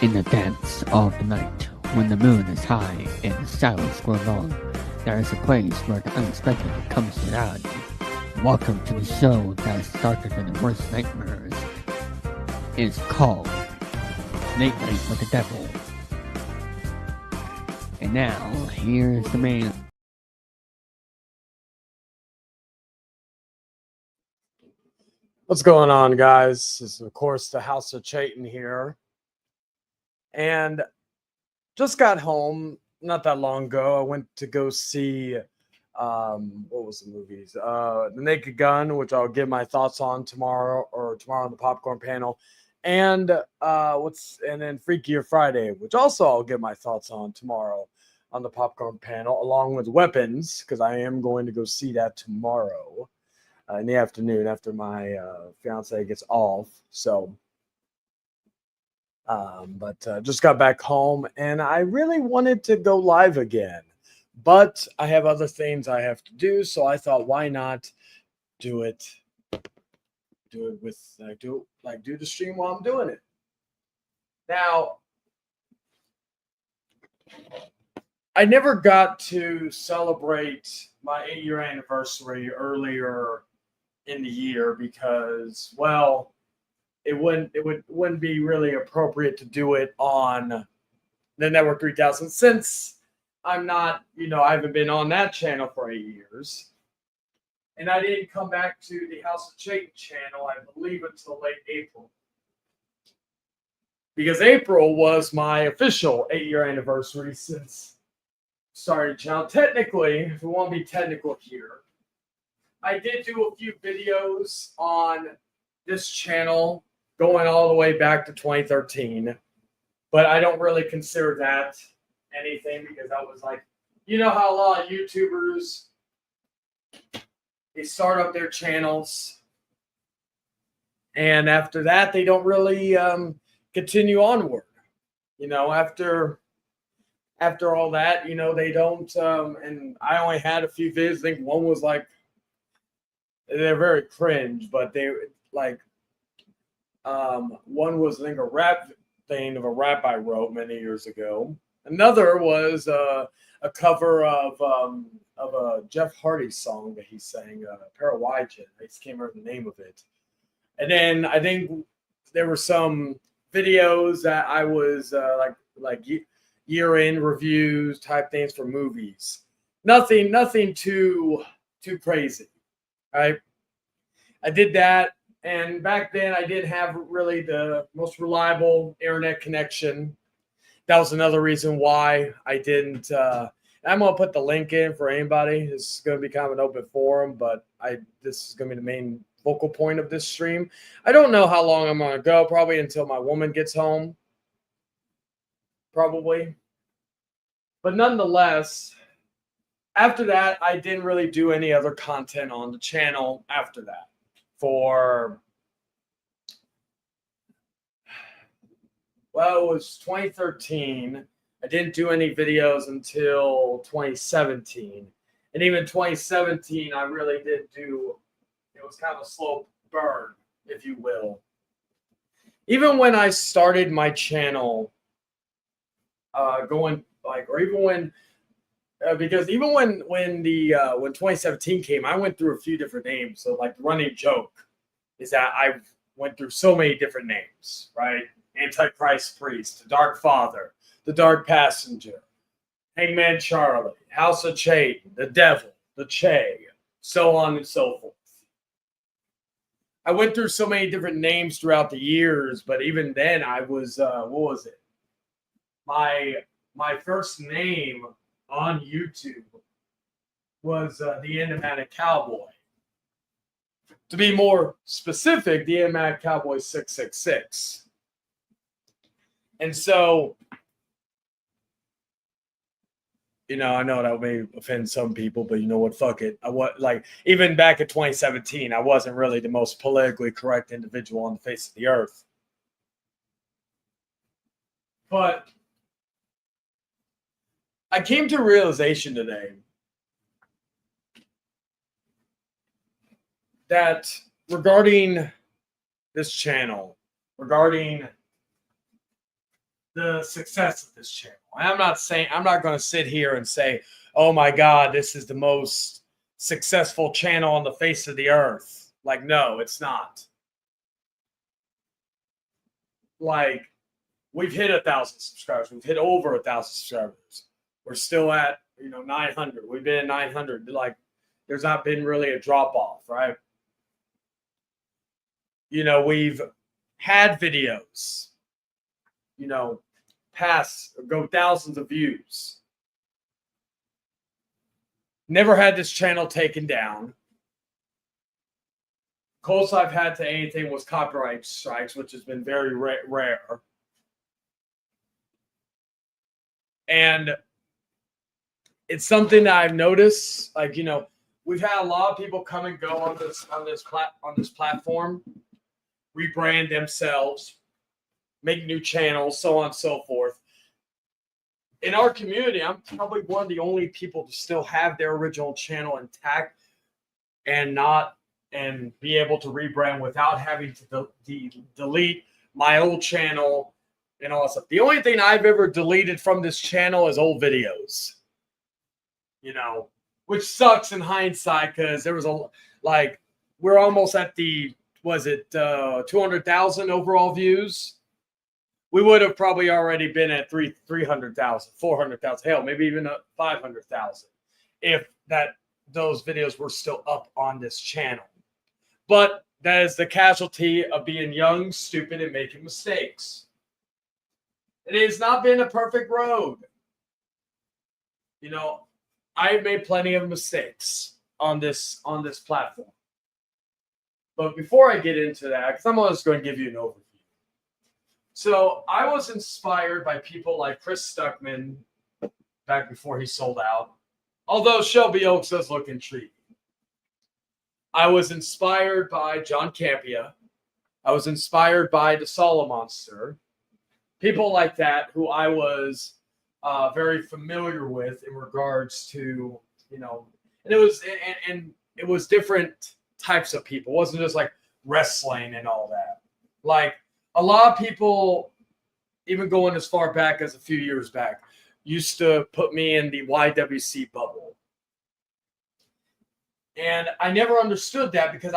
In the depths of the night, when the moon is high and the shadows grow long, there is a place where the unexpected comes to reality. Welcome to the show that is darker than the worst nightmares. It's called Late Night with the Devil. And now, here's the man. What's going on, guys? This is, of course, the House of Chayton here. And just got home not that long ago. I went to go see, what was the movies? The Naked Gun, which I'll give my thoughts on tomorrow on the popcorn panel. And then Freakier Friday, which also I'll give my thoughts on tomorrow on the popcorn panel, along with Weapons, because I am going to go see that tomorrow. In the afternoon after my fiance gets off. So, just got back home and I really wanted to go live again, but I have other things I have to do. So I thought, why not do it with do the stream while I'm doing it. Now, I never got to celebrate my 8-year anniversary earlier in the year because, well, it wouldn't be really appropriate to do it on the Network 3000 since I'm not, I haven't been on that channel for 8 years. And I didn't come back to the House of Chayton channel, I believe, until late April. Because April was my official 8-year anniversary since starting the channel. Technically, if we want to be technical here, I did do a few videos on this channel going all the way back to 2013, but I don't really consider that anything because I was like, you know how a lot of YouTubers, they start up their channels and after that, they don't really continue onward. After all that, they don't, and I only had a few videos. I think one was like, they're very cringe, but they like one was I think a rap thing of a rap I wrote many years ago. Another was a cover of a Jeff Hardy song that he sang, Parawyjin. I just can't remember the name of it. And then I think there were some videos that I was like year-end reviews type things for movies. Nothing too crazy. Right, I did that, and back then I didn't have really the most reliable internet connection. That was another reason why I didn't. I'm gonna put the link in for anybody. This is gonna be kind of an open forum, but this is gonna be the main focal point of this stream. I don't know how long I'm gonna go. Probably until my woman gets home. Probably, but nonetheless. After that, I didn't really do any other content on the channel after that. It was 2013. I didn't do any videos until 2017. And even 2017, I really didn't do, it was kind of a slow burn, if you will. Even when I started my channel, because even when 2017 came, I went through a few different names. So like the running joke is that I went through so many different names, right? Antichrist Priest, the Dark Father, the Dark Passenger, Hangman Charlie, House of Chayton, the Devil, the Che, so on and so forth. I went through so many different names throughout the years, but even then I was what was it? My first name on YouTube was the Enigmatic Cowboy. To be more specific, the Enigmatic Cowboy 666. And so, I know that may offend some people, but you know what? Fuck it. Even back in 2017, I wasn't really the most politically correct individual on the face of the earth. But I came to a realization today that regarding this channel, regarding the success of this channel. I'm not going to sit here and say, oh my God, this is the most successful channel on the face of the earth. Like, no, it's not. Like, we've hit 1,000 subscribers. We've hit over 1,000 subscribers. We're still at, 900. We've been at 900. Like, there's not been really a drop off, right? We've had videos, go thousands of views. Never had this channel taken down. Close I've had to anything was copyright strikes, which has been very rare. And it's something that I've noticed. Like, we've had a lot of people come and go on this platform, rebrand themselves, make new channels, so on and so forth. In our community, I'm probably one of the only people to still have their original channel intact and be able to rebrand without having to delete my old channel and all that stuff. The only thing I've ever deleted from this channel is old videos, which sucks in hindsight because there was we're almost at the, 200,000 overall views. We would have probably already been at 300,000, 400,000, hell, maybe even 500,000 if those videos were still up on this channel. But that is the casualty of being young, stupid, and making mistakes. It has not been a perfect road. I've made plenty of mistakes on this platform. But before I get into that, because I'm always going to give you an overview. So I was inspired by people like Chris Stuckman back before he sold out. Although Shelby Oaks does look intriguing. I was inspired by John Campea. I was inspired by the Solo Monster. People like that who I was very familiar with in regards to, and it was different types of people. It wasn't just like wrestling and all that. Like a lot of people, even going as far back as a few years back, used to put me in the YWC bubble. And I never understood that because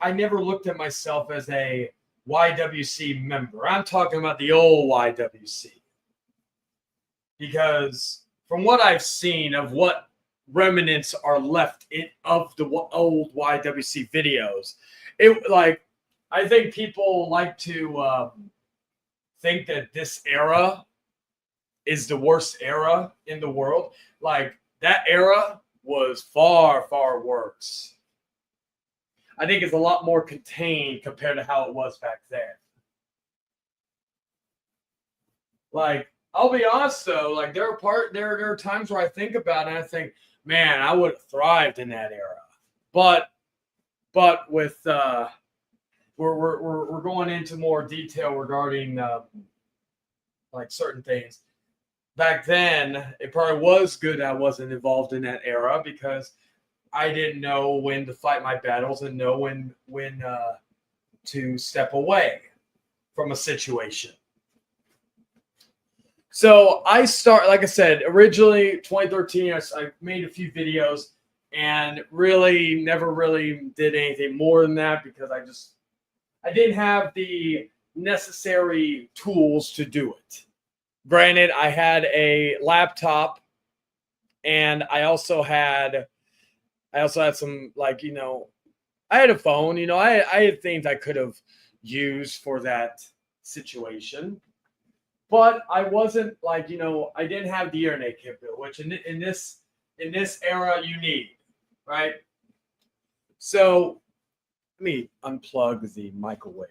I never looked at myself as a YWC member. I'm talking about the old YWC. Because from what I've seen of what remnants are left of the old YWC videos, I think people like to think that this era is the worst era in the world. Like, that era was far, far worse. I think it's a lot more contained compared to how it was back then. Like, I'll be honest though, like there are times where I think about it and I think, man, I would have thrived in that era. But with we're going into more detail regarding like certain things. Back then, it probably was good I wasn't involved in that era because I didn't know when to fight my battles and know when to step away from a situation. So like I said, originally 2013, I made a few videos and really never really did anything more than that because I didn't have the necessary tools to do it. Granted, I had a laptop and I also had some, like, I had a phone, I had things I could have used for that situation. But I wasn't like, I didn't have the internet capability, which in this era you need, right? So let me unplug the microwave.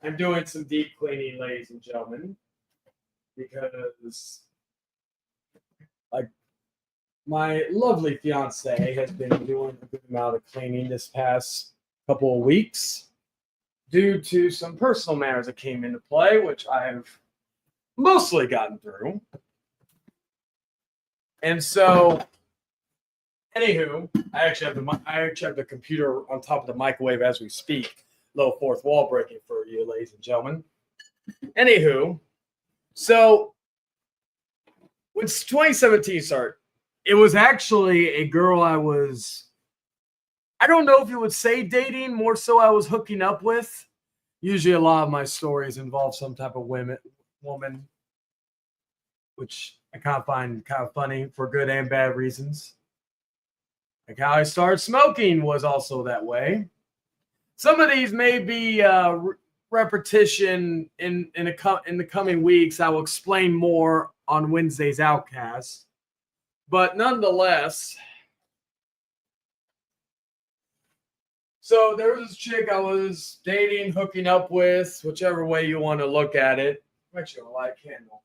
I'm doing some deep cleaning, ladies and gentlemen, because like my lovely fiance has been doing a good amount of cleaning this past couple of weeks due to some personal matters that came into play, which I have mostly gotten through. And so, anywho, I actually have the computer on top of the microwave as we speak. Little fourth wall breaking for you, ladies and gentlemen. Anywho, so when 2017 started, it was actually a girl I don't know if you would say dating, more so I was hooking up with. Usually a lot of my stories involve some type of woman, which I kind of find kind of funny for good and bad reasons. Like how I started smoking was also that way. Some of these may be repetition in the coming weeks. I will explain more on Wednesday's Outcast. But nonetheless, so there was this chick I was dating, hooking up with, whichever way you want to look at it. I'm actually gonna light a candle.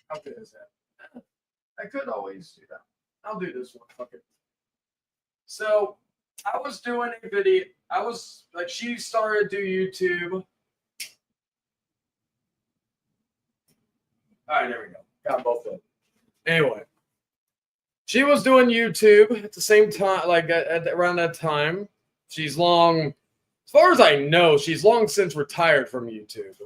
How good is that? I could always do that. I'll do this one. Fuck it. So I was doing a video. I was like, she started to do YouTube. All right, there we go. Got both of them. Anyway, she was doing YouTube at the same time, like around that time. She's long, as far as I know, she's long since retired from YouTube.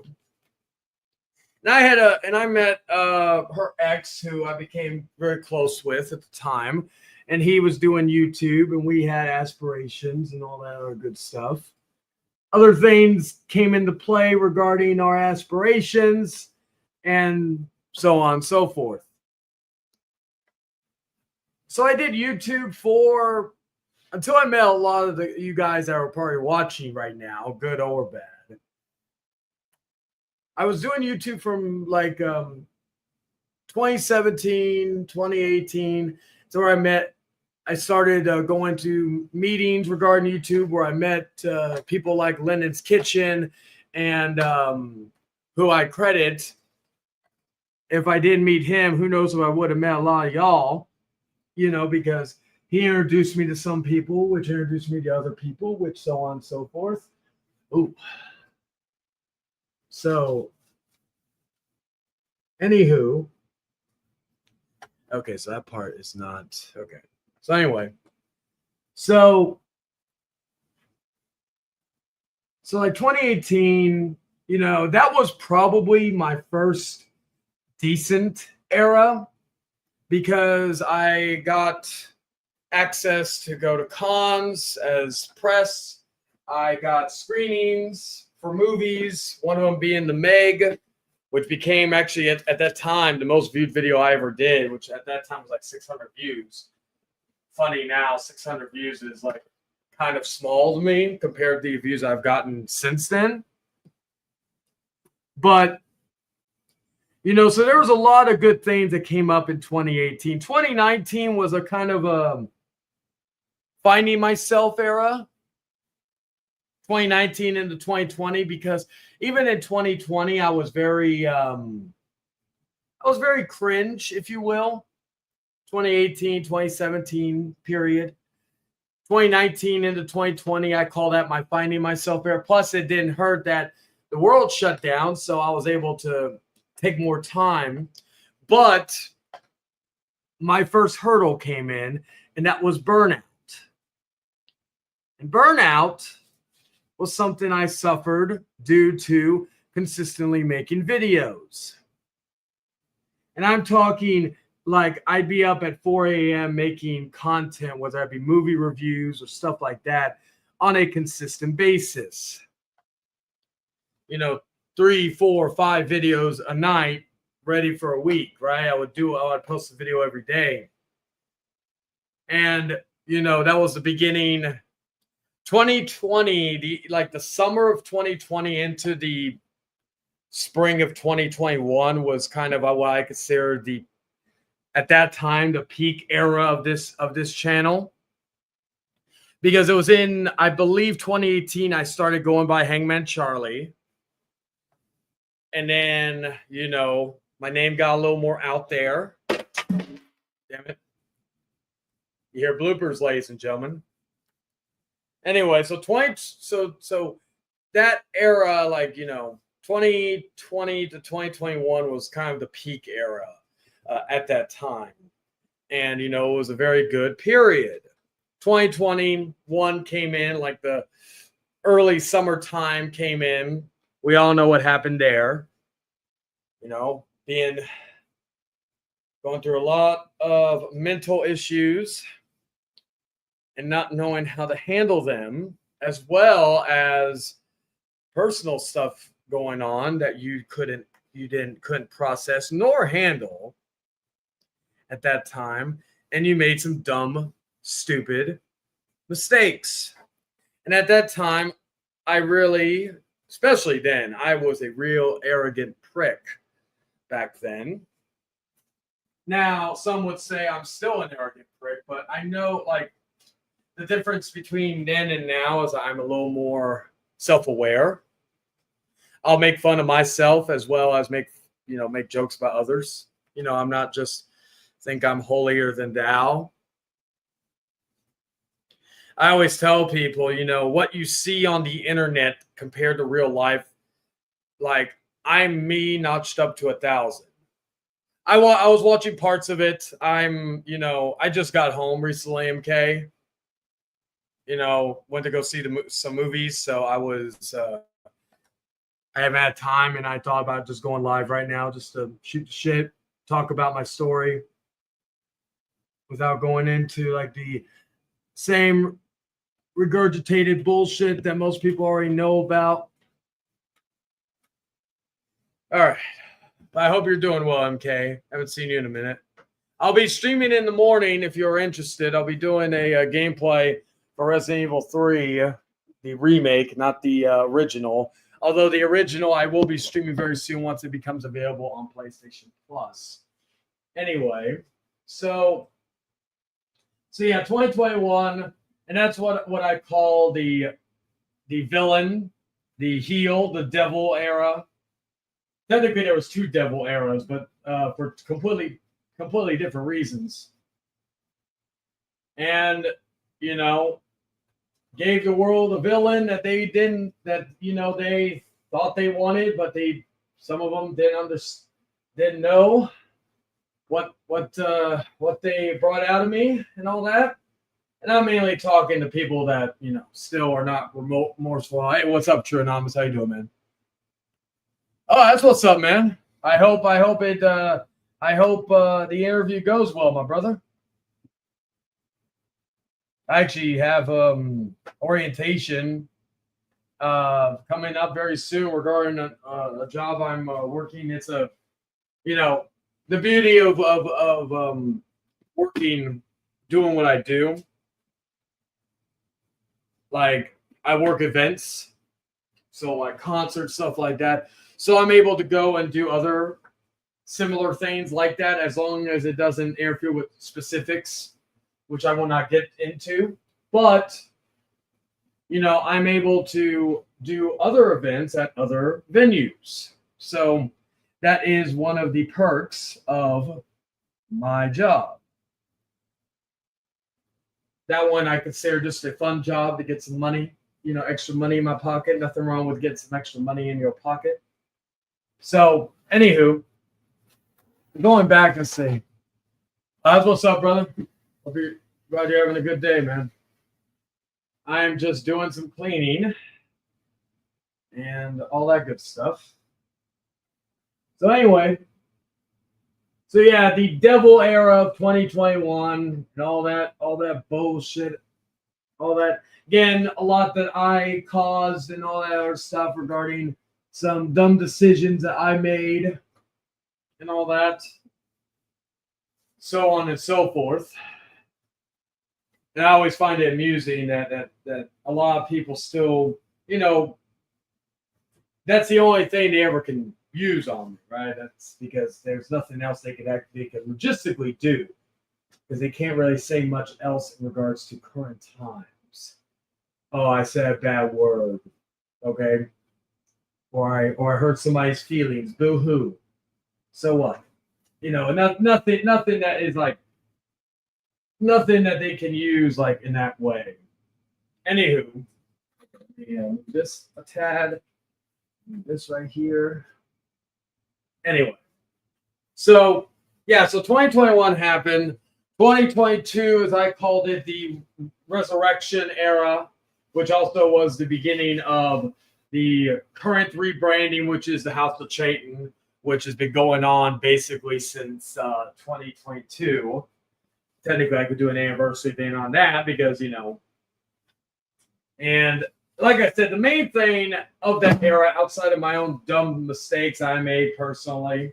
And I met her ex, who I became very close with at the time, and he was doing YouTube, and we had aspirations and all that other good stuff. Other things came into play regarding our aspirations, and so on and so forth. So I did YouTube until I met a lot of you guys that are probably watching right now, good or bad. I was doing YouTube from like 2017, 2018. So where I started going to meetings regarding YouTube where I met people like Lennon's Kitchen and who I credit. If I didn't meet him, who knows if I would have met a lot of y'all, because he introduced me to some people, which introduced me to other people, which so on and so forth. Ooh. So, anywho, okay, so that part is not, okay. So anyway, so like 2018, that was probably my first decent era because I got access to go to cons as press. I got screenings for movies, one of them being The Meg, which became actually at that time the most viewed video I ever did, which at that time was like 600 views. Funny now, 600 views is like kind of small to me compared to the views I've gotten since then. But, so there was a lot of good things that came up in 2018. 2019 was a kind of a finding myself era. 2019 into 2020, because even in 2020, I was very cringe, if you will. 2018, 2017 period. 2019 into 2020, I call that my finding myself era. Plus, it didn't hurt that the world shut down, so I was able to take more time. But my first hurdle came in, and that was burnout. And burnout was something I suffered due to consistently making videos. And I'm talking like I'd be up at 4 a.m. making content, whether it be movie reviews or stuff like that, on a consistent basis. 3, 4, 5 videos a night ready for a week, right? I would post a video every day. And, that was the beginning. 2020, the summer of 2020 into the spring of 2021 was kind of what I consider at that time the peak era of this channel, because it was in, I believe, 2018 I started going by Hangman Charlie, and then my name got a little more out there. Damn it! You hear bloopers, ladies and gentlemen. Anyway, so that era, 2020 to 2021 was kind of the peak era at that time. And, it was a very good period. 2021 came in, like the early summertime came in. We all know what happened there. Going through a lot of mental issues and not knowing how to handle them, as well as personal stuff going on that you couldn't process nor handle at that time, and you made some dumb, stupid mistakes. And at that time, especially then, I was a real arrogant prick back then. Now, some would say I'm still an arrogant prick, but I know like the difference between then and now is I'm a little more self-aware. I'll make fun of myself as well as make jokes about others. I'm not just think I'm holier than thou. I always tell people, what you see on the internet compared to real life, like I'm me notched up to 1,000. I was watching parts of it. I just got home recently, MK. Went to go see some movies, so I haven't had time, and I thought about just going live right now just to shoot the shit, talk about my story without going into like the same regurgitated bullshit that most people already know about. All right. I hope you're doing well, MK. Haven't seen you in a minute. I'll be streaming in the morning if you're interested. I'll be doing a gameplay for Resident Evil 3, the remake, not the original. Although the original I will be streaming very soon once it becomes available on PlayStation Plus. Anyway, so yeah, 2021, and that's what I call the villain, the heel, the devil era. Technically, there was 2 devil eras, but for completely different reasons. And gave the world a villain that they thought they wanted, but some of them didn't know what they brought out of me and all that. And I'm mainly talking to people that still are not remorseful. Hey, what's up, True Anonymous? How you doing, man? Oh, that's what's up, man. I hope the interview goes well, my brother. I actually have orientation coming up very soon regarding a job I'm working. It's the beauty of working, doing what I do. Like I work events, so like concerts, stuff like that. So I'm able to go and do other similar things like that as long as it doesn't interfere with specifics, which I will not get into. But, I'm able to do other events at other venues. So that is one of the perks of my job. That one I consider just a fun job to get some money, extra money in my pocket. Nothing wrong with getting some extra money in your pocket. So, anywho, going back and say, what's up, brother? Hope you're glad you're having a good day, man. I'm just doing some cleaning and all that good stuff. So anyway, the devil era of 2021 and all that bullshit, all that, again, a lot that I caused and all that other stuff regarding some dumb decisions that I made and all that, so on and so forth. And I always find it amusing that a lot of people still, that's the only thing they ever can use on me, right? That's because there's nothing else they could logistically do, because they can't really say much else in regards to current times. Oh, I said a bad word, okay? Or I hurt somebody's feelings, boo-hoo. So what? Nothing that is like, nothing that they can use like in that way. Anywho, just a tad, this right here. Anyway, so 2021 happened. 2022, as I called it, the resurrection era, which also was the beginning of the current rebranding, which is the House of Chayton, which has been going on basically since 2022. Technically, I could do an anniversary thing on that because, and like I said, the main thing of that era, outside of my own dumb mistakes I made personally,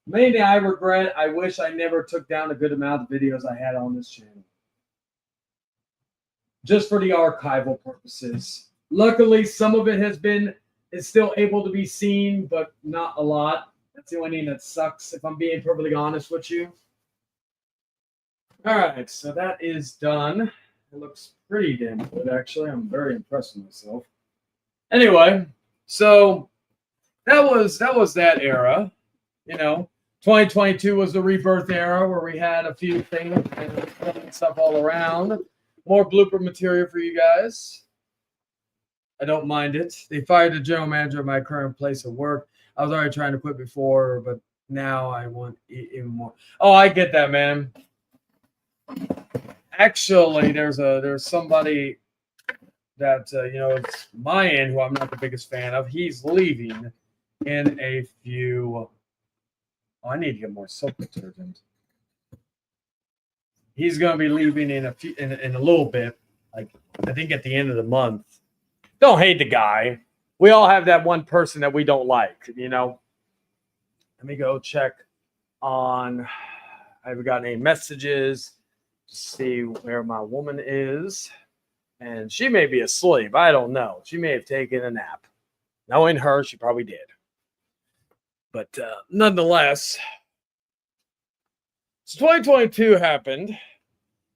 main thing I regret, I wish I never took down a good amount of videos I had on this channel. Just for the archival purposes. Luckily, some of it is still able to be seen, but not a lot. That's the only thing that sucks, if I'm being perfectly honest with you. All right, so that is done. It looks pretty damn good, actually. I'm very impressed with myself. Anyway, so that was that era. 2022 was the rebirth era where we had a few things and stuff all around. More blooper material for you guys. I don't mind it. They fired the general manager of my current place of work. I was already trying to quit before, but now I want even more. Oh, I get that, man. Actually, there's somebody that it's my end who I'm not the biggest fan of. He's leaving in a few. Oh, I need to get more soap detergent. He's going to be leaving in a little bit. Like, I think at the end of the month. Don't hate the guy. We all have that one person that we don't like, Let me go check on. I haven't gotten any messages to see where my woman is. And she may be asleep. I don't know. She may have taken a nap. Knowing her, she probably did. But nonetheless, so 2022 happened.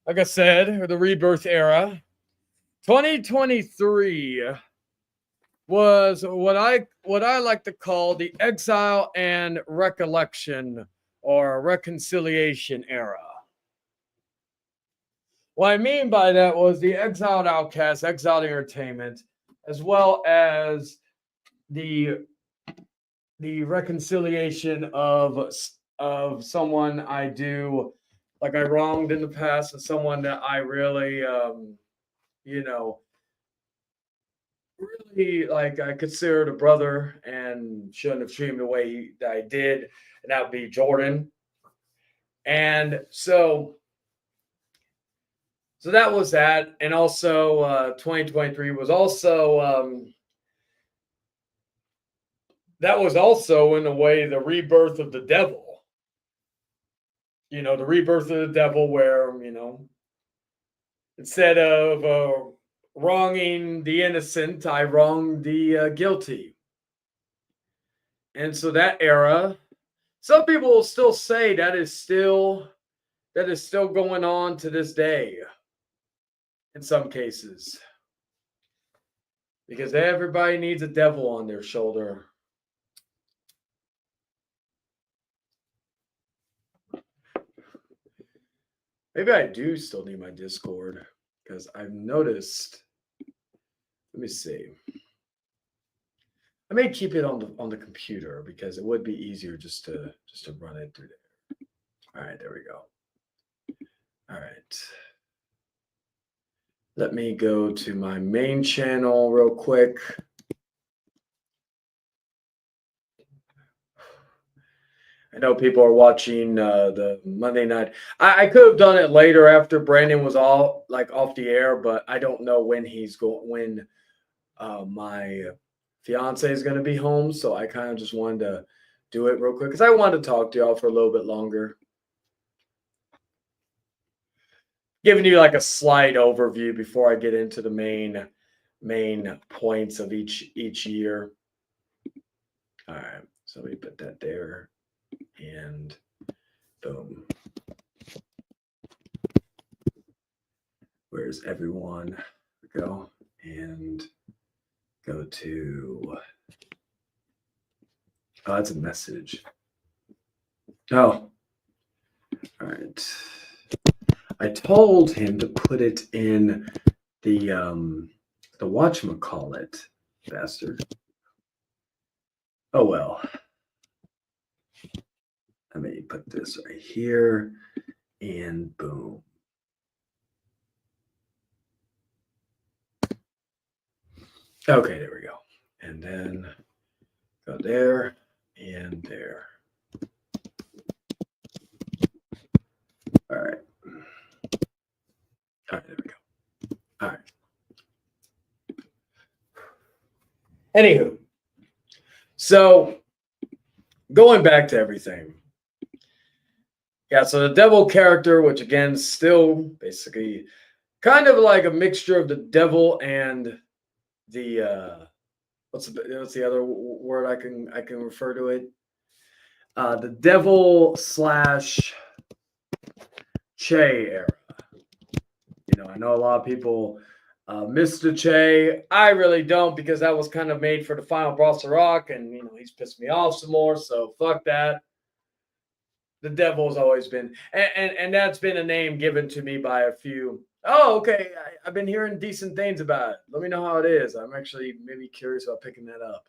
Like I said, the rebirth era. 2023 was what I like to call the exile and recollection or reconciliation era. What I mean by that was the exiled outcast, exiled entertainment, as well as the reconciliation of someone I do, like I wronged in the past, and someone that I really really like I considered a brother and shouldn't have treated him the way that I did, and that would be Jordan. And so that was that. And also 2023 was also that was also in a way the rebirth of the devil. The rebirth of the devil where, instead of wronging the innocent, I wronged the guilty. And so that era, some people will still say that is still going on to this day in some cases. Because everybody needs a devil on their shoulder. Maybe I do still need my Discord, because I've noticed. Let me see. I may keep it on the computer because it would be easier just to run it through there. All right, there we go. All right. Let me go to my main channel real quick. I know people are watching the Monday night. I could have done it later after Brandon was off the air, but I don't know when my fiance is going to be home. So I kind of just wanted to do it real quick because I wanted to talk to y'all for a little bit longer. Giving you like a slight overview before I get into the main points of each year. All right, so we put that there. And boom. Where's everyone? Go and go to. Oh, that's a message. Oh, all right. I told him to put it in the whatchamacallit, bastard. Oh well. Let me put this right here, and boom. Okay, there we go. And then go there and there. All right. All right, there we go. All right. Anywho, so going back to everything. Yeah, so the devil character, which again, still basically kind of like a mixture of the devil and the what's the other word I can refer to it? The devil slash Che era. You know, I know a lot of people Mr. Che. I really don't, because that was kind of made for the final boss of Rock, and you know he's pissed me off some more. So fuck that. The devil's always been, and that's been a name given to me by a few. Oh, okay. I've been hearing decent things about it. Let me know how it is. I'm actually maybe curious about picking that up.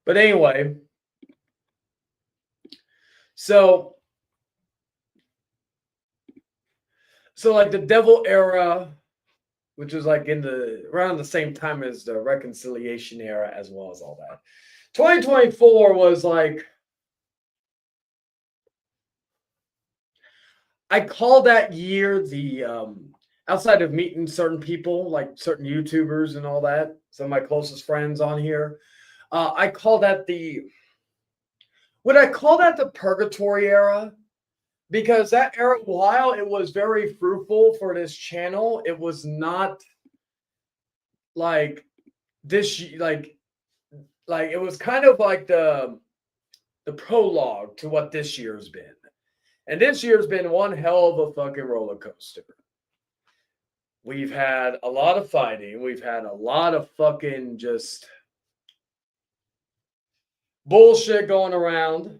But anyway, so like the devil era, which was like in the around the same time as the reconciliation era, as well as all that. 2024 was like, I call that year the outside of meeting certain people, like certain YouTubers and all that, some of my closest friends on here, I call that the purgatory era, because that era, while it was very fruitful for this channel, it was not like this, like it was kind of like the prologue to what this year's been. And this year's been one hell of a fucking roller coaster. We've had a lot of fighting. We've had a lot of fucking just bullshit going around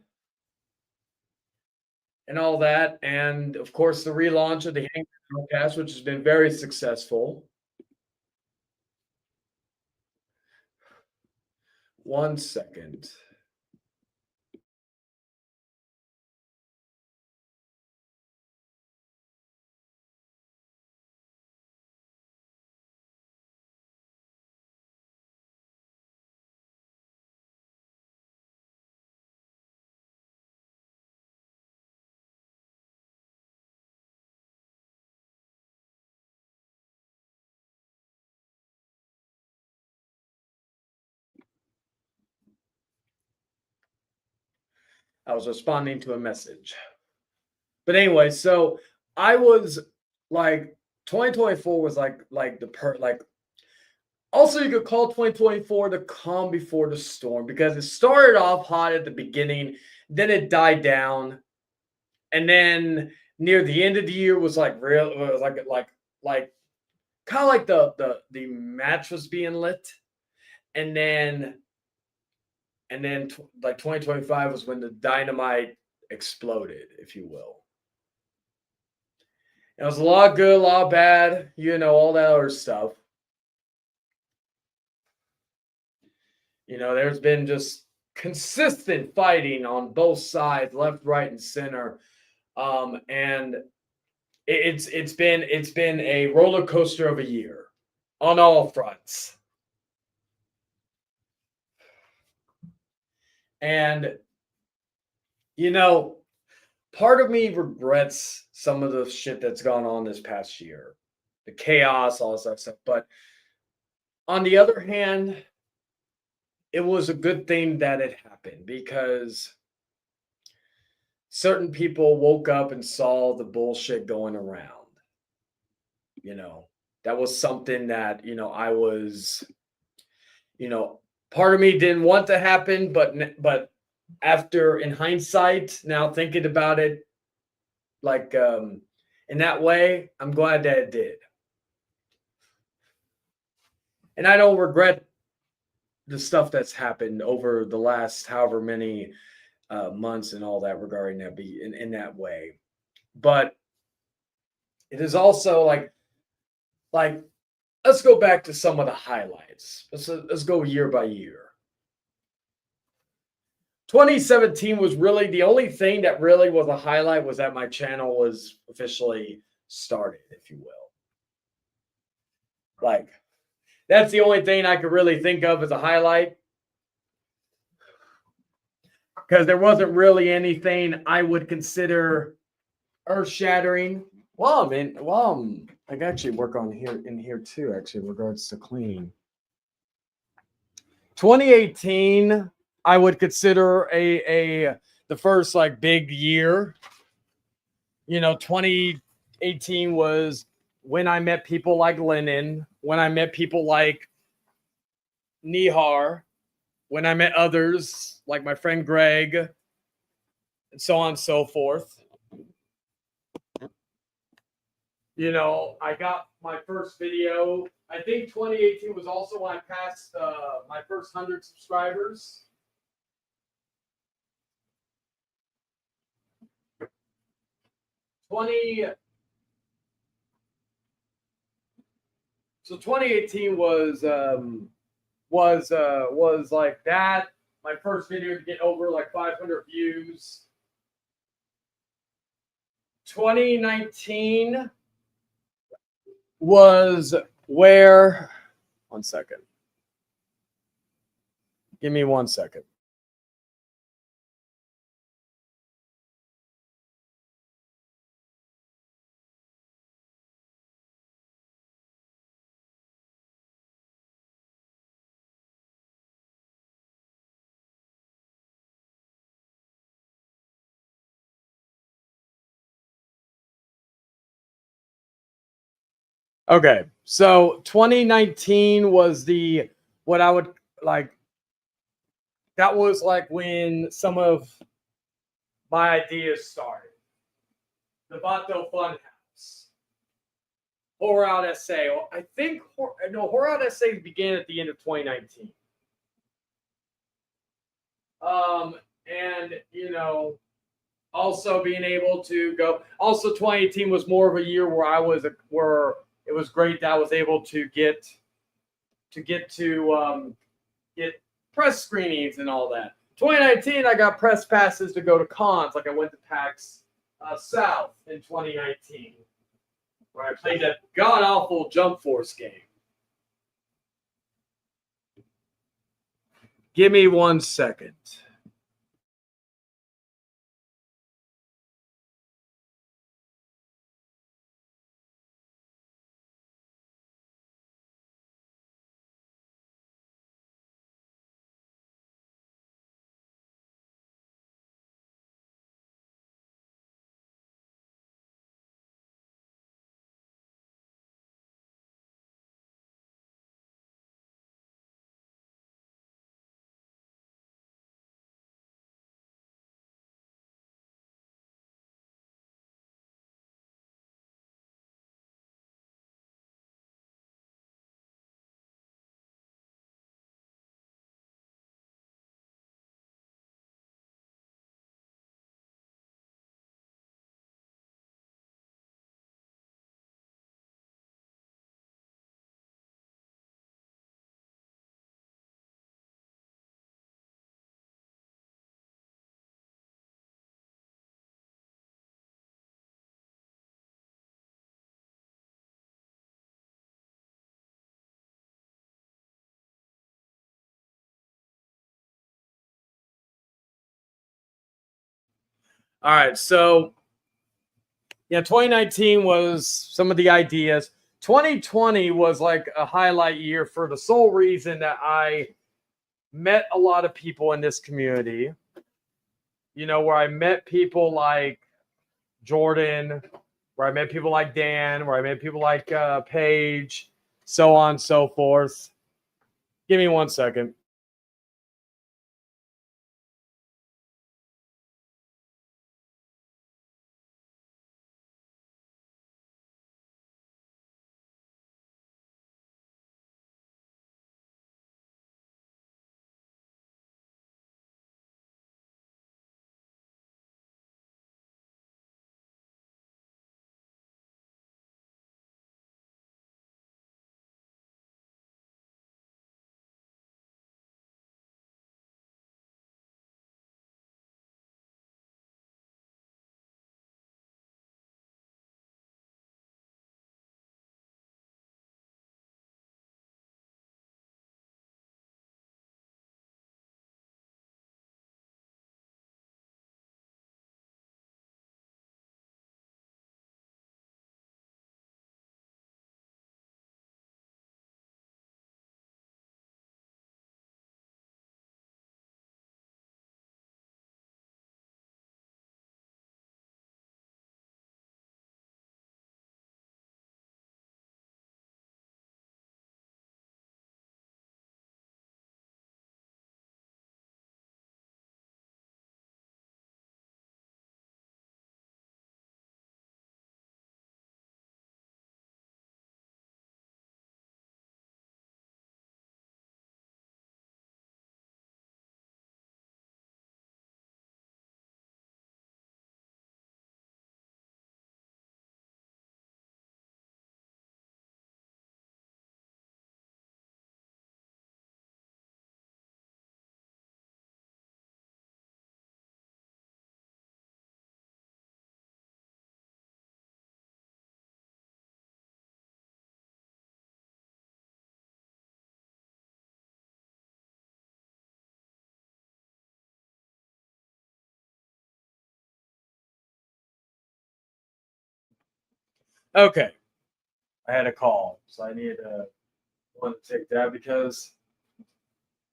and all that. And of course, the relaunch of the Hangman Cast, which has been very successful. One second. I was responding to a message. But anyway, so I was like, 2024 was like also you could call 2024 the calm before the storm, because it started off hot at the beginning, then it died down, and then near the end of the year was like real, it was like kind of like the match was being lit, and then like 2025 was when the dynamite exploded, if you will. It was a lot good, a lot bad, you know, all that other stuff. You know, there's been just consistent fighting on both sides, left, right, and center, and it's been a roller coaster of a year on all fronts. And you know, part of me regrets some of the shit that's gone on this past year, the chaos, all that stuff. But on the other hand, it was a good thing that it happened, because certain people woke up and saw the bullshit going around. You know, that was something that, you know, I was, you know, part of me didn't want to happen, but after, in hindsight, now thinking about it, like in that way, I'm glad that it did. And I don't regret the stuff that's happened over the last however many months and all that regarding that, be in that way. But it is also like let's go back to some of the highlights. Let's go year by year. 2017 was really the only thing that really was a highlight, was that my channel was officially started, if you will. Like, that's the only thing I could really think of as a highlight. Because there wasn't really anything I would consider earth shattering. I can actually work on here in here too, actually, in regards to cleaning. 2018, I would consider a the first like big year. 2018 was when I met people like Lennon, when I met people like Nihar, when I met others like my friend Greg, and so on and so forth. I got my first video. I think 2018 was also when I passed my first 100 subscribers. So 2018 was like that. My first video to get over like 500 views. 2019 was where. One second. Give me 1 second. Okay, so 2019 was the what I would like. That was like when some of my ideas started. The Vato Funhouse, Horror Out Essay. I think Horror Out Essay began at the end of 2019. And also being able to go. Also, 2018 was more of a year where it was great that I was able to get press screenings and all that. 2019, I got press passes to go to cons. Like I went to PAX South in 2019, where I played that god awful Jump Force game. Give me 1 second. All right, so 2019 was some of the ideas. 2020 was like a highlight year for the sole reason that I met a lot of people in this community. Where I met people like Jordan, where I met people like Dan, where I met people like Paige, so on and so forth. Give me 1 second. Okay. I had a call, so I needed to want to take that because,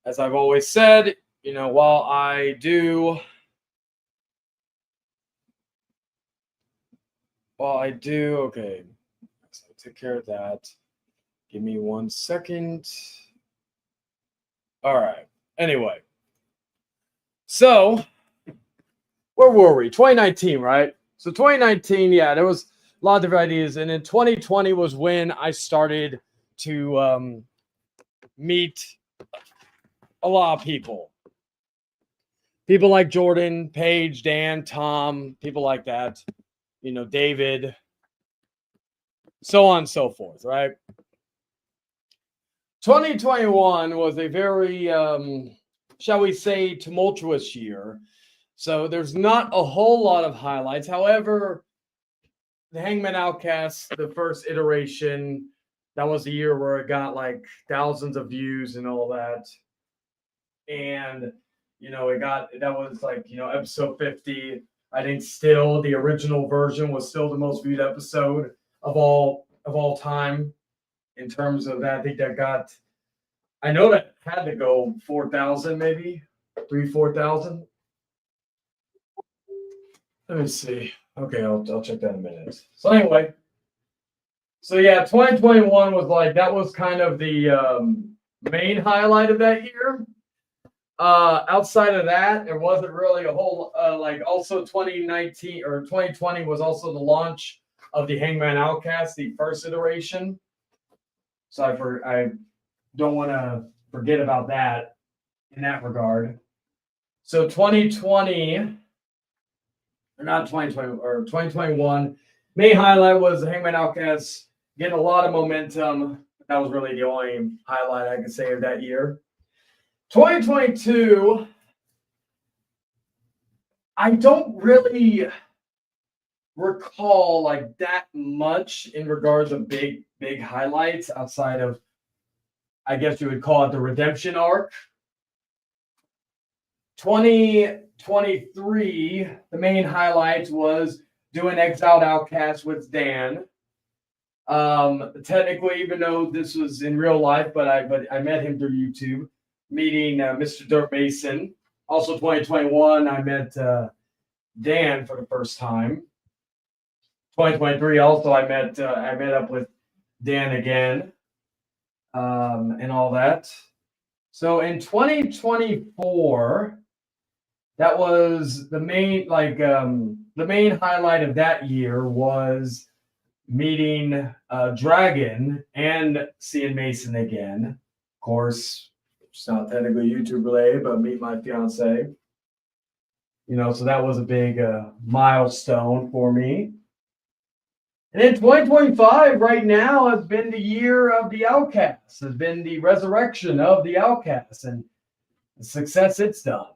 as I've always said, while I do, okay, so take care of that. Give me 1 second. All right. Anyway, so where were we? 2019, right? So 2019, yeah, there was a lot of different ideas, and in 2020 was when I started to meet a lot of people. People like Jordan, Paige, Dan, Tom, people like that, David, so on and so forth, right? 2021 was a very, shall we say, tumultuous year. So there's not a whole lot of highlights. However, the Hangman Outcast, the first iteration, that was the year where it got like thousands of views and all that. And that was like, episode 50. I think still the original version was still the most viewed episode of all time in terms of that. I think I know that had to go 4,000, maybe 4,000. Let me see. Okay, I'll check that in a minute. So anyway, so yeah, 2021 was like, that was kind of the main highlight of that year. Outside of that, there wasn't really a whole also 2019 or 2020 was also the launch of the Hangman Outcast, the first iteration. So I don't want to forget about that in that regard. So 2020, or not 2020, or 2021, main highlight was the Hangman Outcast getting a lot of momentum. That was really the only highlight I could say of that year. 2022, I don't really recall like that much in regards of big highlights outside of, I guess you would call it, the redemption arc. 2023, the main highlights was doing Exiled Outcast with Dan. Technically, even though this was in real life, but I met him through YouTube, meeting Mr. Dirk Mason. Also 2021, I met Dan for the first time. 2023, also I met up with Dan again, and all that. So in 2024, that was the main highlight of that year was meeting Dragon and seeing Mason again. Of course, it's not technically YouTube related, but meet my fiance. So that was a big milestone for me. And in 2025, right now, has been the year of the Outcast. Has been the resurrection of the Outcast and the success it's done.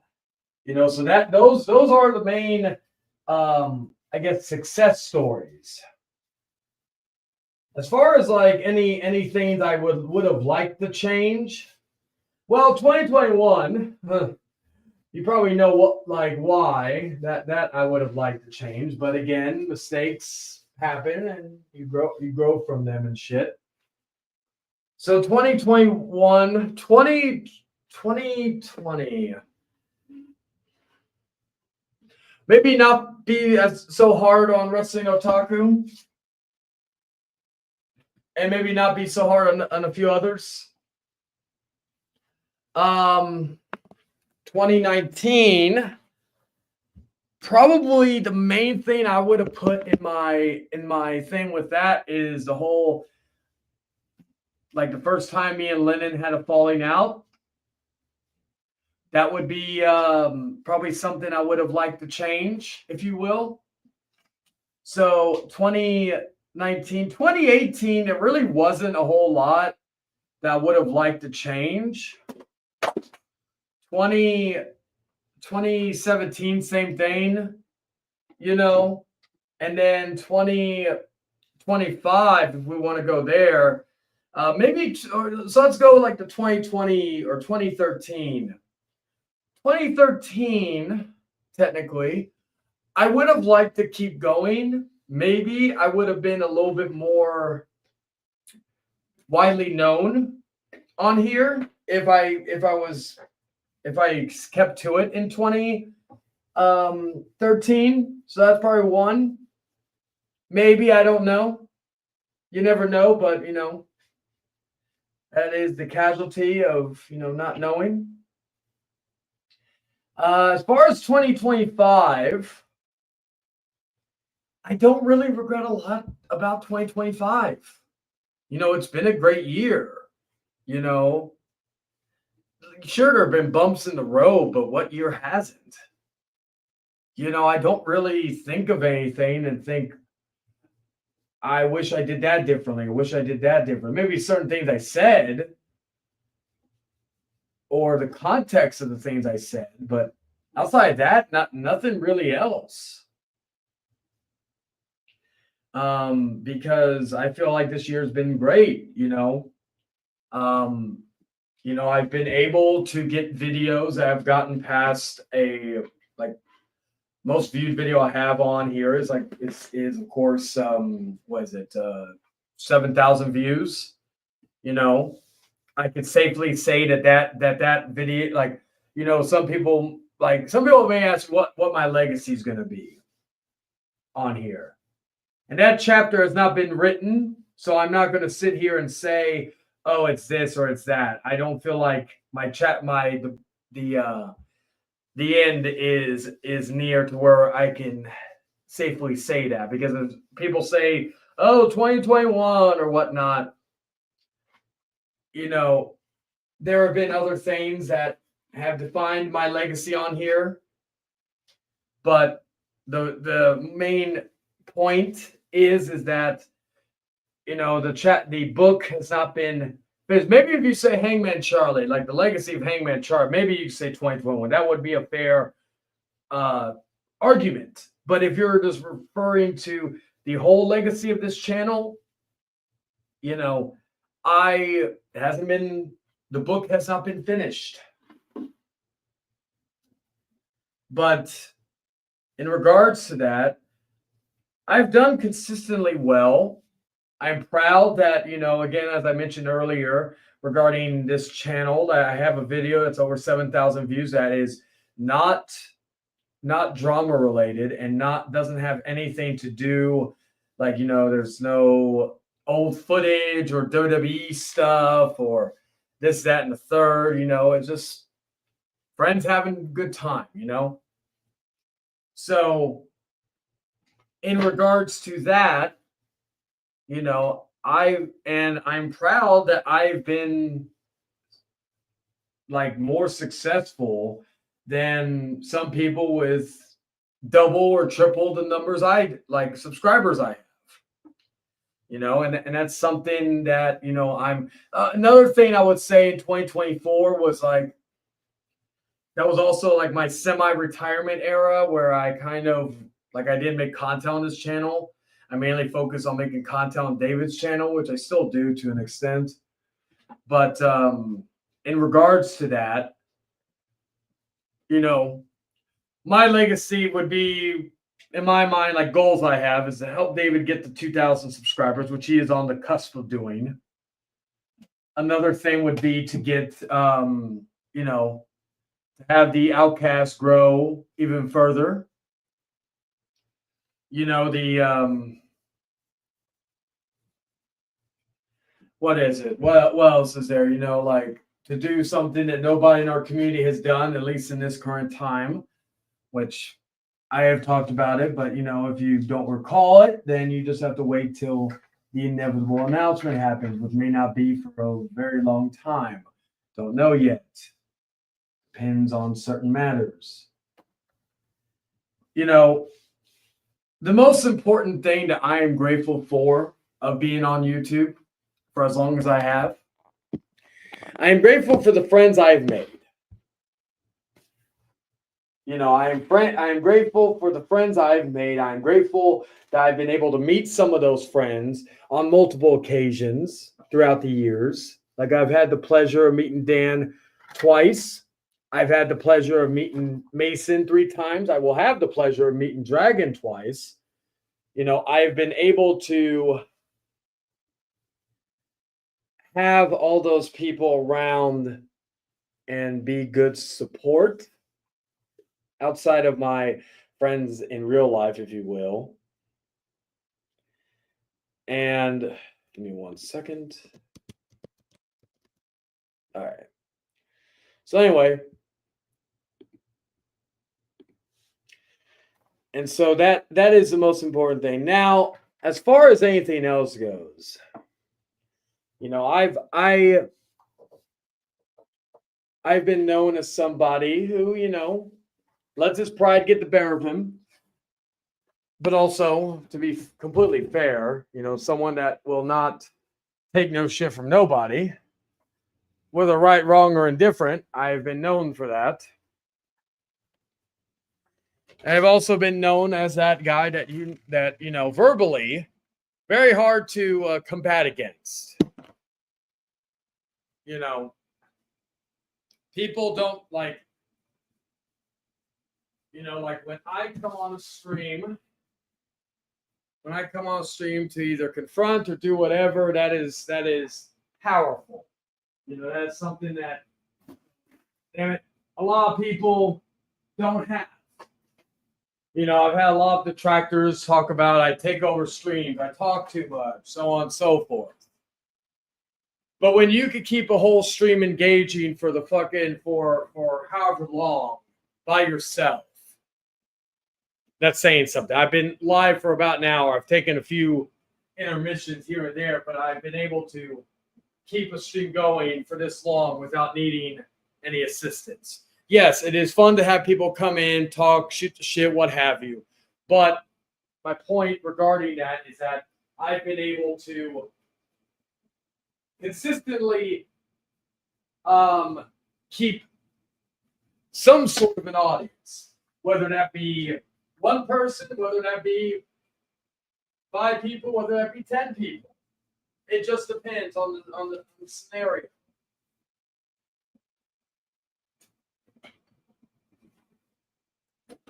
So that those are the main, I guess, success stories. As far as like anything I would have liked to change, well, 2021, you probably know why that I would have liked to change, but again, mistakes happen and you grow from them and shit. So 2020, maybe not be as so hard on Wrestling Otaku, and maybe not be so hard on a few others. 2019, probably the main thing I would have put in my thing with that is the whole, like, the first time me and Lennon had a falling out. That would be probably something I would have liked to change, if you will. So 2018, there really wasn't a whole lot that I would have liked to change. 2017, same thing, and then 2025, if we want to go there, maybe, so let's go like the 2020 or 2013. 2013, technically, I would have liked to keep going, maybe I would have been a little bit more widely known on here if I kept to it in 2013. So that's probably one. Maybe, I don't know. You never know, but that is the casualty of not knowing. As far as 2025, I don't really regret a lot about 2025. It's been a great year. Sure, there have been bumps in the road, but what year hasn't? I don't really think of anything and think, I wish I did that differently. I wish I did that differently. Maybe certain things I said or the context of the things I said, but outside that, nothing really else. Because I feel like this year's been great, I've been able to get videos that have gotten past most viewed video I have on here is of course, what is it? 7,000 views. I could safely say that video, some people may ask what my legacy is going to be on here. And that chapter has not been written, so I'm not going to sit here and say, oh, it's this or it's that. I don't feel like the end is near to where I can safely say that, because if people say, oh, 2021 or whatnot, there have been other things that have defined my legacy on here. But the main point is that the book has not been, because maybe if you say Hangman Charlie, like the legacy of Hangman Charlie, maybe you say 2021. That would be a fair argument. But if you're just referring to the whole legacy of this channel, the book has not been finished. But in regards to that, I've done consistently well. I'm proud that, again, as I mentioned earlier, regarding this channel, that I have a video that's over 7,000 views that is not drama related and doesn't have anything to do, there's no old footage or WWE stuff or this, that, and the third. It's just friends having a good time, So in regards to that, I'm proud that I've been more successful than some people with double or triple the numbers subscribers I have. And that's something that I'm another thing I would say in 2024 was that was also my semi-retirement era, where I kind of I didn't make content on this channel. I mainly focus on making content on David's channel, which I still do to an extent. But in regards to that, my legacy would be, in my mind, goals I have is to help David get to 2,000 subscribers, which he is on the cusp of doing. Another thing would be to get, to have the Outcast grow even further. What is it? What else is there? To do something that nobody in our community has done, at least in this current time, which I have talked about it, but if you don't recall it, then you just have to wait till the inevitable announcement happens, which may not be for a very long time. Don't know yet. Depends on certain matters. The most important thing that I am grateful for of being on YouTube for as long as I have, I am grateful for the friends I have made. I am grateful for the friends I've made. I am grateful that I've been able to meet some of those friends on multiple occasions throughout the years. I've had the pleasure of meeting Dan twice. I've had the pleasure of meeting Mason 3 times. I will have the pleasure of meeting Dragon twice. I've been able to have all those people around and be good support outside of my friends in real life, if you will. And give me 1 second. All right. So anyway, and so that is the most important thing. Now, as far as anything else goes, I've been known as somebody who, lets his pride get the better of him. But also, to be completely fair, someone that will not take no shit from nobody, whether right, wrong, or indifferent. I've been known for that. I've also been known as that guy that verbally very hard to combat against. People don't like, like when I come on a stream to either confront or do whatever, that is powerful. That's something that, damn it, a lot of people don't have. I've had a lot of detractors talk about I take over streams, I talk too much, so on and so forth. But when you could keep a whole stream engaging for the for however long by yourself, that's saying something. I've been live for about an hour. I've taken a few intermissions here and there, but I've been able to keep a stream going for this long without needing any assistance. Yes, it is fun to have people come in, talk, shoot the shit, what have you. But my point regarding that is that I've been able to consistently keep some sort of an audience, whether that be one person, whether that be 5 people, whether that be 10 people. It just depends on the scenario.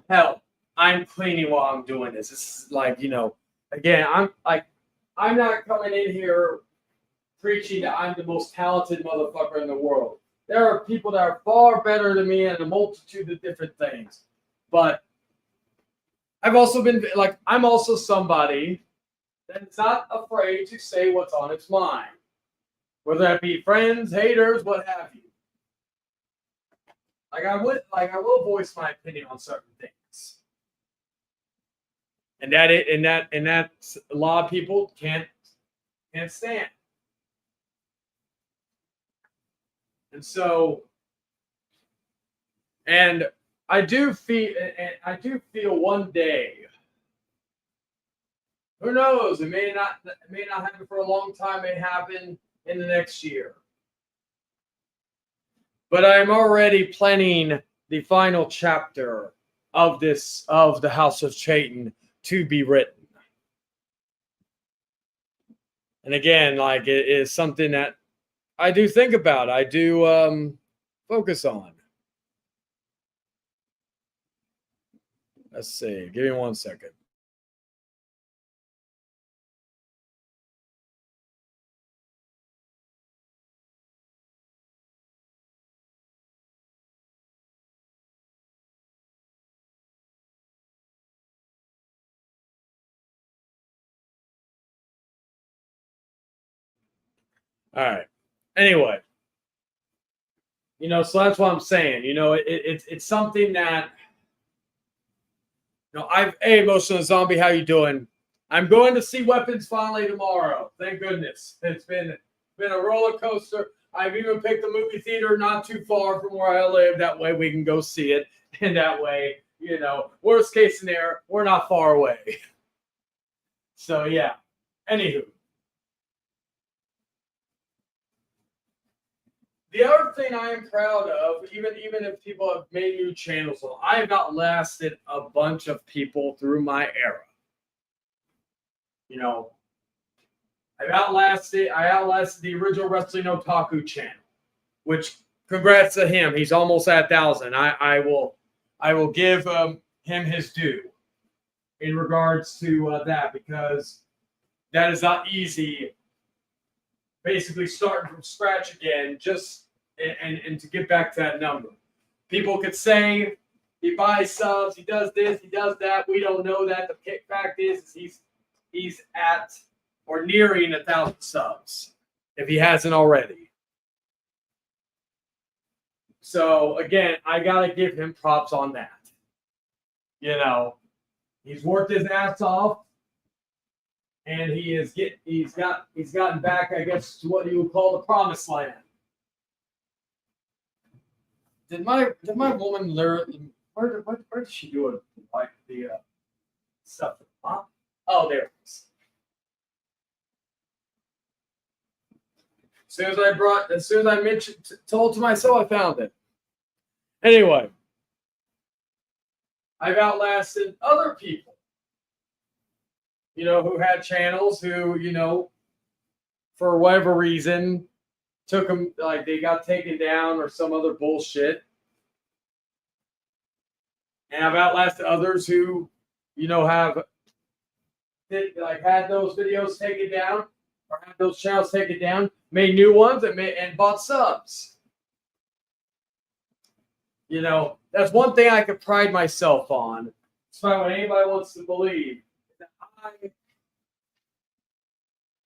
Hell, I'm cleaning while I'm doing this. This is like, again, I'm not coming in here preaching that I'm the most talented motherfucker in the world. There are people that are far better than me in a multitude of different things. But I've also been like, I'm also somebody that's not afraid to say what's on its mind, whether that be friends, haters, what have you. I will voice my opinion on certain things. And that's a lot of people can't stand. And so, and I do feel one day, who knows, it may not happen for a long time, it may happen in the next year. But I'm already planning the final chapter of the House of Chayton to be written. And again, like, it is something that I do think about. I do focus on. Let's see. Give me 1 second. All right. Anyway, so that's what I'm saying. It's something that, hey, Emotional Zombie, how you doing? I'm going to see Weapons finally tomorrow. Thank goodness. It's been a roller coaster. I've even picked a movie theater not too far from where I live. That way we can go see it. And that way, worst case scenario, we're not far away. So, yeah. Anywho. The other thing I am proud of, even if people have made new channels, I have outlasted a bunch of people through my era. I outlasted the original Wrestling Otaku channel, which, congrats to him. He's almost at 1,000. I will give him his due. in regards to that, because that is not easy. Basically, starting from scratch again, just and to get back to that number. People could say he buys subs, he does this, he does that. We don't know that. The fact is he's at or nearing 1,000 subs if he hasn't already. So again, I gotta give him props on that. You know, he's worked his ass off, and he's gotten back, I guess, to what you would call the promised land. Did my woman learn? Where did she do it? Like the stuff? Huh? Oh, there it is. As soon as I told to myself, I found it. Anyway, I've outlasted other people, you know, who had channels who, you know, for whatever reason, took them, like they got taken down or some other bullshit. And I've outlasted others who, you know, had those videos taken down or had those channels taken down, made new ones and bought subs. You know, that's one thing I could pride myself on. Despite what anybody wants to believe, that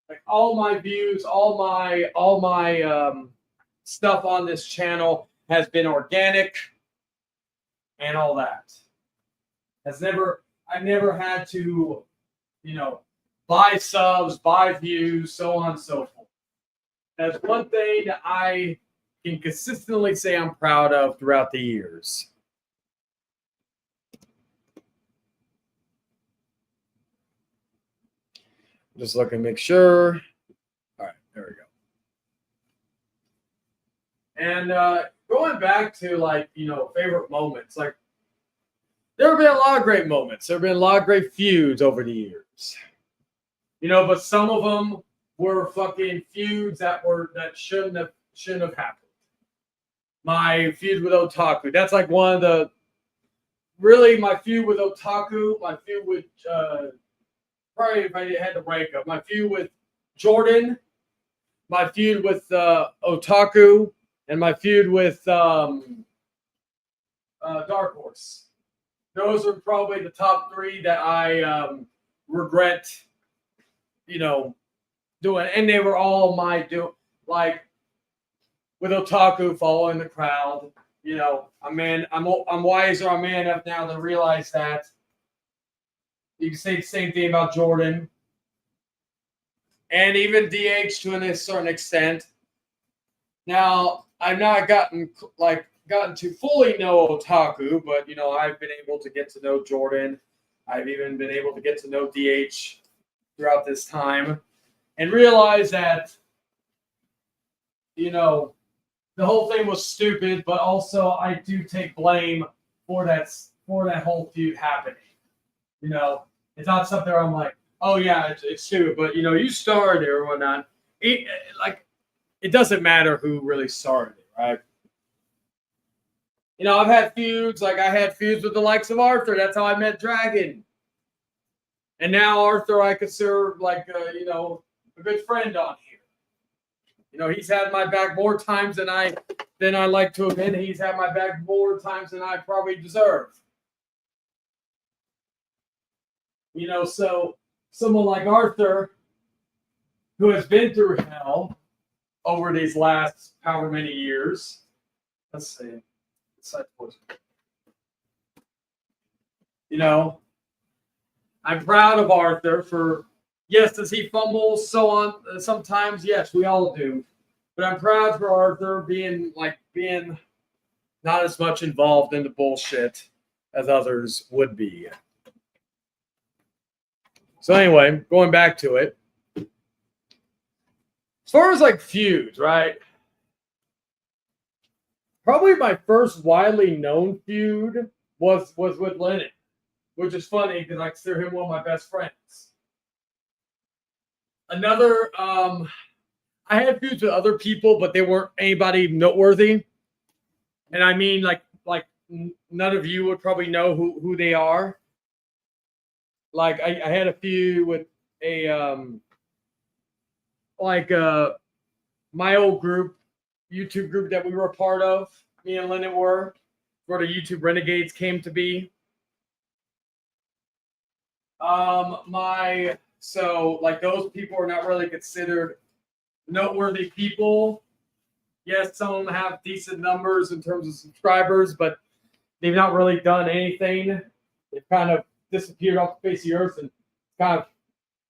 like all my views, all my stuff on this channel has been organic and all that. I've never had to, you know, buy subs, buy views, so on and so forth. That's one thing that I can consistently say I'm proud of throughout the years. Just looking to make sure. All right, there we go. And going back to, like, you know, favorite moments, like there have been a lot of great moments. There have been a lot of great feuds over the years. You know, but some of them were fucking feuds that shouldn't have happened. My feud with Otaku. That's like one of the really my feud with Otaku. My feud with probably if I had to rank them. My feud with Jordan. My feud with Otaku, and my feud with Dark Horse. Those are probably the top three that I regret, you know, doing. And they were all like with Otaku following the crowd. You know, I'm wiser. I'm man enough now to realize that. You can say the same thing about Jordan. And even DH to a certain extent. Now, I've not gotten to fully know Otaku, but, you know, I've been able to get to know Jordan. I've even been able to get to know DH throughout this time and realize that, you know, the whole thing was stupid, but also I do take blame for that whole feud happening. You know, it's not something where I'm like, oh yeah, it's stupid, but, you know, you started it or whatnot. It doesn't matter who really started it, right? You know, I've had feuds, like I had feuds with the likes of Arthur. That's how I met Dragon. And now Arthur, I consider like, you know, a good friend on here. You know, he's had my back more times than I like to admit. He's had my back more times than I probably deserve. You know, so someone like Arthur, who has been through hell over these last however many years. Let's see. You know, I'm proud of Arthur for, yes, does he fumble so on sometimes? Yes, we all do. But I'm proud for Arthur being not as much involved in the bullshit as others would be. So anyway, going back to it. As far as like feuds, right? Probably my first widely known feud was with Lennon, which is funny because I consider him one of my best friends. Another, I had feuds with other people, but they weren't anybody noteworthy. And I mean, like none of you would probably know who they are. like I had a feud with a my old group, YouTube group that we were a part of. Me and Lennon were, where the YouTube Renegades came to be. So like those people are not really considered noteworthy people. Yes, some of them have decent numbers in terms of subscribers, but they've not really done anything. They've kind of disappeared off the face of the earth, and it's kind of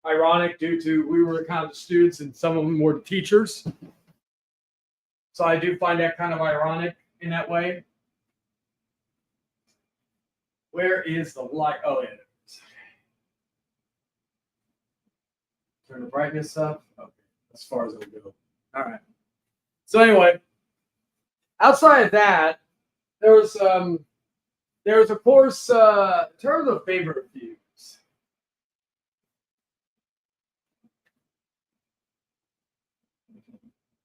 ironic due to we were kind of the students and some of them were the teachers. So I do find that kind of ironic in that way. Where is the light? Oh, yeah. Turn the brightness up. Okay, as far as it'll go. All right. So anyway, outside of that, there was of course in terms of favorite feuds.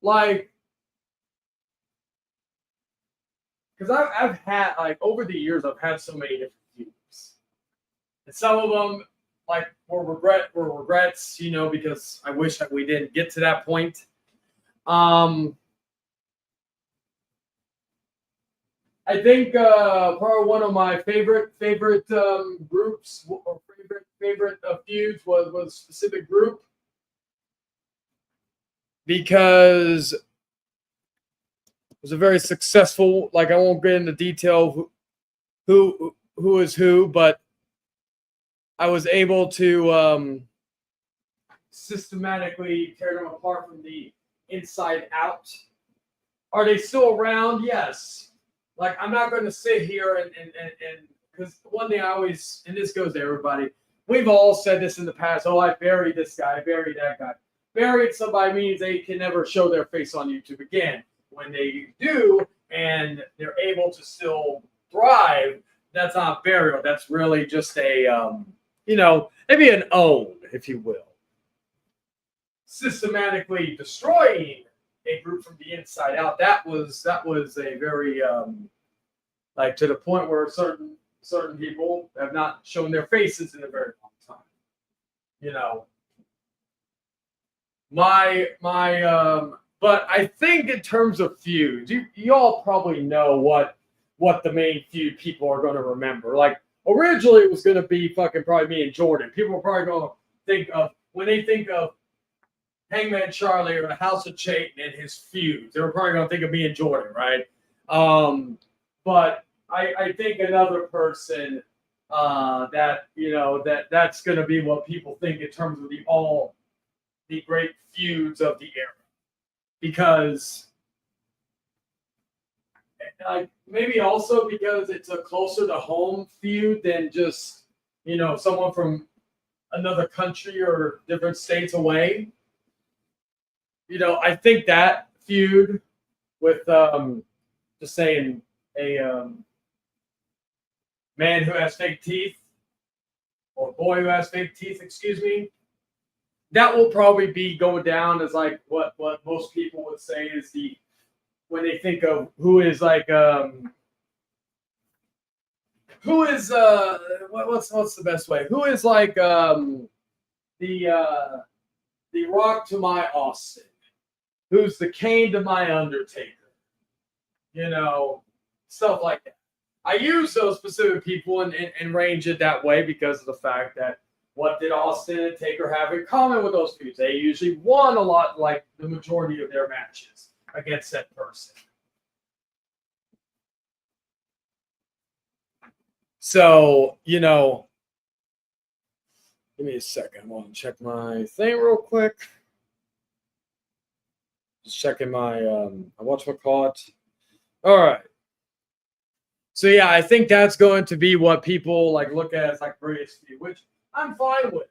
Like, because I've had like over the years I've had so many different feuds, and some of them like were regrets, because I wish that we didn't get to that point. I think probably one of my favorite groups or favorite feuds was a specific group because it was a very successful. Like I won't get into detail who is who, but I was able to systematically tear them apart from the inside out. Are they still around? Yes. Like, I'm not going to sit here and because one thing I always, and this goes to everybody, we've all said this in the past. Oh, I buried this guy, I buried that guy. Buried somebody means they can never show their face on YouTube again. When they do, and they're able to still thrive, that's not burial. That's really just a, maybe an own, if you will. Systematically destroying a group from the inside out. That was a very like to the point where certain people have not shown their faces in a very long time. But I think in terms of feuds, you all probably know what the main feud people are going to remember. Like originally it was going to be fucking probably me and Jordan. People are probably going to think of when they think of Hangman Charlie or the House of Chayton and his feuds. They were probably going to think of me and Jordan, right? But I think another person that's going to be what people think in terms of the great feuds of the era, because like maybe also because it's a closer to home feud than just someone from another country or different states away. I think that feud with just saying a man who has fake teeth or boy who has fake teeth, excuse me, that will probably be going down as like what most people would say is when they think of who is like what's the best way? Who is like the Rock to my Austin? Who's the Kane to my Undertaker? Stuff like that. I use those specific people and range it that way because of the fact that what did Austin and Taker have in common with those feuds? They usually won a lot, like the majority of their matches against that person. So, give me a second. I want to check my thing real quick. Just checking my whatchamacallit. All right. So yeah, I think that's going to be what people like look at as like greatest feud, which I'm fine with.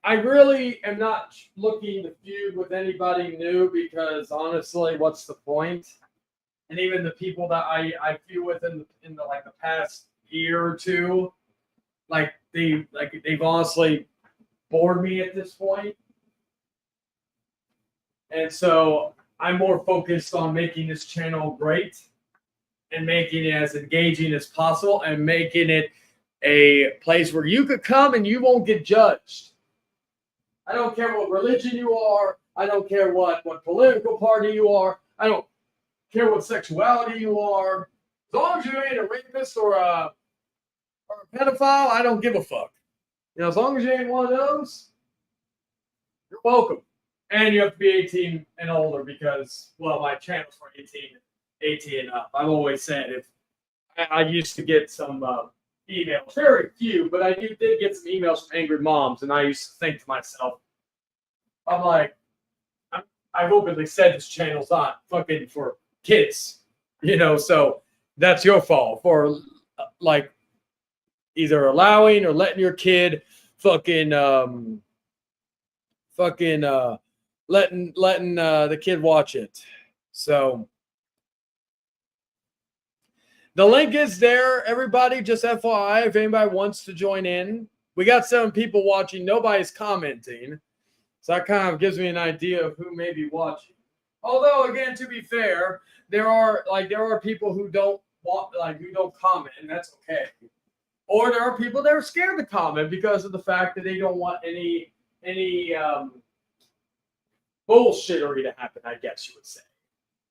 I really am not looking to feud with anybody new because honestly, what's the point? And even the people that I feud with in the like the past year or two, like they've honestly bored me at this point. And so I'm more focused on making this channel great and making it as engaging as possible and making it a place where you could come and you won't get judged. I don't care what religion you are. I don't care what political party you are. I don't care what sexuality you are. As long as you ain't a rapist or a pedophile, I don't give a fuck. You know, as long as you ain't one of those, you're welcome. And you have to be 18 and older because, well, my channel's for 18 and up. I've always said if I used to get some emails, very few, but I did get some emails from angry moms, and I used to think to myself, I'm like, I've openly said this channel's not fucking for kids, you know, so that's your fault for like either allowing or letting your kid letting the kid watch it. So the link is there, everybody. Just FYI, if anybody wants to join in. We got 7 people watching. Nobody's commenting. So that kind of gives me an idea of who may be watching. Although, again, to be fair, there are people who don't comment, and that's okay. Or there are people that are scared to comment because of the fact that they don't want any bullshittery to happen, I guess you would say.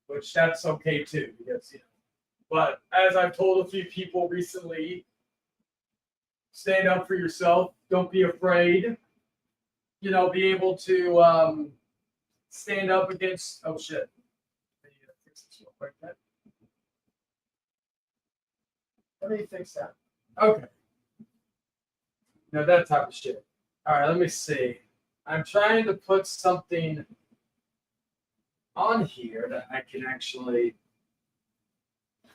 Which that's okay too, because but as I've told a few people recently, stand up for yourself. Don't be afraid. You know, be able to stand up against. Oh shit! Fix this real quick. Let me fix that. Okay. No, that type of shit. All right, let me see. I'm trying to put something on here that I can actually,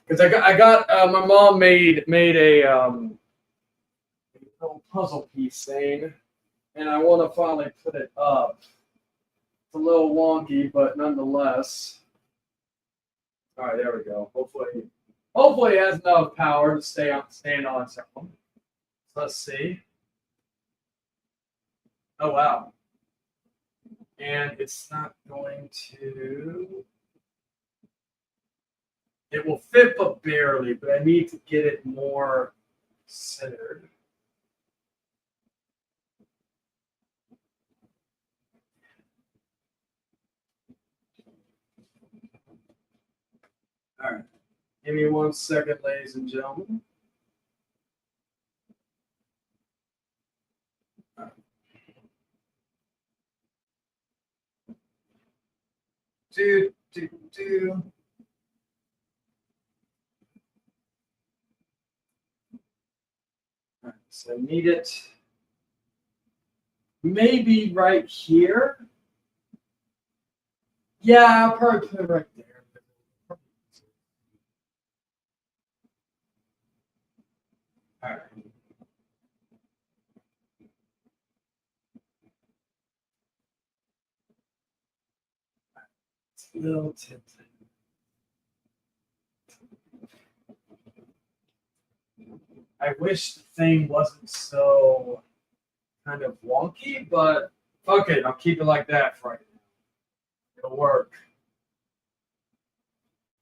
because I got my mom made a little puzzle piece thing, and I want to finally put it up. It's a little wonky, but nonetheless. All right, there we go. Hopefully it has enough power to stand on its own. So let's see. Oh wow. And it's not going to. It will fit, but barely. But I need to get it more centered. All right. Give me 1 second, ladies and gentlemen. All right. All right, so I need it maybe right here. Yeah, I'll probably put it right there. All right. It's a little tempting. I wish the thing wasn't so kind of wonky, but fuck it, I'll keep it like that for right now. It'll work.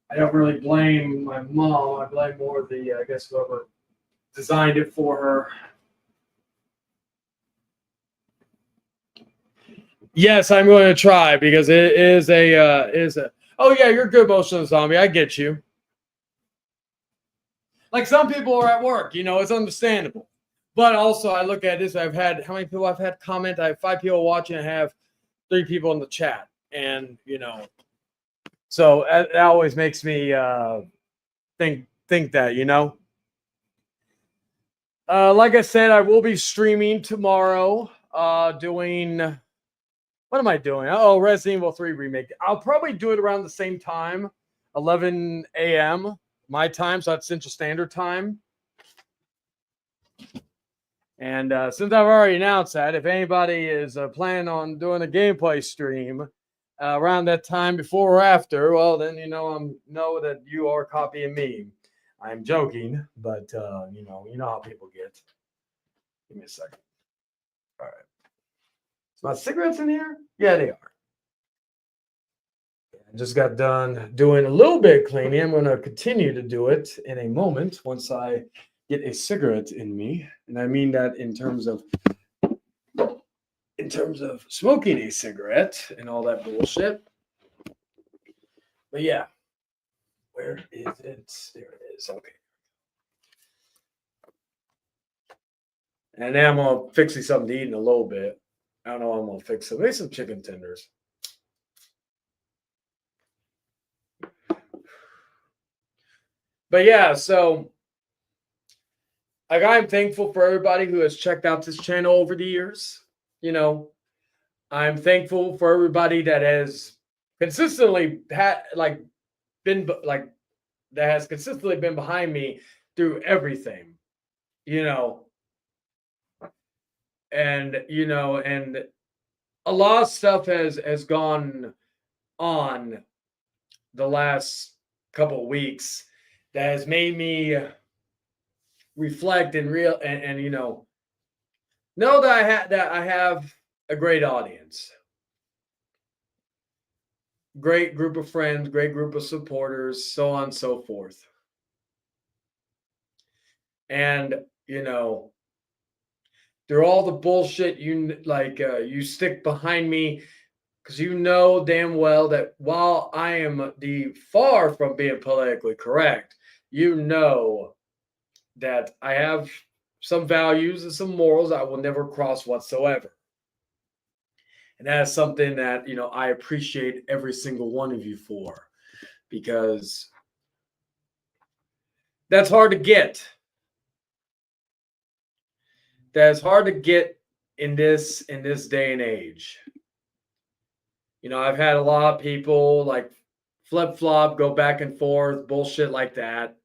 I don't really blame my mom. I blame more the, I guess, whoever designed it for her. Yes, I'm going to try because it is a. Oh yeah, you're good, Motion Zombie. I get you. Like some people are at work, you know, it's understandable. But also, I look at this. I've had how many people I've had comment. I have 5 people watching. I have 3 people in the chat, and you know, so that always makes me think that, you know. Like I said, I will be streaming tomorrow. Doing what am I doing? Oh, Resident Evil 3 remake. I'll probably do it around the same time, 11 a.m. my time, so that's Central Standard Time. And since I've already announced that, if anybody is planning on doing a gameplay stream around that time, before or after, well, then know that you are copying me. I'm joking, but you know how people get. Give me a second. All right. So my cigarettes in here? Yeah, they are. I just got done doing a little bit of cleaning. I'm going to continue to do it in a moment once I get a cigarette in me, and I mean that in terms of smoking a cigarette and all that bullshit. But yeah, where is it? There it is. Okay. And now I'm gonna fix you something to eat in a little bit. I don't know what I'm gonna fix. So maybe some chicken tenders. But yeah, so like I'm thankful for everybody who has checked out this channel over the years. You know, I'm thankful for everybody that has consistently been like that has consistently been behind me through everything. You know, and a lot of stuff has gone on the last couple of weeks that has made me reflect and know that I have a great audience, great group of friends, great group of supporters, so on and so forth. And through all the bullshit, you stick behind me because you know damn well that while I am far from being politically correct, you know that I have some values and some morals I will never cross whatsoever. And that is something that, I appreciate every single one of you for, because that's hard to get. That's hard to get in this day and age. I've had a lot of people like flip-flop, go back and forth, bullshit like that.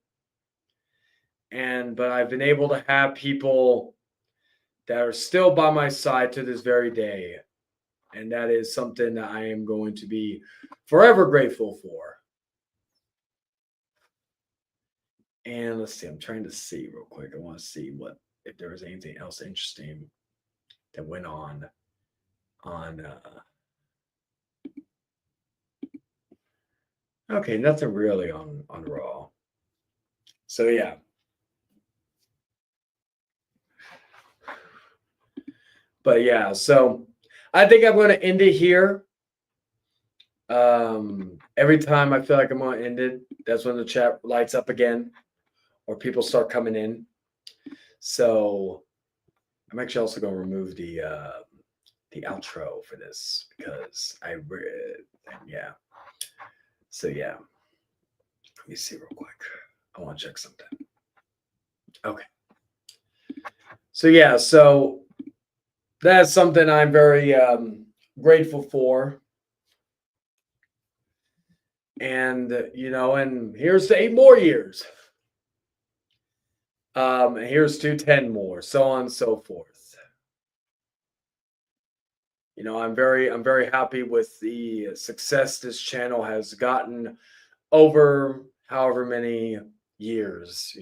But I've been able to have people that are still by my side to this very day. And that is something that I am going to be forever grateful for. And let's see, I'm trying to see real quick. I want to see if there was anything else interesting that went on. Okay, nothing really on Raw. So yeah. But yeah, so I think I'm going to end it here. Every time I feel like I'm going to end it, that's when the chat lights up again, or people start coming in. So I'm actually also going to remove the outro for this because yeah. So yeah, let me see real quick. I want to check something. Okay. So yeah, so that's something I'm very grateful for. And and here's to 8 more years. Here's to 10 more, so on and so forth. I'm very happy with the success this channel has gotten over however many years,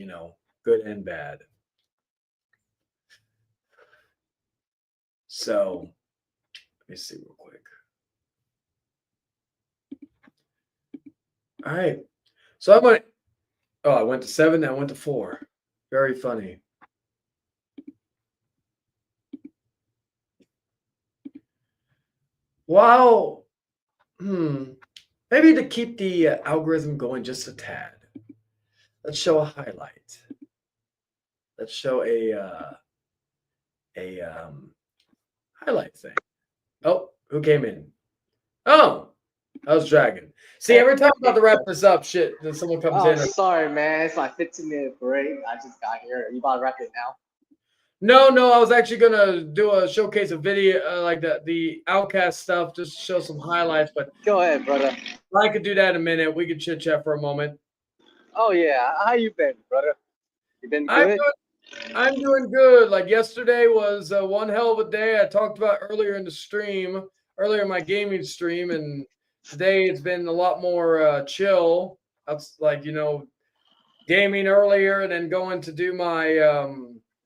good and bad. So let me see real quick. All right. So I went to 7, I went to 4. Very funny. Wow. Maybe to keep the algorithm going just a tad. Let's show a highlight. Let's show a highlight thing. Oh, who came in? Oh, that was Dragon. See, every time I'm about to wrap this up, shit, then someone comes in. Sorry, man. It's like 15-minute break. I just got here. You about to wrap it now? No, I was actually gonna do a showcase of video, like the Outcast stuff, just show some highlights. But go ahead, brother. I could do that in a minute. We could chit chat for a moment. Oh yeah, how you been, brother? You been good? I'm doing good. Like yesterday was one hell of a day. I talked about earlier in the my gaming stream, and today it's been a lot more chill. That's like gaming earlier, and then going to do my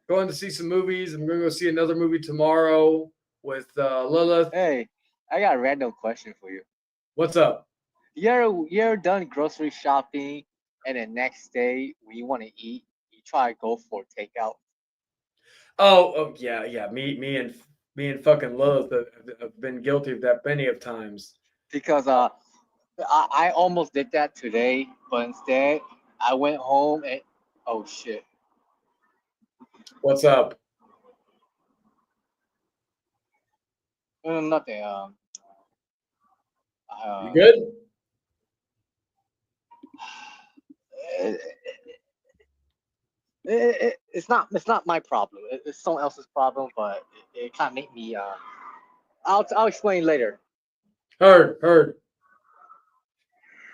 going to see some movies. I'm going to go see another movie tomorrow with Lilith. Hey, I got a random question for you. What's up? you're done grocery shopping, and the next day when you want to eat, you try to go for takeout Oh, yeah. Me and fucking Lilith have been guilty of that many of times. because I almost did that today, but instead I went home and oh shit, What's up? nothing. You Uh, good? it, it's not my problem. It's someone else's problem, but it kind of made me. I'll explain later. Heard.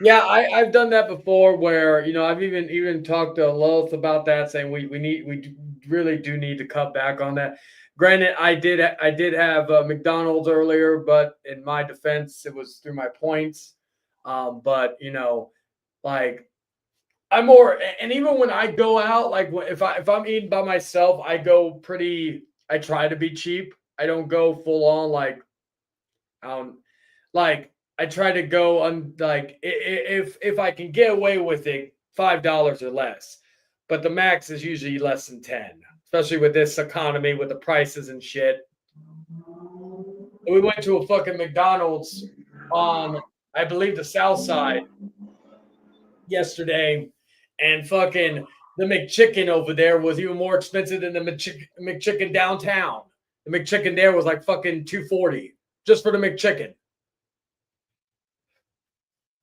Yeah, I've done that before where, I've even talked to Lilith about that, saying really do need to cut back on that. Granted, I did have McDonald's earlier, but in my defense, it was through my points. But like I'm more, and even when I go out, like if I'm eating by myself, I try to be cheap. I don't go full on um, like I try to go on like if I can get away with it, $5 or less. But the max is usually less than 10, especially with this economy with the prices and shit. We went to a fucking McDonald's on, I believe, the South Side yesterday, and fucking the McChicken over there was even more expensive than the McChicken downtown. The McChicken there was like fucking 240 just for the McChicken.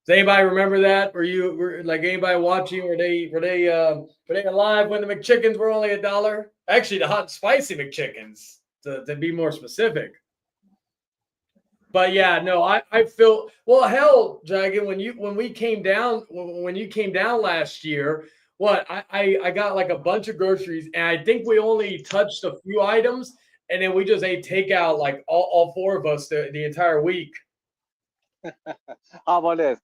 Does anybody remember that? Were like anybody watching? Were they alive when the McChickens were only $1? Actually, the hot and spicy McChickens, to be more specific. But yeah, no, I feel well. Hell, Dragon, when you came down last year, I got like a bunch of groceries, and I think we only touched a few items, and then we just ate takeout like all four of us the entire week. How about this?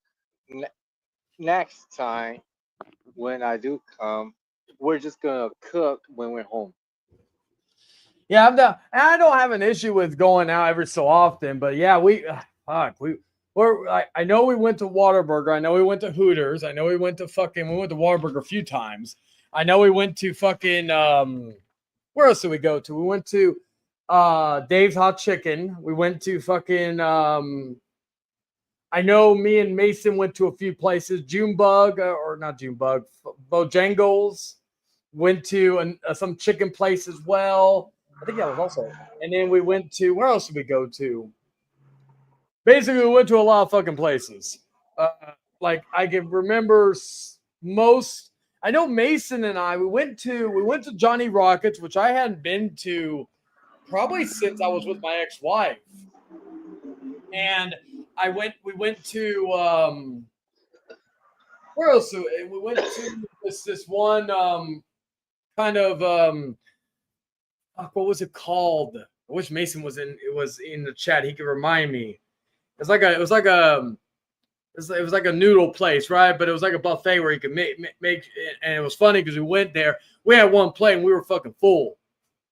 Next time when I do come, we're just gonna cook when we're home. Yeah, I'm down. And I don't have an issue with going out every so often, but yeah, I know we went to Whataburger. I know we went to Hooters. I know we went to Whataburger a few times. I know we went to fucking where else did we go to? We went to Dave's Hot Chicken. We went to fucking I know me and Mason went to a few places. Junebug or not Junebug, Bojangles. Went to some chicken place as well. I think that was also. And then we went to, where else did we go to? Basically, we went to a lot of fucking places. Like I can remember most. I know Mason and I we went to Johnny Rockets, which I hadn't been to probably since I was with my ex-wife. And we went to where else? We went to this one kind of what was it called? I wish Mason was in the chat. He could remind me. It was like a noodle place, right? But it was like a buffet where you could make, and it was funny because we went there. We had one plate and we were fucking full.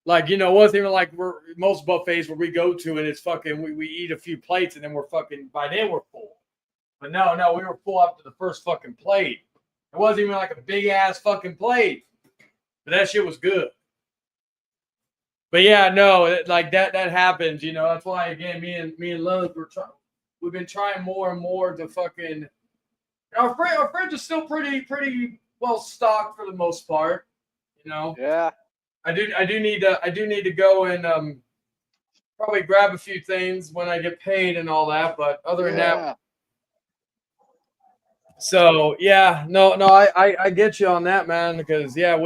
Like, it wasn't even like most buffets where we go to and it's fucking, we eat a few plates and then by then we're full. But no, we were full after the first fucking plate. It wasn't even like a big ass fucking plate. But that shit was good. But yeah, no, like that happens, That's why again, me and Lilith we've been trying more and more to fucking. Our fridge is still pretty well stocked for the most part, Yeah. I do need to go and probably grab a few things when I get paid and all that. But other than that, so yeah, no, I get you on that, man. Because yeah,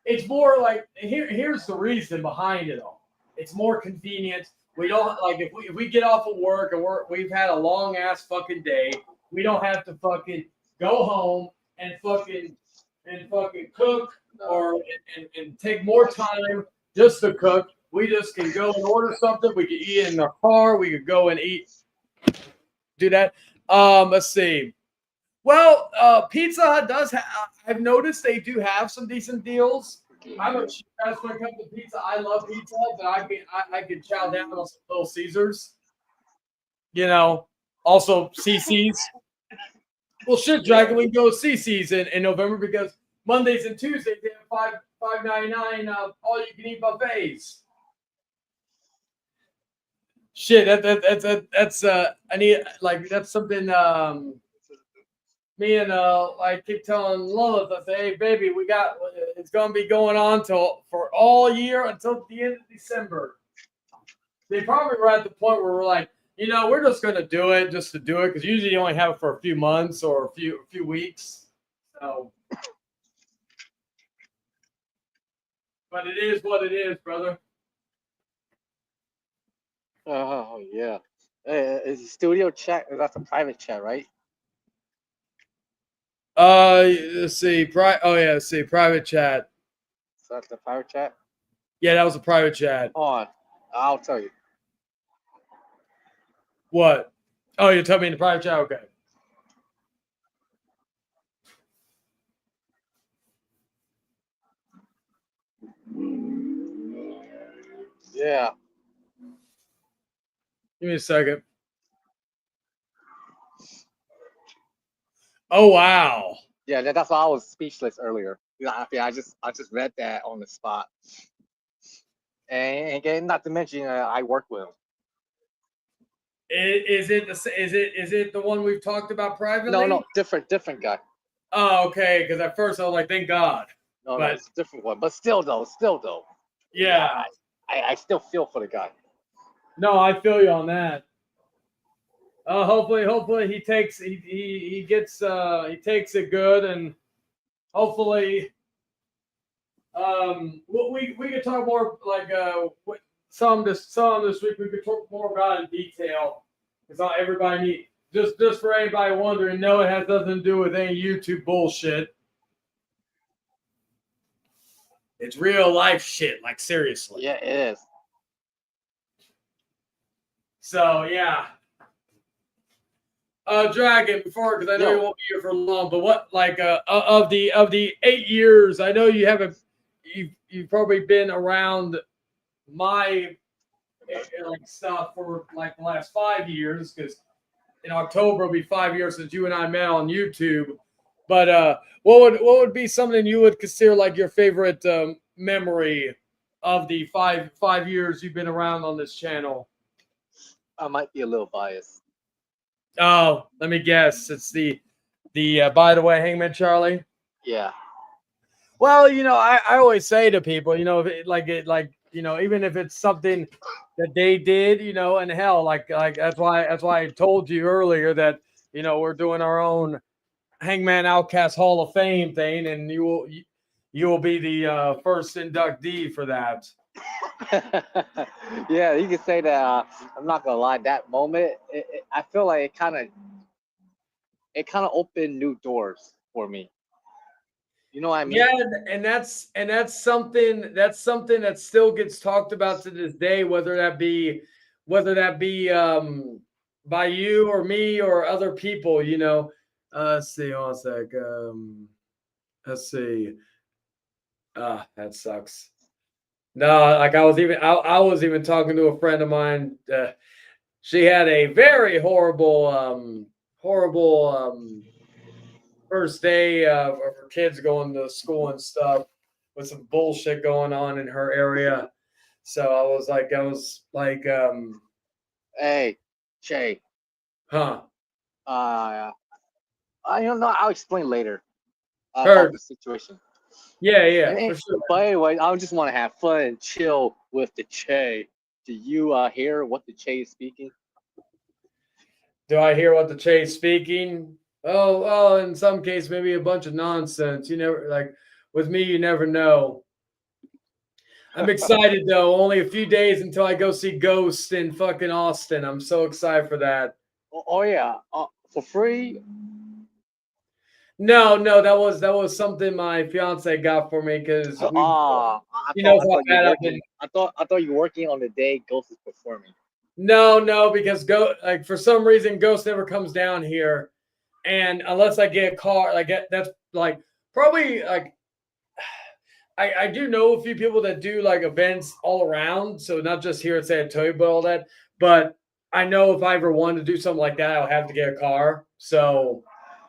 it's more like here's the reason behind it all. It's more convenient. We don't like if we get off of work and we've had a long ass fucking day. We don't have to fucking go home and fucking cook and take more time just to cook. We just can go and order something. We can eat in the car. We could go and eat. Do that. Let's see. Well, Pizza Hut does have. I've noticed they do have some decent deals. I'm a cheap ass when it comes to pizza. I love Pizza Hut, but I could chow down on some Little Caesars. You know, also CC's. Well, shit, Dragon, we can go CC's in November because Mondays and Tuesdays they have $5.99 all you can eat buffets. Shit, that's I need like that's something me and I keep telling Lilith, I say, hey baby, it's gonna be going on for all year until the end of December. They probably were at the point where we're like, we're just gonna do it just to do it because usually you only have it for a few months or a few weeks. So, but it is what it is, brother. Oh yeah. Is the studio chat? That's a private chat, right? Let's see. Let's see. Private chat. So that's a private chat. Yeah, that was a private chat. Hold on, I'll tell you. What? Oh, you're telling me in the private chat? Okay. Yeah. Give me a second. Oh wow. Yeah, that's why I was speechless earlier. I just read that on the spot. And again, not to mention, I work with him. Is it the one we've talked about privately? No, different guy. Oh, okay. Because at first I was like, thank God. No, it's a different one. But still though. Yeah. I still feel for the guy. No, I feel you on that. Hopefully he takes he takes it good, and hopefully we could talk more like some this week we could talk more about in detail because not everybody just for anybody wondering, no, it has nothing to do with any YouTube bullshit. It's real life shit, like seriously. Yeah, it is. So yeah. Dragon, before, because I know you won't be here for long, but what like of the 8 years, I know you've probably been around my like stuff for like the last 5 years, because in October it'll be 5 years since you and I met on YouTube. But what would be something you would consider like your favorite memory of the five years you've been around on this channel? I might be a little biased. Oh, let me guess. It's the by the way, Hangman Charlie. Yeah. Well, I always say to people, even if it's something that they did, and hell, like that's why I told you earlier that we're doing our own Hangman Outcast Hall of Fame thing, and you will be the first inductee for that. Yeah, you can say that. I'm not gonna lie. That moment, I feel like it kind of opened new doors for me. You know what I mean? Yeah, and that's something that still gets talked about to this day, whether that be by you or me or other people. Let's see, hold on a sec. Let's see. That sucks. No, like I was even talking to a friend of mine. She had a very horrible first day of her kids going to school and stuff, with some bullshit going on in her area. So I was like, hey, Jay. huh? I don't know. I'll explain later. Heard. The situation. Yeah, for sure. But anyway, I just want to have fun and chill with the Che. Do you hear what the Che is speaking? Do I hear what the Che is speaking? Oh, in some case, maybe a bunch of nonsense. You never, like, with me, you never know. I'm excited though. Only a few days until I go see Ghost in fucking Austin. I'm so excited for that. Oh yeah, for free. No, that was something my fiance got for me because I thought you were working on the day Ghost is performing. No, because for some reason Ghost never comes down here, and unless I get a car, that's like probably like I do know a few people that do like events all around, so not just here at San Antonio, but all that. But I know if I ever wanted to do something like that, I'll have to get a car. So,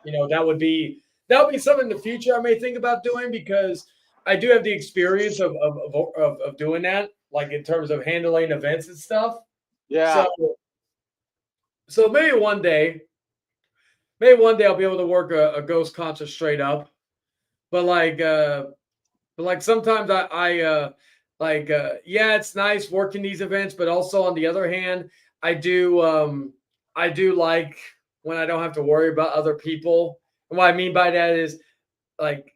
that would be something in the future I may think about doing because I do have the experience of doing that, like in terms of handling events and stuff. Yeah. So so maybe one day I'll be able to work a ghost concert straight up. But like sometimes yeah, it's nice working these events, but also on the other hand, I do I do like when I don't have to worry about other people. And what I mean by that is like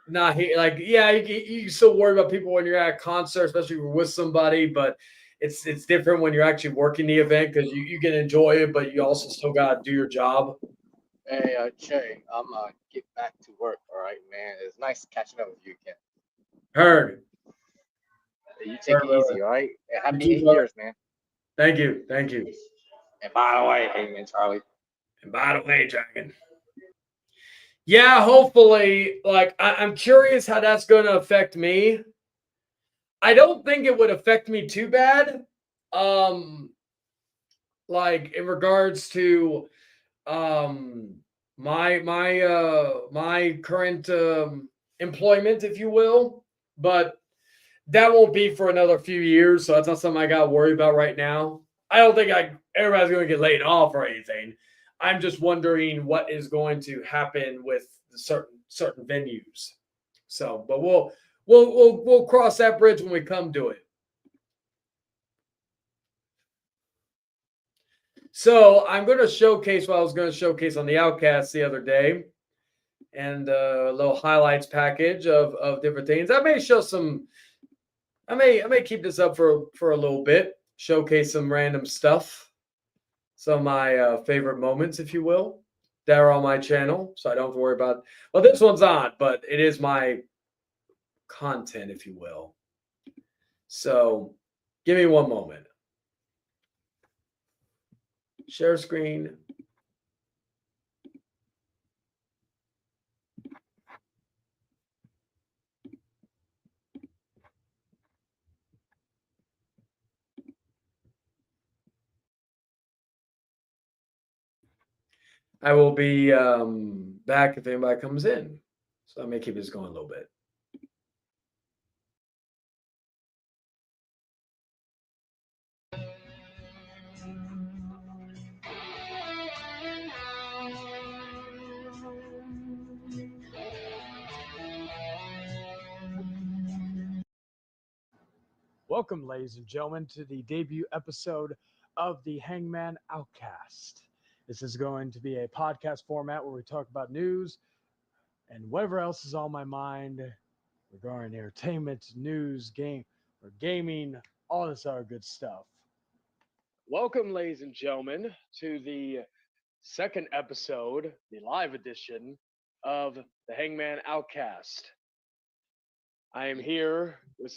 not here like yeah, you still worry about people when you're at a concert, especially if you're with somebody, but it's different when you're actually working the event because you can enjoy it, but you also still gotta do your job. Hey, Che, I'm get back to work. All right, man. It's nice catching up with you again. Heard. You take Heard, it brother. easy, all right? And You happy too, eight brother. years, man. Thank you. Thank you. And by the way, hey man, Charlie. And by the way, Dragon. Yeah, hopefully. Like, I'm curious how that's going to affect me. I don't think it would affect me too bad. Um, like in regards to um my current employment, if you will, but that won't be for another few years, so that's not something I got to worry about right now. I don't think everybody's going to get laid off or anything. I'm just wondering what is going to happen with the certain venues. So, but we'll cross that bridge when we come to it. So I'm going to showcase what I was going to showcase on the Outcast the other day, and a little highlights package of different things. I may show some. I may keep this up for a little bit. Showcase some random stuff, some of my favorite moments, if you will, that are on my channel, so I don't have to worry about. Well, this one's on, but it is my content, if you will. So, give me one moment. Share screen. I will be back if anybody comes in. So I may keep this going a little bit. Welcome, ladies and gentlemen, to the debut episode of the Hangman Outcast. This is going to be a podcast format where we talk about news and whatever else is on my mind regarding entertainment, news, gaming, all this other good stuff. Welcome, ladies and gentlemen, to the second episode, the live edition of the Hangman Outcast. I am here with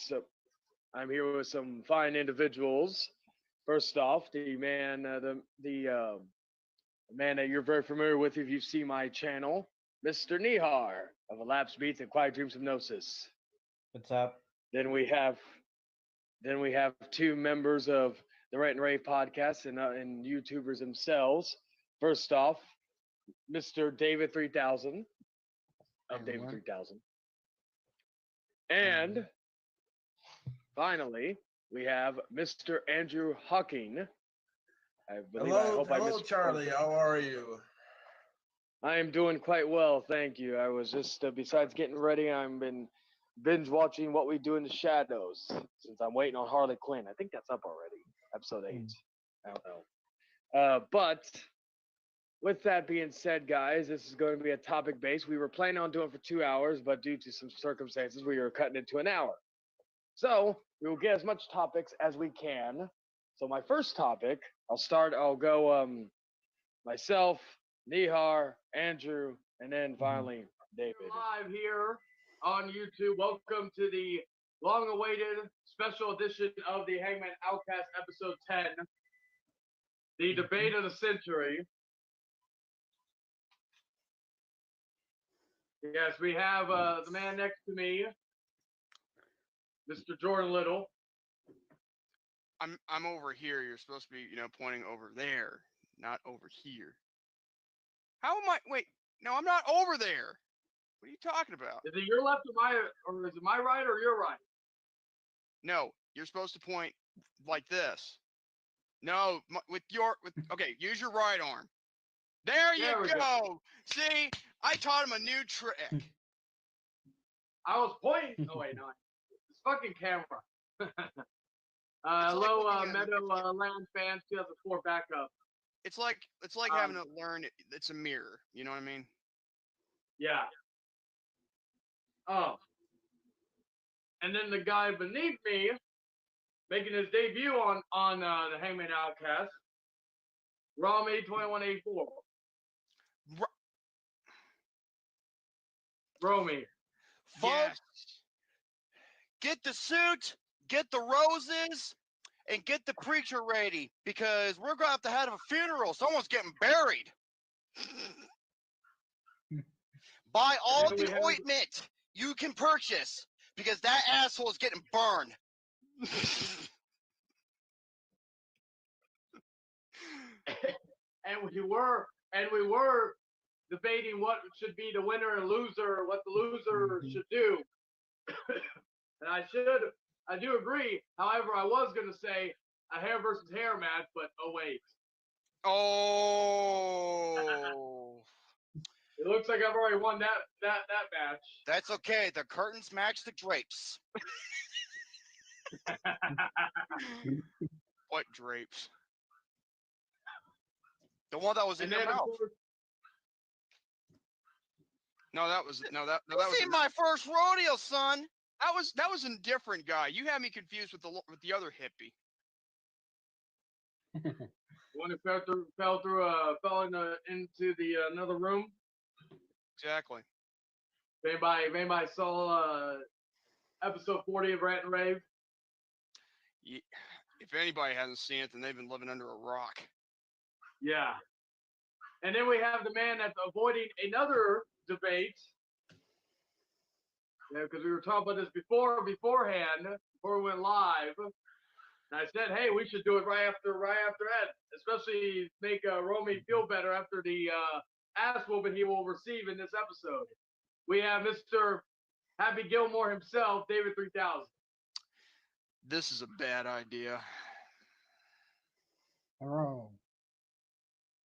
some fine individuals. First off, the man that you're very familiar with if you've seen my channel, Mr. Nihar of Elapsed Beats and Quiet Dreams Hypnosis. What's up? Then we have two members of the Right and Rave podcast and YouTubers themselves. First off, Mr. David 3000 of David 3000. And finally, we have Mr. Andrew Hawking. Hello, Charlie. How are you? I am doing quite well, thank you. I was just, besides getting ready, I've been binge watching What We Do in the Shadows since I'm waiting on Harley Quinn. I think that's up already, episode 8. I don't know. But with that being said, guys, this is going to be a topic base. We were planning on doing it for 2 hours, but due to some circumstances, we are cutting it to an hour. So we will get as much topics as we can. So my first topic, I'll go myself, Nihar, Andrew, and then finally David. Live here on YouTube. Welcome to the long-awaited special edition of the Hangman Outcast episode 10, the debate of the century. Yes, we have the man next to me, Mr. Jordan Little. I'm over here. You're supposed to be, pointing over there, not over here. How am I? Wait, no, I'm not over there. What are you talking about? Is it your left or is it my right or your right? No, you're supposed to point like this. No, okay, use your right arm. There you go. See, I taught him a new trick. I was pointing. Oh wait, no, it's fucking camera. Hello, Meadowland fans, 2004 backup. It's like having to learn. It's a mirror. You know what I mean? Yeah. Oh. And then the guy beneath me, making his debut on the Hangman Outcast, Rami 2184. Romy. Folks, get the suit, get the roses, and get the preacher ready because we're going to have a funeral. Someone's getting buried. Buy all the ointment you can purchase because that asshole is getting burned. and we were debating what should be the winner and loser, what the loser should do. And I do agree. However, I was going to say a hair versus hair match, but oh wait. Oh. It looks like I've already won that match. That's okay. The curtains match the drapes. What drapes? The one that was in your mouth. No, that was my first rodeo, son. That was a different guy. You had me confused with the other hippie. One who fell into the another room. Exactly. If anybody saw episode 40 of Rant and Rave. Yeah, if anybody hasn't seen it, then they've been living under a rock. Yeah. And then we have the man that's avoiding another debate. Yeah, because we were talking about this beforehand, before we went live. And I said, hey, we should do it right after Ed, especially make Romy feel better after the ass whooping he will receive in this episode. We have Mr. Happy Gilmore himself, David 3000. This is a bad idea. Oh.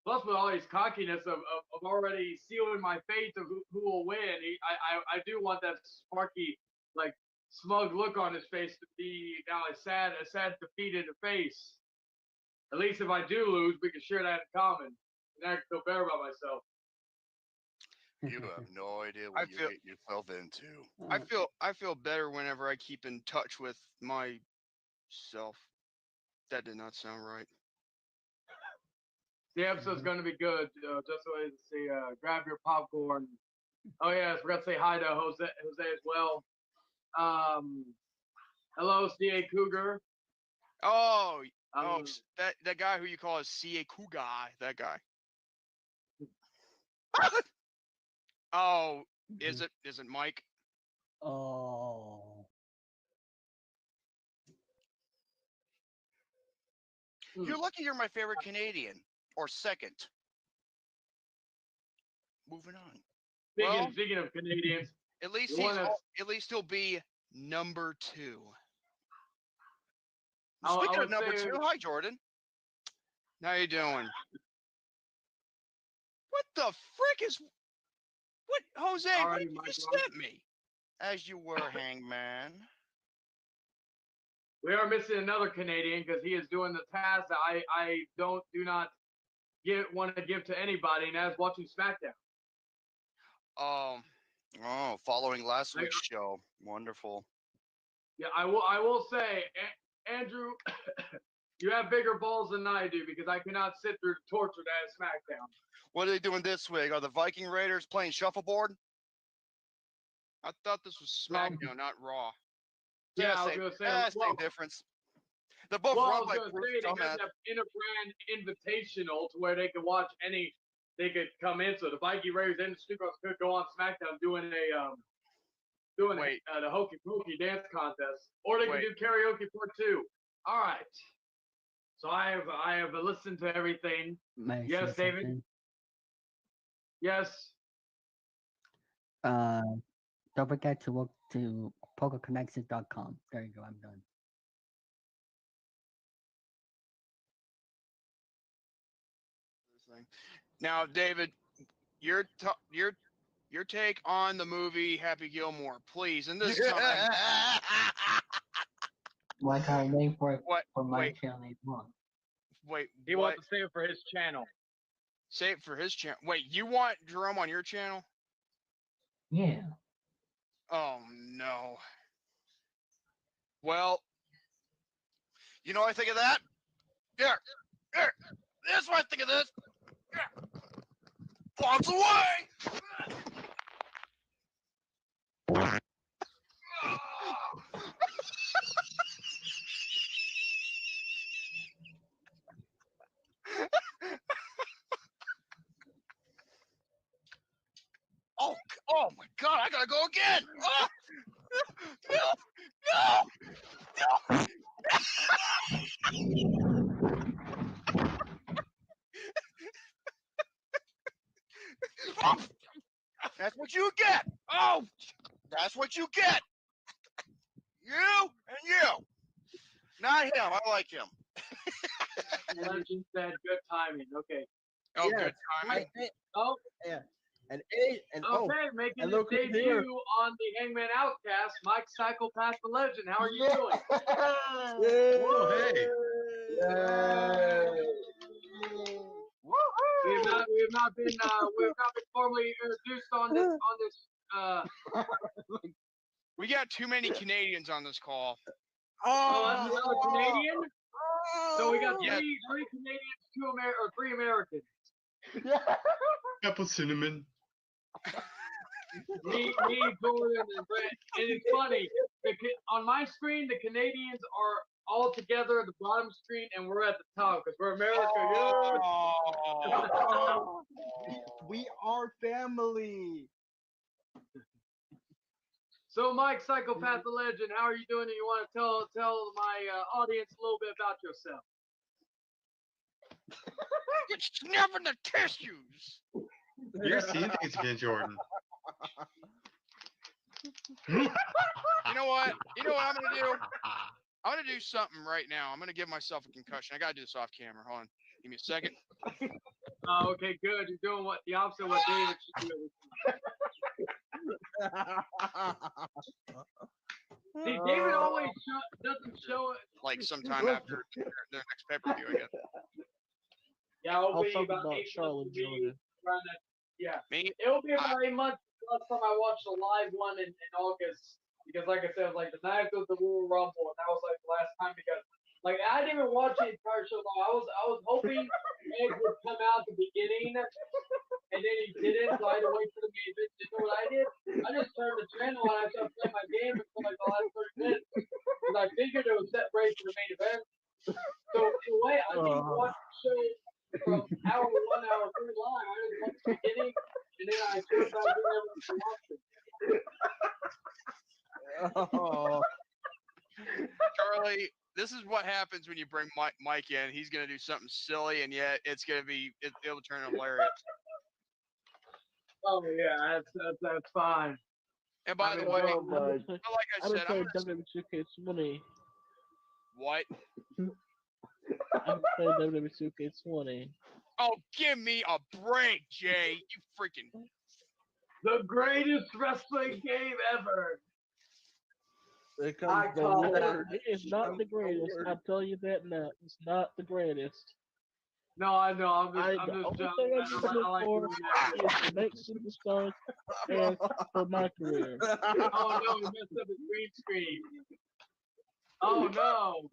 Plus, with all his cockiness of already sealing my fate of who will win, I do want that sparky, like, smug look on his face to be now a sad defeated face. At least if I do lose, we can share that in common, and I can feel better about myself. You have no idea what you get yourself into. I feel better whenever I keep in touch with myself. That did not sound right. The episode's going to be good. Just so to see, grab your popcorn. Oh yeah, I forgot to say hi to Jose as well. Hello, C.A. Cougar. Oh, that guy who you call is C.A. Cougar. That guy. Oh, is it Mike? Oh. You're lucky you're my favorite Canadian. Or second. Moving on. Speaking of Canadians, at least he'll be number 2. Speaking of number 2, hi Jordan. How you doing? What the frick is? What, Jose? What did you just sent me? As you were, Hangman. We are missing another Canadian because he is doing the task that I do not want to give to anybody, and that's watching SmackDown. Following last week's show, wonderful. Yeah, I will say, Andrew, you have bigger balls than I do because I cannot sit through the torture that is SmackDown. What are they doing this week? Are the Viking Raiders playing shuffleboard? I thought this was SmackDown, not Raw. Yeah, I was going to say. Same difference. They're both run by they got that inter-brand invitational to where they could watch they could come in. So the Viking Raiders and the Stupid could go on SmackDown doing the Hokey Pokey dance contest, or they could do karaoke part 2. All right. So I have listened to everything. May I Yes, say David? something? Yes. Don't forget to look to pokerconnections.com. There you go. I'm done. Now, David, your take on the movie Happy Gilmore, please. And this time, What can I name for what? my Wait, channel later on? wait. He What? wants to save it for his channel. Say it for his channel. Wait, you want Jerome on your channel? Yeah. Oh no. Well, You know what I think of that? Here. This is what I think of this. Bombs away! Oh my God! I gotta go again. Ah! No! That's what you get. Oh, that's what you get. You and you. Not him. I like him. Legend said good timing. Okay. oh, Yes. good timing. Oh, Yeah. And okay, making and his look who's debut here. on the Hangman Outcast, Mike Psychopath the Legend. How are you doing? Oh, hey. We have not been formally introduced on this. We got too many Canadians on this call. That's another Canadian. So we got Yeah. three Canadians, three Americans. Apple cinnamon. Me, Jordan, and Brent. And it's funny. On my screen, the Canadians are all together at the bottom screen, and we're at the top because we're America. Oh. We are family. So, Mike, Psychopath the Legend, how are you doing? And you want to tell my audience a little bit about yourself? It's never the tissues. You're seeing things again, Jordan. You know what? I'm gonna do? I'm gonna do something right now. I'm gonna give myself a concussion. I gotta do this off camera. Hold on. Give me a second. Oh, okay, good. You're doing the opposite of what David should do. See, David always doesn't show it. Like sometime after their next pay-per-view, I guess. Yeah, it'll I'll be talk about about 8 Charlotte months to be Jordan. around that. Yeah, Me? it'll be about 8 months. Last time I watched the live one in August, because like I said, it was like the night of the Royal Rumble, and that was like the last time because like I didn't even watch the entire show. I was hoping Edge would come out at the beginning, and then he didn't, so I had to wait for the main event. You know what I did? I just turned the channel and I started playing my game for like the last 30 minutes because I figured it was set ready for the main event. So in a way, I didn't watch the show from hour 1, hour 3 live. I just watched the beginning, and then I turned back in and watched it. Oh. Charlie, this is what happens when you bring Mike in. He's gonna do something silly, and yet it'll turn hilarious. Oh yeah, that's fine. And by the way, Oh my. like I said, I'm playing WWE 2K20. what? I'm playing WWE 2K20. Oh, give me a break, Jay. You freaking. The greatest wrestling game ever. There I comes the call that. word. It is not the greatest. I'll tell you that now. It's not the greatest. No, I know. I'm The just only joking. thing I'm just looking I like for doing that. is to make superstars and for my career. Oh no, he messed up his green screen. Oh no.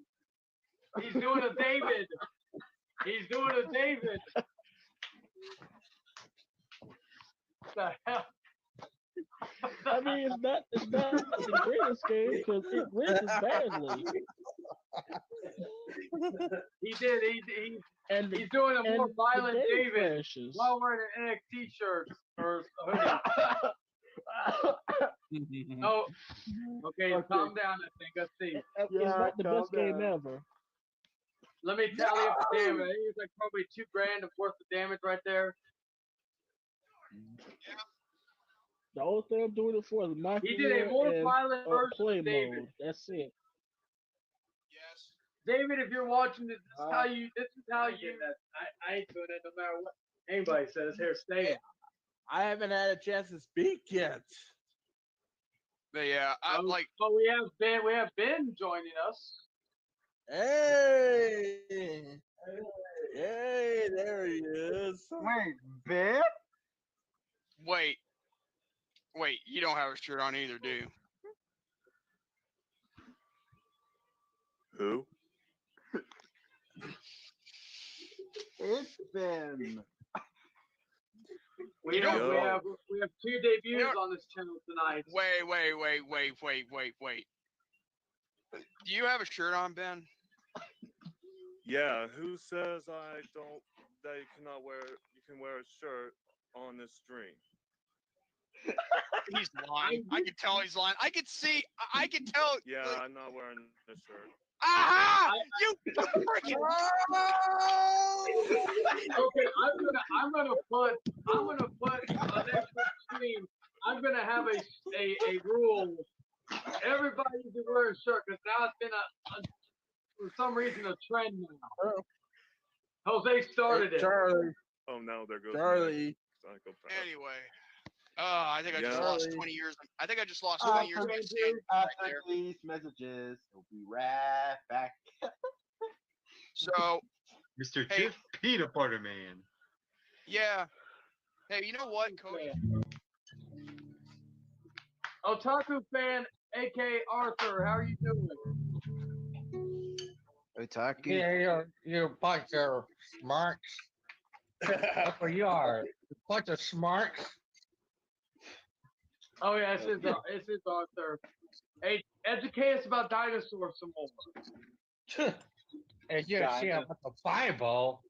He's doing a David. He's doing a David. What the hell? I mean, it's not the greatest game because it glitches badly. He did. And He's doing a more and violent the game David crashes. while wearing an NXT shirt or a hoodie. Oh, okay, calm down. I think. Let's see. It's not the best game ever. Let me tally up the damage. I think it's like probably $2,000 worth of damage right there. The only thing I'm doing it for is my He did a career more and violent version play of David. mode. That's it. Yes. David, if you're watching this, this is how you. This is how you. I ain't doing it no matter what anybody says. Here, stay in. I haven't had a chance to speak yet. But yeah, I like. But we have Ben. We have Ben joining us. Hey, hey, there he is. Wait, Ben? Wait, you don't have a shirt on either, do you? Who? It's Ben. We have 2 debuts on this channel tonight. Wait. Do you have a shirt on, Ben? Yeah, who says I don't? That you cannot wear? You can wear a shirt on this stream. He's lying. I can tell he's lying. I can see. I can tell. Yeah, I'm not wearing this shirt. Aha! You freaking. Okay, I'm gonna put on next stream. I'm gonna have a rule. Everybody needs to wear a shirt because now it's been for some reason a trend now. Jose started it. Charlie. Oh no, there goes Charlie. Psychopath. Anyway, I think I just Yeah. lost 20 years. I think I just lost 20 years of my skin right there. These messages, we'll be right back. So, Mr. Hey. Chief Peanut Butter Man. yeah. Hey, you know what, Cody? Otaku fan, aka Arthur, how are you doing? Otaku. Yeah, you're a bunch of smarks. That's what you are. A bunch of smarks. Oh yeah, it's his Arthur. Hey, educate us about dinosaurs some more. If you see about the Bible,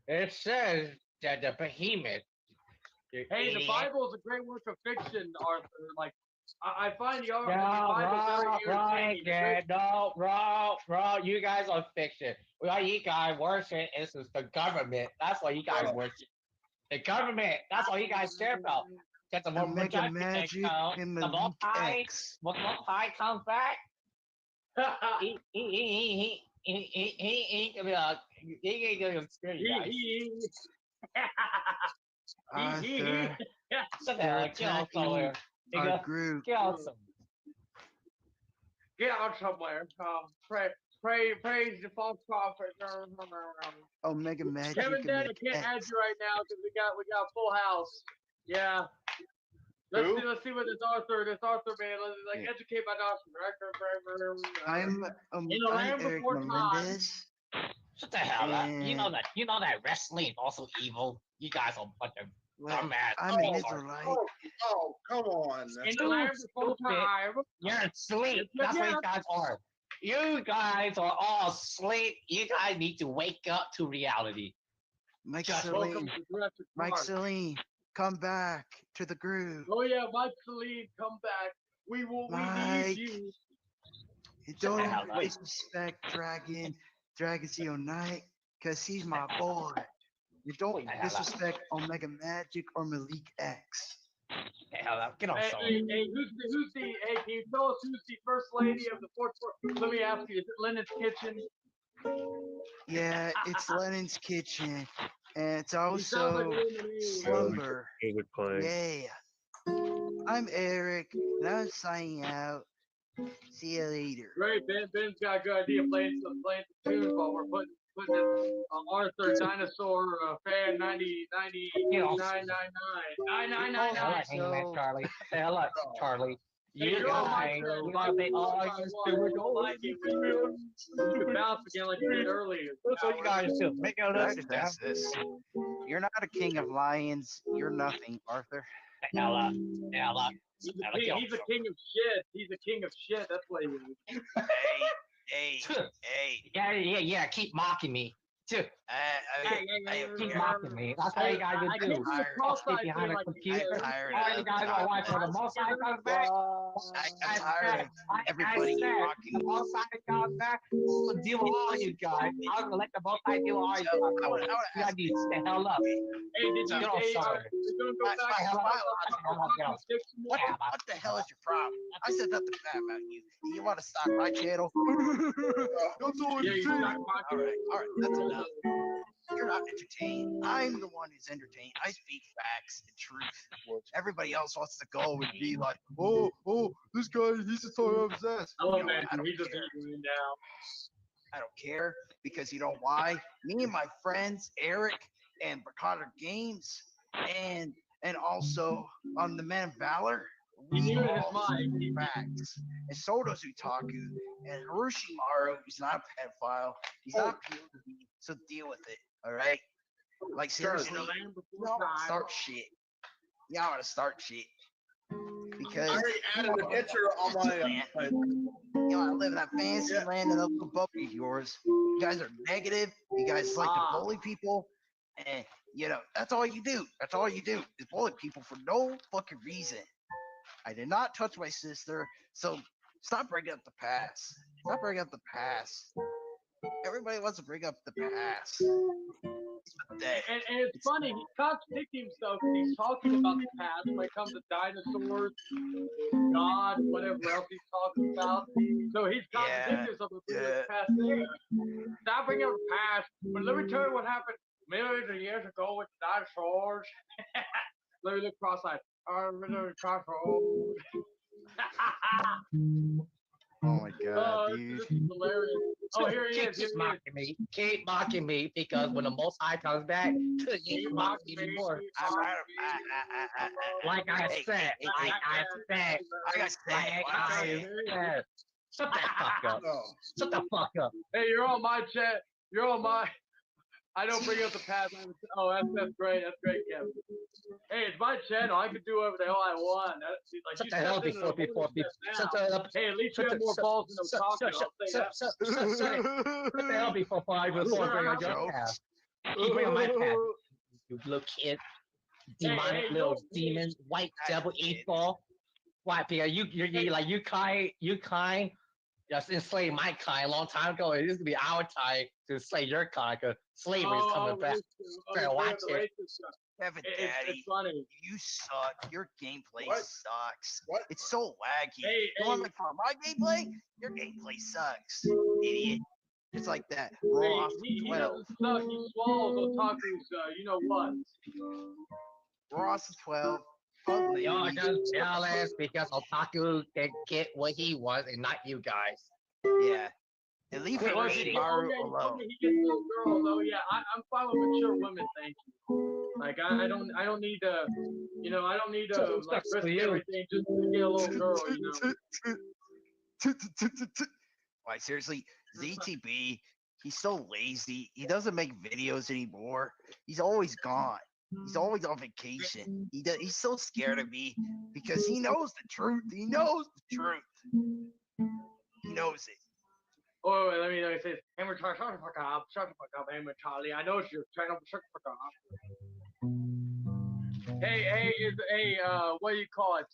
it says that the behemoth. you Hey, the idiot. Bible is a great work of fiction, Arthur. Like, I find the No, Bible very entertaining. bro, you guys are fiction. What you guys worship is the government. That's what you guys worship. The government. That's what you guys care about. Get the more Omega Magic and the Malik Mopai, X. when Mopai comes back, he ain't gonna screw you guys. Arthur, Sit they're there, get out somewhere. attacking our group. Get out somewhere. Get out somewhere. Praise the false prophet. Omega Magic Kevin and Dad, I Malik can't add X. you right now because we got full house. Yeah. Let's see what this Arthur man. Like Yeah. educate my doctor. I'm Land Eric Before Time. Melendez. Shut the hell up. You know And that wrestling is also evil. You guys are a bunch of well, dumbass. I'm an Israelite. Oh, come on. In the Land Before Time. You're asleep. Yes, That's what yeah. you guys are. You guys are all asleep. You guys need to wake up to reality. Mike Welcome Celine. to Jurassic Mike Park. Celine, come back to the group. Oh yeah, Mike Celine, come back. We Mike. need you. You the don't hell up. disrespect Dragon Zeo Knight, because he's my boy. You don't the hell up. disrespect Omega Magic or Malik X. The hell up. Get on Hey, somewhere. hey, can you tell us who's the first lady of the fourth floor? Let me ask you, is it Lennon's Kitchen? Yeah, it's Lennon's Kitchen, and it's He sounds like also a woman anyway. Slumber. Music playing. Yeah. I'm Eric, and I'm signing out. See you later. Great, Ben's got a good idea playing some tunes while we're putting this Arthur Dinosaur fan 99999 Hell up, Hangman So- Charlie. Hell up, Charlie. Hey, You you're on my guys, show. you know, they all used to adore You can bounce again like you did earlier. That's what you guys do. Make it I up. just asked this. You're not a king of lions. You're nothing, Arthur. Hell up. Hell up. He's Hell a up. king, he's a king of shit. He's a king of shit. That's what he is. Hey. Yeah, keep mocking me. Dude, keep mocking me. That's Hey, what you gotta I do. can't see the I'll cross stay eyed behind thing a like computer. you. All you guys are watching when the most side comes back. I'm tired of everybody mocking the most side comes back. I'll deal with all you guys. I'm gonna let the most side deal with all you guys. You gotta get the hell up. Hey, did you? Get Hey, off side. we're gonna go back to What the hell is your problem? I said nothing bad about you. You want to stalk my channel? That's all Yeah, you all right, that's enough. You're not entertained. I'm the one who's entertained. I speak facts and truth. Everybody else wants to go and be like, oh, this guy, he's just talking off his ass. I love You know, Andrew. I don't He just care. beat you now. I don't care because you know why? Me and my friends, Eric and Bracada Games, and also on the Man of Valor, He we knew his all mind. speak facts. And so does Utaku. And Hiroshimaru, he's not a pedophile. He's not POV, so deal with it. All right? Like seriously, you don't want to start shit. You don't want to start shit. Because I already added the picture on my. you know, I live in that fantasy land and those little bubble of yours. You guys are negative. You guys like to bully people. And, you know, that's all you do. That's all you do is bully people for no fucking reason. I did not touch my sister. So stop bringing up the past. Stop bringing up the past. Everybody wants to bring up the past. And it's funny, he contradicting himself when he's talking about the past when it comes to dinosaurs, God, whatever else he's talking about. So he's contradicting himself with the past there. Stop bringing up the past, but let me tell you what happened millions of years ago with dinosaurs. Let me look cross-eyed. Dinosaurs. Oh my god, This dude. is hilarious. Oh, here he is. Keep mocking me. Keep mocking me because when the most high comes back, you ain't mocking me anymore. Like I said. Shut the fuck up. Shut the fuck up. Hey, you're on my chat. You're on my. I don't bring up the past. Oh, that's great. That's great, Kevin. Hey, it's my channel. I can do whatever the hell I want. Like, Shut the hell before Hey, at least you have more balls than Otaku. I'll say that. Shut the hell before I bring on your past. You bring on my past. You little kid. Demonic little demon, white devil, eight-ball. Why, Pierre? You're like you kind. Just enslaved my kind a long time ago. It used to be our time to slay your kind. Cause slavery is coming back. Watch it. Kevin, It's Daddy, funny. you suck. Your gameplay sucks. What? It's so laggy. Hey, you want to call my gameplay? Your gameplay sucks, idiot. It's like that. Roll off He 12. doesn't suck. He swallows Otaku's, you know what? Ross 12. They all just jealous because Otaku can get what he wants and not you guys. Yeah. And leave Hiroshimaru alone. He gets little girls. Oh yeah, I'm fine with mature women. Thank you. Like I don't need to, you know, I don't need to like risk everything just to get a little girl. You know. Why seriously, ZTB, he's so lazy. He doesn't make videos anymore. He's always gone. He's always on vacation. He's so scared of me because he knows the truth. He knows the truth. He knows it. Oh, wait, let me say this. Hey, shut the fuck up. Shut the fuck up, hey, Charlie. I know it's your channel, but shut the fuck up. Hey, what do you call it?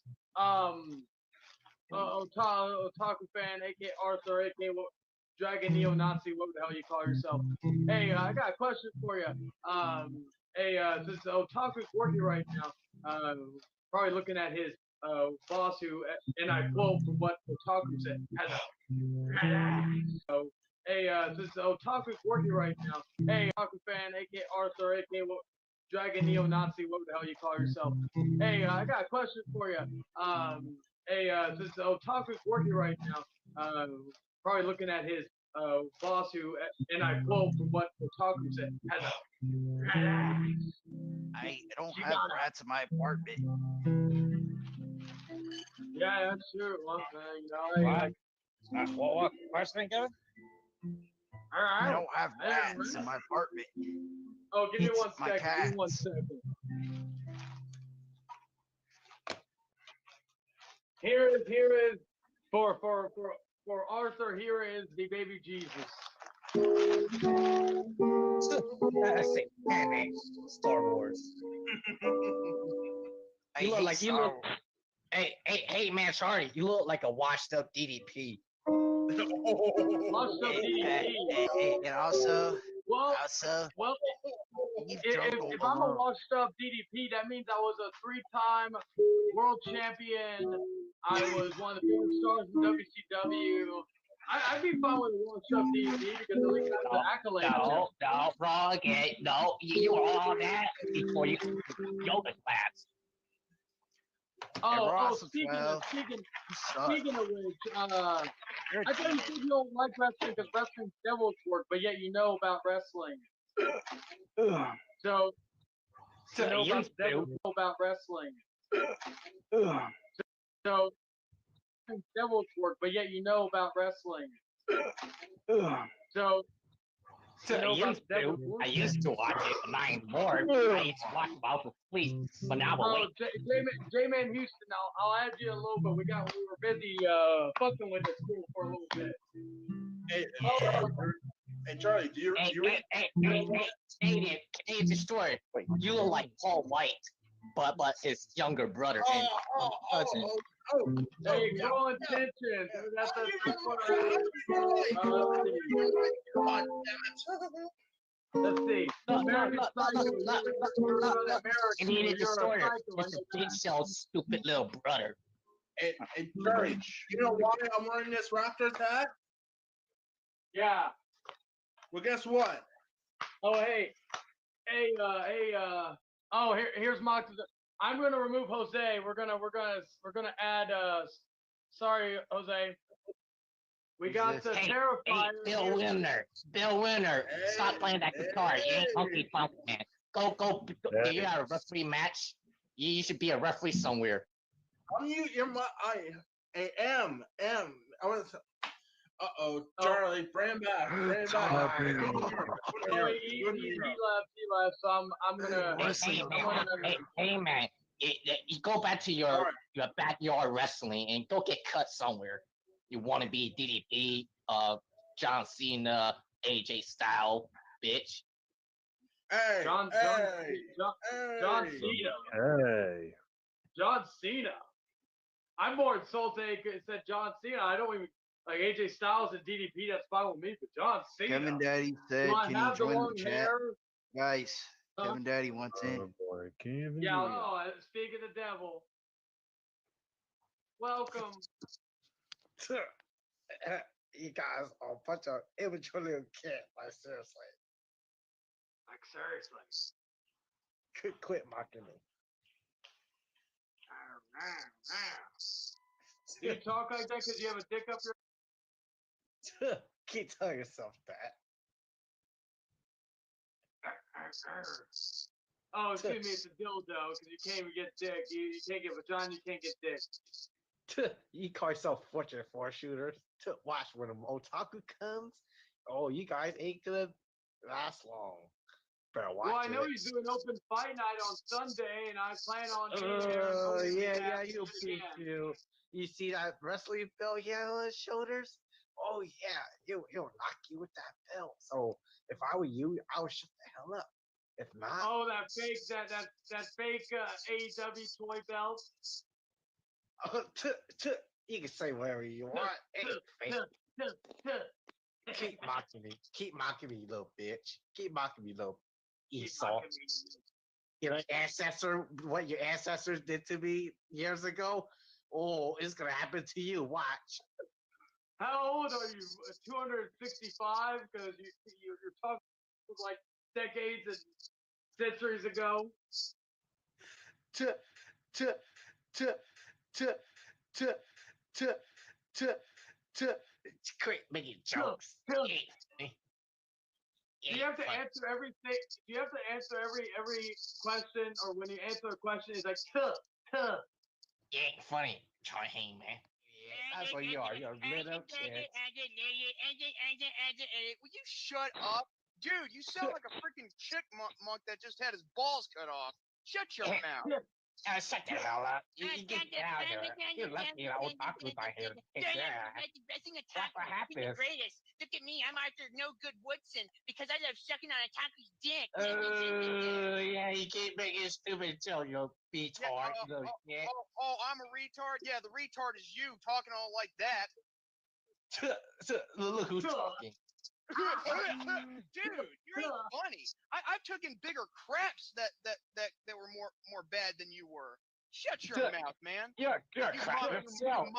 Otaku fan, aka Arthur, aka Dragon Neo-Nazi, what the hell you call yourself? Hey, I got a question for you. Since Otaku's working right now, probably looking at his boss who, and I quote from what Otaku said, has a since Otaku's working right now, hey, Otaku fan, aka Arthur, aka Dragon Neo-Nazi, what the hell you call yourself? Hey, I got a question for you. Since Otaku's working right now, probably looking at his boss who, and I quote from what Otaku said, has a I don't have rats in my apartment. Yeah, that's true. Well, you know, What question, Kevin? I don't have rats in my apartment. Oh, give me It's 1 my second. Give me 1 cats. second. Here is for Arthur. Here is the baby Jesus. Let's see. Anime. Star Wars. You look like you look. Hey, man, Charlie, you look like a washed up DDP. Washed up DDP. And also, Well, you've if drunk all I'm a alone. washed up DDP, that means I was a 3-time world champion. I was one of the biggest stars in WCW. I'd be fine with a washed up DDP because at least I have the accolades. No, wrong again. No, you were all that before you yoga class. Speaking of which, I thought you said you don't like wrestling because wrestling's devil's work, but yet you know about wrestling. So you know about wrestling. So devil's work, but yet you know about wrestling. So I used to watch it, but not anymore. I used to watch about the Fleet, but now I'm awake. J-Man Houston, I'll add you in a little bit. We were busy fucking with this school for a little bit. Hey, Charlie, do you read? Hey, Destroyer, you look like Paul White, but his younger brother and cousin. Hey, call attention. That's Let's see. Idiot Destroyer. It's a big shell, stupid little brother. Hey, Charlie, you know why I'm wearing this Raptor tag? Yeah. Well, guess what? Oh, here's Mox. I'm gonna remove Jose. We're gonna add. Sorry, Jose. We got the Terrifier. Bill Winner. Stop playing that guitar. You ain't Funky Funk Man. Go. You have a referee match. You should be a referee somewhere. You're my. I am. I want to. Charlie, bring back. He left. So I'm gonna. Hey, man. You go back to your backyard wrestling and go get cut somewhere. You want to be DDP, John Cena, AJ Styles, bitch. Hey, John Cena. Hey. John Cena. I'm more insulted it said John Cena. I don't even like AJ Styles and DDP. That's fine with me, but John Cena. Kevin Daddy said, Do I "Can have you the join long the chat?" hair? Guys, Kevin Daddy wants in. Oh boy, Kevin. Yeah, speak of the devil. Welcome. You guys are a bunch of immature little kids. Like seriously. Quit mocking me. Do you talk like that because you have a dick up your? Keep telling yourself that. Oh, excuse me, it's a dildo because you can't even get dick. You can't get vagina, you can't get dick. You call yourself fortune for shooters. Watch when an otaku comes. Oh, you guys ain't gonna last long. Better watch Well, I know he's doing open fight night on Sunday, and I plan on being there. Oh, yeah, you too. You see that wrestling belt he had on his shoulders? Oh, yeah, he'll knock you with that belt. So if I were you, I would shut the hell up. If not, oh, that fake AEW toy belt. You can say whatever you want. Keep mocking me. Keep mocking me, you little bitch. Keep mocking me, little Esau. You know, what your ancestors did to me years ago. Oh, it's gonna happen to you. Watch. How old are you? 265? Because you're talking like decades and centuries ago. Quit making jokes. Do you have to answer everything? Do you have to answer every question, or when you answer a question, it's like tuh? You ain't funny, Charlie Hayne, man. That's what you are. You're a little kid. Will you shut up? Dude, you sound like a freaking chick monk that just had his balls cut off. Shut your mouth. Shut the hell up. You get out of here. You left me an old taco right here. What happened? Look at me, I'm Arthur No Good Woodson because I love sucking on a taco's dick. Oh, yeah, you keep making stupid joke, you retard. I'm a retard? Yeah, the retard is you talking all like that. Look who's talking. Dude, you ain't funny. I've taken bigger craps that were more bad than you were. Shut your mouth, man. You're a crap yourself.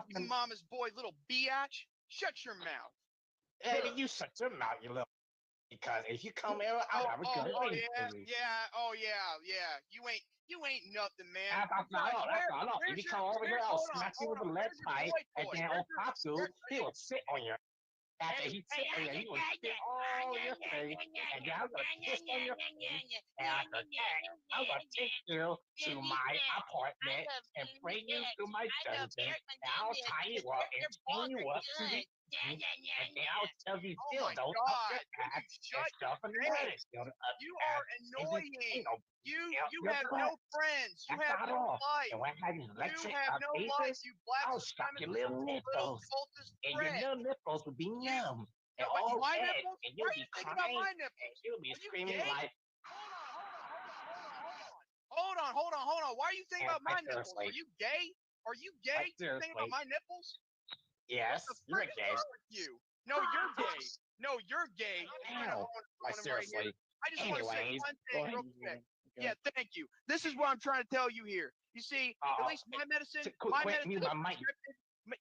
You mama's boy, little biatch. Shut your mouth. Hey, you shut your mouth, you little. Because if you come here, I'll have a gun ready for you. Yeah. You ain't nothing, man. That's not all. If you come over here, I'll smack you with a lead pipe, and then old Papu, he will sit on your. After he sit on you, he will sit all your face, and then I'm gonna piss on your face, and after that, I'm gonna take you to my apartment and bring you to my dungeon, and I'll tie you up and chain you up to the and then I'll tell you still don't up your ass and stuff and lettuce. You are annoying. You have no friends. You have no life. And when I have electric you have no life, you black I'll suck your little nipples. And your little nipples will be numb. And all my red. nipples? And you'll be Why crying. my nipples? And you'll be screaming gay? like. Hold on. Why are you thinking about my nipples? Are you gay? Are you gay? You thinking about my nipples? Yes, you're gay. You. No, you're gay. No, you're gay. Seriously. I just want to say one thing real quick. Yeah, thank you. This is what I'm trying to tell you here. You see, at least my medicine, my medicine,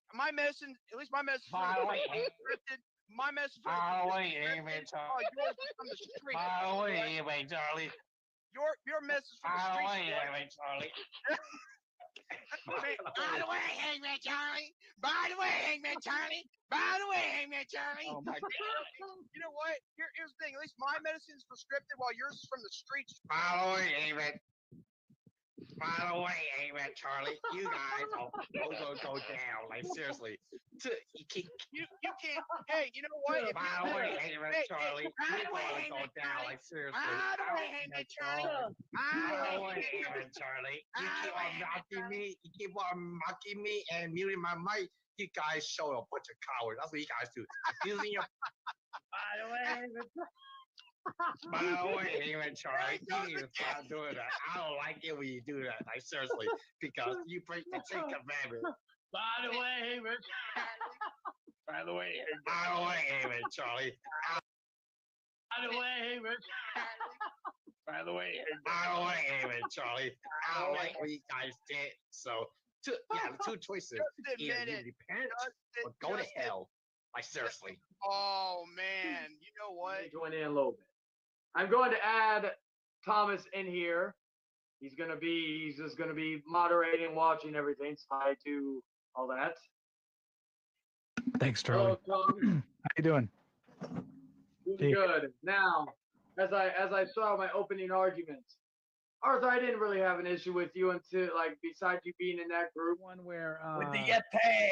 my medicine, at least my medicine scripted. My medicine yours is from the street. Charlie. Your medicine from the street. Charlie. By the way, Hangman Charlie. By the way, Hangman Charlie. By the way, Hangman Charlie. Oh my God. You know what? Here's the thing. At least my medicine is prescriptive, while yours is from the streets. By the way, Charlie. You guys will go down. Like seriously. You can't. Hey, you know what? By the way, Charlie. You gotta go down. Like seriously. By the way, Hangman Charlie. Charlie. You keep on mocking me. You keep on mocking me and muting my mic. You guys show a bunch of cowards. That's what you guys do. Using your. By the way, Charlie, you need to stop doing that. I don't like it when you do that. Like seriously, because you break the 10 commandments. By the way, By the way, Charlie. By the way, By the way, Charlie. I don't like what you guys did. So, the two choices. Either you repent or go to hell. Like seriously. Oh man, you know what? Join in a little bit. I'm going to add Thomas in here. He's just gonna be moderating, watching everything. So I do all that. Thanks, Charlie. Hello, Tom. How you doing? Doing good. Now, as I saw my opening arguments, Arthur, I didn't really have an issue with you until besides you being in that group. One where with the Yeti,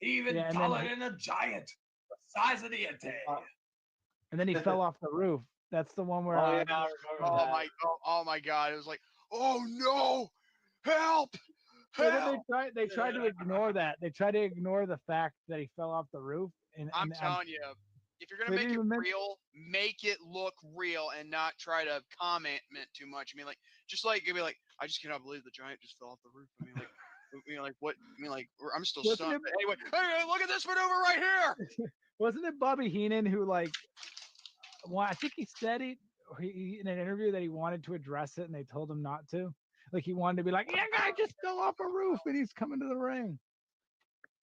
even taller than a giant, the size of the Yeti. And then he fell off the roof. That's the one where. Oh my God! It was like, oh no, help! Then they tried to ignore that. They tried to ignore the fact that he fell off the roof. I'm telling you, if you're gonna make it real, make it look real and not try to comment too much. I mean, I just cannot believe the giant just fell off the roof. I'm still stunned. Anyway, hey, look at this maneuver right here. Wasn't it Bobby Heenan who I think he said he in an interview that he wanted to address it and they told him not to. Like he wanted to be like, yeah, guy just fell off a roof and he's coming to the ring.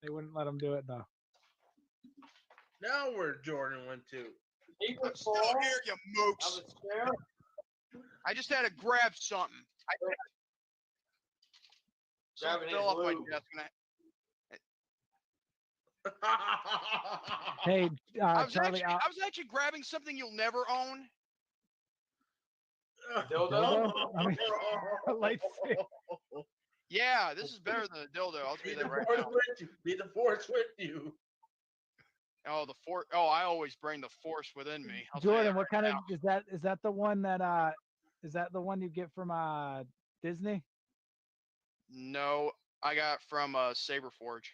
They wouldn't let him do it though. Now where Jordan went to? I'm still here, you mooks. I just had to grab something. Something fell off my desk. Hey, Charlie, I was actually grabbing something you'll never own. Dildo? I mean, yeah, this is better than a dildo. I'll tell you that right now. Be the force with you. Oh, the force! Oh, I always bring the force within me. Jordan, what kind of is that? Is that the one that is that the one you get from Disney? No, I got from Saberforge.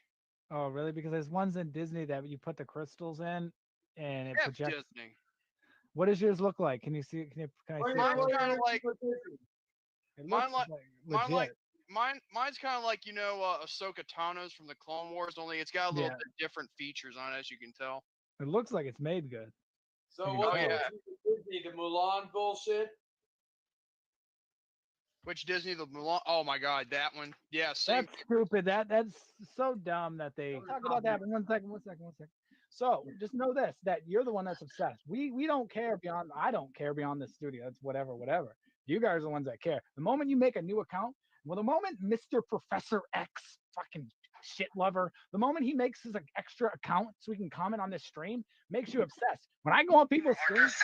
Oh, really? Because there's ones in Disney that you put the crystals in, and it Yeah, projects. Disney. What does yours look like? Can you see? Can I see? Mine's it? kind of like It mine looks like legit. mine's kind of like Ahsoka Tano's from the Clone Wars. Only it's got a little Yeah. bit different features on it, as you can tell. It looks like it's made good. So You can what tell. yeah. Disney, the Mulan bullshit? Which Disney the Mulan? Oh my God, that one. Yeah, same. That's stupid. That's so dumb that they talk about that. But one second. So just know this: that you're the one that's obsessed. We don't care beyond. I don't care beyond the studio. It's whatever. You guys are the ones that care. The moment you make a new account, well, the moment Mr. Professor X, fucking shit lover, the moment he makes his like, extra account so he can comment on this stream, makes you obsessed. When I go on people's streams,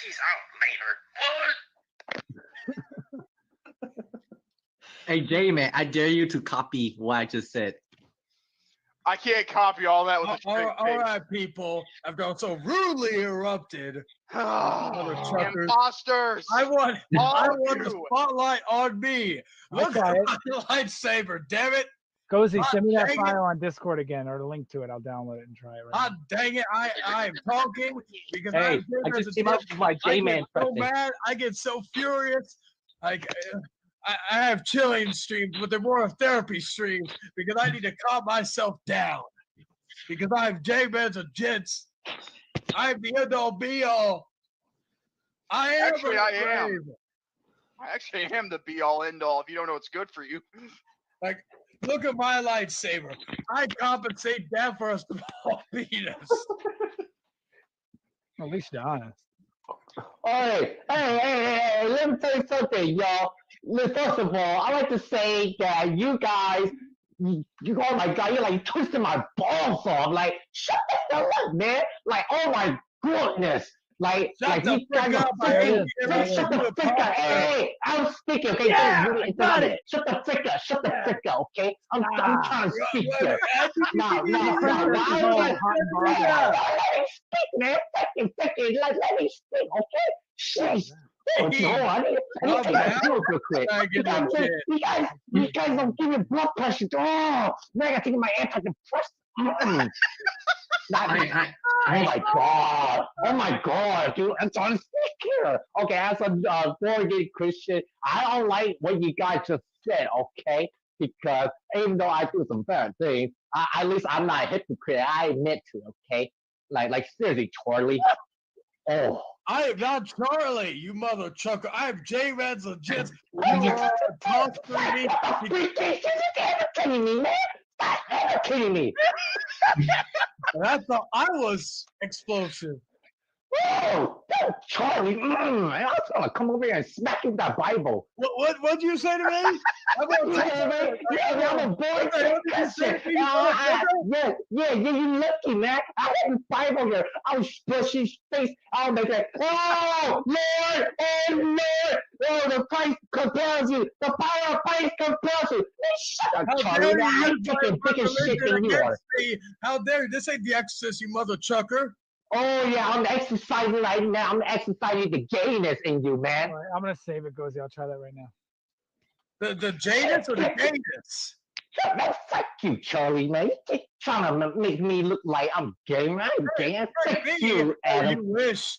Peace out later. Hey, J-Man, I dare you to copy what I just said. I can't copy all that with a straight All right, people. I've got so rudely interrupted. face. Motherfuckers. Imposters. I want All the you. spotlight on me. I'll Look try at it. my lightsaber, damn it. Cozy, God send me that dang it. file on Discord again or the link to it. I'll download it and try it right God dang it. I'm talking because Hey, I just came up with my J-Man so present. mad. I get so furious. Like I have chilling streams, but they're more of therapy streams because I need to calm myself down. Because I have J-Man's of gents. I am the end all be all. I am Actually, I am. brave. I actually am the be all end all if you don't know what's good for you. Like, look at my lightsaber. I compensate that for a small penis. At least you're honest. Hey, let me tell you something, y'all. First of all, I like to say that you guys, oh my God, you're like twisting my balls off. Like, shut the hell up, man. Like, oh my goodness. Like the you guys frick are up. I freaking, hate shut the frick up. Hey, I'm speaking, okay? Yeah, Don't really I got interrupt me. it. Shut the frick up, okay? I'm trying to speak here. No, Princess is all hot and bothered. let me speak, man. Let me speak, okay? Jeez. Oh, no, I need to take my pills real quick. You guys don't give me blood pressure. Oh, now I gotta take my antidepressant. Oh my God, dude, I'm trying to speak here. Okay, as a born-again Christian, I don't like what you guys just said, okay? Because even though I do some bad things, at least I'm not a hypocrite. I admit to it, okay? Like seriously, Charlie. Oh. I am not Charlie, you mother chucker. I am J-Man's legit. You are tossing me. Kidding me, man. Stop kidding me. And I thought I was explosive. Oh, Charlie, I was gonna come over here and smack you with that Bible. What'd you say to me? I'm a boy Christian. Yeah, you lucky, man. I had the Bible here. I was pushing his face. I was like, oh, Lord, oh, the Christ compels you. The power of Christ compels you. Shut up, Charlie. I'm fucking bigger shit than you are. How dare you? This ain't the Exorcist, you mother chucker. Oh yeah, I'm exercising right now. I'm exercising the gayness in you, man. Right, I'm gonna save it, Gozy. I'll try that right now. The Janus or the gayness? Fuck you, Charlie, man. You're trying to make me look like I'm gay, man. I'm gay. Fuck you, Adam. You wish,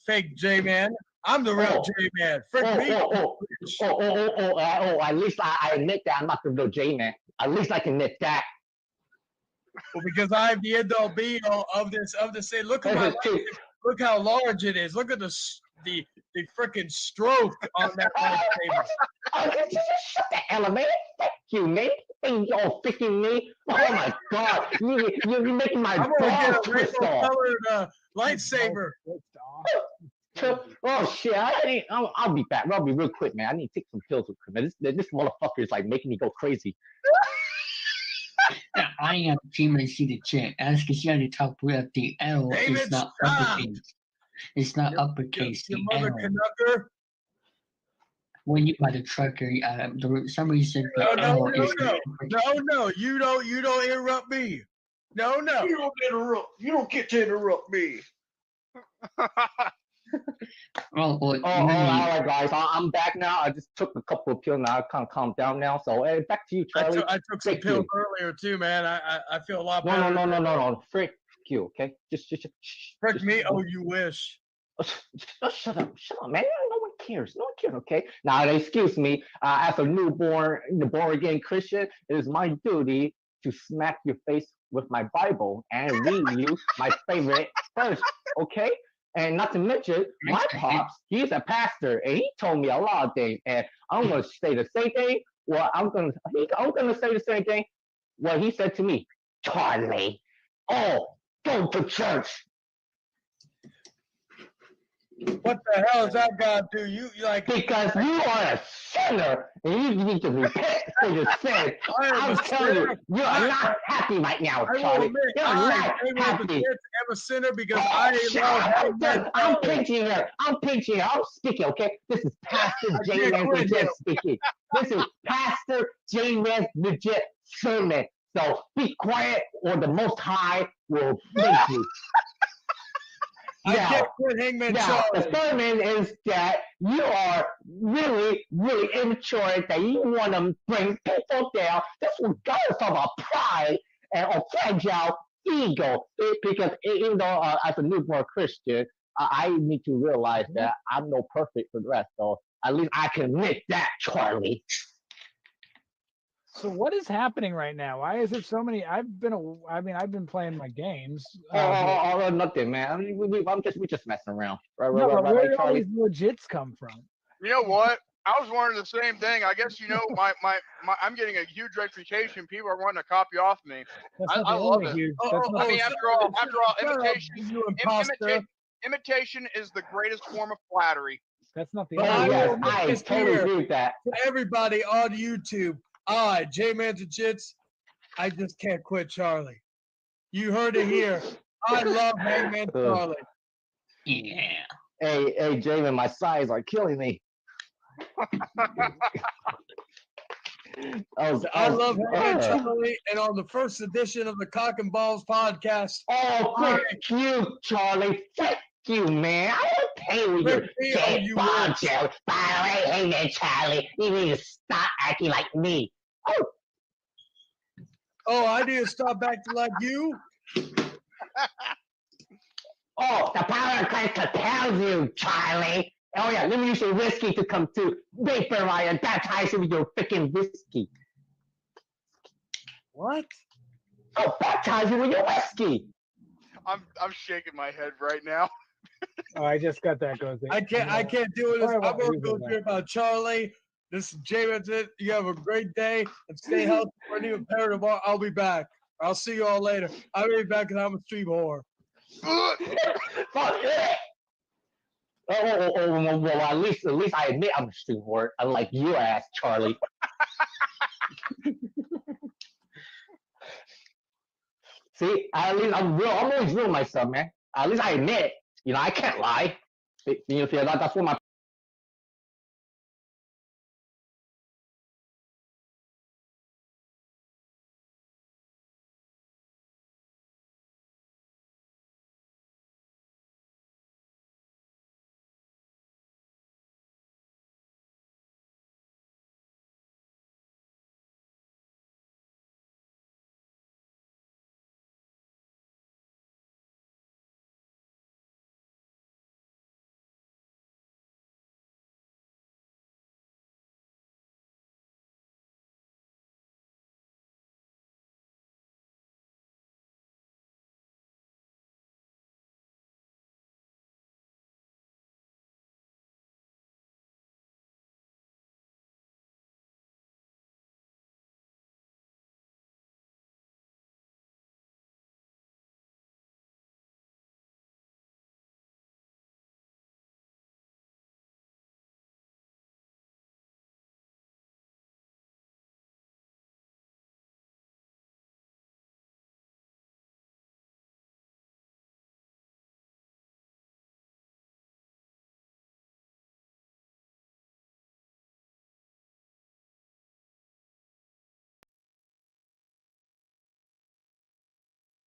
fake J-Man. I'm the real J-Man. Frick me. At least I admit that I'm not the real J-Man. At least I can admit that. Well, because I'm the end all be all of this. Look at my look how large it is. Look at the freaking stroke on that lightsaber. Shut the hell up, man. Thank you, man. Thank you all freaking me. Oh my God, you're making my balls twist off. Colored lightsaber. Oh shit! I'll be back. I'll be real quick, man. I need to take some pills with him. This motherfucker is like making me go crazy. I am G-Man-C the chat. Ask is the top where the L is not uppercase. It's not uppercase. Your The mother L. Canucker. When you buy the trucker, some reason the L is No, you don't interrupt me. No. You don't get to interrupt me. Oh, well, Oh, all right, guys. I'm back now. I just took a couple of pills now. I kind of calmed down now. So, back to you, Charlie. I took some Thank pills you. earlier too, man. I feel a lot No, better. no. Frick you, okay? Just Frick me. Oh, you wish. Shut up, man. No one cares. No one cares, okay? Now, excuse me. As a born again Christian, it is my duty to smack your face with my Bible and read you my favorite verse, okay? And not to mention, my pops, he's a pastor, and he told me a lot of things. And I'm gonna say the same thing. Well, I'm gonna say the same thing. What he said to me, Charlie. Oh, go to church. What the hell does that guy do? You like because you are a sinner and you need to repent for your sin. I'm telling you, you are not happy right now, Charlie. You're not happy. I'm a sinner because I'm preaching here. I'm speaking, okay? This is Pastor J Man's legit speaking. This is Pastor J Man's legit sermon. So be quiet or the Most High will make you. I can't quit Hangman Charlie. The sermon is that you are really, really immature, that you want to bring people down. That's regardless of our pride and or fragile ego. Because even though as a newborn Christian, I need to realize that I'm no perfect for the rest. So at least I can admit that, Charlie. So what is happening right now? Why is it so many? I've been playing my games. Nothing, man. I mean, we just messing around. Right, where do all these legits come from? You know what? I was wondering the same thing. I guess my I'm getting a huge reputation. People are wanting to copy off me. I love it. I mean, after all, imitation is the greatest form of flattery. That's not the I totally agree with that. To everybody on YouTube, J-Man Jiu-Jits, I just can't quit Charlie. You heard it here. I love Hangman Charlie. Yeah. Hey, J-Man, my sides are killing me. I love Hangman Charlie, and on the first edition of the Cock and Balls podcast. Oh, frick you, Charlie. Frick you, man. I don't pay with your J-Ball, Joe. By the way, Hangman Charlie, you need to stop acting like me. Oh, I need to stop acting like you? Oh, the power of Christ compels you, Charlie. Oh, yeah, let me use your whiskey to come to vaporize and baptize you with your freaking whiskey. What? Oh, baptize you with your whiskey. I'm shaking my head right now. Oh, I just got that going. I can't do this. I'm going to go through about Charlie. This is James. You have a great day and stay healthy. For any repair tomorrow, I'll be back. I'll see you all later. I'll be back because I'm a stream whore. Fuck it. Well, at least I admit I'm a stream whore. Unlike your ass, Charlie. See, at least I'm real. I'm always real myself, man. At least I admit. I can't lie. That's what my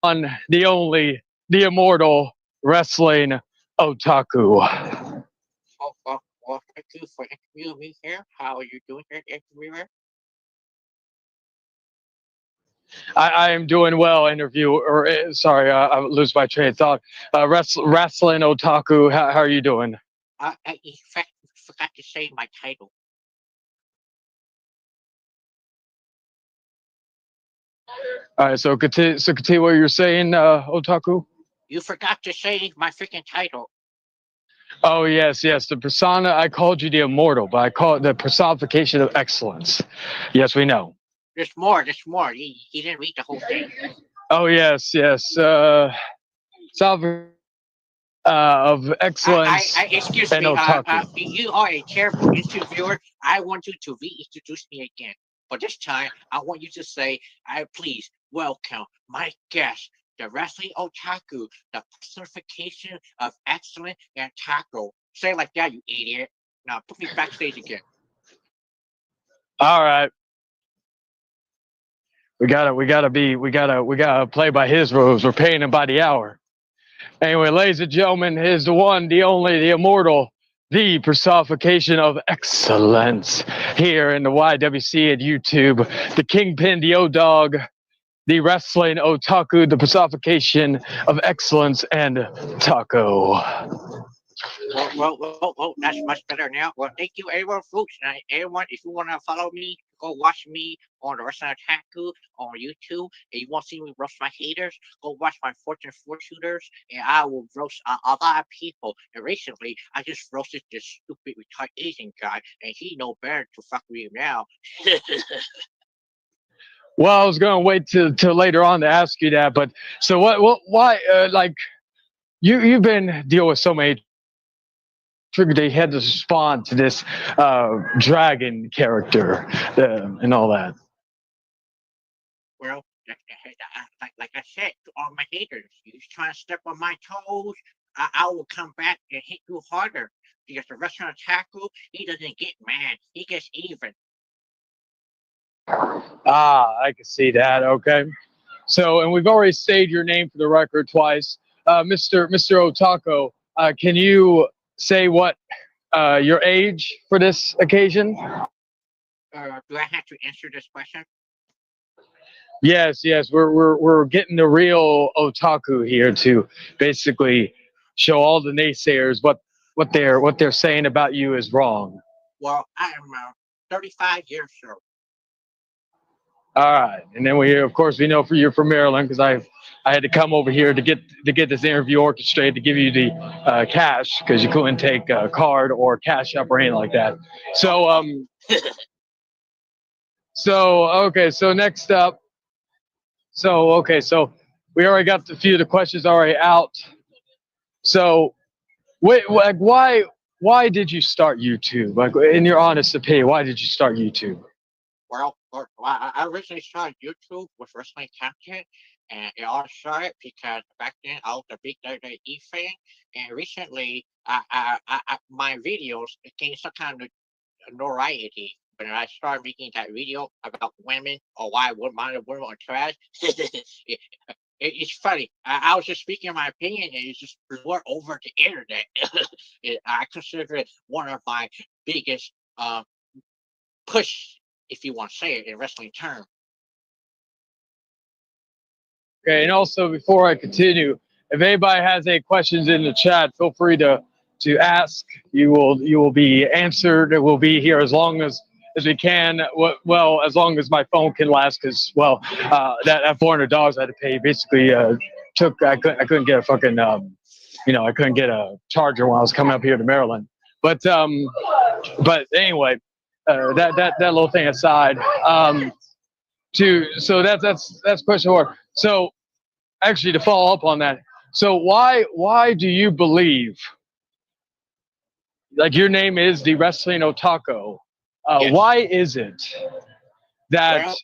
On the only, the immortal wrestling otaku. Well, thank you for interviewing me here. How are you doing here, interviewer? I am doing well, sorry, I lose my train of thought. Wrestling Otaku, how are you doing? I in fact forgot to say my title. All right, so continue what you're saying, Otaku. You forgot to say my freaking title. Oh yes, the persona. I called you the immortal, but I call it the personification of excellence. Yes, we know. There's more. There's more. You didn't read the whole thing. Oh yes. Of excellence Excuse and me. otaku. You are a terrible interviewer. I want you to reintroduce me again. But this time, I want you to say, "I please welcome my guest, the wrestling otaku, the personification of excellent and taco." Say it like that, you idiot. Now put me backstage again. All right. We gotta play by his rules. We're paying him by the hour. Anyway, ladies and gentlemen, here's the one, the only, the immortal, the personification of excellence here in the YWC and YouTube, the Kingpin, the O-Dog, the wrestling otaku, the personification of excellence and taco. Well, that's much better now. Well, thank you, everyone, folks. And everyone, if you want to follow me, go watch me on the Wrestling Otaku on YouTube. If you want to see me roast my haters, go watch my Fortune 4 shooters, and I will roast a lot of people. And recently, I just roasted this stupid retired Asian guy, and he know better to fuck with me now. Well, I was gonna wait till later on to ask you that, but so why, like, you've been dealing with so many. Figured they had to respond to this dragon character and all that. Well, like I said to all my haters, you trying to step on my toes, I will come back and hit you harder. Because the restaurant tackle, he doesn't get mad, he gets even. I can see that. Okay, so and we've already stated your name for the record twice, Mr. Otako. Can you say what your age for this occasion? Do I have to answer this question? Yes, we're getting the real otaku here to basically show all the naysayers what they're saying about you is wrong. Well, I am 35 years old. All right, and then of course we know you're from Maryland because I had to come over here to get this interview orchestrated to give you the cash because you couldn't take a card or cash up or anything like that. So so next up. So we already got a few of the questions already out. So why did you start YouTube? Like, in your honest opinion, why did you start YouTube? Well, I originally started YouTube with wrestling content, and it all started because back then I was a big WWE fan, and recently my videos gained some kind of notoriety when I started making that video about women or why modern women are trash. It's funny. I was just speaking my opinion, and it's just blew over the internet. I consider it one of my biggest push, if you want to say it in wrestling terms. Okay, and also before I continue, if anybody has any questions in the chat, feel free to ask. You will be answered. It will be here as long as we can. Well, as long as my phone can last, because that $400 I had to pay basically I couldn't get a fucking I couldn't get a charger when I was coming up here to Maryland. But anyway, that little thing aside, so that's question 4. So actually, to follow up on that, so why do you believe, like, your name is the Wrestling Otaku? Yes. Why is it that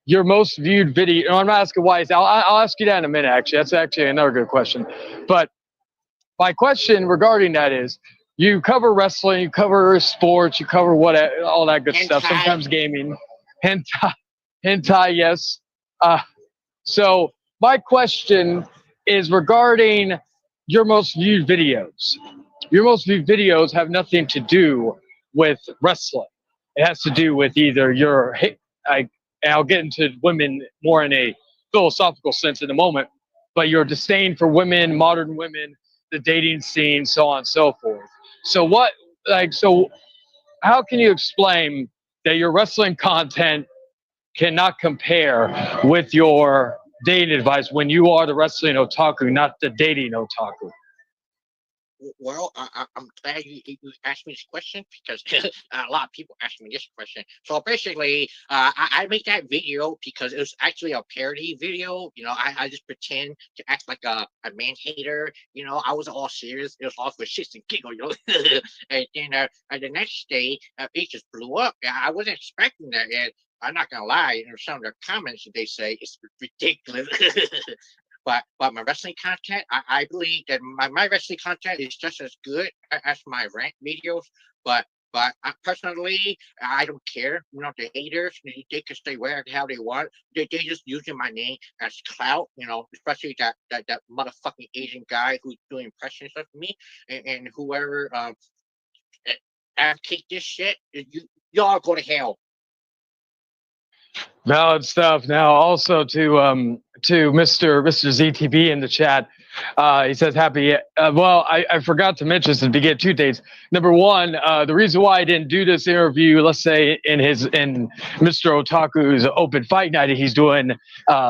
your most viewed video? No, I'm not asking why. I'll ask you that in a minute. Actually, that's actually another good question. But my question regarding that is, you cover wrestling, you cover sports, you cover all that good stuff. Sometimes gaming, hentai, yes. So my question is regarding your most viewed videos. your most viewed videos have nothing to do with wrestling. It has to do with either your, and I'll get into women more in a philosophical sense in a moment, but your disdain for women, modern women, the dating scene, so on and so forth. So so how can you explain that your wrestling content cannot compare with your dating advice when you are the wrestling otaku, not the dating otaku? Well, I'm glad you asked me this question because a lot of people ask me this question. So basically, I made that video because it was actually a parody video. You know, I just pretend to act like a man hater. You know, I wasn't all serious. It was all for shits and giggles. You know, and then the next day, it just blew up. I wasn't expecting that. And I'm not gonna lie. You know, some of the comments that they say it's ridiculous. But my wrestling content, I believe that my wrestling content is just as good as my rant videos. But personally, I don't care. You know, the haters, they can stay where the hell they want. They just using my name as clout. You know, especially that motherfucking Asian guy who's doing impressions of me and whoever advocate this shit. Y'all go to hell. Valid stuff. Now, also to Mr. ZTB in the chat, he says happy. Well, I forgot to mention this to get 2 dates. Number one, the reason why I didn't do this interview, let's say in Mr. Otaku's open fight night that he's doing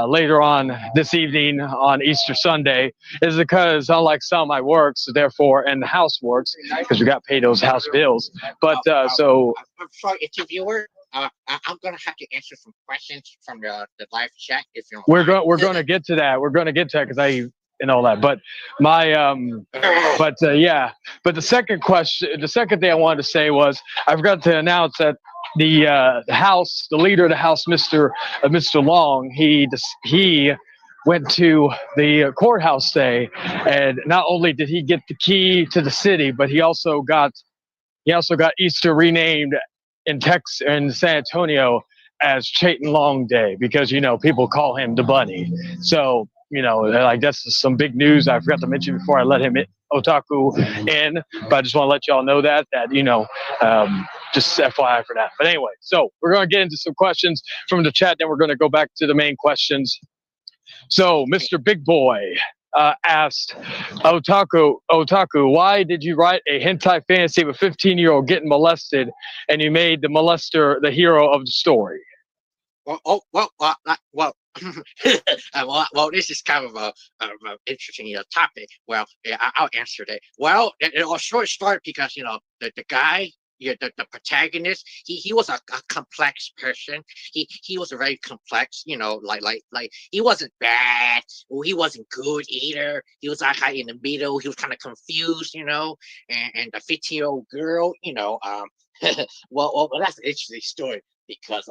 later on this evening on Easter Sunday, is because unlike some of my works, therefore, and the house works, because we got to pay those house bills. But so. I'm sorry, interviewer. I'm gonna have to answer some questions from the live chat if you don't We're gonna get to that. We're gonna get to that because and all that. But yeah. But the second thing I wanted to say was I forgot to announce that the leader of the house, Mr. Long, he went to the courthouse today, and not only did he get the key to the city, but he also got Easter renamed in San Antonio as Chayton Long Day because people call him the Bunny. So like that's some big news I forgot to mention before I let him Otaku in, but I just want to let y'all know that just FYI for that. But anyway, so we're going to get into some questions from the chat, then we're going to go back to the main questions. So Mr. Big Boy asked Otaku, why did you write a hentai fantasy of a 15-year-old getting molested, and you made the molester the hero of the story? Well, this is kind of a interesting topic. Well, I'll answer that. Well, it all short started because the guy. Yeah, the protagonist, he was a complex person. He was a very complex, like he wasn't bad, or he wasn't good either. He was like in the middle. He was kind of confused, and the 15-year-old girl, well, that's an interesting story because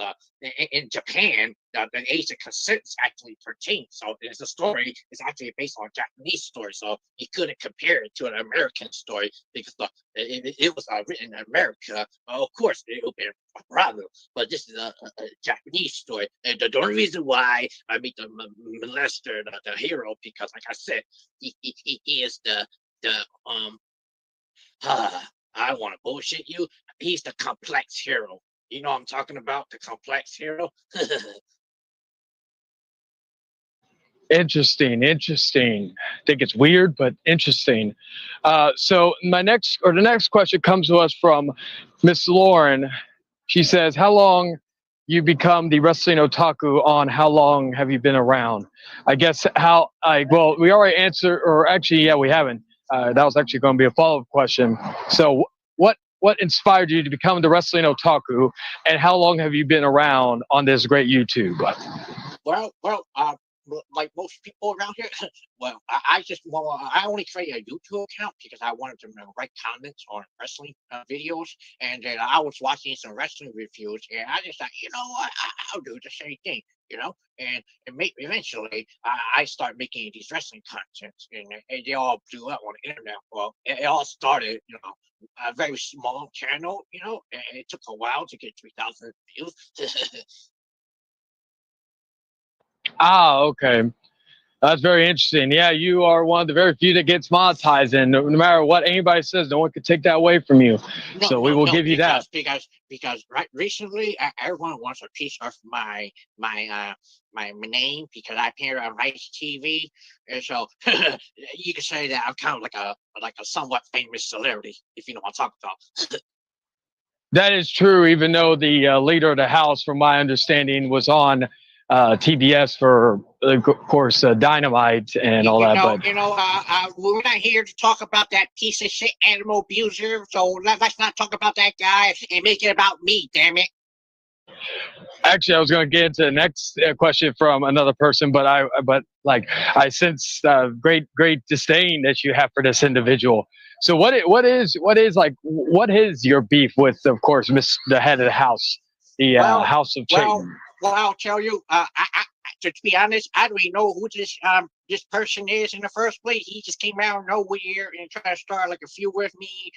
in Japan, the age of consent is actually 13. So the story is actually based on a Japanese story. So you couldn't compare it to an American story because it was written in America. Of course, it would be a problem. But this is a Japanese story. And the only reason why I made the molester the hero because, like I said, he is I don't want to bullshit you. He's the complex hero. You know what I'm talking about? The complex hero. Interesting. I think it's weird, but interesting. So the next question comes to us from Miss Lauren. She says, how long you become the wrestling otaku on how long have you been around? I guess well, we already answered, or actually, yeah, we haven't. That was actually going to be a follow-up question. So what inspired you to become the wrestling otaku, and how long have you been around on this great YouTube? Well, like most people around here, well, I only created a YouTube account because I wanted to write comments on wrestling videos, and then I was watching some wrestling reviews, and I just thought, you know what, I'll do the same thing, and eventually I started making these wrestling contents, and they all blew up on the internet. Well, it all started, a very small channel, and it took a while to get 3,000 views. Okay. That's very interesting. Yeah, you are one of the very few that gets monetized, and no matter what anybody says, no one can take that away from you. No, So we no, will no, give you that. because right recently everyone wants a piece of my name because I appear on Rice TV, and so you could say that I'm kind of like a somewhat famous celebrity, if you know what I'm talking about. That is true, even though the leader of the House, from my understanding, was on TBS for, of course, Dynamite and all that. But We're not here to talk about that piece of shit animal abuser, so let's not talk about that guy and make it about me, damn it. actually, I was going to get into the next question from another person, but I sense great disdain that you have for this individual. So what is your beef with, of course, the head of the House, the House of Chayton? Well, I'll tell you. To be honest, I don't even know who this person is in the first place. He just came out of nowhere and tried to start like a feud with me,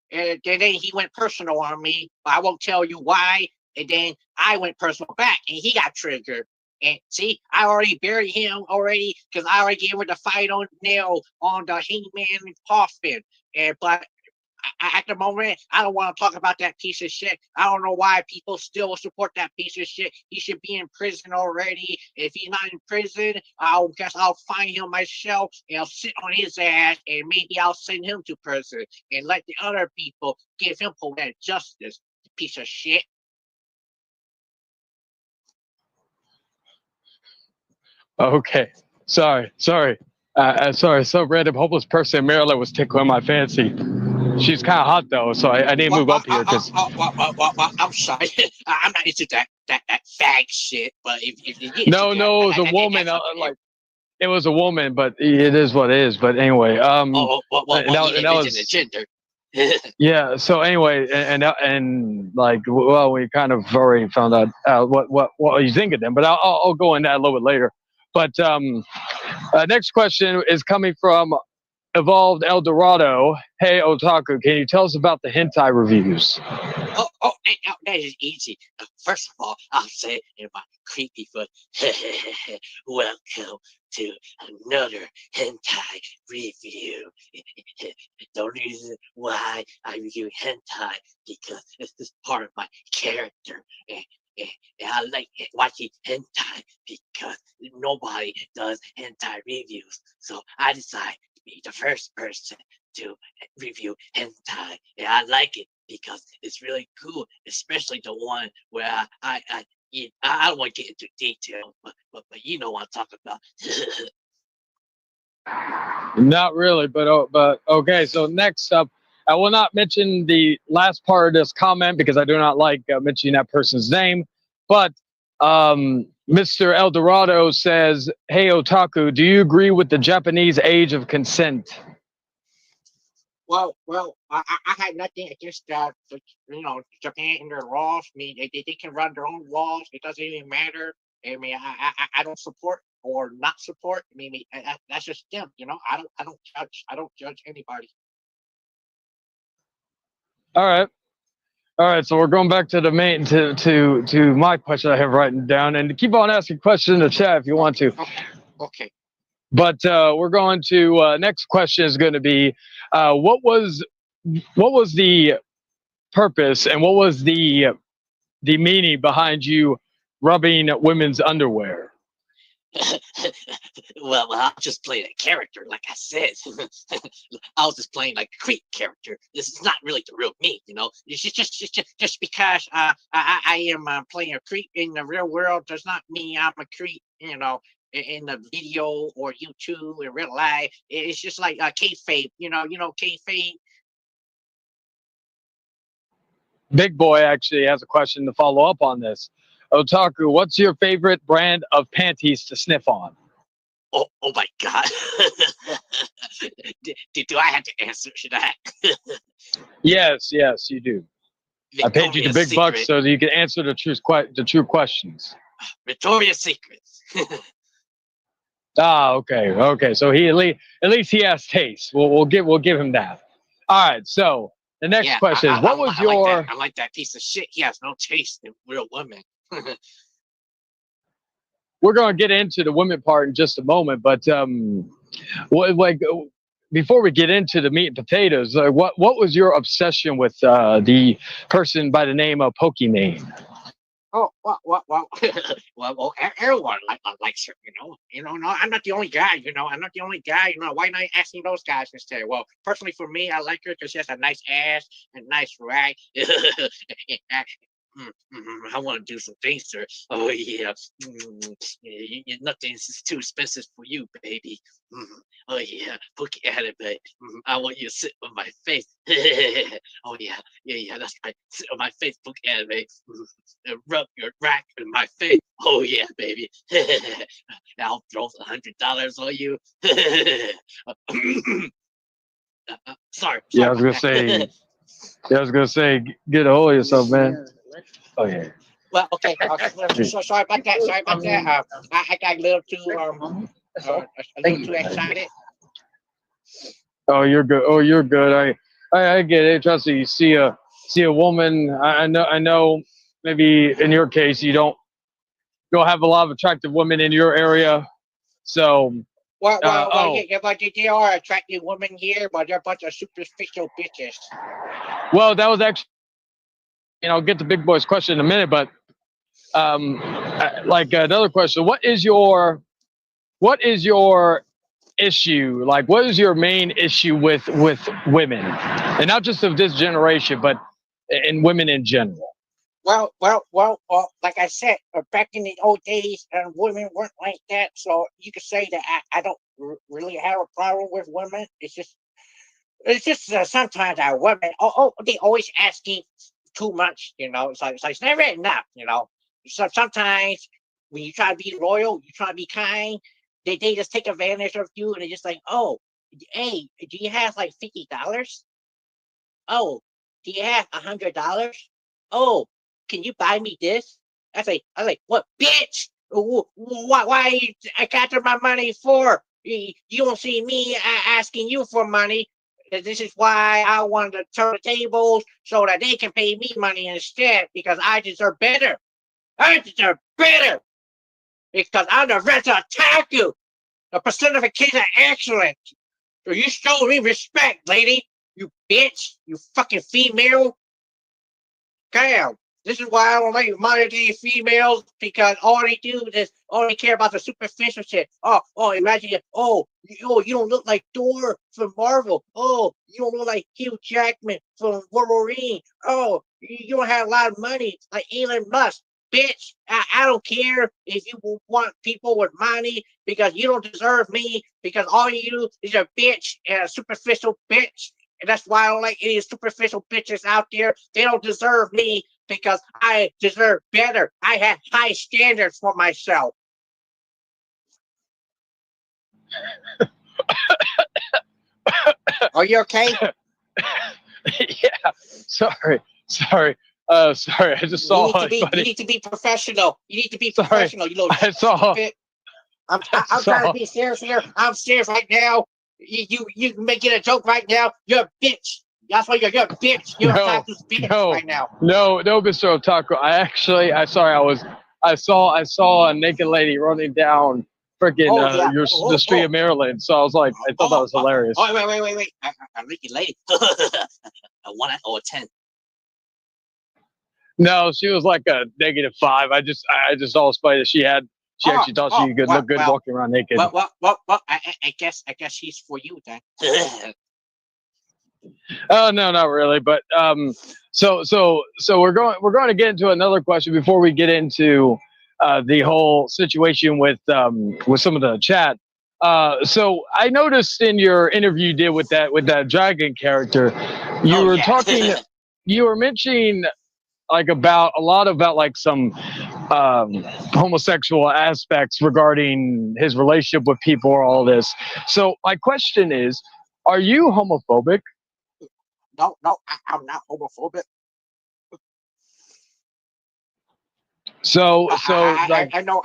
and then he went personal on me. But I won't tell you why. And then I went personal back, and he got triggered. And see, I already buried him already because I already gave him the fight on nail on the Hangman Hoffman. But at the moment, I don't want to talk about that piece of shit. I don't know why people still support that piece of shit. He should be in prison already. If he's not in prison, I'll find him myself and I'll sit on his ass and maybe I'll send him to prison and let the other people give him poetic justice. Piece of shit. Okay, sorry. Sorry, some random homeless person in Maryland was tickling my fancy. She's kind of hot though, so I didn't move up here because. I'm sorry. I'm not into that fag shit. But if you get No, it was a woman. It was a woman, but it is what it is. But anyway, that was gender. Yeah. So anyway, and well, we kind of already found out what you think of them, but I'll go into that a little bit later. But next question is coming from Evolved El Dorado. Hey Otaku, can you tell us about the hentai reviews? That is easy. First of all, I'll say in my creepy foot, welcome to another hentai review. The reason why I review hentai because it's just part of my character. And I like watching hentai because nobody does hentai reviews. So I decided to be the first person to review hentai. And I like it because it's really cool, especially the one where I don't want to get into detail, but you know what I'm talking about. Not really, but okay. So next up, I will not mention the last part of this comment because I do not like mentioning that person's name. But Mr. El Dorado says, "Hey Otaku, do you agree with the Japanese age of consent?" Well, I had nothing against that. Japan and their laws. I mean, they can run their own laws. It doesn't even matter. I mean, I don't support or not support. I mean, that's just them. I don't judge. I don't judge anybody. All right. So we're going back to the main to my question I have written down, and keep on asking questions in the chat if you want to. Okay. But we're going to next question is going to be what was the purpose and what was the meaning behind you rubbing women's underwear? Well, I was just playing a character, like I said. I was just playing like a creep character. This is not really the real me, It's just because I am playing a creep in the real world does not mean I'm a creep, in the video or YouTube in real life. It's just like kayfabe, kayfabe. Big Boy actually has a question to follow up on this. Otaku, what's your favorite brand of panties to sniff on? Oh my God. Do I have to answer? Should I? Yes, you do. I paid you the big bucks so that you can answer the true questions. Victoria's Secrets. Okay. So he at least he has taste. We'll give him that. All right. So the next question is, what was your? I like that piece of shit. He has no taste in real women. we're gonna get into the women part in just a moment, but like before we get into the meat and potatoes, what was your obsession with the person by the name of Pokimane? Oh, everyone likes her, no, I'm not the only guy, I'm not the only guy, why not asking those guys instead? Well, personally for me, I like her because she has a nice ass and nice rack. I want to do some things to her. Oh yeah, nothing's too expensive for you, baby. Oh yeah, look at it, babe. I want you to sit on my face. Oh yeah, that's right. Sit on my face, look at it, babe. And rub your rack in my face. Oh yeah, baby. I'll throw $100 on you. Sorry. Yeah, I was gonna say. Yeah, I was gonna say, get a hold of yourself, man. Oh yeah. Well, okay. Sorry about that. Sorry about that. I got a little too excited. Oh, you're good. Oh, you're good. I get it. Trust me. You see a woman. I know. Maybe in your case, you don't have a lot of attractive women in your area. So. Well, yeah, but there are attractive women here, but they're a bunch of superficial bitches. Well, that was actually. I'll get the big boys question in a minute, but like another question, what is your issue? Like, what is your main issue with women, and not just of this generation, but in women in general? Well, like I said, back in the old days, women weren't like that, so you could say that I don't really have a problem with women. It's just sometimes our women, they always asking too much, it's like it's never enough, So sometimes when you try to be loyal, you try to be kind, they just take advantage of you, and they're just like, oh, hey, do you have like $50? Oh, do you have $100? Oh, can you buy me this? I was like, what, bitch? Why I got my money for? You don't see me asking you for money. This is why I wanted to turn the tables so that they can pay me money instead, because I deserve better. I deserve better because I'm the red to attack you. The personification of excellence. So you show me respect, lady. You bitch. You fucking female. Damn. This is why I don't like modern day females, because all they do is only care about the superficial shit. Oh, imagine it. Oh, you don't look like Thor from Marvel. Oh, you don't look like Hugh Jackman from Wolverine. Oh, you don't have a lot of money like Elon Musk. Bitch, I don't care if you want people with money, because you don't deserve me, because all you is a bitch and a superficial bitch. And that's why I don't like any superficial bitches out there. They don't deserve me, because I deserve better. I have high standards for myself. Are you okay? Yeah. Sorry. Sorry. I just saw. You need to be professional. You need to be professional. I saw. I'm trying to be serious here. I'm serious right now. You making a joke right now. You're a bitch. That's why you're a bitch. You're a fabulous bitch right now. No, Mr. Otaku. I saw a naked lady running down freaking the street of Maryland. So I was like, I thought that was hilarious. Oh, wait. A naked lady. A 1 or a 10. No, she was like a -5. I just always funny that she actually thought she could look good walking around naked. Well, I guess she's for you then. Oh no, not really. But so we're going to get into another question before we get into the whole situation with some of the chat. So I noticed in your interview you did with that dragon character, you were mentioning like a lot about like some homosexual aspects regarding his relationship with people or all this. So my question is, are you homophobic? No, I'm not homophobic. So I know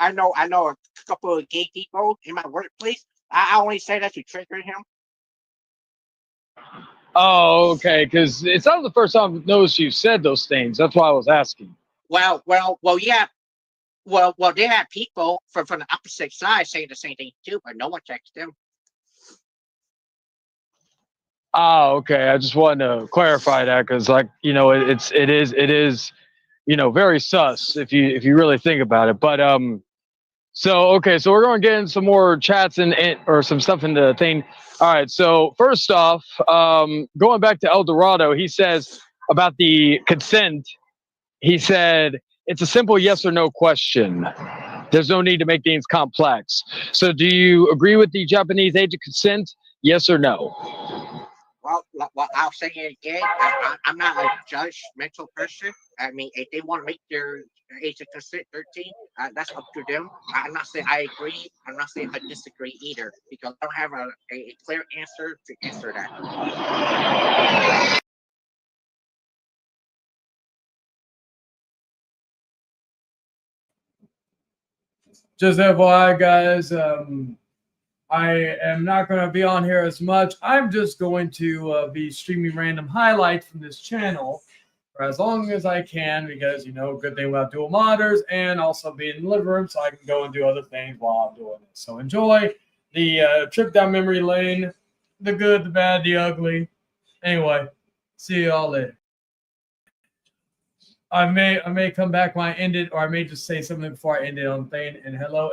a couple of gay people in my workplace. I only say that to trigger him. Oh, okay. Because it's not the first time I've noticed you said those things. That's why I was asking. Well, yeah. Well, they had people from the opposite side saying the same thing too, but no one checks them. Oh, okay. I just wanted to clarify that because, like, it is, very sus if you really think about it. But so okay, so we're going to get in some more chats and or some stuff in the thing. All right. So first off, going back to El Dorado, he says about the consent. He said it's a simple yes or no question. There's no need to make things complex. So, do you agree with the Japanese age of consent? Yes or no? Well, I'll say it again. I'm not a judgmental person. I mean, if they want to make their age of consent 13, that's up to them. I'm not saying I agree. I'm not saying I disagree either because I don't have a clear answer to answer that. Just FYI, guys, I am not going to be on here as much. I'm just going to be streaming random highlights from this channel for as long as I can because, good thing about dual monitors and also being in the living room so I can go and do other things while I'm doing this. So enjoy the trip down memory lane, the good, the bad, the ugly. Anyway, see you all later. I may come back when I end it, or I may just say something before I end it on thing. And hello,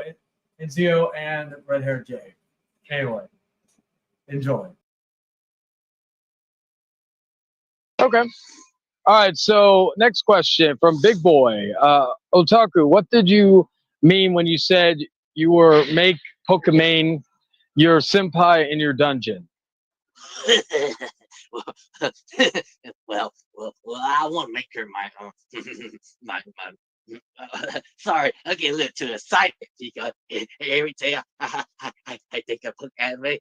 Enzio and Red Hair Jay. Anyway, enjoy. Okay. All right. So next question from Big Boy. Otaku, what did you mean when you said you were make Pokemon your senpai in your dungeon? well, I want to make her my sorry, I get a little too excited because every day I think I put anime,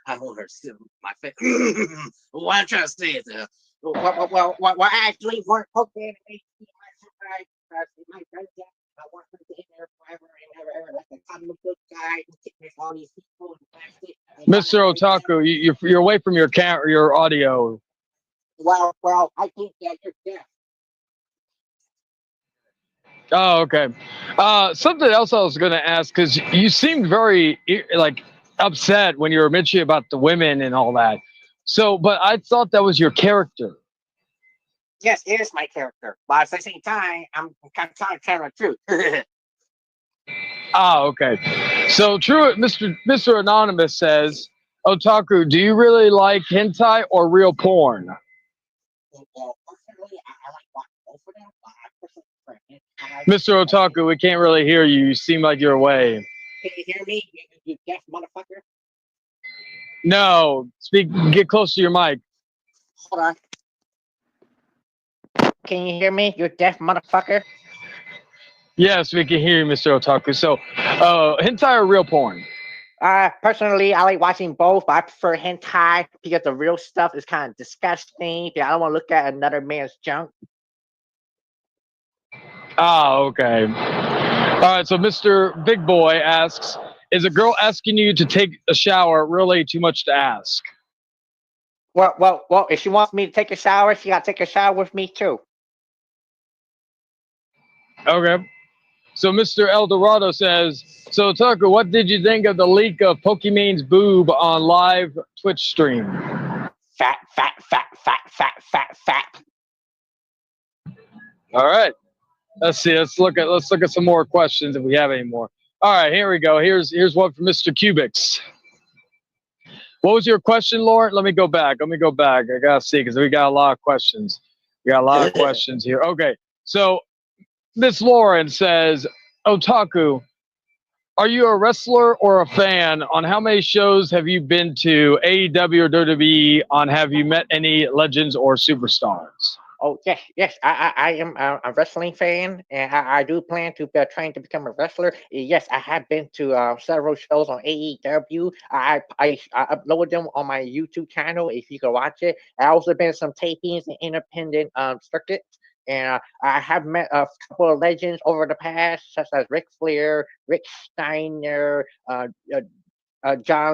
I want her to my face. What I'm trying to say is, well, actually, one Pokemon anime, my dungeon. I want her to be there forever and ever, like a comic book guy who takes all these people and plastic. Mr. Otaku, you're away from your your audio. Well, I think that you're deaf. Oh, okay. Something else I was going to ask because you seemed very like upset when you were mentioning about the women and all that. So, but I thought that was your character. Yes, it is my character, but at the same time, I'm kind of trying to tell the truth. Ah, okay. So, true. Mr. Anonymous says, Otaku, do you really like hentai or real porn? Well, personally, I like watching both of them, but I personally prefer hentai. Mr. Otaku, we can't really hear you. You seem like you're away. Can you hear me, you deaf motherfucker? No, get close to your mic. Hold on. Can you hear me, you deaf motherfucker? Yes, we can hear you, Mr. Otaku. So, hentai or real porn? Personally, I like watching both, but I prefer hentai because the real stuff is kind of disgusting. I don't want to look at another man's junk. Ah, okay. All right, so Mr. Big Boy asks, is a girl asking you to take a shower really too much to ask? Well, if she wants me to take a shower, she got to take a shower with me too. Okay. So Mr. El Dorado says, so Tucker, what did you think of the leak of Pokemon's boob on live Twitch stream? Fat. All right. Let's see. Let's look at some more questions if we have any more. All right, here we go. Here's one from Mr. Cubics. What was your question, Lauren? Let me go back. I gotta see because we got a lot of questions. Here. Okay. So Miss Lauren says, Otaku, are you a wrestler or a fan? On how many shows have you been to AEW or WWE? On have you met any legends or superstars? Oh, yes. I am a wrestling fan, and I do plan to trying to become a wrestler. Yes, I have been to several shows on AEW. I uploaded them on my YouTube channel if you can watch it. I also been to some tapings in independent circuit. And I have met a couple of legends over the past, such as Ric Flair, Rick Steiner, John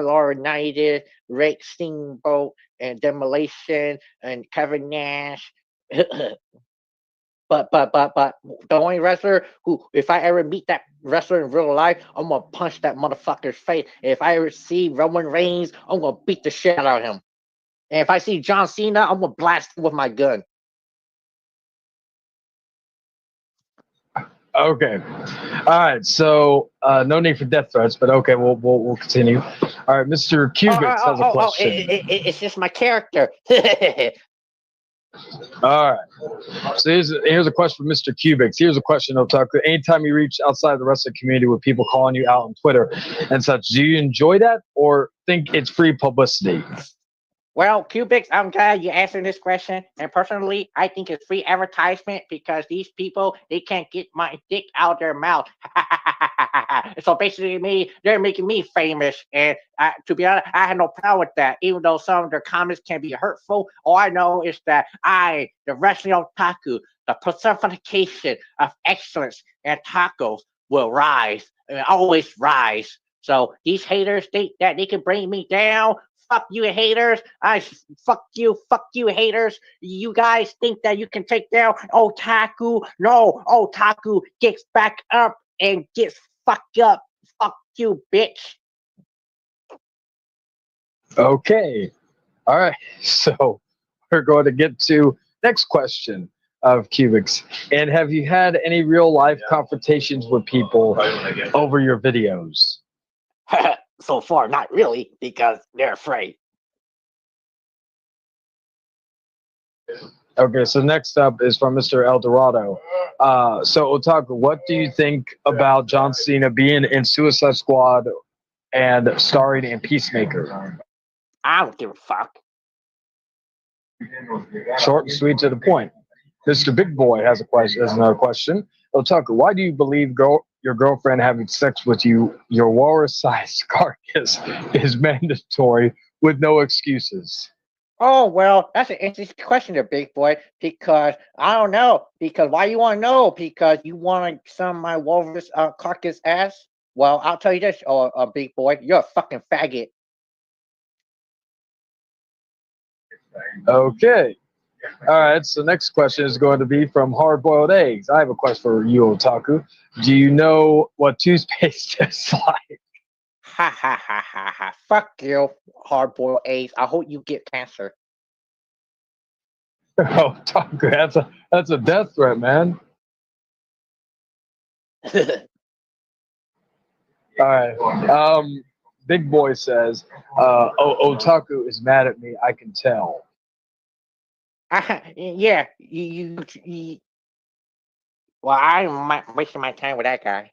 Laurinaitis, Rick Steamboat, and Demolition, and Kevin Nash. but the only wrestler who, if I ever meet that wrestler in real life, I'm gonna punch that motherfucker's face. If I ever see Roman Reigns, I'm gonna beat the shit out of him. And if I see John Cena, I'm gonna blast him with my gun. Okay. All right. So no need for death threats, but okay, we'll continue. All right, Mr. Cubits has a question. It's just my character. All right. So here's a question for Mr. Cubics. Here's a question, Otaku. Anytime you reach outside the wrestling community with people calling you out on Twitter and such, do you enjoy that or think it's free publicity? Well, Cubics, I'm glad you answered this question. And personally, I think it's free advertisement because these people, they can't get my dick out of their mouth. So basically, they're making me famous. And to be honest, I have no problem with that. Even though some of their comments can be hurtful, all I know is that I, the wrestling otaku, the personification of excellence and tacos, will rise and always rise. So these haters think that they can bring me down. Fuck you, haters. Fuck you, haters. You guys think that you can take down Otaku? No, Otaku gets back up and gets fucked up. Fuck you, bitch. Okay. All right. So we're going to get to next question of Cubics. And have you had any real life confrontations with people over your videos? So far, not really, because they're afraid. Okay, so next up is from Mr. Eldorado. So Otaku, what do you think about John Cena being in Suicide Squad and starring in Peacemaker? I don't give a fuck. Short and sweet to the point. Mr. Big Boy has another question. Otaku, why do you believe your girlfriend having sex with you, your walrus-sized carcass, is mandatory with no excuses? Oh, well, that's an interesting question there, Big Boy, because I don't know. Because why you want to know? Because you want some of my walrus carcass ass? Well, I'll tell you this, Big Boy, you're a fucking faggot. Okay. All right, so next question is going to be from Hard Boiled Eggs. I have a question for you, Otaku. Do you know what toothpaste tastes like? Ha ha ha ha ha. Fuck you, hard-boiled eggs. I hope you get cancer. Oh, Otaku, that's a death threat, man. All right. Big Boy says, Otaku is mad at me. I can tell. Yeah, well, I'm wasting my time with that guy.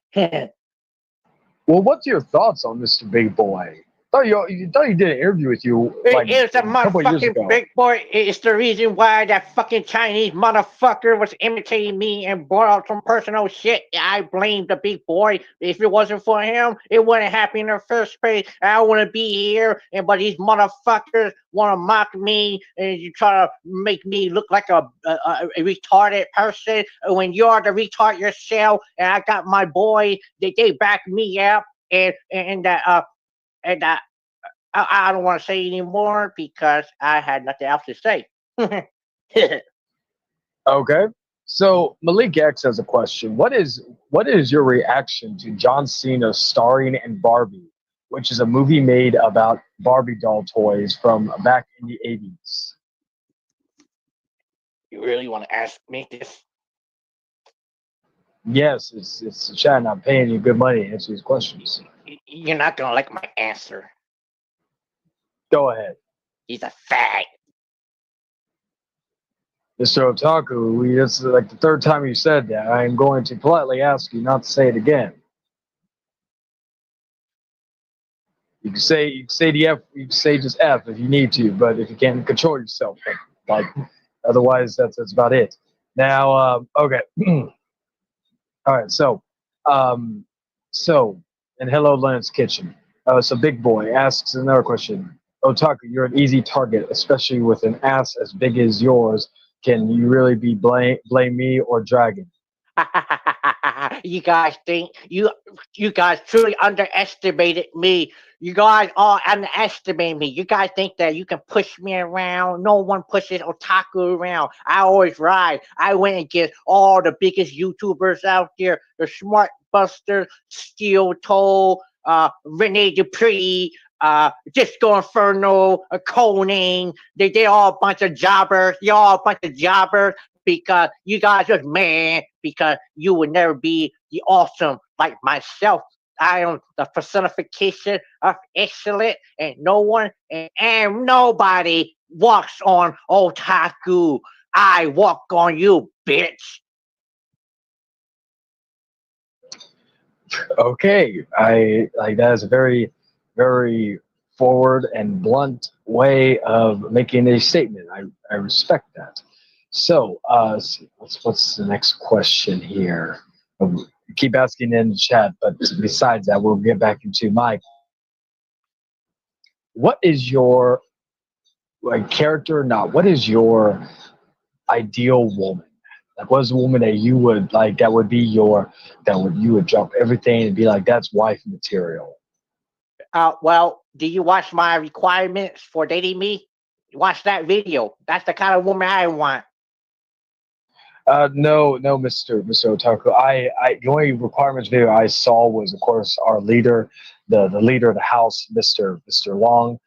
Well, what's your thoughts on Mr. Big Boy? Thought you did an interview with you like It's a a couple of years motherfucking ago. Big Boy. It's the reason why that fucking Chinese motherfucker was imitating me and brought out some personal shit. I blame the Big Boy. If it wasn't for him, it wouldn't happen in the first place. I wouldn't be here. But these motherfuckers want to mock me and you try to make me look like a retarded person when you're the retard yourself. And I got my boy. They back me up and I don't want to say anymore because I had nothing else to say. Okay. So Malik X has a question. What is your reaction to John Cena starring in Barbie, which is a movie made about Barbie doll toys from back in the 80s? You really want to ask me this? Yes, it's a chat and I'm paying you good money to answer these questions. You're not gonna like my answer. Go ahead. He's a fag. Mr. Otaku, this is like the third time you said that. I am going to politely ask you not to say it again. You can say the F, you can say just F if you need to, but if you can't control yourself, like otherwise that's about it. Now, okay. All right, so in Hello Leonard's Kitchen. So Big Boy asks another question. Otaku, you're an easy target, especially with an ass as big as yours. Can you really be blame me or Dragon? You guys think you guys truly underestimated me. You guys all underestimate me. You guys think that you can push me around. No one pushes otaku around. I always ride. I went and get all the biggest YouTubers out there, the Smart Buster, Steel Toe, Rene Dupree, Disco Inferno, Coning. They all a bunch of jobbers. They all a bunch of jobbers because you guys just man because you would never be the awesome like myself. I am the personification of excellent, and no one and nobody walks on otaku. I walk on you, bitch. Okay, I like that is a very, very forward and blunt way of making a statement. I respect that. So, let's see, what's the next question here? Keep asking in the chat, but besides that, we'll get back into my. What is your like character? Not what is your ideal woman? Like, what is a woman that you would like? That would be your that would you would drop everything and be like, that's wife material. Well, do you watch my requirements for dating me? Watch that video. That's the kind of woman I want. No, Mr. Otaku. The only requirements video I saw was, of course, our leader, the leader of the house, Mr. Long.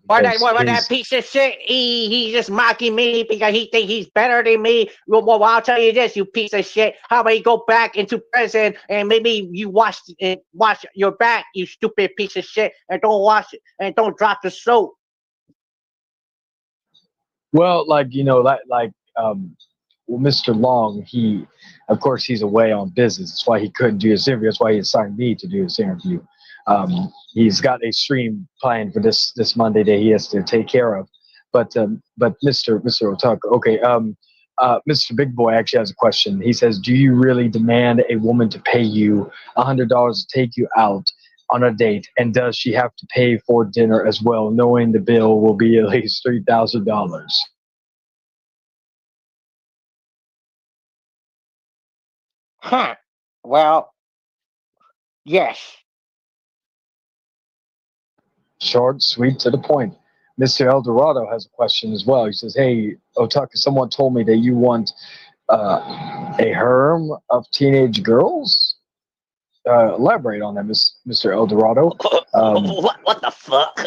What that piece of shit? He's just mocking me because he think he's better than me. Well, I'll tell you this, you piece of shit. How about you go back into prison and maybe you watch your back, you stupid piece of shit, and don't wash it and don't drop the soap. Well, well, Mr. Long, of course, he's away on business. That's why he couldn't do his interview. That's why he assigned me to do his interview. He's got a stream planned for this Monday that he has to take care of. But Mr. Otaku, okay. Mr. Big Boy actually has a question. He says, "Do you really demand a woman to pay you $100 to take you out on a date, and does she have to pay for dinner as well, knowing the bill will be at least $3,000?" Huh. Well, yes. Short, sweet, to the point. Mr. Eldorado has a question as well. He says, "Hey, Otaku, someone told me that you want a harem of teenage girls. Elaborate on that, Mr. Eldorado." What the fuck?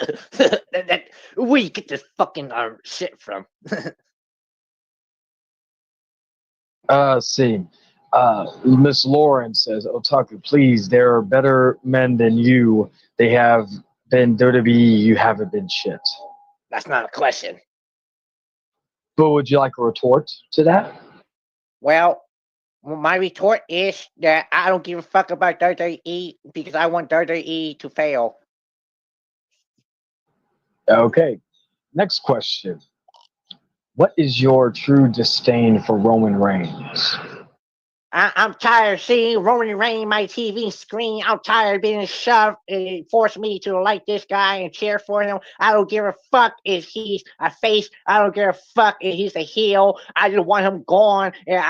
Where you get this fucking shit from? See. Miss Lauren says, "Otaku, please, there are better men than you. They have been WWE, you haven't been shit." That's not a question. But would you like a retort to that? Well, my retort is that I don't give a fuck about WWE because I want WWE to fail. Okay. Next question. What is your true disdain for Roman Reigns? I'm tired of seeing Roman Reigns on my TV screen. I'm tired of being shoved and forced me to like this guy and cheer for him. I don't give a fuck if he's a face. I don't give a fuck if he's a heel. I just want him gone. And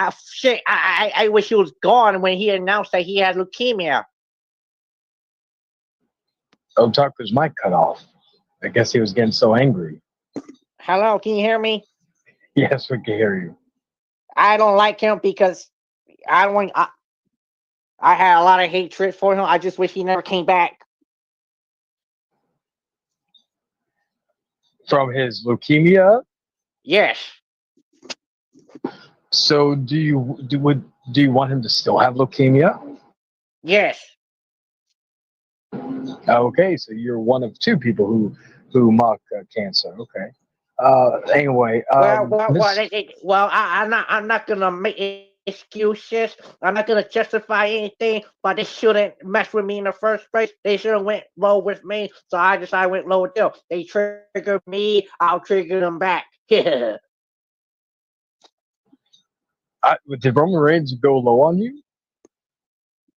I wish he was gone when he announced that he had leukemia. Otaku's mic cut off. I guess he was getting so angry. Hello, can you hear me? Yes, we can hear you. I don't like him because I had a lot of hatred for him. I just wish he never came back. From his leukemia? Yes. So do you want him to still have leukemia? Yes. Okay, so you're one of two people who mock cancer. Okay. Anyway, I'm not gonna make excuses. I'm not gonna justify anything, but they shouldn't mess with me in the first place. They should have went low with me, so I decided went low with them. They triggered me, I'll trigger them back. did Roman Reigns go low on you?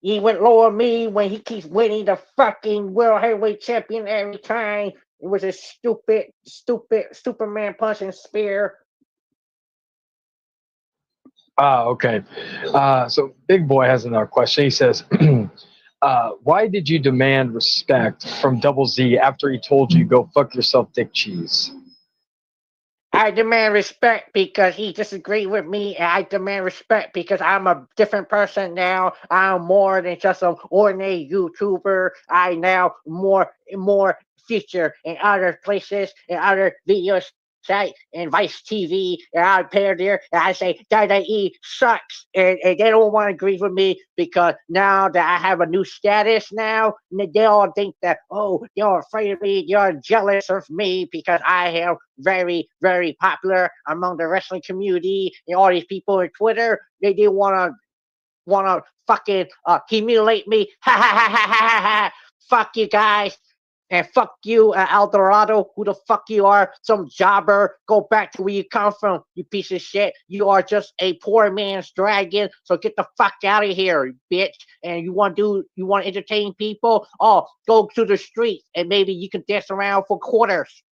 He went low on me when he keeps winning the fucking World Heavyweight Champion every time. It was a stupid Superman punch and spear. Okay. So Big Boy has another question. He says, why did you demand respect from Double Z after he told you go fuck yourself, dick cheese? I demand respect because he disagreed with me, and I demand respect because I'm a different person now. I'm more than just an ordinary YouTuber. I now more feature in other places, in other video sites, and Vice TV, and I appear there, and I say WWE sucks, and they don't want to agree with me because now that I have a new status now, they all think that, oh, they're afraid of me, they're jealous of me because I am very popular among the wrestling community and all these people on Twitter. They wanna fucking humiliate me. Ha ha ha ha ha ha ha. Fuck you guys. And fuck you, El Dorado, who the fuck you are, some jobber. Go back to where you come from, you piece of shit. You are just a poor man's dragon. So get the fuck out of here, bitch. And you want to entertain people? Oh, go to the streets and maybe you can dance around for quarters.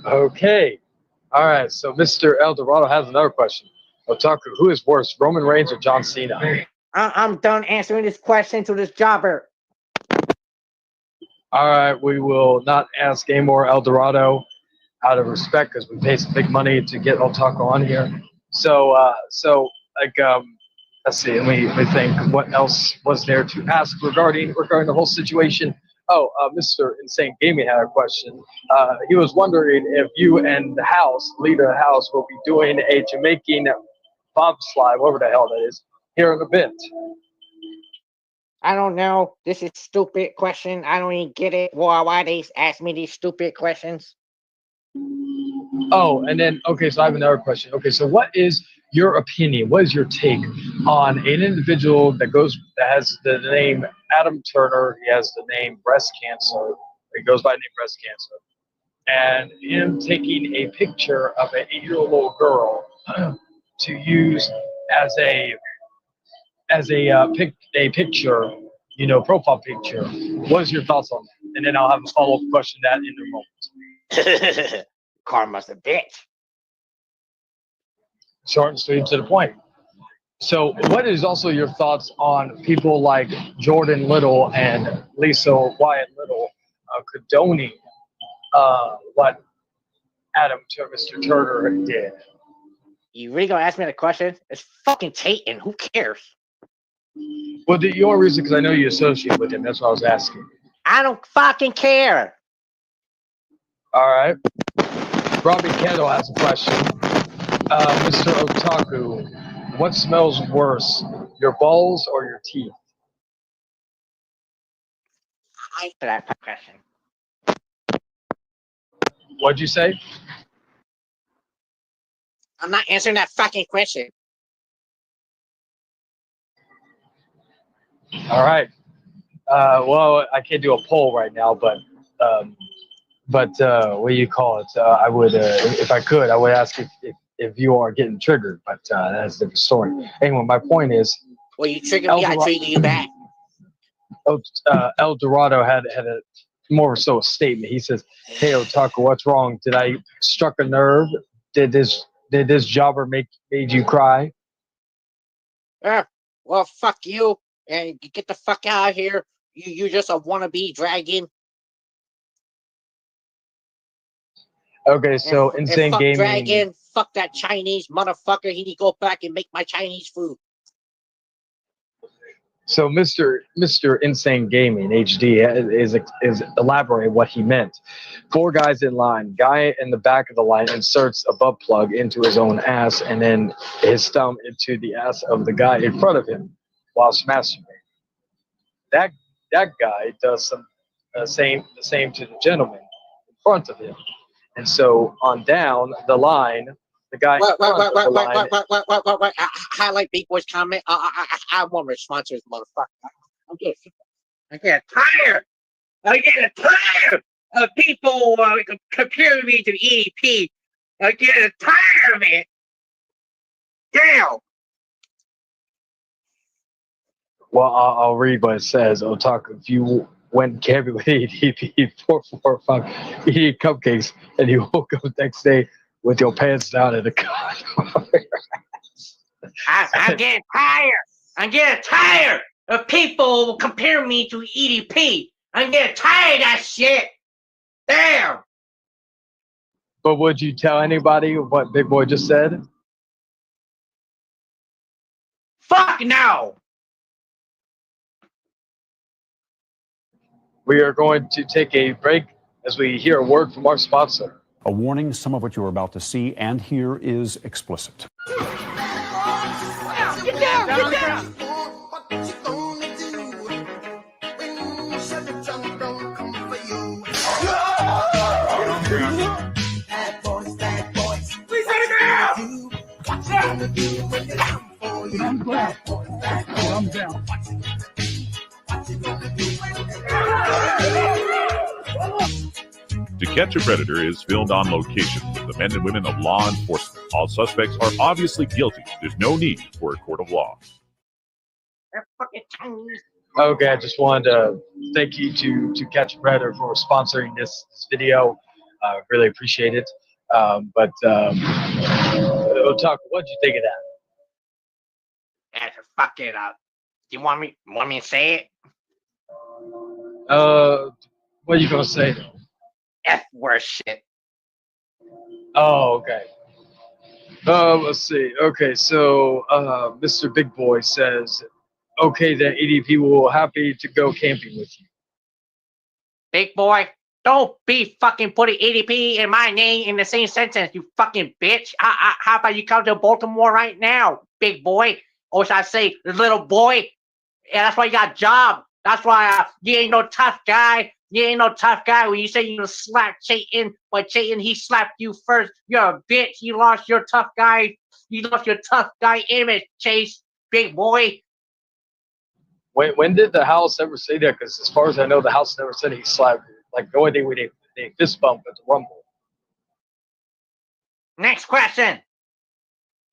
Okay. All right. So Mr. El Dorado has another question. Otaku, who is worse, Roman Reigns or John Cena? I'm done answering this question to this jobber. All right. We will not ask any more El Dorado out of respect because we paid some big money to get Otaku on here. So let's see. Let me think. What else was there to ask regarding the whole situation? Oh, Mr. Insane Gaming had a question. He was wondering if you and the house, leader of the house, will be doing a Jamaican bobslide, whatever the hell that is, here in a bit. I don't know. This is stupid question. I don't even get it. Why they ask me these stupid questions? Oh, and then okay, so I have another question. Okay, so what is your opinion? What is your take on an individual that has the name Adam Turner? He has the name breast cancer. He goes by the name breast cancer, and him taking a picture of an 8-year-old little girl to use as a picture, profile picture. What is your thoughts on that? And then I'll have a follow-up question to that in a moment. Karma's a bitch. Short and sweet to the point. So, what is also your thoughts on people like Jordan Little and Lisa Wyatt Little condoning what Mr. Turner did? You really gonna ask me the question? It's fucking Tatum. Who cares? Well, the only reason because I know you associate with him. That's what I was asking. I don't fucking care. All right. Robbie Kendall has a question. Mr. Otaku, what smells worse, your balls or your teeth? I answer that question. What'd you say? I'm not answering that fucking question. All right. Well, I can't do a poll right now, but what do you call it? I would, if I could, I would ask if you are getting triggered, but that's a different story. Anyway, my point is. Well, you trigger me, I trigger you back. El Dorado had a more so a statement. He says, "Hey, Otaku, what's wrong? Did I struck a nerve? Did this jobber made you cry?" Well, fuck you, and get the fuck out of here. You just a wannabe dragon. Okay, so Insane fuck Gaming. Dragon, fuck that Chinese motherfucker. He need to go back and make my Chinese food. So Mr. Insane Gaming HD is elaborating what he meant. 4 guys in line. Guy in the back of the line inserts a butt plug into his own ass and then his thumb into the ass of the guy in front of him while masturbating. That guy does the same to the gentleman in front of him. And so on down the line, the guy What? Highlight Big Boy's comment. I want to respond to this motherfucker. I'm getting tired. I'm getting tired of people comparing me to EDP. I'm getting tired of it. Damn. Well, I'll read what it says. Otaku, if you went camping with EDP 445 eating cupcakes and you woke up the next day with your pants down in the car. I'm getting tired. I'm getting tired of people comparing me to EDP. I'm getting tired of that shit. Damn. But would you tell anybody what Big Boy just said? Fuck no. We are going to take a break as we hear a word from our sponsor. A warning, some of what you are about to see and hear is explicit. Get down! Get down! Please let it go! Thumbs down. Thumbs down. To Catch a Predator is filmed on location with the men and women of law enforcement. All suspects are obviously guilty. There's no need for a court of law. They're fucking Chinese. Okay, I just wanted to thank you to Catch a Predator for sponsoring this video. Really appreciate it. Otaku, what did you think of that? That's fucking up. You want me to say it? What are you gonna say though? F word shit. Oh, okay. Let's see. Okay, so Mr. Big Boy says, okay, that EDP will happy to go camping with you. Big boy, don't be fucking putting EDP and my name in the same sentence, you fucking bitch. How about you come to Baltimore right now, big boy? Or should I say, little boy? Yeah, that's why you got a job. That's why you ain't no tough guy. You ain't no tough guy when you say you slap Chayton, but Chayton, he slapped you first. You're a bitch. You lost your tough guy. You lost your tough guy image, Chase, big boy. When did the house ever say that? Because as far as I know, the house never said he slapped her. Like, the only thing they fist bump at the Rumble. Next question.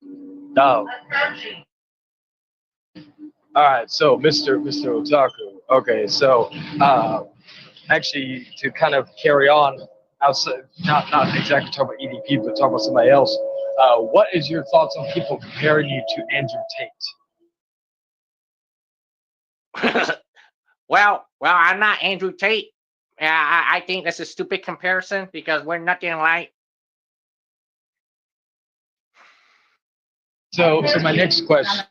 No. All right, so Mr. Otaku. Okay, so actually, to kind of carry on, outside, not exactly talk about EDP, but talk about somebody else. What is your thoughts on people comparing you to Andrew Tate? Well, I'm not Andrew Tate. I think that's a stupid comparison because we're nothing alike. So my next question: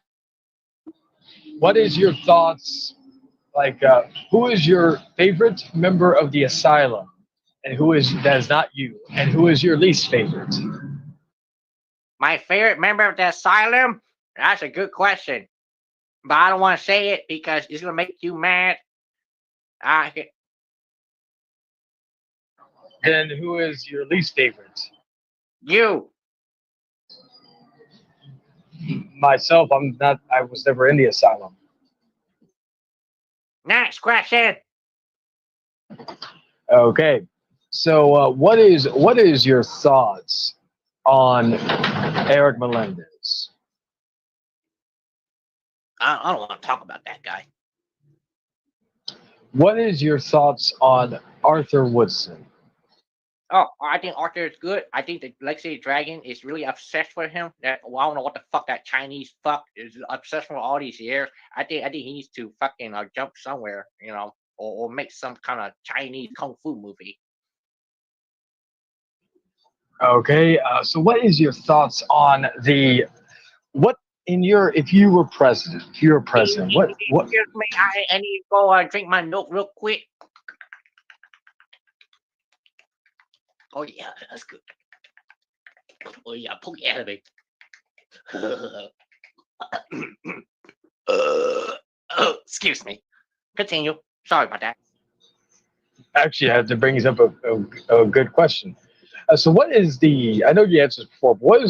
what is your thoughts? Like, who is your favorite member of the Asylum, and that is not you, and who is your least favorite? My favorite member of the Asylum? That's a good question, but I don't want to say it because it's gonna make you mad. And who is your least favorite? You. Myself, I'm not. I was never in the Asylum. Next question. Okay, so what is your thoughts on Eric Melendez? I don't want to talk about that guy. What is your thoughts on Arthur Woodson? Oh, I think Arthur is good. I think the Legacy Dragon is really obsessed with him. I don't know what the fuck that Chinese fuck is obsessed with all these years. I think he needs to fucking jump somewhere, or make some kind of Chinese kung fu movie. Okay, so what is your thoughts on if you were president, what? Excuse me, I need to go drink my milk real quick. Oh yeah, that's good. Oh yeah, pull it out of me. Excuse me. Continue. Sorry about that. Actually, I have to bring up a good question. So what is I know you answered before, but what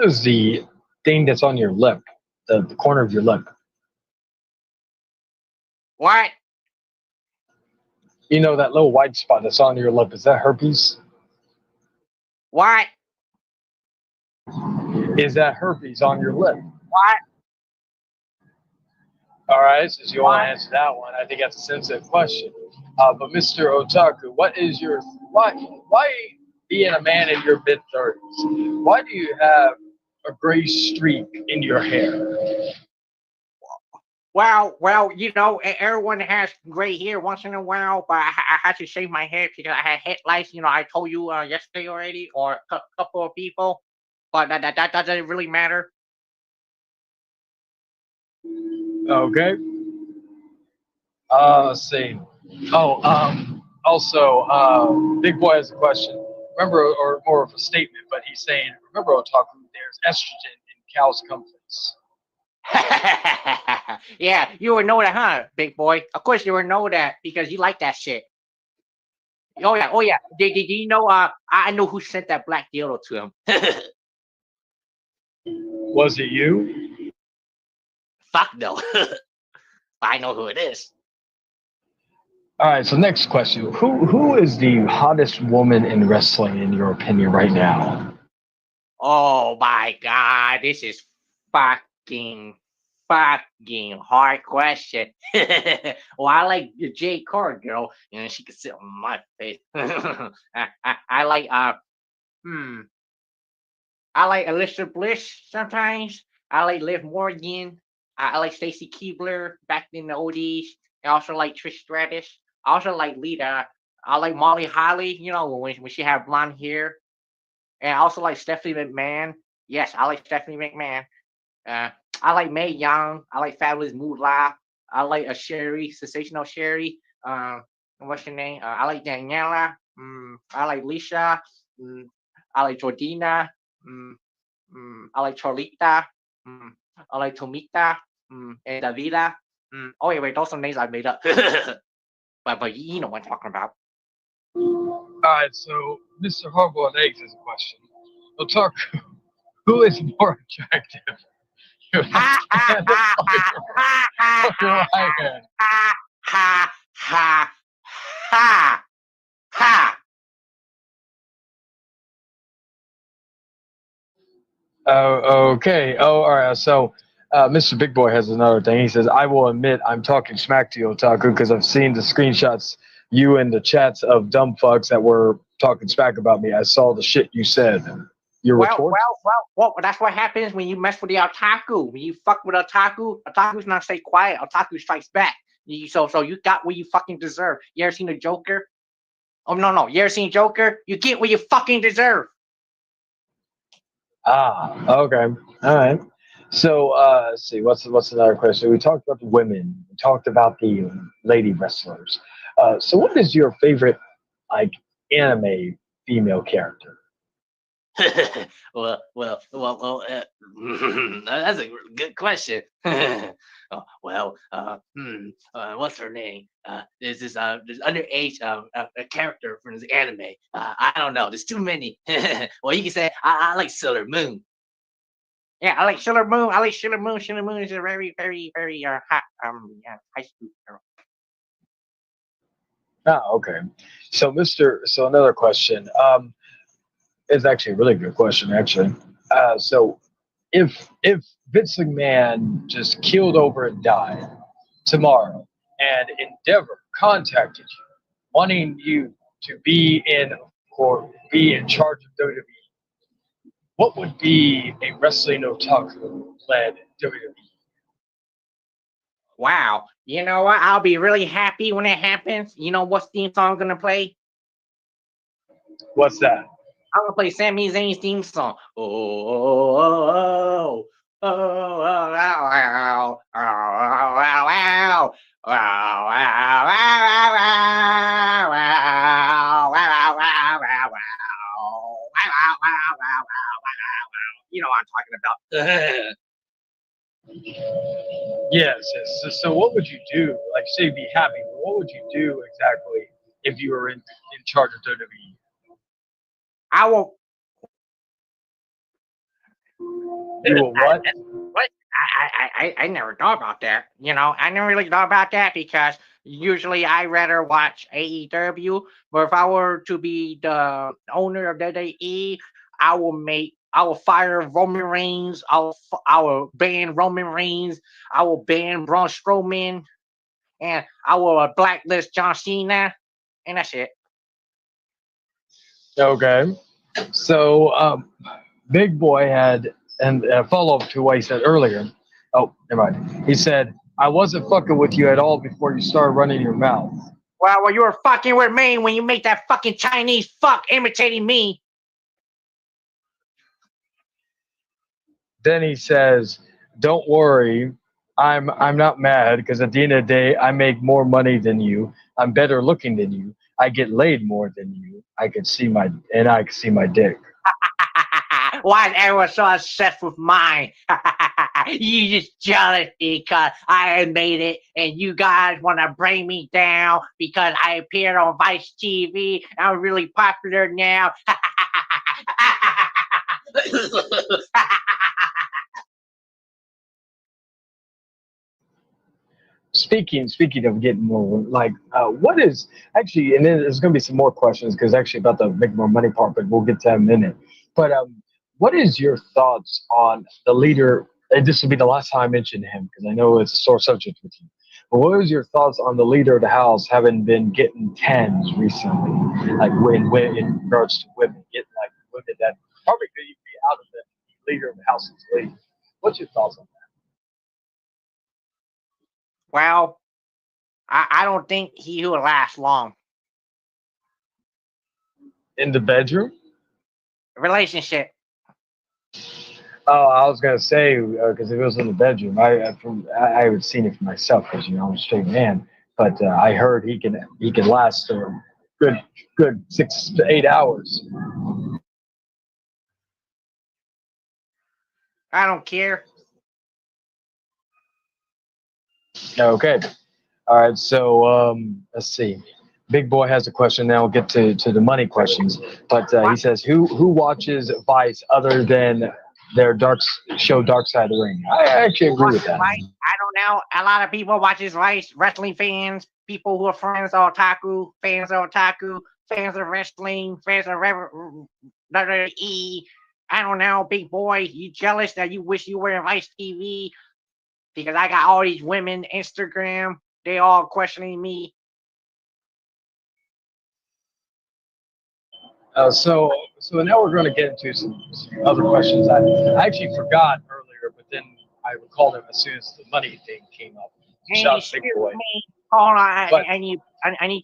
is the thing that's on your lip, the corner of your lip? What? You know, that little white spot that's on your lip, is that herpes? What? Is that herpes on your lip? What? All right, since you want to answer that one, I think that's a sensitive question. But Mr. Otaku, why being a man in your mid-30s, why do you have a gray streak in your hair? Well, everyone has gray hair once in a while, but I had to shave my hair because I had head lice. I told you yesterday already, or a couple of people, but that doesn't really matter. Okay. Let's see. Oh, also, Big Boy has a question. Remember, or more of a statement, but he's saying, remember, Otaku, there's estrogen in cow circumference. Yeah, you would know that, huh, Big Boy? Of course you would know that because you like that shit. Oh yeah. Did you know? I know who sent that black dildo to him. Was it you? Fuck no. I know who it is. All right. So next question: Who is the hottest woman in wrestling in your opinion right now? Oh my god, this is fucking hard question. Well, I like the J Card girl, she can sit on my face. I like I like Alicia Bliss sometimes. I like Liv Morgan. I like Stacy Keebler back in the oldies. I also like Trish Stratus. I also like Lita. I like Molly Holly, when she had blonde hair. And I also like Stephanie McMahon. Yes, I like Stephanie McMahon. I like Mae Young. I like Fabulous Moolah. I like a Sherry, Sensational Sherry. What's her name? I like Daniela. I like Lisha. I like Jordina. I like Charlita. I like Tomita. And Davida. Oh wait, those are names I made up. but you know what I'm talking about. All right. So Mr. Hardboiled Eggs has a question. Otaku, who is more attractive? Your left hand or your right hand? Oh, okay. Oh, all right. So, Mr. Big Boy has another thing. He says, "I will admit I'm talking smack to you, Otaku, because I've seen the screenshots you in the chats of dumb fucks that were talking smack about me. I saw the shit you said. Your retort? Well, that's what happens when you mess with the otaku. When you fuck with otaku's not stay quiet. Otaku strikes back. So you got what you fucking deserve. You ever seen the Joker? Oh no. You ever seen Joker? You get what you fucking deserve. Okay. All right. So, let's see. What's another question? We talked about the women. We talked about the lady wrestlers. So, what is your favorite, like, anime female character? well, that's a good question. What's her name? There's this underage a character from this anime. I don't know. There's too many. Well, you can say I like Sailor Moon. Yeah, I like Sailor Moon. Sailor Moon is a very, very, very hot high school girl. Okay. So another question. It's actually a really good question, actually. So if Vince McMahon just killed over and died tomorrow, and Endeavor contacted you, wanting you to be in or be in charge of WWE, what would be a wrestling otaku led WWE? Wow. You know what? I'll be really happy when it happens. You know what theme song I'm gonna play? What's that? I'm gonna play Sami Zayn's theme song. Oh, you know what I'm talking about. Yes. So what would you do? Like, say, be happy. What would you do exactly if you were in charge of WWE? I will. You will what? What? I never thought about that. I never really thought about that because usually I rather watch AEW. But if I were to be the owner of WWE, I will fire Roman Reigns. I will ban Roman Reigns. I will ban Braun Strowman, and I will blacklist John Cena, and that's it. Okay. So, Big Boy had, and follow up to what he said earlier. Oh, never mind. He said, I wasn't fucking with you at all before you started running your mouth. Well, you were fucking with me when you make that fucking Chinese fuck imitating me. Then he says, don't worry. I'm not mad because at the end of the day, I make more money than you. I'm better looking than you. I get laid more than you. I can see my dick. Why is everyone so obsessed with mine? You just jealous because I made it and you guys want to bring me down because I appeared on Vice TV. I'm really popular now. Speaking of getting more, like, what is actually, and then there's going to be some more questions because actually about the make more money part, but we'll get to that in a minute. But what is your thoughts on the leader? And this will be the last time I mention him because I know it's a sore subject with you. But what is your thoughts on the leader of the house having been getting tens recently, like when in regards to women getting like women that probably could even be out of the leader of the house's league? What's your thoughts on that? Well, I don't think he will last long. In the bedroom? Relationship. Oh, I was gonna say because if it was in the bedroom, I would seen it for myself because I'm a straight man. But I heard he can last a good 6 to 8 hours. I don't care. Okay, all right. So let's see. Big Boy has a question. Now we'll get to the money questions. But he says, who watches Vice other than their Dark Side of the Ring? I actually agree with that. Vice? I don't know. A lot of people watches Vice. Wrestling fans, people who are friends of otaku, fans of otaku, fans of wrestling, fans of WWE. I don't know, Big Boy. You jealous that you wish you were in Vice TV? Because I got all these women Instagram. They all questioning me. So now we're going to get into some other questions. I actually forgot earlier, but then I recalled them as soon as the money thing came up. Hey, Shout out to excuse Big Boy. me. Hold on, But- I need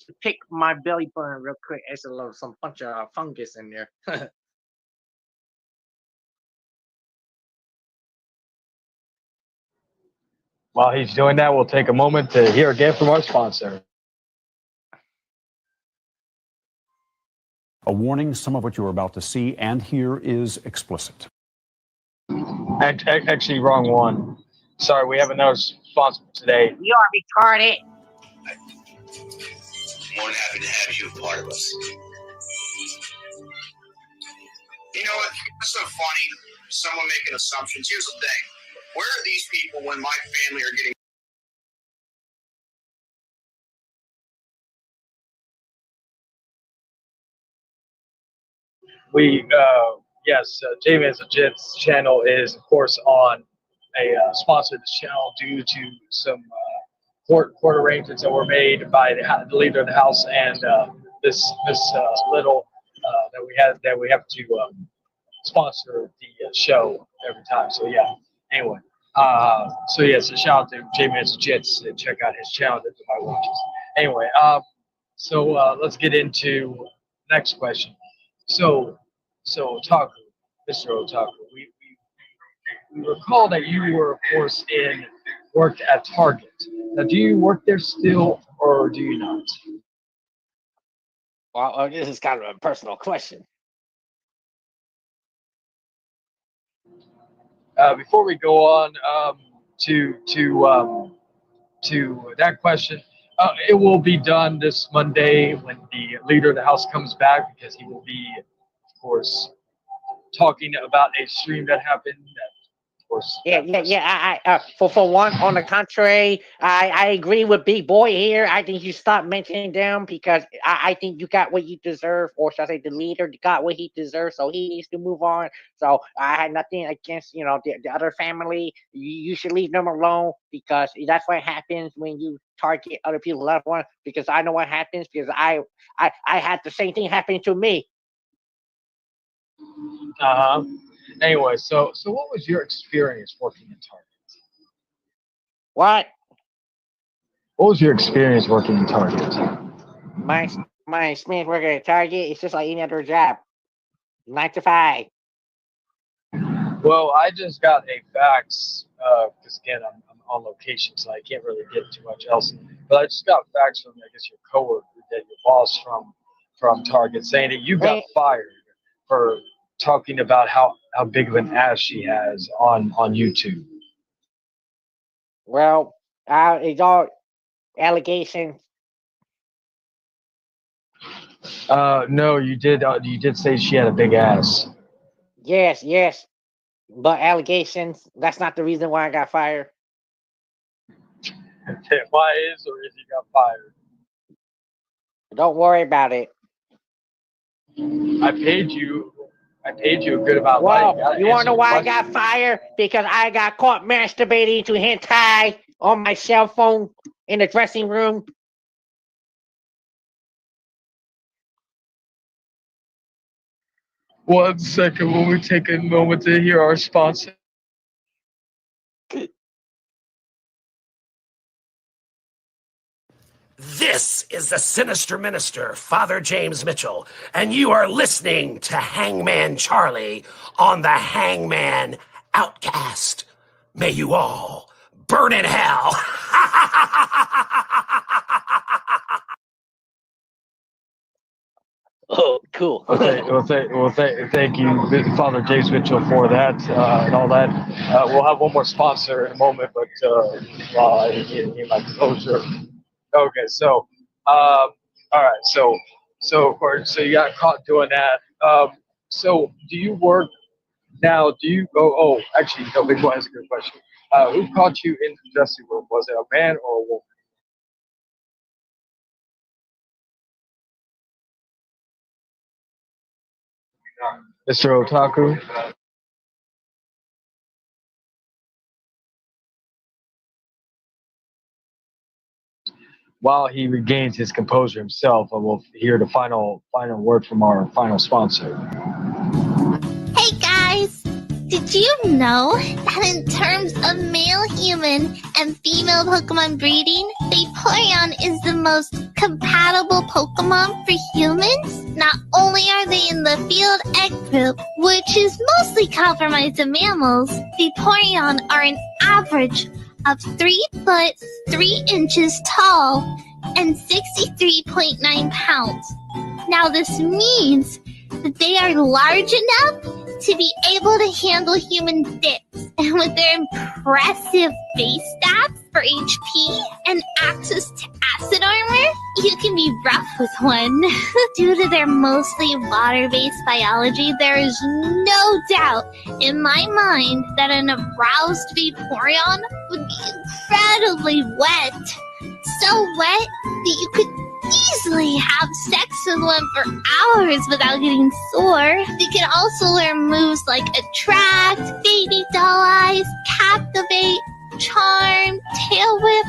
to pick my belly button real quick. There's some bunch of fungus in there. While he's doing that, we'll take a moment to hear again from our sponsor. A warning, some of what you're about to see and hear is explicit. Actually, wrong one. Sorry, we have another sponsor today. You are retarded. More than happy to have you a part of us. You know what? It's so funny. Someone making assumptions. Here's the thing. Where are these people when my family are getting... Yes, J-Man's Legit's channel is, of course, on a sponsor of this channel due to some court arrangements that were made by the leader of the house and this little that we have to sponsor the show every time. So yeah. Anyway, so yes, a shout out to J-Man's Legits and check out his channel that I watches. Anyway, so let's get into next question. So Otaku, Mr. Otaku, we recall that you were, of course, worked at Target. Now, do you work there still, or do you not? Well, this is kind of a personal question. Before we go on to that question, it will be done this Monday when the leader of the house comes back because he will be, of course, talking about a stream that happened. Of course. Yeah. I for one, on the contrary, I agree with Big Boy here. I think you stop mentioning them because I think you got what you deserve, or should I say, the leader got what he deserves, so he needs to move on. So I had nothing against the other family. You should leave them alone because that's what happens when you target other people's loved ones. Because I know what happens because I had the same thing happen to me. Uh huh. Anyway, so what was your experience working in Target? What? What was your experience working in Target? My my experience working at Target is just like any other job. 9 to 5. Well, I just got a fax because again I'm on location, so I can't really get too much else. But I just got a fax from I guess your coworker, that your boss from Target, saying that you got fired for talking about how big of an ass she has on YouTube. Well, it's all allegations. No, you did. You did say she had a big ass. Yes, yes. But allegations, that's not the reason why I got fired. Why is or is he got fired? Don't worry about it. I paid you. I paid you a good amount of money. Well, you want to know why I got fired? Because I got caught masturbating to hentai on my cell phone in the dressing room. One second, will we take a moment to hear our sponsor? This is the Sinister Minister, Father James Mitchell, and you are listening to Hangman Charlie on the Hangman Outcast. May you all burn in hell. Oh, cool. Thank you, Father James Mitchell, for that and all that. We'll have one more sponsor in a moment, but while I get my closure. Okay, so all right, so of course, so you got caught doing that. So do you work now? Do you go? Oh, actually, no. Big Boy has a good question. Who caught you in the dressing room? Was it a man or a woman? Mr. Otaku. While he regains his composure himself, I will hear the final word from our final sponsor. Hey guys! Did you know that in terms of male human and female Pokemon breeding, Vaporeon is the most compatible Pokemon for humans? Not only are they in the field egg group, which is mostly comprised of mammals, Vaporeon are an average of 3 foot 3 inches tall and 63.9 pounds. Now this means that they are large enough to be able to handle human dicks, and with their impressive base stats for HP and access to acid armor, you can be rough with one. Due to their mostly water-based biology, there is no doubt in my mind that an aroused Vaporeon would be incredibly wet. So wet that you could easily have sex with one for hours without getting sore. They can also learn moves like attract, baby doll eyes, captivate, charm, tail whip,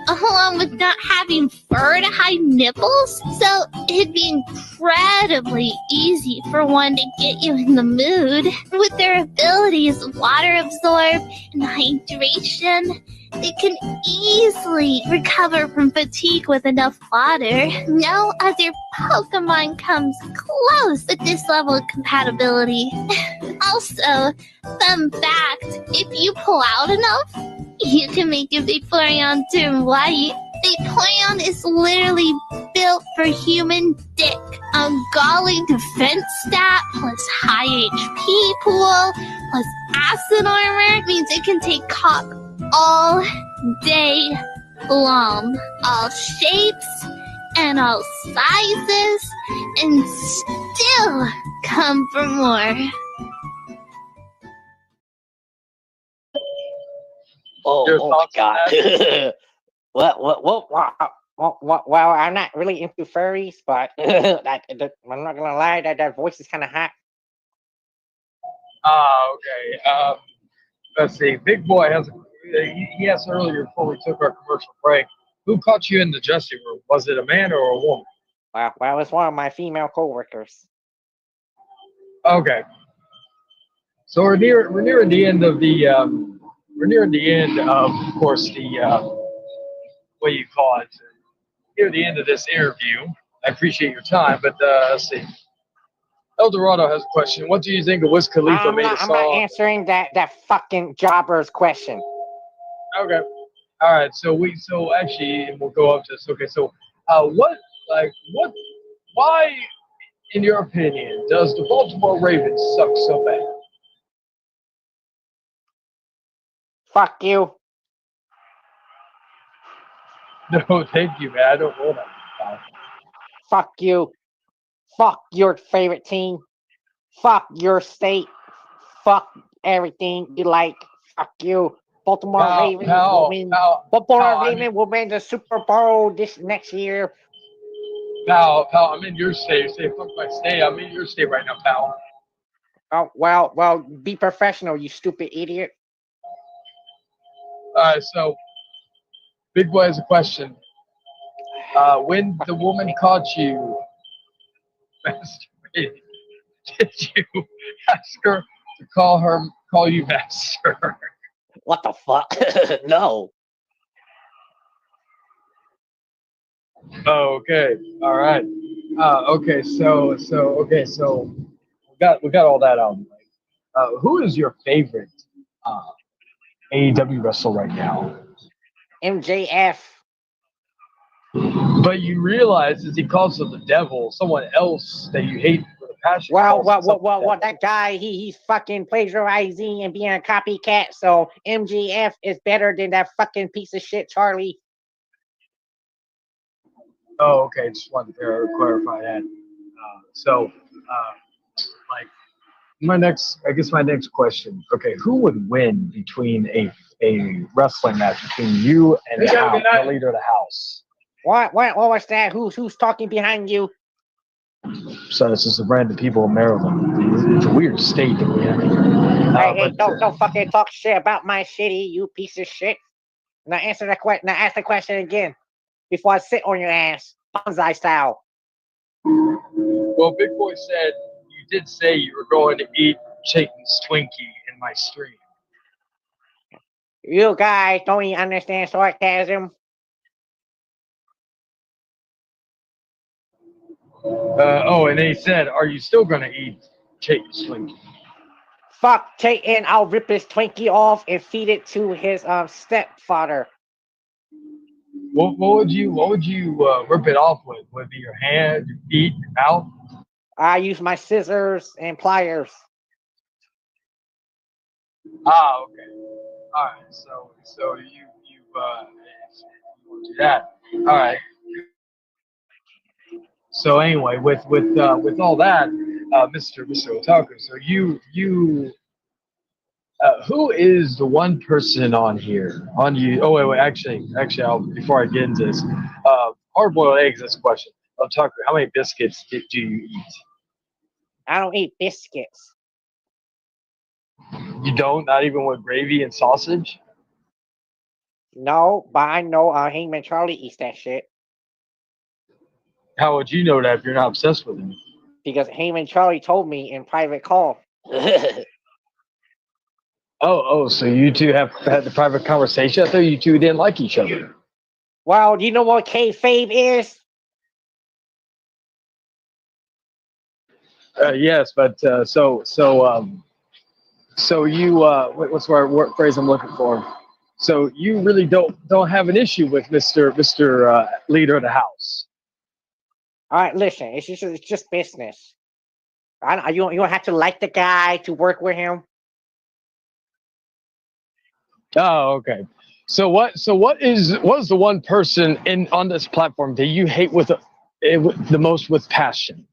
along with not having fur to hide nipples. So it'd be incredibly easy for one to get you in the mood. With their abilities water absorb and hydration, they can easily recover from fatigue with enough water. No other Pokemon comes close with this level of compatibility. Also, fun fact, if you pull out enough, you can make a Vaporeon turn white. Vaporeon is literally built for human dick. Ungodly defense stat plus high HP pool plus acid armor means it can take cock all day long. All shapes and all sizes, and still come for more. Oh my god. Well, I'm not really into furries, but I'm not gonna lie, that voice is kind of hot. Okay. Let's see. Big Boy has. He asked earlier before we took our commercial break. Who caught you in the dressing room? Was it a man or a woman? Well, it's one of my female coworkers. Okay. So we're nearing the end of the we're nearing the end of course the what do you call it? Near the end of this interview. I appreciate your time, but let's see. El Dorado has a question. What do you think of Wiz Khalifa made a I'm not song? answering that fucking jobber's question. Okay. All right. So actually we'll go up to this. Okay. So why in your opinion does the Baltimore Ravens suck so bad? Fuck you. No, thank you, man. I don't know that. Fuck you. Fuck your favorite team. Fuck your state. Fuck everything you like. Fuck you. Baltimore Ravens will win. Baltimore Ravens will win the Super Bowl this next year. Pal, I'm in your state. Say fuck my state. I'm in your state right now, pal. Oh well, be professional, you stupid idiot. All right, so Big Boy has a question. When the woman caught you masturbating, did you ask her to call you master? What the fuck? No. Oh, okay. All right. Okay. So we got all that out of the way. Who is your favorite AEW wrestler right now? MJF. But you realize as he calls him the devil, someone else that you hate with a passion. Well, that guy, he's fucking plagiarizing and being a copycat. So MJF is better than that fucking piece of shit, Charlie. Oh, okay. Just wanted to clarify that. Like my next question. Okay, who would win between a wrestling match between you and the leader of the house? What was that? Who's talking behind you? So this is the random people of Maryland. It's a weird state that we're in. Hey, don't fucking talk shit about my city, you piece of shit. Now answer that question. Now ask the question again before I sit on your ass, bonsai style. Well, Big Boy said you did say you were going to eat Chayton's Twinkie in my stream. You guys don't even understand sarcasm. And then he said, "Are you still going to eat Chayton's Twinkie?" Fuck Chayton! I'll rip his Twinkie off and feed it to his stepfather. What would you rip it off with? Would it be your hand, your feet, your mouth? I use my scissors and pliers. Ah, okay. All right. So you do that. All right. So anyway, with all that, Mr. Otaku, so you who is the one person on here on you? Oh wait, actually, before I get into this, hard-boiled eggs. This question, Otaku, how many biscuits do you eat? I don't eat biscuits. You don't, not even with gravy and sausage. No, but I know Hangman Charlie eats that shit. How would you know that if you're not obsessed with him? Because Heyman Charlie told me in private call. So you two have had the private conversation? I thought you two didn't like each other. Well, do you know what kayfabe is? Yes, but so you what's the phrase I'm looking for? So you really don't have an issue with Mr. Leader of the House. All right, listen, it's just business. You don't have to like the guy to work with him. Oh, okay. So what is the one person on this platform that you hate with the most with passion?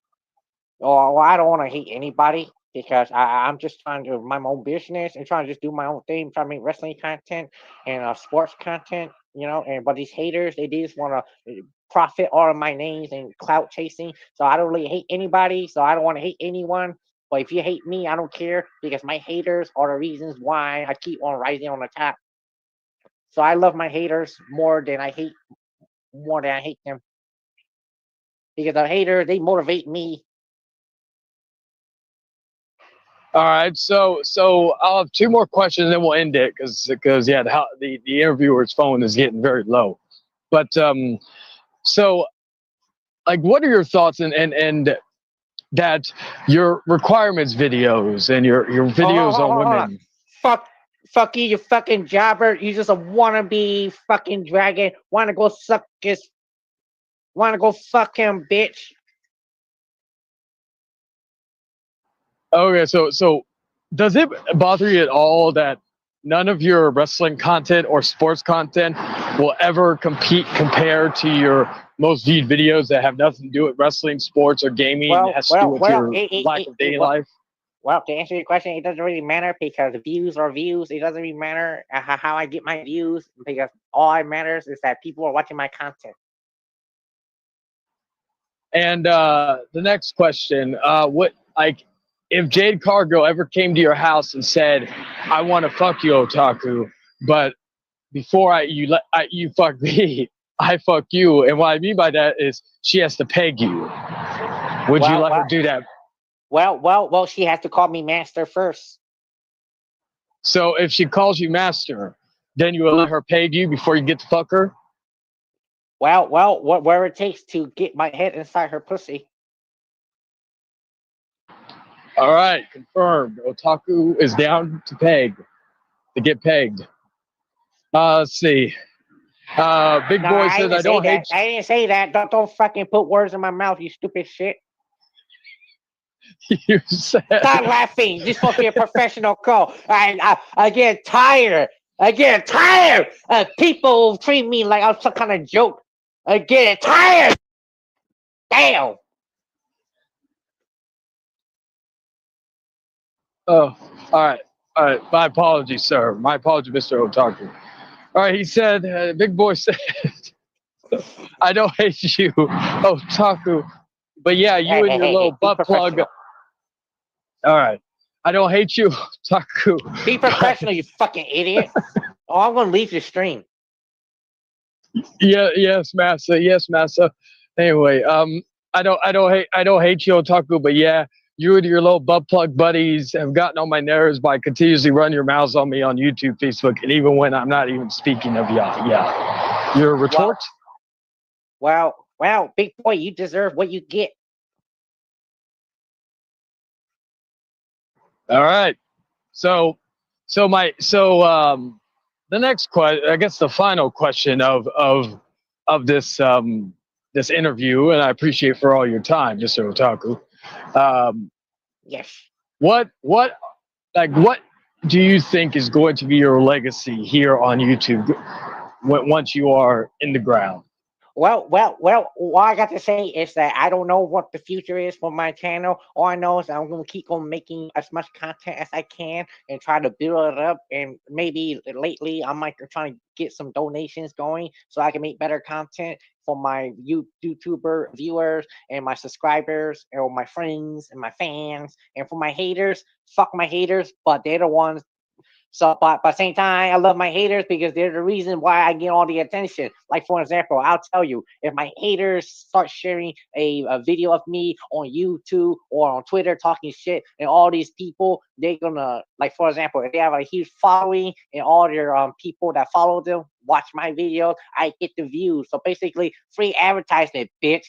Oh, well, I don't want to hate anybody because I'm just trying to mind my own business and trying to just do my own thing, trying to make wrestling content and sports content, but these haters, they just want to profit all of my names and clout chasing. So I don't really hate anybody. So I don't want to hate anyone. But if you hate me, I don't care because my haters are the reasons why I keep on rising on the top. So I love my haters more than I hate them. Because the haters, they motivate me. All right, so I'll have two more questions, and then we'll end it because yeah, the interviewer's phone is getting very low. But so like, what are your thoughts and that your requirements videos and your videos on Hold on. women? Fuck you, you fucking jobber. You just a wannabe fucking dragon. Wanna go fuck him, bitch. Okay, so does it bother you at all that none of your wrestling content or sports content will ever compare to your most viewed videos that have nothing to do with wrestling, sports, or gaming? It has to do with your lack of daily life. Well, to answer your question, it doesn't really matter because views are views. It doesn't really matter how I get my views because all that matters is that people are watching my content. And the next question, what like if Jade Cargill ever came to your house and said, "I want to fuck you, Otaku, but before you fuck me, I fuck you," and what I mean by that is she has to peg you. Would you let her do that? Well, she has to call me master first. So if she calls you master, then you will let her peg you before you get to fuck her? Well, whatever it takes to get my head inside her pussy. All right, confirmed. Otaku is down to get pegged. Let's see. Big Boy says, I don't hate you. I didn't say that. Don't fucking put words in my mouth, you stupid shit. You said. Stop laughing. You're supposed to be a professional call. I get tired. I get tired of people treat me like I'm some kind of joke. I get tired. Damn. Oh, all right. All right. My apologies, sir. My apologies, Mr. Otaku. All right. He said, Big Boy said, I don't hate you, Otaku. But yeah, you and your little butt plug. All right. I don't hate you, Otaku. Be professional, you fucking idiot. Oh, I'm going to leave your stream. Yeah, yes, Massa. Yes, Massa. Anyway, I don't hate you, Otaku, but yeah, you and your little butt plug buddies have gotten on my nerves by continuously running your mouths on me on YouTube, Facebook, and even when I'm not even speaking of y'all. Yeah. Your retort? Well, Big Boy, you deserve what you get. All right. So the next question, I guess the final question of this this interview, and I appreciate for all your time, Mr. Otaku. Yes. What do you think is going to be your legacy here on YouTube once you are in the ground? Well, all I got to say is that I don't know what the future is for my channel. All I know is I'm going to keep on making as much content as I can and try to build it up. And maybe lately I might try to get some donations going so I can make better content for my YouTuber viewers and my subscribers and my friends and my fans. And for my haters, fuck my haters, but they're the ones. So, but at the same time, I love my haters because they're the reason why I get all the attention. Like, for example, I'll tell you, if my haters start sharing a video of me on YouTube or on Twitter talking shit, and all these people, they're gonna, like, for example, if they have a huge following and all their people that follow them watch my videos, I get the views. So basically, free advertisement, bitch.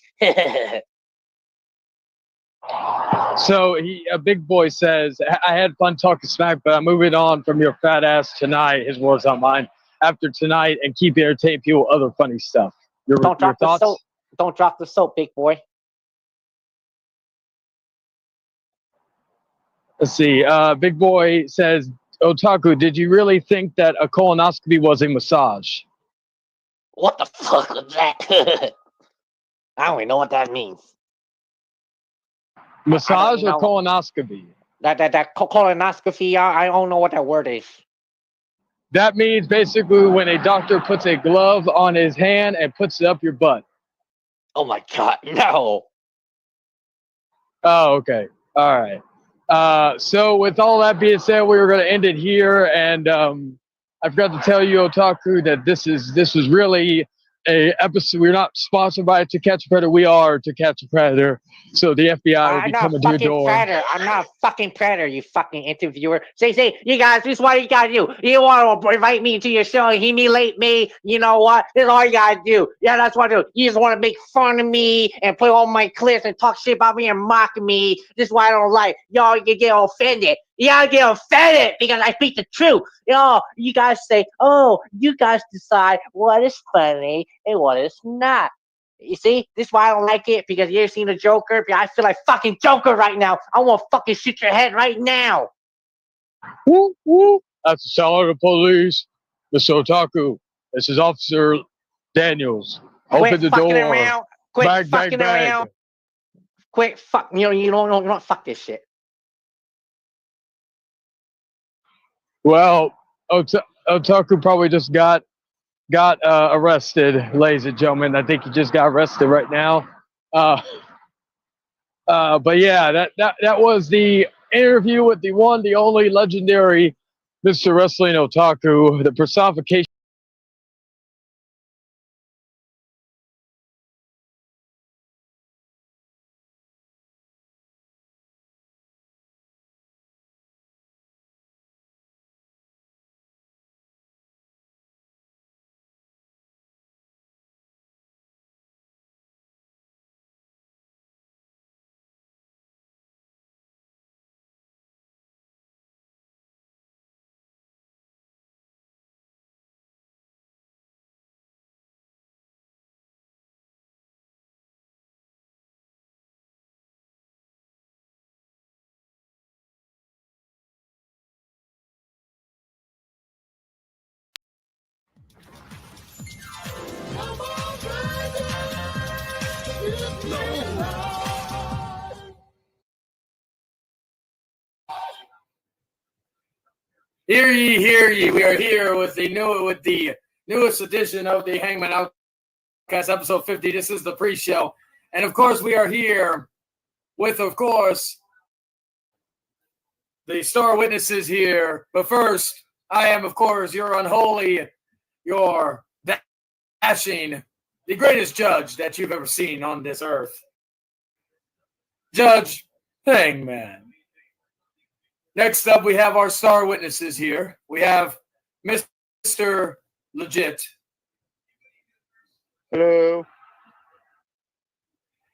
So a Big Boy says, I had fun talking smack, but I'm moving on from your fat ass tonight. His words, not mine. After tonight, and keep entertaining people with other funny stuff. Your thoughts? Don't drop the soap, Big Boy. Let's see. Big Boy says, Otaku, did you really think that a colonoscopy was a massage? What the fuck was that? I don't even know what that means. Massage or colonoscopy? That colonoscopy, I don't know what that word is. That means basically when a doctor puts a glove on his hand and puts it up your butt. Oh my God, no. Oh, okay. All right. So with all that being said, we were going to end it here. And I forgot to tell you, Otaku, that this was really a episode. We're not sponsored by To Catch a Predator. We are To Catch a Predator. So the FBI will I'm be not coming a to your fucking door. predator. I'm not a fucking predator, you fucking interviewer. Say, you guys, this is what you gotta do. You want to invite me into your show and humiliate me? You know what? This is all you gotta do. Yeah, that's what I do. You just want to make fun of me and play all my clips and talk shit about me and mock me. This is what I don't like. Y'all, you get offended. You gotta get offended because I speak the truth. You guys say, oh, you guys decide what is funny and what is not. You see, this is why I don't like it, because you ever seen the Joker? I feel like fucking Joker right now. I want to fucking shoot your head right now. Woo, woo. That's the sound of the police. Mr. Otaku. This is Officer Daniels. Quit Open the fucking door. around. Quit Bag, fucking bag, bag. around. Quit fuck. You don't fuck this shit. Well, Otaku probably just got arrested, ladies and gentlemen. I think he just got arrested right now. But yeah, that was the interview with the one, the only legendary Mr. Wrestling Otaku, the personification. Hear ye, hear ye. We are here with the newest edition of the Hangman Outcast, episode 50. This is the pre-show. And of course, we are here with, of course, the star witnesses here. But first, I am, of course, your unholy, your dashing, the greatest judge that you've ever seen on this earth. Judge Hangman. Next up, we have our star witnesses here. We have Mr. Legit. Hello.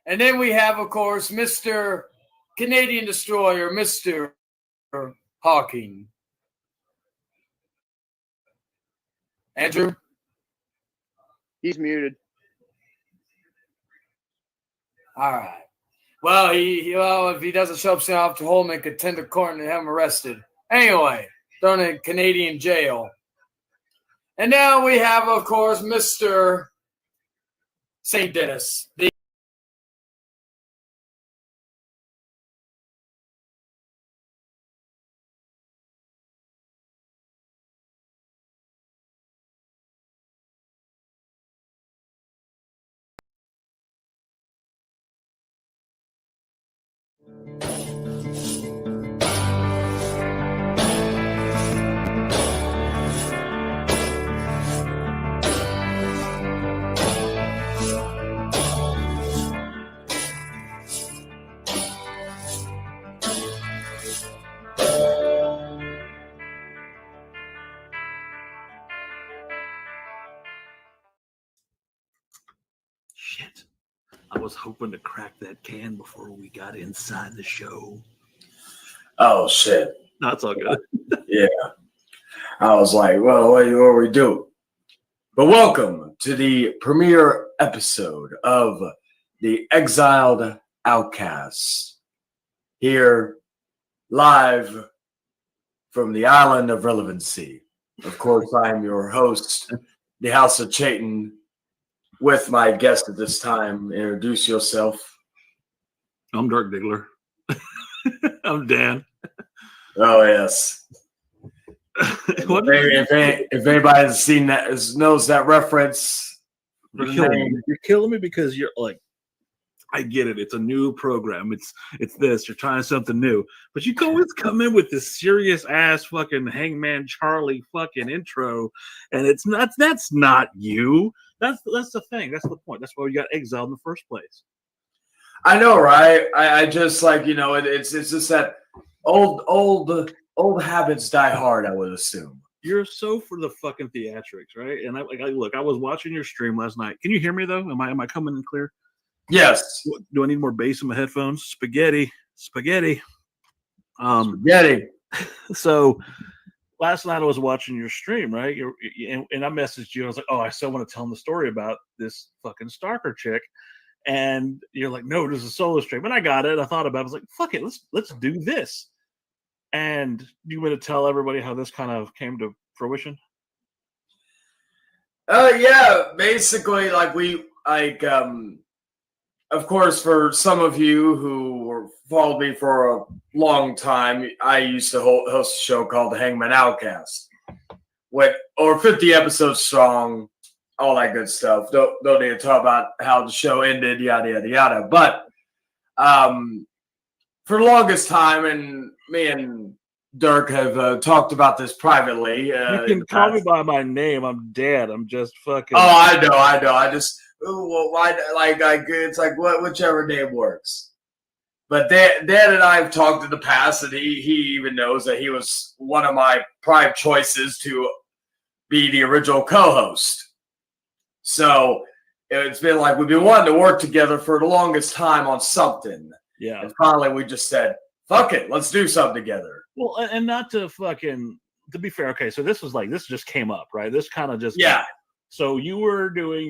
And then we have, of course, Mr. Canadian Destroyer, Mr. Hawking. Andrew? He's muted. All right. Well, if he doesn't show up soon, I'll have to hold him in contender court and have him arrested. Anyway, thrown in Canadian jail. And now we have, of course, Mr. St. Dennis. Shit. I was hoping to crack that can before we got inside the show. Oh, shit. No, it's all good. Yeah. I was like, well, what do we do? But welcome to the premiere episode of The Exiled Outcasts. Here, live from the island of relevancy. Of course, I am your host, the House of Chayton, with my guest at this time. Introduce yourself. I'm Dark Diggler. I'm Dan. Oh, yes. If anybody has seen that, knows that reference, You're killing me because you're like, I get it. It's a new program. It's this. You're trying something new, but you always come in with this serious ass fucking Hangman Charlie fucking intro, and it's not. That's not you. That's the thing. That's the point. That's why we got exiled in the first place. I know, right? I just like it's just that old habits die hard. I would assume. You're so for the fucking theatrics, right? And look, I was watching your stream last night. Can you hear me though? Am I coming in clear? Yes. Do I need more bass in my headphones? Spaghetti. Spaghetti. So last night I was watching your stream, right? And I messaged you. I was like, oh, I still want to tell them the story about this fucking stalker chick. And you're like, no, this is a solo stream. And I got it. I thought about it. I was like, fuck it, let's do this. And you want to tell everybody how this kind of came to fruition? Yeah, basically, of course, for some of you who followed me for a long time, I used to host a show called The Hangman Outcast, over 50 episodes strong, all that good stuff. Don't need to talk about how the show ended, yada yada yada. But for the longest time, and me and Dirk have talked about this privately. You can call me by my name. I'm dead. I'm just fucking. Oh, I know. I just why it's like whichever name works. But Dan and I have talked in the past, and he even knows that he was one of my prime choices to be the original co-host. So it's been like we've been wanting to work together for the longest time on something. Yeah. And finally we just said, fuck it, let's do something together. Well, and not to to be fair, okay, so this just came up, right? This kind of just yeah. So you were doing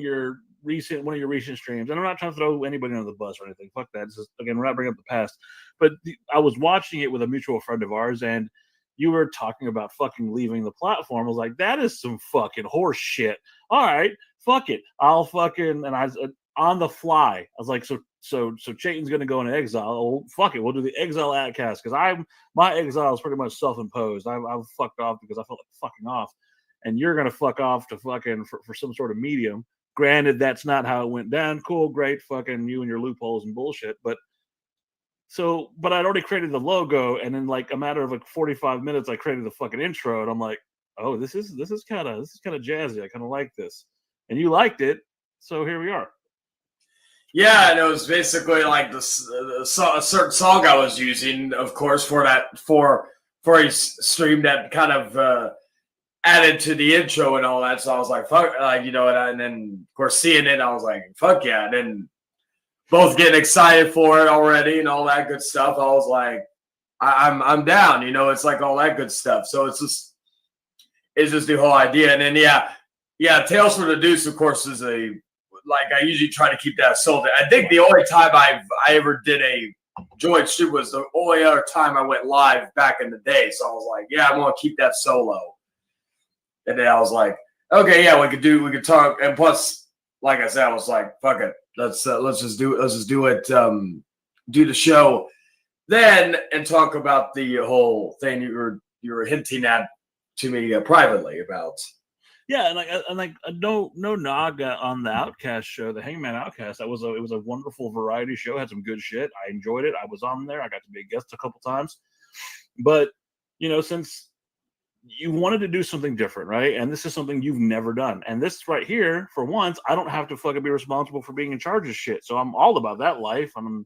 one of your recent streams, and I'm not trying to throw anybody under the bus or anything. Fuck that. This is, again, we're not bringing up the past. But I was watching it with a mutual friend of ours, and you were talking about fucking leaving the platform. I was like, that is some fucking horse shit. All right, fuck it. I'll fucking, and I was on the fly. I was like, so Chayton's gonna go into exile. Oh, fuck it, we'll do the exile adcast because my exile is pretty much self-imposed. I've fucked off because I felt like fucking off, and you're gonna fuck off to fucking for some sort of medium. Granted, that's not how it went down. Cool, great, fucking you and your loopholes and bullshit. But I'd already created the logo, and in like a matter of like 45 minutes, I created the fucking intro, and I'm like, oh, this is kind of jazzy. I kind of like this, and you liked it, so here we are. Yeah, and it was basically like a certain song I was using, of course, for a stream that kind of added to the intro and all that. So I was like, fuck, and then of course seeing it, I was like, fuck yeah. And then both getting excited for it already and all that good stuff. I was like, I'm down, it's like all that good stuff. So it's just the whole idea. And then yeah, Tales from the Deuce, of course, is I usually try to keep that sold. I think the only time I ever did a joint stream was the only other time I went live back in the day. So I was like, yeah, I'm gonna keep that solo. And then I was like, okay, yeah, we could talk. And plus, like I said, I was like, fuck it, let's just do it, do the show then and talk about the whole thing you were hinting at to me privately about. Yeah, and no nog on the Outcast show, the Hangman Outcast. It was a wonderful variety show. Had some good shit. I enjoyed it. I was on there. I got to be a guest a couple times. But since you wanted to do something different, right? And this is something you've never done. And this right here, for once, I don't have to fucking be responsible for being in charge of shit. So I'm all about that life. I'm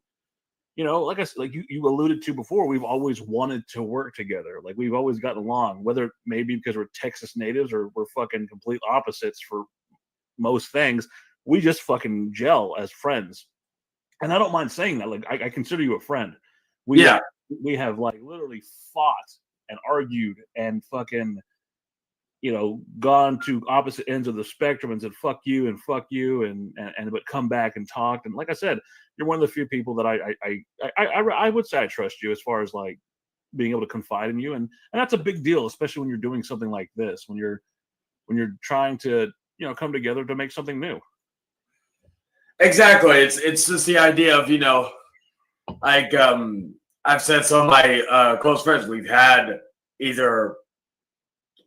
like I said, like you alluded to before, we've always wanted to work together. Like we've always gotten along, whether maybe because we're Texas natives or we're fucking complete opposites for most things. We just fucking gel as friends. And I don't mind saying that. Like I consider you a friend. We have like literally fought and argued and fucking, gone to opposite ends of the spectrum and said, fuck you and but come back and talked. And like I said, you're one of the few people that I would say I trust you as far as like being able to confide in you. And that's a big deal, especially when you're doing something like this, when you're trying to, come together to make something new. Exactly. It's just the idea of, I've said some of my close friends, we've had either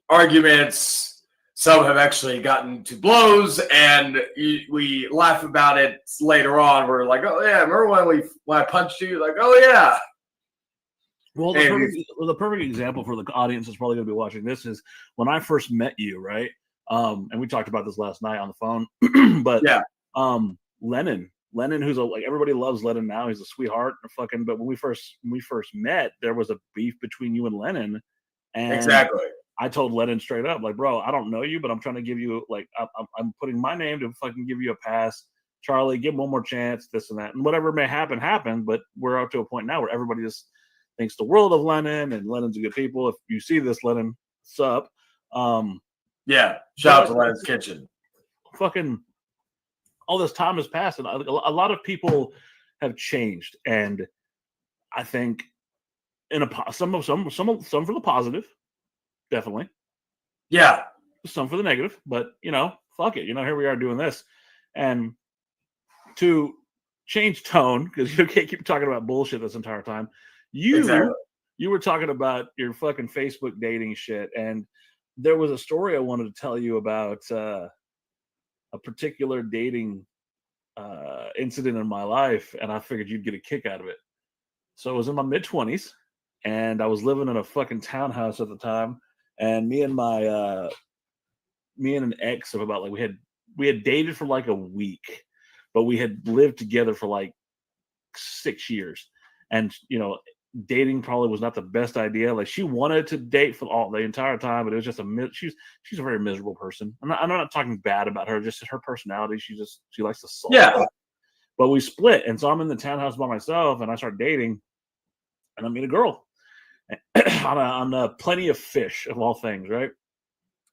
arguments, some have actually gotten to blows, and we laugh about it later on. We're like, oh yeah, remember when I punched you? Like, oh yeah. Well, the perfect example for the audience that's probably going to be watching this is when I first met you, right? And we talked about this last night on the phone. But Lennon, who's like everybody loves Lennon now. He's a sweetheart, But when we first met, there was a beef between you and Lennon. And Exactly. I told Lennon straight up, like, bro, I don't know you, but I'm trying to give you I'm putting my name to fucking give you a pass. Charlie, give him one more chance, this and that, and whatever may happen. But we're up to a point now where everybody just thinks the world of Lennon, and Lennon's a good people. If you see this, Lennon, sup? Yeah, shout out to Lennon's Kitchen. Fucking all this time has passed, and a lot of people have changed, and I think some for the positive, definitely. Yeah, some for the negative, but fuck it. Here we are doing this, and to change tone, because you can't keep talking about bullshit this entire time. You were talking about your fucking Facebook dating shit, and there was a story I wanted to tell you about a particular dating incident in my life, and I figured you'd get a kick out of it. So I was in my mid-20s, and I was living in a fucking townhouse at the time, and me and an ex of about we had dated for like a week, but we had lived together for like 6 years, and dating probably was not the best idea. Like, she wanted to date for the entire time, but it was just she's a very miserable person. I'm not talking bad about her, just her personality. She likes to sulk. Yeah. But we split, and so I'm in the townhouse by myself, and I start dating, and I meet a girl on Plenty of Fish, of all things, right?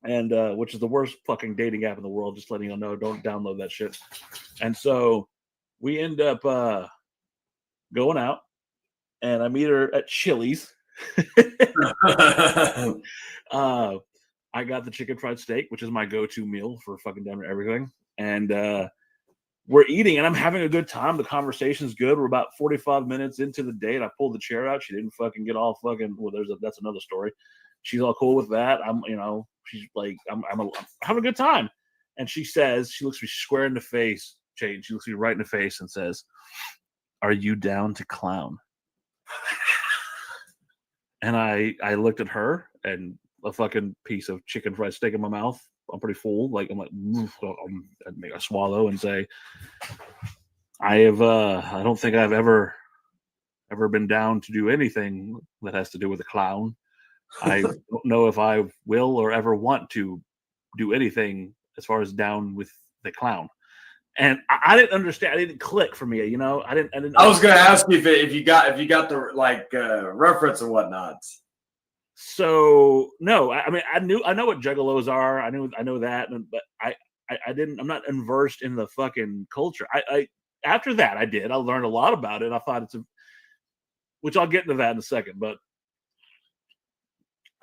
And which is the worst fucking dating app in the world. Just letting you know, don't download that shit. And so we end up going out, and I meet her at Chili's. I got the chicken fried steak, which is my go-to meal for fucking damn everything. And we're eating, and I'm having a good time. The conversation's good. We're about 45 minutes into the date. I pulled the chair out. She didn't fucking get all fucking. Well, that's another story. She's all cool with that. She's like, I'm having a good time. And she looks me square in the face. She looks me right in the face and says, "Are you down to clown?" And I looked at her, and a fucking piece of chicken fried steak in my mouth. I'm pretty full. I swallow and say, I don't think I've ever been down to do anything that has to do with a clown. I don't know if I will or ever want to do anything as far as down with the clown. And I didn't understand. I didn't click for me. I didn't. I was going to ask you if you got the reference and whatnot. So no, I mean, I know what juggalos are. I know that, but I didn't. I'm not immersed in the fucking culture. I after that I did. I learned a lot about it. I thought which I'll get into that in a second. But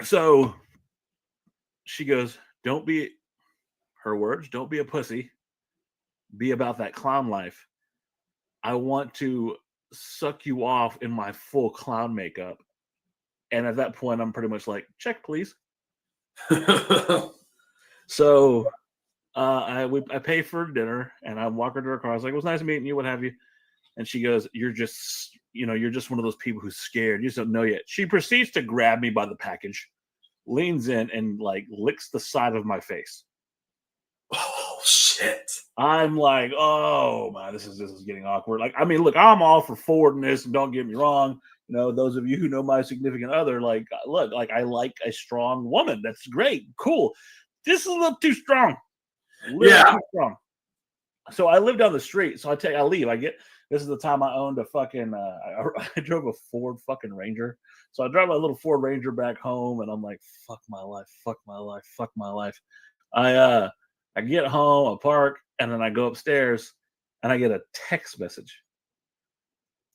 so she goes, "Don't be," her words, "don't be a pussy. Be about that clown life. I want to suck you off in my full clown makeup." And at that point, I'm pretty much like, "Check, please." So I pay for dinner, and I walk her to her car. I was like, "It was nice meeting you. What have you?" And she goes, "You're just one of those people who's scared. You just don't know yet." She proceeds to grab me by the package, leans in, and like licks the side of my face. Oh shit! I'm like, oh man, this is getting awkward. Like, I mean, look, I'm all for forwardness, and don't get me wrong. Those of you who know my significant other, like, look, like, I like a strong woman. That's great, cool. This is a little too strong. Too strong. So I live down the street. So I leave. This is the time I owned a fucking. I drove a Ford fucking Ranger. So I drive my little Ford Ranger back home, and I'm like, fuck my life, fuck my life, fuck my life. I get home, I park, and then I go upstairs, and I get a text message.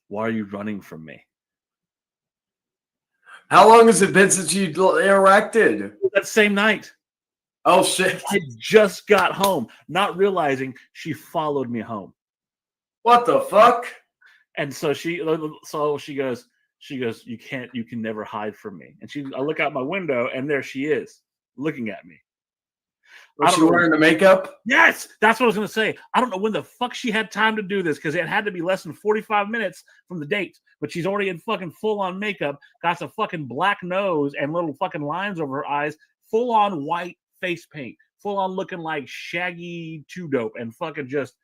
"Why are you running from me?" How long has it been since you interacted? That same night. Oh shit! I just got home, not realizing she followed me home. What the fuck? And so she goes, you can never hide from me. And I look out my window, and there she is, looking at me. Was she wearing the makeup? Yes, that's what I was going to say. I don't know when the fuck she had time to do this, because it had to be less than 45 minutes from the date. But she's already in fucking full-on makeup, got some fucking black nose and little fucking lines over her eyes, full-on white face paint, full on looking like Shaggy 2 Dope and fucking just.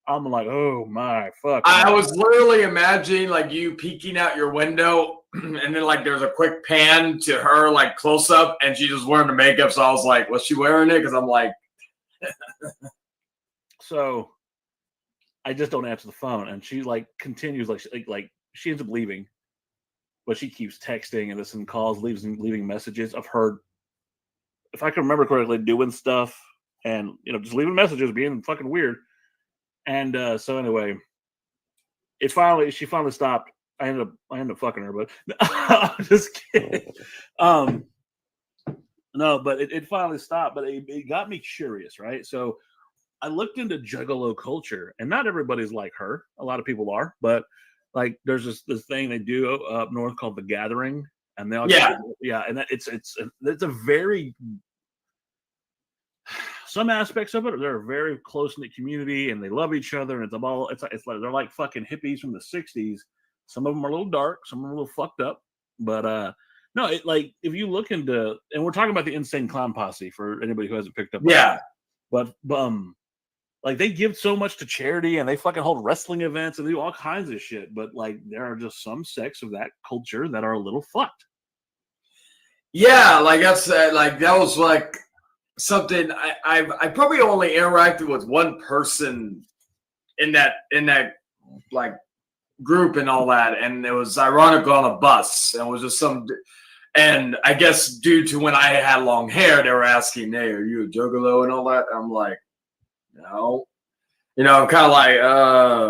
I'm like, oh my fuck. I was literally imagining like you peeking out your window, and then like there's a quick pan to her like close up, and she just wearing the makeup. So I was like, was she wearing it? Because I'm like, so I just don't answer the phone, and she like continues like she ends up leaving, but she keeps texting and this and calls, leaving messages of her. If I can remember correctly, doing stuff and just leaving messages, being fucking weird. And so anyway, she finally stopped. I ended up fucking her, but I'm just kidding. No, but it finally stopped. But it got me curious, right? So I looked into Juggalo culture, and not everybody's like her. A lot of people are, but like there's this thing they do up north called the Gathering, and they all and that it's a very some aspects of it, they're a very close-knit community and they love each other, and it's like they're like fucking hippies from the 60s. Some of them are a little dark, some of them are a little fucked up, but no, like if you look into, and we're talking about the Insane Clown Posse for anybody who hasn't picked up but like they give so much to charity and they fucking hold wrestling events and do all kinds of shit, but like there are just some sects of that culture that are a little fucked. Yeah, like that's like that was like something I probably only interacted with one person in that like group and all that, and it was ironic on a bus, and it was just and I guess due to when I had long hair, they were asking, "Hey, are you a juggalo?" and all that. I'm like, no, I'm kind of like,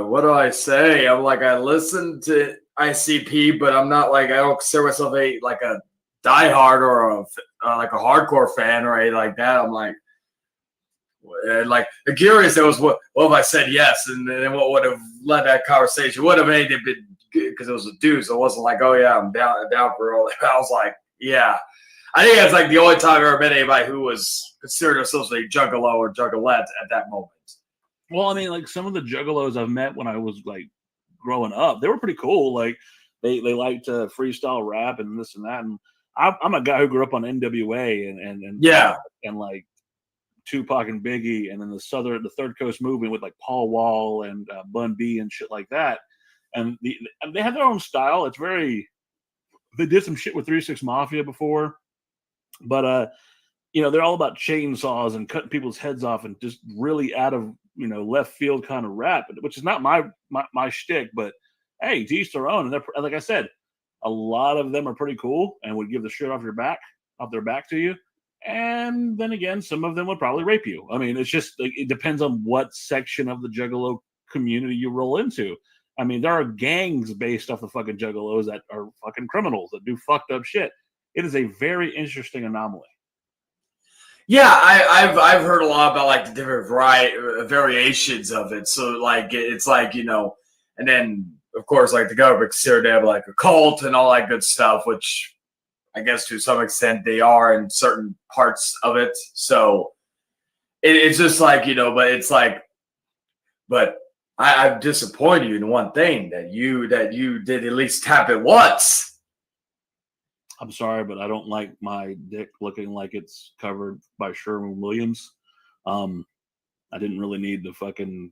what do I say? I'm like, I listen to ICP, but I'm not like, I don't consider myself a diehard or like a hardcore fan or anything like that. I'm like curious. It was what if I said yes, and then what would have led that conversation? Would have made it been good because it was a dude, so it wasn't like, oh yeah, I'm down for all that. I was like, yeah. I think that's like the only time I've ever met anybody who was considered themselves a juggalo or juggalette at that moment. Well, I mean, like some of the juggalos I've met when I was like growing up, they were pretty cool. Like they liked to freestyle rap and this and that. And I'm a guy who grew up on NWA and like Tupac and Biggie, and then the Third Coast movement with like Paul Wall and Bun B and shit like that. And they have their own style. It's very. They did some shit with 3 6 Mafia before, but they're all about chainsaws and cutting people's heads off and just really out of left field kind of rap, which is not my shtick. But hey, to each their own. And they're, like I said, a lot of them are pretty cool and would give the shit off their back to you. And then again, some of them would probably rape you. I mean, it's just like, it depends on what section of the Juggalo community you roll into. I mean, there are gangs based off the fucking juggalos that are fucking criminals that do fucked up shit. It is a very interesting anomaly. Yeah, I've heard a lot about like the different variations of it. So like it's like and then of course like the government considered to have like a cult and all that good stuff, which I guess to some extent they are in certain parts of it. So it's just like but it's like, but I'm disappointed you in one thing, that you did at least tap it once. I'm sorry, but I don't like my dick looking like it's covered by Sherwin-Williams. I didn't really need the fucking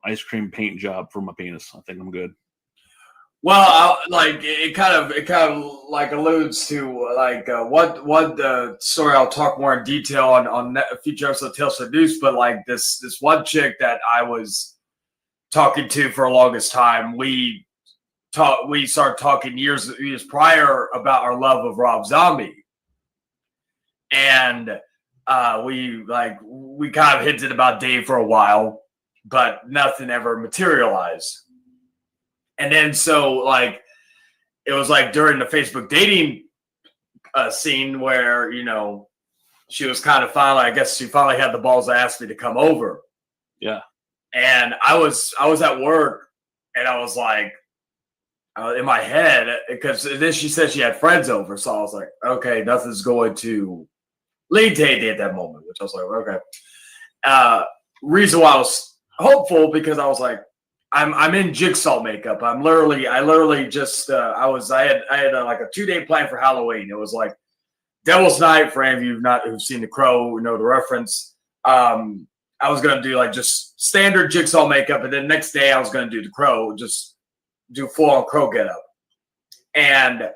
ice cream paint job for my penis. I think I'm good. Well, it kind of like alludes to like what story I'll talk more in detail on a future episode of Tales of Deuce, but like this one chick that I was talking to for the longest time, we started talking years prior about our love of Rob Zombie, and we kind of hinted about Dave for a while, but nothing ever materialized. And then so like it was like during the Facebook dating scene where she was kind of I guess she finally had the balls to ask me to come over. Yeah. And I was at work, and I was like, in my head, because then she said she had friends over, so I was like, okay, nothing's going to lead to anything at that moment, which I was like, okay. Reason why I was hopeful, because I was like, I'm in jigsaw makeup. I literally just I had like a 2-day plan for Halloween. It was like Devil's Night, for any of you who've seen The Crow, know the reference. I was gonna do like just standard Jigsaw makeup, and then next day I was gonna do The Crow, just do full on Crow getup. And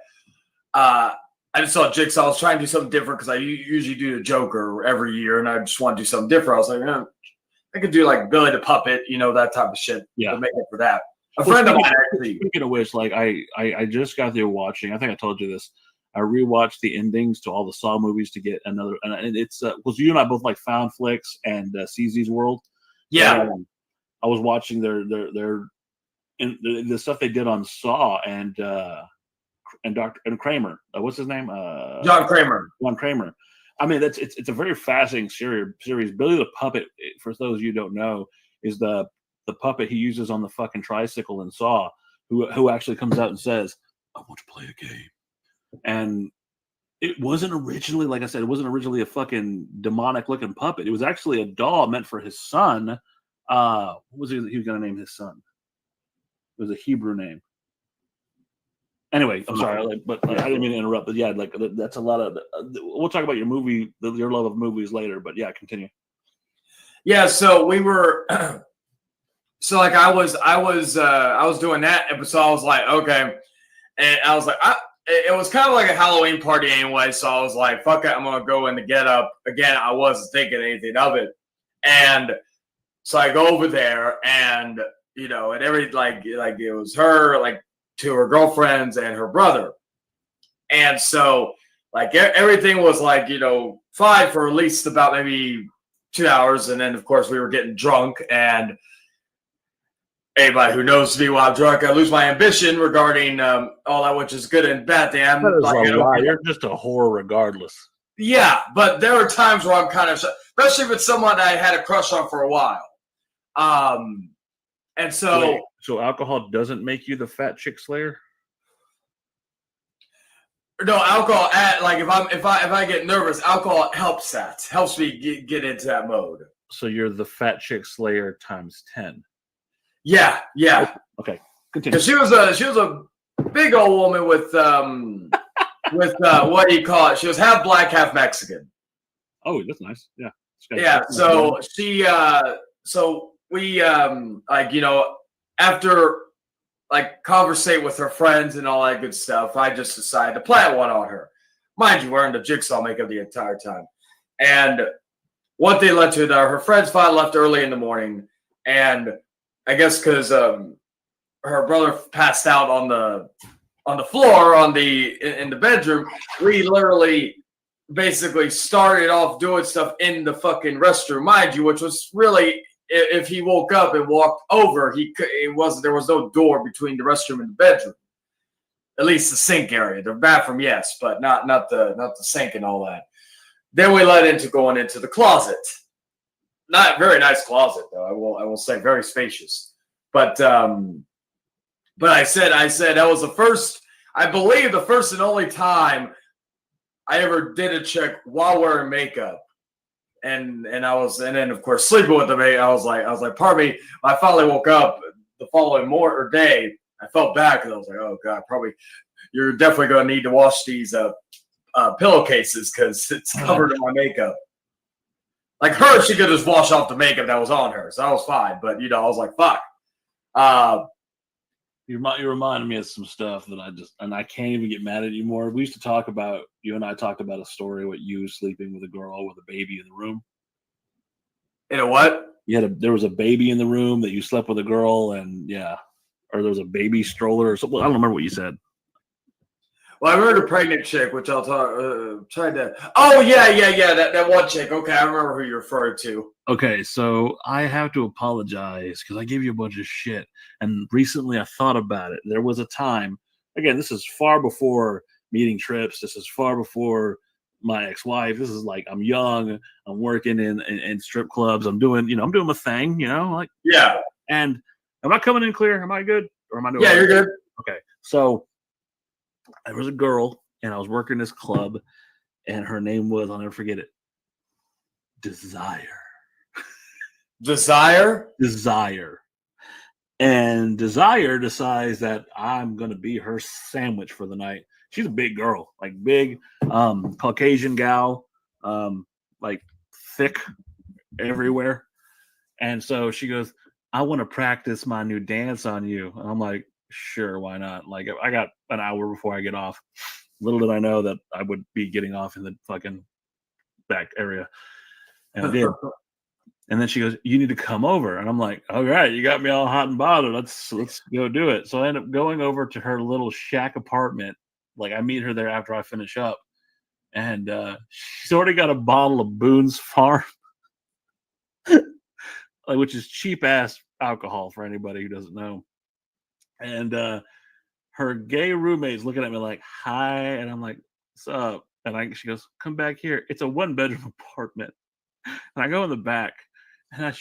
I just saw Jigsaw. I was trying to do something different because I usually do the Joker every year, and I just want to do something different. I was like, I could do like Billy the Puppet, that type of shit. Yeah, to make it for that. A friend of mine actually. Speaking of which, like I just got there watching. I think I told you this. I rewatched the endings to all the Saw movies to get another, and it's because you and I both like found flicks and CZ's World. Yeah, I was watching their the stuff they did on Saw and Kramer. What's his name? John Kramer. John Kramer. I mean, it's a very fascinating series. Billy the Puppet, for those of you who don't know, is the puppet he uses on the fucking tricycle in Saw, who actually comes out and says, "I want to play a game." And it wasn't originally, like I said, it wasn't originally a fucking demonic looking puppet. It was actually a doll meant for his son. What was he was going to name his son? It was a Hebrew name. Anyway, I'm sorry, but I didn't mean to interrupt. But yeah, like that's a lot of. We'll talk about your love of movies later. But yeah, continue. Yeah, so we were. So like I was doing that, and so I was like, okay, and I was like, it was kind of like a Halloween party anyway, so I was like, fuck it, I'm gonna go in the get up again. I wasn't thinking anything of it, and so I go over there, and and every like it was her, like to her girlfriends and her brother, and so like everything was like fine for at least about maybe 2 hours, and then of course we were getting drunk, and anybody who knows me while I'm drunk, I lose my ambition regarding all that which is good and bad. Damn, You're just a whore regardless. Yeah, but there are times where I'm kind of, especially with someone I had a crush on for a while. And so, wait, so alcohol doesn't make you the fat chick slayer? No, alcohol. Like if I get nervous, alcohol helps me get into that mode. So you're the fat chick slayer times 10. Yeah. Okay. Continue. She was a big old woman with what do you call it? She was half black, half Mexican. Oh, that's nice. Yeah. Yeah. So she so we after like conversate with her friends and all that good stuff, I just decided to plant one on her. Mind you, wearing the Jigsaw makeup the entire time. And one thing led to her friends finally left early in the morning, and I guess because her brother passed out on the floor in the bedroom, we literally basically started off doing stuff in the fucking restroom, mind you, which was really, if he woke up and walked over, there was no door between the restroom and the bedroom. At least the sink area. The bathroom, yes, but not the sink and all that. Then we led into going into the closet. Not very nice closet though. I will say very spacious. But I said that was the first, I believe the first and only time I ever did a check while wearing makeup. And then of course sleeping with the maid. I was like, pardon me. I finally woke up the following day. I felt bad because I was like, oh god, probably you're definitely going to need to wash these pillowcases because it's covered in my makeup. Like her, she could just wash off the makeup that was on her, so I was fine. But I was like, fuck. You reminded me of some stuff that I can't even get mad at you more. We used to talk about, you and I talked about a story with you sleeping with a girl with a baby in the room. In a what? There was a baby in the room that you slept with a girl, and or there was a baby stroller or something. I don't remember what you said. Well, I remember the pregnant chick, which I'll try to. Oh yeah, that one chick. Okay, I remember who you're referring to. Okay, so I have to apologize because I gave you a bunch of shit, and recently I thought about it. There was a time. Again, this is far before meeting trips. This is far before my ex-wife. This is like I'm young. I'm working in strip clubs. I'm doing my thing. Yeah. And am I coming in clear? Am I good? Or am I doing? Yeah, you're good. Okay, so there was a girl, and I was working this club, and her name was, I'll never forget it, Desire. Desire. And Desire decides that I'm going to be her sandwich for the night. she's a big girl, like big, Caucasian gal, like thick everywhere. And so she goes, I want to practice my new dance on you. And I'm like, sure, why not? Like, I got an hour before I get off. Little did I know that I would be getting off in the fucking back area. And I did. And then she goes, you need to come over. And I'm like, all right, you got me all hot and bothered. Let's go do it. So I end up going over to her little shack apartment. Like, I meet her there after I finish up. And she's already got a bottle of Boone's Farm, which is cheap ass alcohol for anybody who doesn't know. And her gay roommate's looking at me like, hi. And I'm like, what's up? And she goes, come back here. It's a 1-bedroom apartment. And I go in the back. And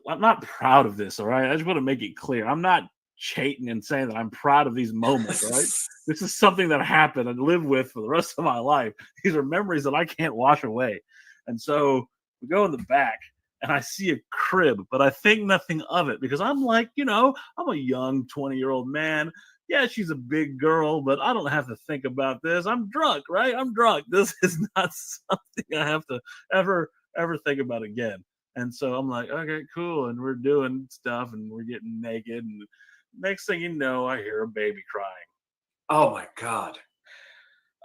I'm not proud of this, all right? I just want to make it clear. I'm not cheating and saying that I'm proud of these moments, right? This is something that happened and live with for the rest of my life. These are memories that I can't wash away. And so we go in the back and I see a crib, but I think nothing of it because I'm like, I'm a young 20-year-old man. Yeah, she's a big girl, but I don't have to think about this. I'm drunk, right? I'm drunk. This is not something I have to ever think about again. And so I'm like, okay, cool. And we're doing stuff and we're getting naked. And next thing you know, I hear a baby crying. Oh my God.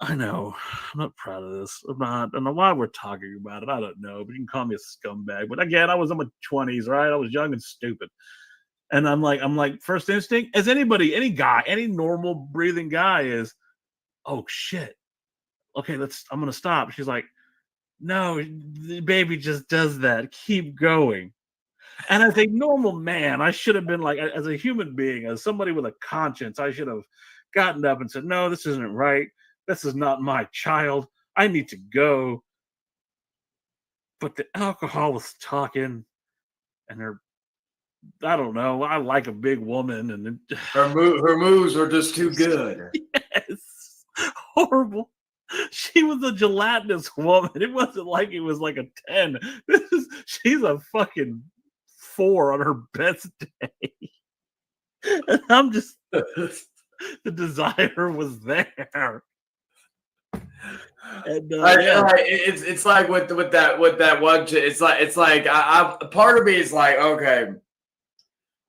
I know. I'm not proud of this. I'm not. I don't know why we're talking about it. I don't know. But you can call me a scumbag. But again, I was in my 20s, right? I was young and stupid. And I'm like, first instinct, as anybody, any guy, any normal breathing guy is, oh shit. Okay, I'm gonna stop. She's like, no, the baby just does that. Keep going. And as a normal man, I should have been like, as a human being, as somebody with a conscience, I should have gotten up and said, no, this isn't right. This is not my child. I need to go. But the alcohol was talking, and I don't know. I like a big woman, and her moves are just too good. Yes, horrible. She was a gelatinous woman. It wasn't like it was like a 10. She's a fucking 4 on her best day. And I'm just the desire was there. And it's like with that one. It's like I part of me is like, okay,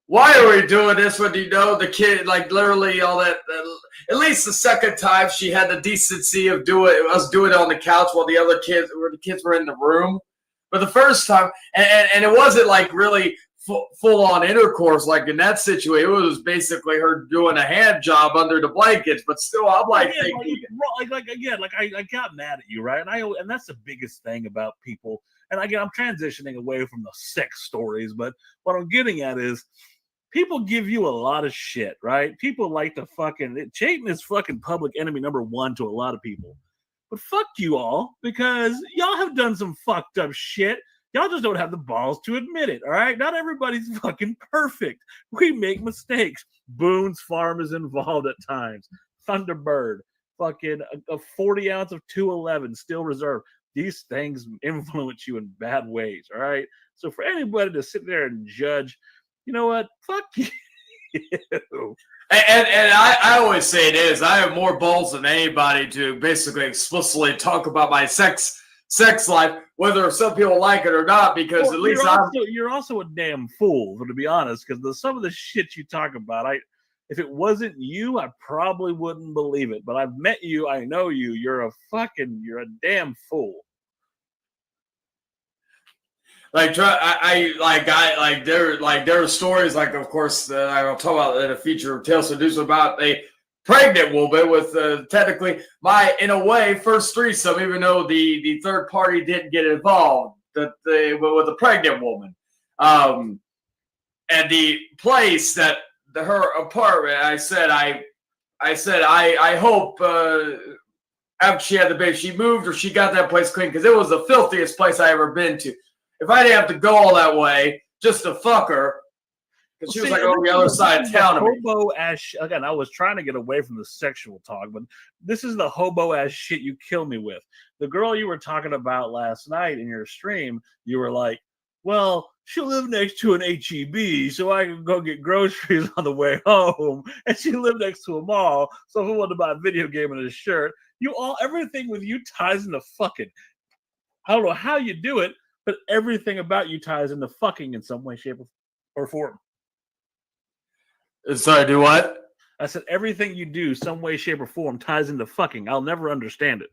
why are we doing this when the kid, like literally all that? At least the second time she had the decency of doing it on the couch while the kids were in the room. But the first time, and it wasn't like really full on intercourse like in that situation. It was basically her doing a hand job under the blankets. But still, I'm like thinking, I got mad at you, right? And that's the biggest thing about people. And again, I'm transitioning away from the sex stories, but what I'm getting at is, people give you a lot of shit, right? People like to cheating is fucking public enemy number 1 to a lot of people. But fuck you all, because y'all have done some fucked up shit. Y'all just don't have the balls to admit it, all right? Not everybody's fucking perfect. We make mistakes. Boone's Farm is involved at times. Thunderbird, fucking a 40 ounce of 211 still reserve. These things influence you in bad ways, all right? So for anybody to sit there and judge, you know what? Fuck you. And I always say it is. I have more balls than anybody to basically explicitly talk about my sex life, whether some people like it or not. Because at least you're also a damn fool, to be honest. Because some of the shit you talk about, if it wasn't you, I probably wouldn't believe it. But I've met you, I know you. You're a damn fool. There are stories, like, of course, I'll talk about in a feature of Tales to Do about a pregnant woman with technically in a way, first threesome, even though the third party didn't get involved, with a pregnant woman. And the place that her apartment, I said, I hope after she had the baby, she moved or she got that place clean, because it was the filthiest place I ever been to. If I didn't have to go all that way just to fuck her, because she was like on the other side of town. Hobo ass. Again, I was trying to get away from the sexual talk, but this is the hobo ass shit you kill me with. The girl you were talking about last night in your stream, you were like, well, she lived next to an HEB, so I could go get groceries on the way home. And she lived next to a mall, so if I wanted to buy a video game and a shirt, everything with you ties into fucking. I don't know how you do it, but everything about you ties into fucking in some way, shape, or form. Sorry, do what? I said everything you do, some way, shape, or form, ties into fucking. I'll never understand it.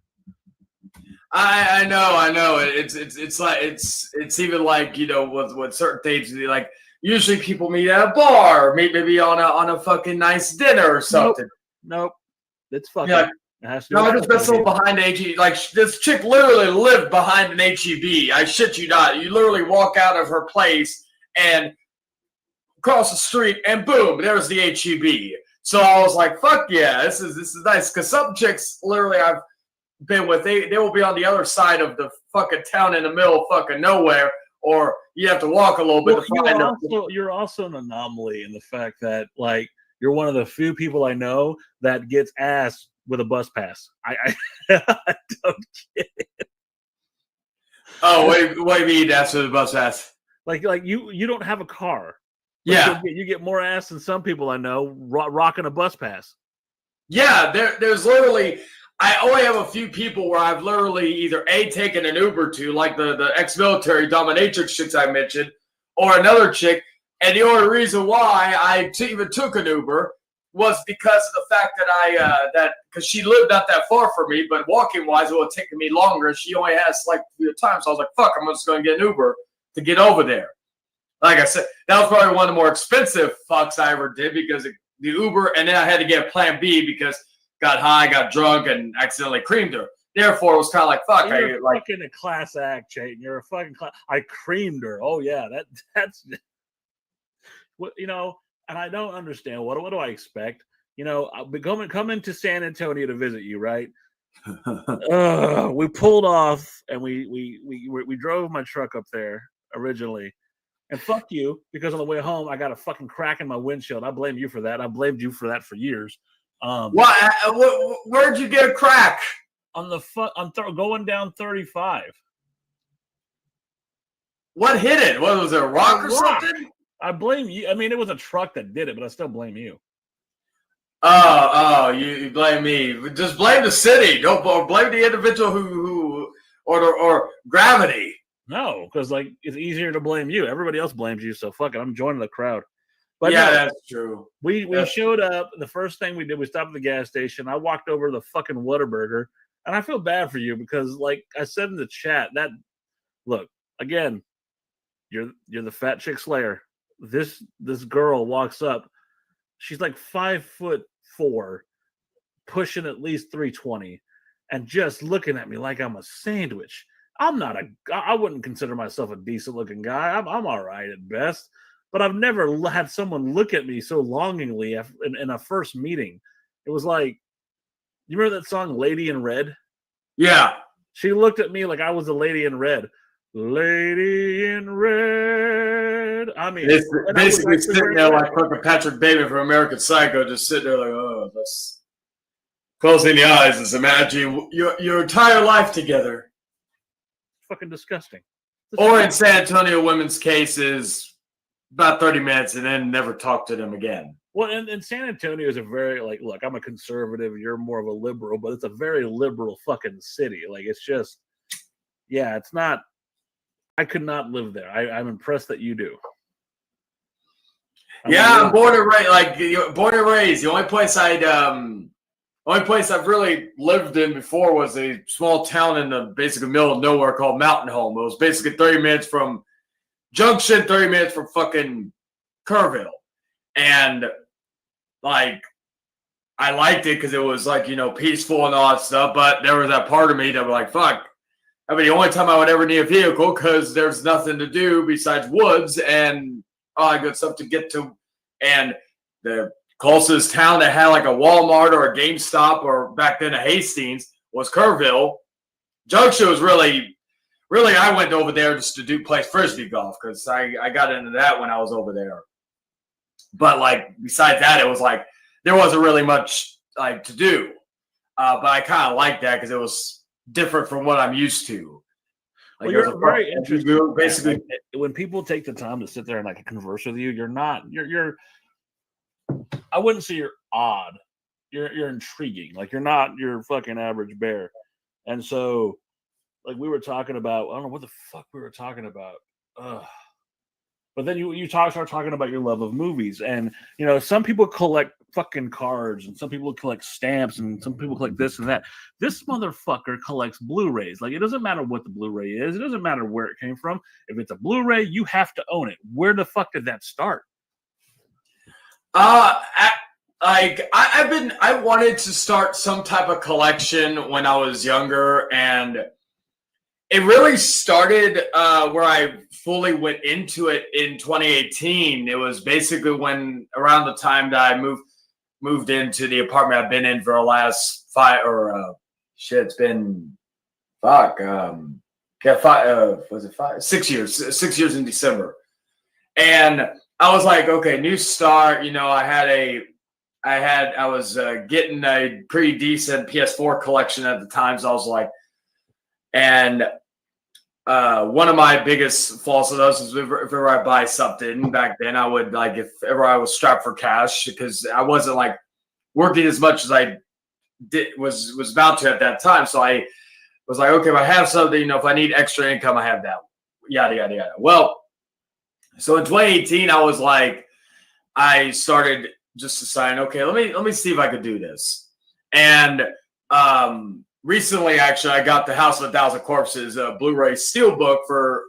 I know. It's like it's even like, you know, with certain things, like usually people meet at a bar, maybe on a fucking nice dinner or something. Nope. It's fucking. Yeah. No, I just wrestled behind HEB. Like this chick literally lived behind an HEB. I shit you not. You literally walk out of her place and cross the street, and boom, there's the HEB. So I was like, fuck yeah, this is nice. Because some chicks literally I've been with, they will be on the other side of the fucking town in the middle of fucking nowhere, or you have to walk a little bit to find them. You're also an anomaly in the fact that, like, you're one of the few people I know that gets ass with a bus pass. I don't get it. Oh, what do you mean ass with a bus pass? Like you don't have a car. Yeah. You get more ass than some people I know rocking a bus pass. Yeah, there's literally, I only have a few people where I've literally either taken an Uber to, like the ex-military dominatrix chicks I mentioned, or another chick, and the only reason why I even took an Uber was because of the fact that because she lived not that far from me, but walking wise it would have taken me longer. She only has like a few times, so I was like, fuck, I'm just going to get an Uber to get over there. Like I said, that was probably one of the more expensive fucks I ever did, because the Uber, and then I had to get a plan B because got high, got drunk, and accidentally creamed her. Therefore, it was kind of like, fuck. You're fucking a class act, Chayton. You're a fucking I creamed her. Oh yeah, that's what, you know. And I don't understand what do I expect? You know, coming to San Antonio to visit you, right? We pulled off and we drove my truck up there originally. And fuck you, because on the way home I got a fucking crack in my windshield. I blame you for that. I blamed you for that for years. Where'd you get a crack? On the going down 35. What hit it? What was it, a rock or something? I blame you. I mean, it was a truck that did it, but I still blame you. Oh, you blame me. Just blame the city. Don't blame the individual who or gravity. No, because like it's easier to blame you. Everybody else blames you, so fuck it. I'm joining the crowd. But yeah, no, that's true. We showed up. The first thing we did, we stopped at the gas station. I walked over to the fucking Whataburger, and I feel bad for you because, like I said in the chat, that look again, you're the fat chick slayer. This girl walks up. She's like 5'4", pushing at least 320, and just looking at me like I'm a sandwich. I wouldn't consider myself a decent looking guy. I'm all right at best, but I've never had someone look at me so longingly in a first meeting. It was like, you remember that song Lady in Red? Yeah. She looked at me like I was a lady in red. Lady in Red. I mean, it's basically sitting there like fucking Patrick Bateman from American Psycho, just sitting there like, oh, that's closing the eyes and imagine your entire life together. Fucking disgusting. Or in San Antonio women's case is about 30 minutes and then never talk to them again. Well, and San Antonio is a very, like, look, I'm a conservative, you're more of a liberal, but it's a very liberal fucking city. Like, it's just, yeah, it's not, I could not live there. I'm impressed that you do. I'm born and raised. Like, born and raised. The only place I've really lived in before was a small town in the basically middle of nowhere called Mountain Home. It was basically 30 minutes from Junction, 30 minutes from fucking Kerrville. And, like, I liked it because it was, like, you know, peaceful and all that stuff. But there was that part of me that was like, fuck. I mean, the only time I would ever need a vehicle because there's nothing to do besides woods and all that good stuff to get to. And the closest town that had like a Walmart or a GameStop or back then a Hastings was Kerrville. Junction was really, I went over there just to play Frisbee golf because I got into that when I was over there. But like besides that, it was like there wasn't really much like to do. But I kind of liked that because it was different from what I'm used to. Well, you're very interesting. Basically, when people take the time to sit there and like converse with you, you're I wouldn't say you're odd. You're intriguing. Like you're not your fucking average bear. And so, like we were talking about, I don't know what the fuck we were talking about. But then you start talking about your love of movies, and you know some people collect fucking cards, and some people collect stamps, and some people collect this and that. This motherfucker collects Blu-rays. Like it doesn't matter what the Blu-ray is, it doesn't matter where it came from. If it's a Blu-ray, you have to own it. Where the fuck did that start? I wanted to start some type of collection when I was younger, and it really started where I fully went into it in 2018. It was basically when around the time that I moved into the apartment I've been in for the last 6 years? 6 years in December. And I was like, okay, new start. You know, I was getting a pretty decent PS4 collection at the time. So I was like, and one of my biggest faults of those is if ever I buy something back then, I would like, if ever I was strapped for cash, because I wasn't like working as much as I was about to at that time. So I was like, okay, if I have something, you know, if I need extra income, I have that. Yada, yada, yada. Well, so in 2018, I was like, I started just deciding, okay, let me see if I could do this. And recently, actually, I got the House of 1,000 Corpses Blu-ray Steelbook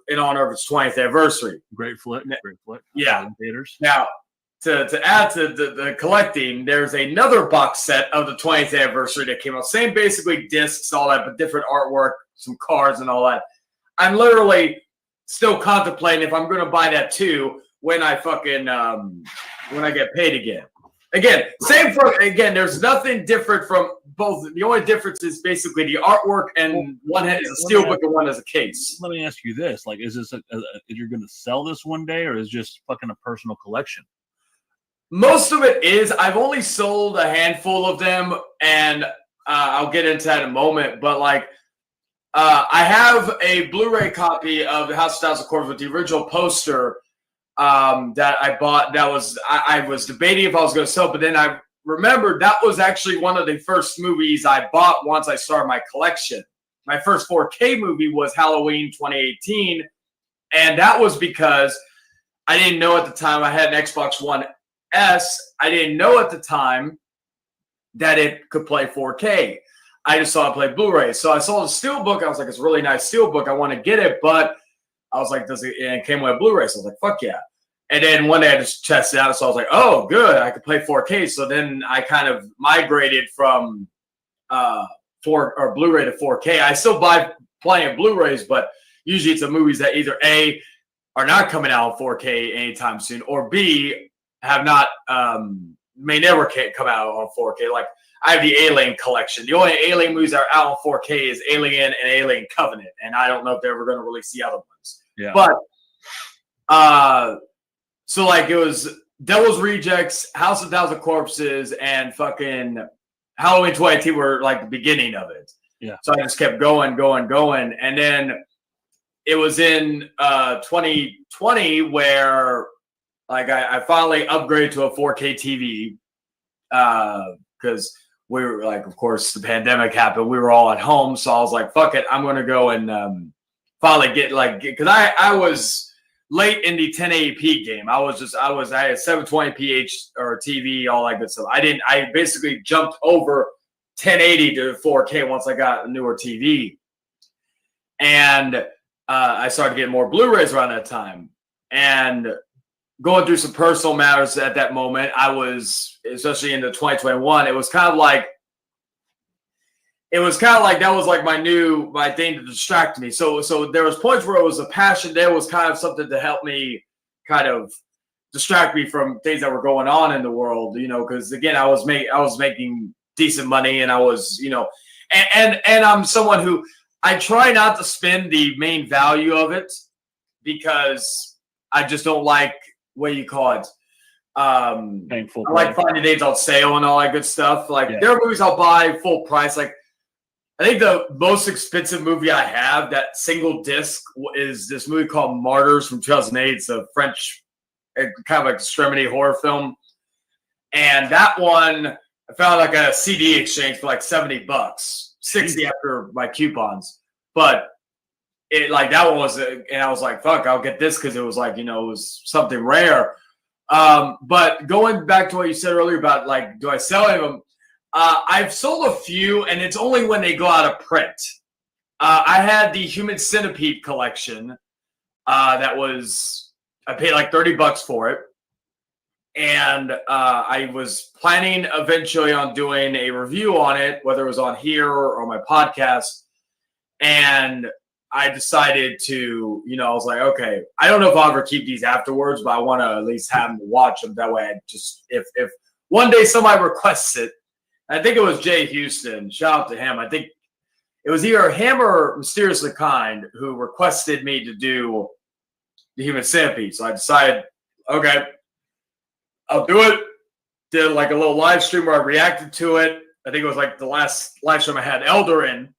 in honor of its 20th anniversary. Great flick. Great flick. Yeah. Now, to add to the collecting, there's another box set of the 20th anniversary that came out. Same basically discs, all that, but different artwork, some cards and all that. I'm literally still contemplating if I'm going to buy that too when I fucking when I get paid again. Again, there's nothing different from both. The only difference is basically the artwork, and one is a steelbook and one is a case. Let me ask you this: like, is this you're going to sell this one day, or is it just fucking a personal collection? Most of it is. I've only sold a handful of them, and I'll get into that in a moment. But like, I have a Blu-ray copy of the House of 1,000 Corpses with the original poster that I bought. That was I was debating if I was going to sell, but then I remembered that was actually one of the first movies I bought once I started my collection. My first 4K movie was Halloween 2018, and that was because I didn't know at the time I had an Xbox One S. I didn't know at the time that it could play 4K. I just saw it play Blu-ray. So I saw the steelbook. I was like, it's a really nice steelbook. I want to get it, but I was like, and it came with a Blu-ray. So I was like, fuck yeah. And then one day I just tested it out. So I was like, oh, good. I could play 4K. So then I kind of migrated from Blu-ray to 4K. I still buy plenty of Blu-rays, but usually it's the movies that either A, are not coming out in 4K anytime soon, or B, have not, may never come out on 4K. Like, I have the Alien collection. The only Alien movies that are out on 4K is Alien and Alien Covenant, and I don't know if they're ever going to release the other ones. Yeah. But so like it was Devil's Rejects, House of 1,000 Corpses, and fucking Halloween 2018 were like the beginning of it. Yeah. So I just kept going, and then it was in 2020 where like I finally upgraded to a 4K TV because we were like, of course, the pandemic happened. We were all at home, so I was like, "Fuck it, I'm going to go and finally get because I was late in the 1080p game. I had 720p or TV, all that good stuff. I basically jumped over 1080 to 4K once I got a newer TV, and I started getting more Blu-rays around that time, and going through some personal matters at that moment. I was, especially into 2021, it was kind of like that was like my thing to distract me. So there was points where it was a passion. There was kind of something to help me kind of distract me from things that were going on in the world, because again, I was making decent money, and I was, and I'm someone who I try not to spend the main value of it because I just don't like, what do you call it? Painful. I like finding things on sale and all that good stuff. Like there are movies I'll buy full price. Like I think the most expensive movie I have, that single disc, is this movie called Martyrs from 2008. It's a French kind of like extremity horror film. And that one, I found like a CD exchange for like $70, 60 after my coupons. But it like that one was, and I was like, fuck, I'll get this because it was like, it was something rare. But going back to what you said earlier about like, do I sell any of them? I've sold a few, and it's only when they go out of print. I had the Human Centipede collection. I paid like $30 for it. And I was planning eventually on doing a review on it, whether it was on here or my podcast. And I decided to, I was like, okay, I don't know if I'll ever keep these afterwards, but I want to at least have them watch them. That way I just, if one day somebody requests it, I think it was Jay Houston, shout out to him. I think it was either him or Mysteriously Kind who requested me to do the Human Centipede. So I decided, okay, I'll do it. Did like a little live stream where I reacted to it. I think it was like the last live stream I had Elder in.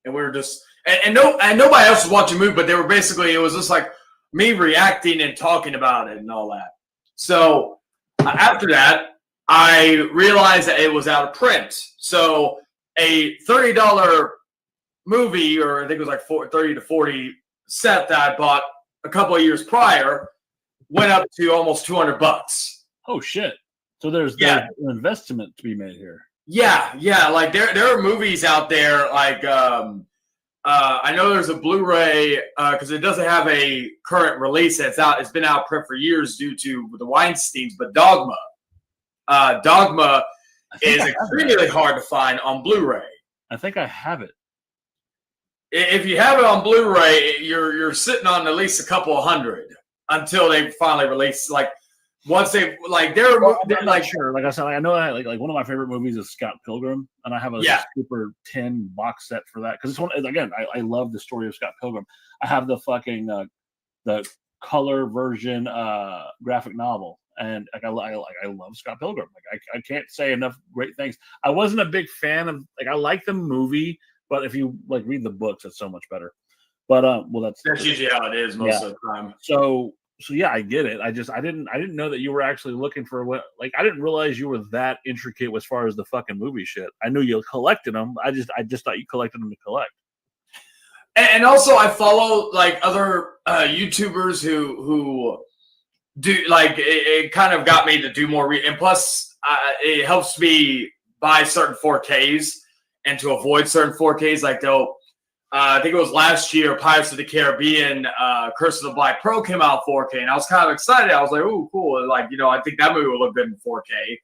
And we were just, and nobody else was watching the movie, but it was just like me reacting and talking about it and all that. So after that, I realized that it was out of print. So a $30 movie, or I think it was like 30 to 40 set that I bought a couple of years prior, went up to almost $200. Oh shit! So there's an investment to be made here. Yeah. Like there are movies out there. Like I know there's a Blu-ray because it doesn't have a current release. It's out. It's been out of print for years due to the Weinsteins. But Dogma is extremely hard to find on Blu-ray. I think I have it. If you have it on Blu-ray, you're sitting on at least a couple of hundred until they finally release. Like once they like they're like sure. Like I said, I know like one of my favorite movies is Scott Pilgrim, and I have a Super 10 box set for that because it's one. Again, I love the story of Scott Pilgrim. I have the fucking the color version graphic novel, and like I love Scott Pilgrim. Like I can't say enough great things. I wasn't a big fan of I like the movie, but if you like read the books, it's so much better. But that's usually how it is most of the time. So yeah, I get it. I didn't know that you were actually looking for what. Like I didn't realize you were that intricate as far as the fucking movie shit. I knew you collected them. I just thought you collected them to collect. And also, I follow like other YouTubers who do like it. Kind of got me to do more, and plus it helps me buy certain 4Ks and to avoid certain 4Ks. Like I think it was last year, Pirates of the Caribbean, Curse of the Black Pearl came out 4K, and I was kind of excited. I was like, "Ooh, cool!" Like I think that movie will look good in 4K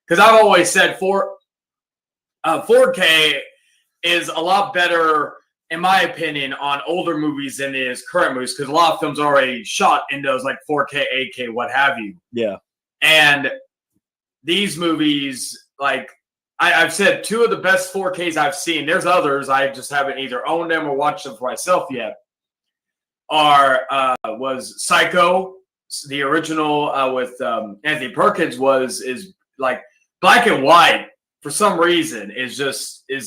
because I've always said 4K is a lot better, in my opinion, on older movies than it is current movies because a lot of films are already shot in those like 4K, 8K, what have you. Yeah, and these movies like. I've said two of the best 4Ks I've seen. There's others. I just haven't either owned them or watched them for myself yet. Was Psycho, the original with Anthony Perkins is like black and white for some reason is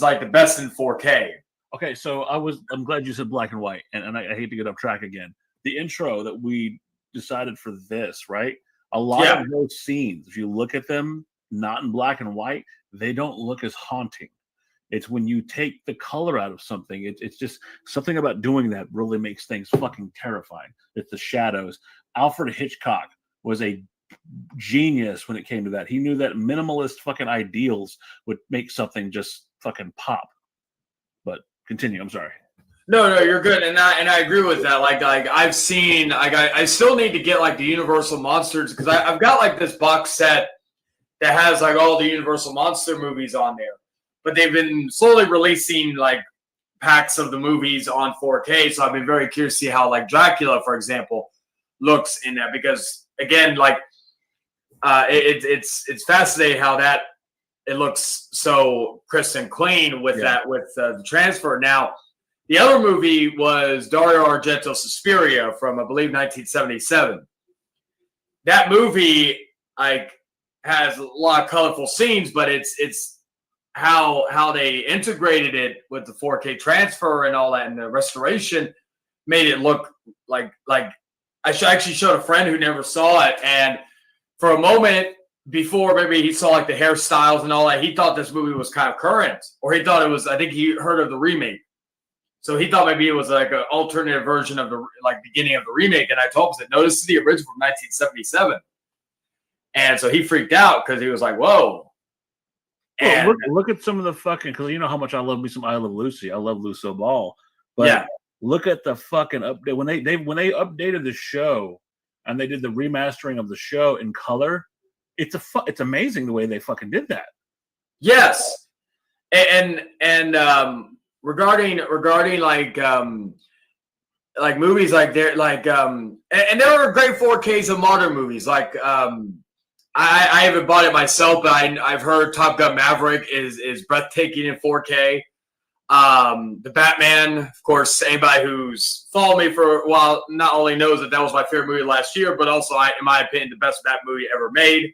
like the best in 4K. Okay, so I'm glad you said black and white, and I hate to get off track again. The intro that we decided for this, right? A lot of those scenes, if you look at them, not in black and white, they don't look as haunting. It's when you take the color out of something, it's just something about doing that really makes things fucking terrifying. It's the shadows. Alfred Hitchcock was a genius when it came to that. He knew that minimalist fucking ideals would make something just fucking pop. But continue. I'm sorry. No, you're good, and I agree with that. Like I've seen, I still need to get like the Universal Monsters because I've got like this box set that has like all the Universal Monster movies on there. But they've been slowly releasing like packs of the movies on 4K. So I've been very curious to see how like Dracula, for example, looks in that because again, like it's fascinating how that it looks so crisp and clean with the transfer. Now, the other movie was Dario Argento's Suspiria from I believe 1977. That movie like has a lot of colorful scenes, but it's how they integrated it with the 4K transfer and all that, and the restoration made it look like I actually showed a friend who never saw it, and for a moment before maybe he saw like the hairstyles and all that, he thought this movie was kind of current, or he thought it was. I think he heard of the remake, so he thought maybe it was like an alternative version of the like beginning of the remake. And I told him, I said, no, this is the original from 1977, and so he freaked out because he was like, whoa. Well, look at some of the fucking, because you know how much I love me some I Love Lucy. I love Lucille Ball, but look at the fucking update when they updated the show and they did the remastering of the show in color. It's amazing the way they fucking did that. Yes, and regarding like movies like they're like and there are great 4Ks of modern movies like I haven't bought it myself, but I've heard Top Gun Maverick is breathtaking in 4K. The Batman, of course, anybody who's followed me for a while not only knows that was my favorite movie last year, but also, in my opinion, the best Bat movie ever made.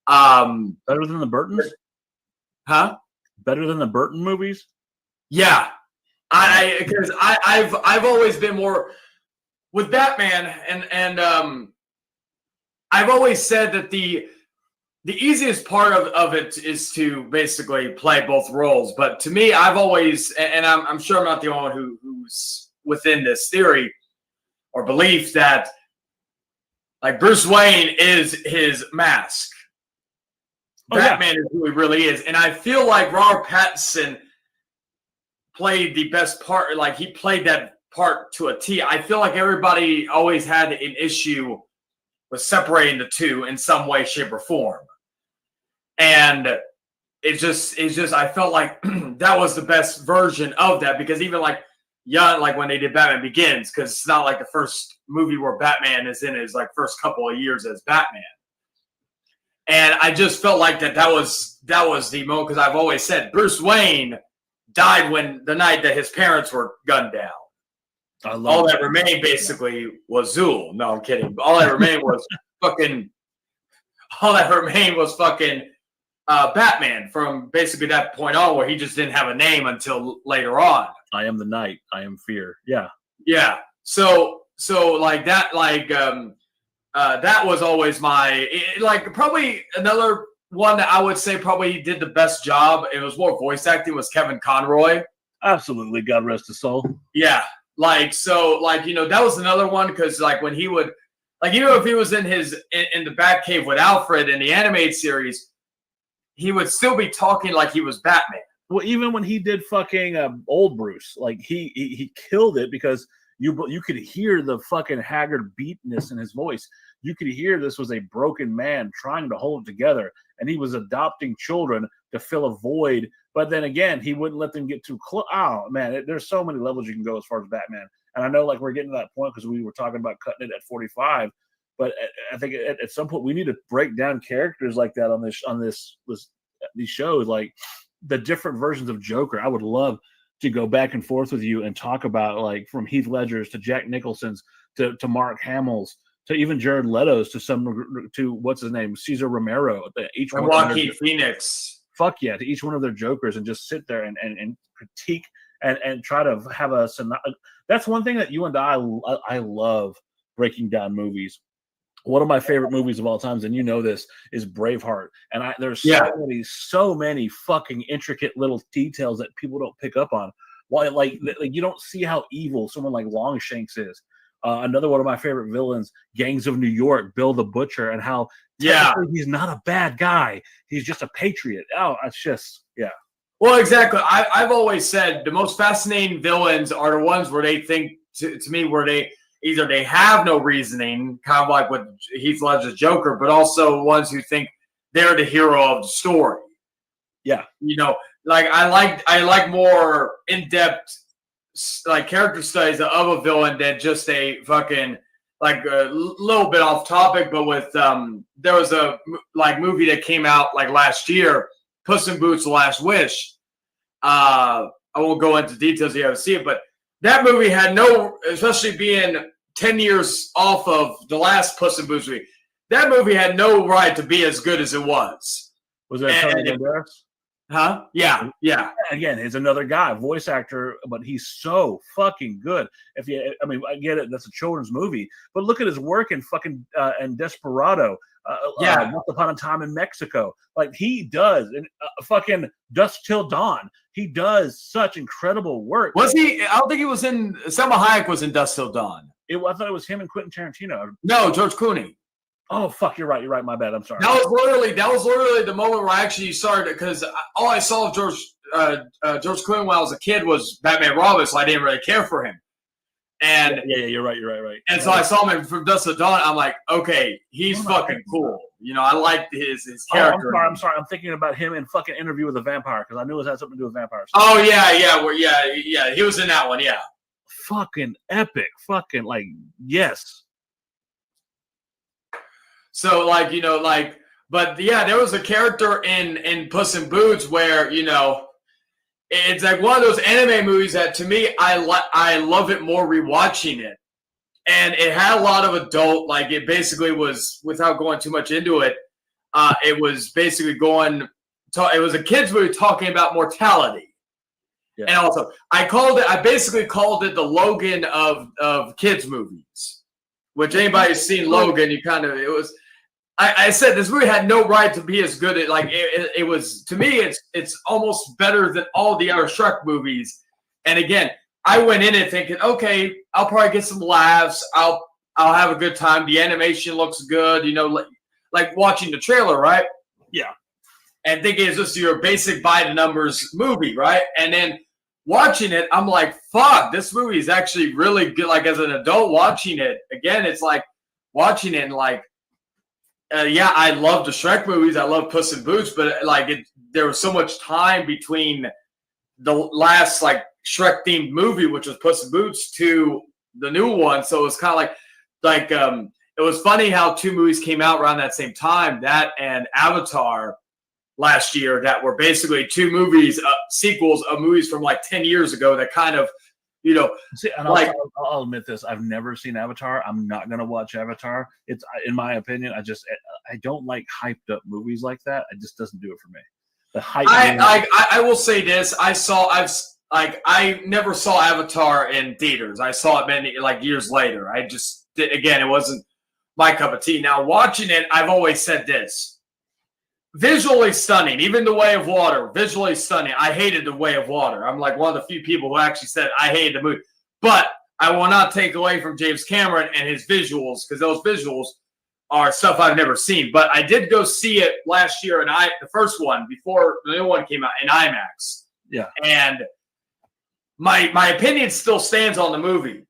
Better than the Burtons? Huh? Better than the Burton movies? Yeah, because I've always been more with Batman, and I've always said that the easiest part of it is to basically play both roles. But to me, I've always, and I'm sure I'm not the only one who's within this theory or belief that like Bruce Wayne is his mask. Batman is who he really is. And I feel like Robert Pattinson played the best part. Like he played that part to a T. I feel like everybody always had an issue with separating the two in some way, shape, or form. And it's just I felt like that was the best version of that, because even like when they did Batman Begins, because it's not like the first movie where Batman is in his like first couple of years as Batman. And I just felt like that was the moment, because I've always said Bruce Wayne died when the night that his parents were gunned down. All that remained basically was Zool. No, I'm kidding. All that remained was fucking Batman from basically that point on, where he just didn't have a name until later on. I am the night. I am fear. Yeah. Yeah. So like that, that was always probably another one that I would say probably did the best job. It was more voice acting, was Kevin Conroy. Absolutely. God rest his soul. Yeah. That was another one, because like when he would, like, even if he was in the Batcave with Alfred in the animated series, he would still be talking like he was Batman. Well, even when he did fucking old Bruce, like he killed it, because you could hear the fucking haggard beatness in his voice. You could hear this was a broken man trying to hold it together, and he was adopting children to fill a void. But then again, he wouldn't let them get too close. Oh man, there's so many levels you can go as far as Batman. And I know, like, we're getting to that point because we were talking about cutting it at 45. But I think at some point we need to break down characters like that on these shows, like the different versions of Joker. I would love to go back and forth with you and talk about, like, from Heath Ledger's to Jack Nicholson's to Mark Hamill's to even Jared Leto's to what's his name, Cesar Romero. Each one, Joaquin Phoenix. Fuck yeah, to each one of their Jokers, and just sit there and critique and try to have that's one thing that you and I love, breaking down movies. One of my favorite movies of all times, and you know this, is Braveheart. And there's so many fucking intricate little details that people don't pick up on. Well, like you don't see how evil someone like Longshanks is. Another one of my favorite villains, Gangs of New York, Bill the Butcher, and how he's not a bad guy. He's just a patriot. Oh, it's just, yeah. Well, exactly. I've always said the most fascinating villains are the ones where they think, to me, where they either they have no reasoning, kind of like with Heath Ledger's Joker, but also ones who think they're the hero of the story. Yeah. Like I like more in-depth like character studies of a villain than just a fucking like a little bit off topic, but with there was a movie that came out like last year, Puss in Boots: The Last Wish. I won't go into details, you haven't seen it, but that movie had especially being 10 years off of the last Puss in Boots movie, that movie had no right to be as good as it was. Was that Antonio Banderas? Huh? Yeah. Again, he's another guy, voice actor, but he's so fucking good. I mean, I get it. That's a children's movie, but look at his work in fucking and Desperado. Once Upon a Time in Mexico. Like he does, and fucking Dusk Till Dawn. He does such incredible work. Was he? I don't think he was in. Selma Hayek was in Dusk Till Dawn. I thought it was him and Quentin Tarantino. No, George Clooney. Oh fuck, you're right. My bad. I'm sorry. That was literally the moment where I actually started, because all I saw of George Clooney when I was a kid was Batman Robin, so I didn't really care for him. And yeah, you're right. And so I saw him from Dusk Till Dawn. I'm like, okay, he's fucking cool. You know, I liked his character. I'm sorry. I'm thinking about him in fucking Interview with a Vampire, because I knew it had something to do with vampires. Oh yeah. He was in that one. Yeah. Fucking epic. Fucking yes. So but yeah, there was a character in Puss in Boots where, it's like one of those anime movies that to me, I love it more rewatching it. And it had a lot of adult, it basically was, without going too much into it, it was basically it was a kid's movie talking about mortality. Yeah. And also, I basically called it the Logan of kids movies, which anybody who's seen Logan, I said this movie had no right to be as good as it was. To me, it's almost better than all the other Shrek movies. And again, I went in it thinking, okay, I'll probably get some laughs. I'll have a good time. The animation looks good, like watching the trailer, right? Yeah. And thinking it's just your basic by the numbers movie, right? And then watching it, I'm like, fuck, this movie is actually really good. Like as an adult watching it, again, it's like watching it and I love the Shrek movies. I love Puss in Boots, but there was so much time between the last Shrek themed movie, which was Puss in Boots, to the new one. So it was kind of it was funny how two movies came out around that same time, that and Avatar last year, that were basically two movies, sequels of movies from 10 years ago that kind of, See, and I'll admit this. I've never seen Avatar. I'm not going to watch Avatar. It's, in my opinion, I don't like hyped up movies like that. It just doesn't do it for me. The hype. I will say this. I never saw Avatar in theaters. I saw it many years later. It wasn't my cup of tea. Now watching it, I've always said this. Visually stunning, even The Way of Water, visually stunning. I hated The Way of Water. I'm one of the few people who actually said I hated the movie. But I will not take away from James Cameron and his visuals, because those visuals are stuff I've never seen. But I did go see it last year, and the first one, before the new one came out, in IMAX. Yeah. And my opinion still stands on the movie.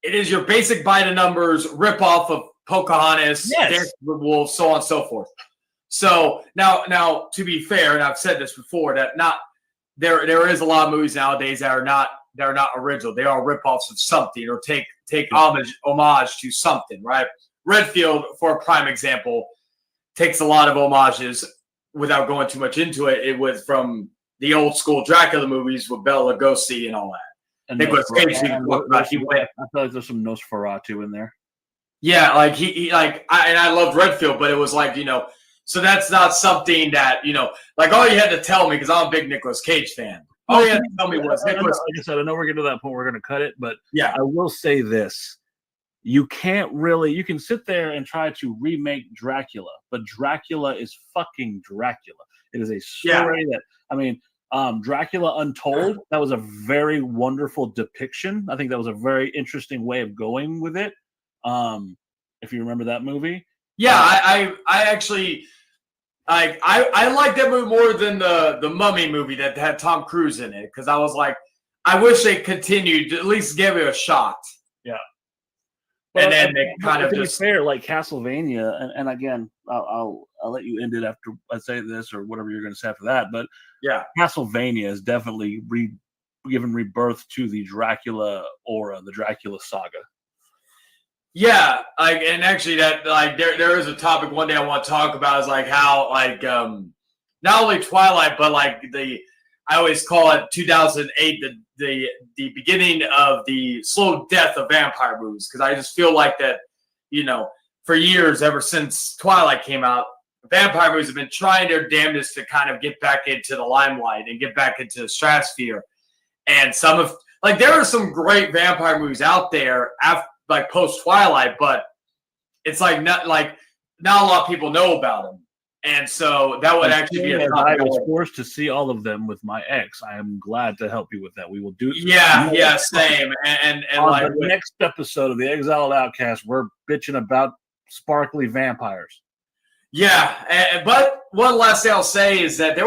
It is your basic by the numbers ripoff of Pocahontas, Dance with the Wolves, so on and so forth. So now, to be fair, and I've said this before, that there is a lot of movies nowadays that are not original. They are ripoffs of something, or take homage to something, right? Redfield, for a prime example, takes a lot of homages. Without going too much into it, it was from the old school Dracula movies with Bela Lugosi and all that. And Nicolas Cage. I feel like there's some Nosferatu in there. Yeah, I loved Redfield, but it was so that's not something that, all you had to tell me, because I'm a big Nicolas Cage fan. All you had to tell me was Nicolas. Like I said, I know we're getting to that point. We're going to cut it, but yeah, I will say this: you can sit there and try to remake Dracula, but Dracula is fucking Dracula. It is a story that Dracula Untold. That was a very wonderful depiction. I think that was a very interesting way of going with it. If you remember that movie. Yeah, I actually I like that movie more than the Mummy movie that had Tom Cruise in it, because I was like, I wish they continued to at least give it a shot. Yeah, and then they kind of just fair, like Castlevania, and again, I'll let you end it after I say this or whatever you're going to say after that. But yeah, Castlevania is definitely given rebirth to the Dracula aura, the Dracula saga. Yeah, and actually that there is a topic one day I want to talk about, is how not only Twilight, but I always call it 2008 the beginning of the slow death of vampire movies, because I just feel like that, for years, ever since Twilight came out, vampire movies have been trying their damnedest to kind of get back into the limelight and get back into the stratosphere. And some of there are some great vampire movies out there after, post Twilight, but it's not a lot of people know about them. And so that would actually be a I was forced to see all of them with my ex. I am glad to help you with that. We will do. Yeah, same. And on the next episode of the Exiled Outcast, we're bitching about sparkly vampires. Yeah, but one last thing I'll say is that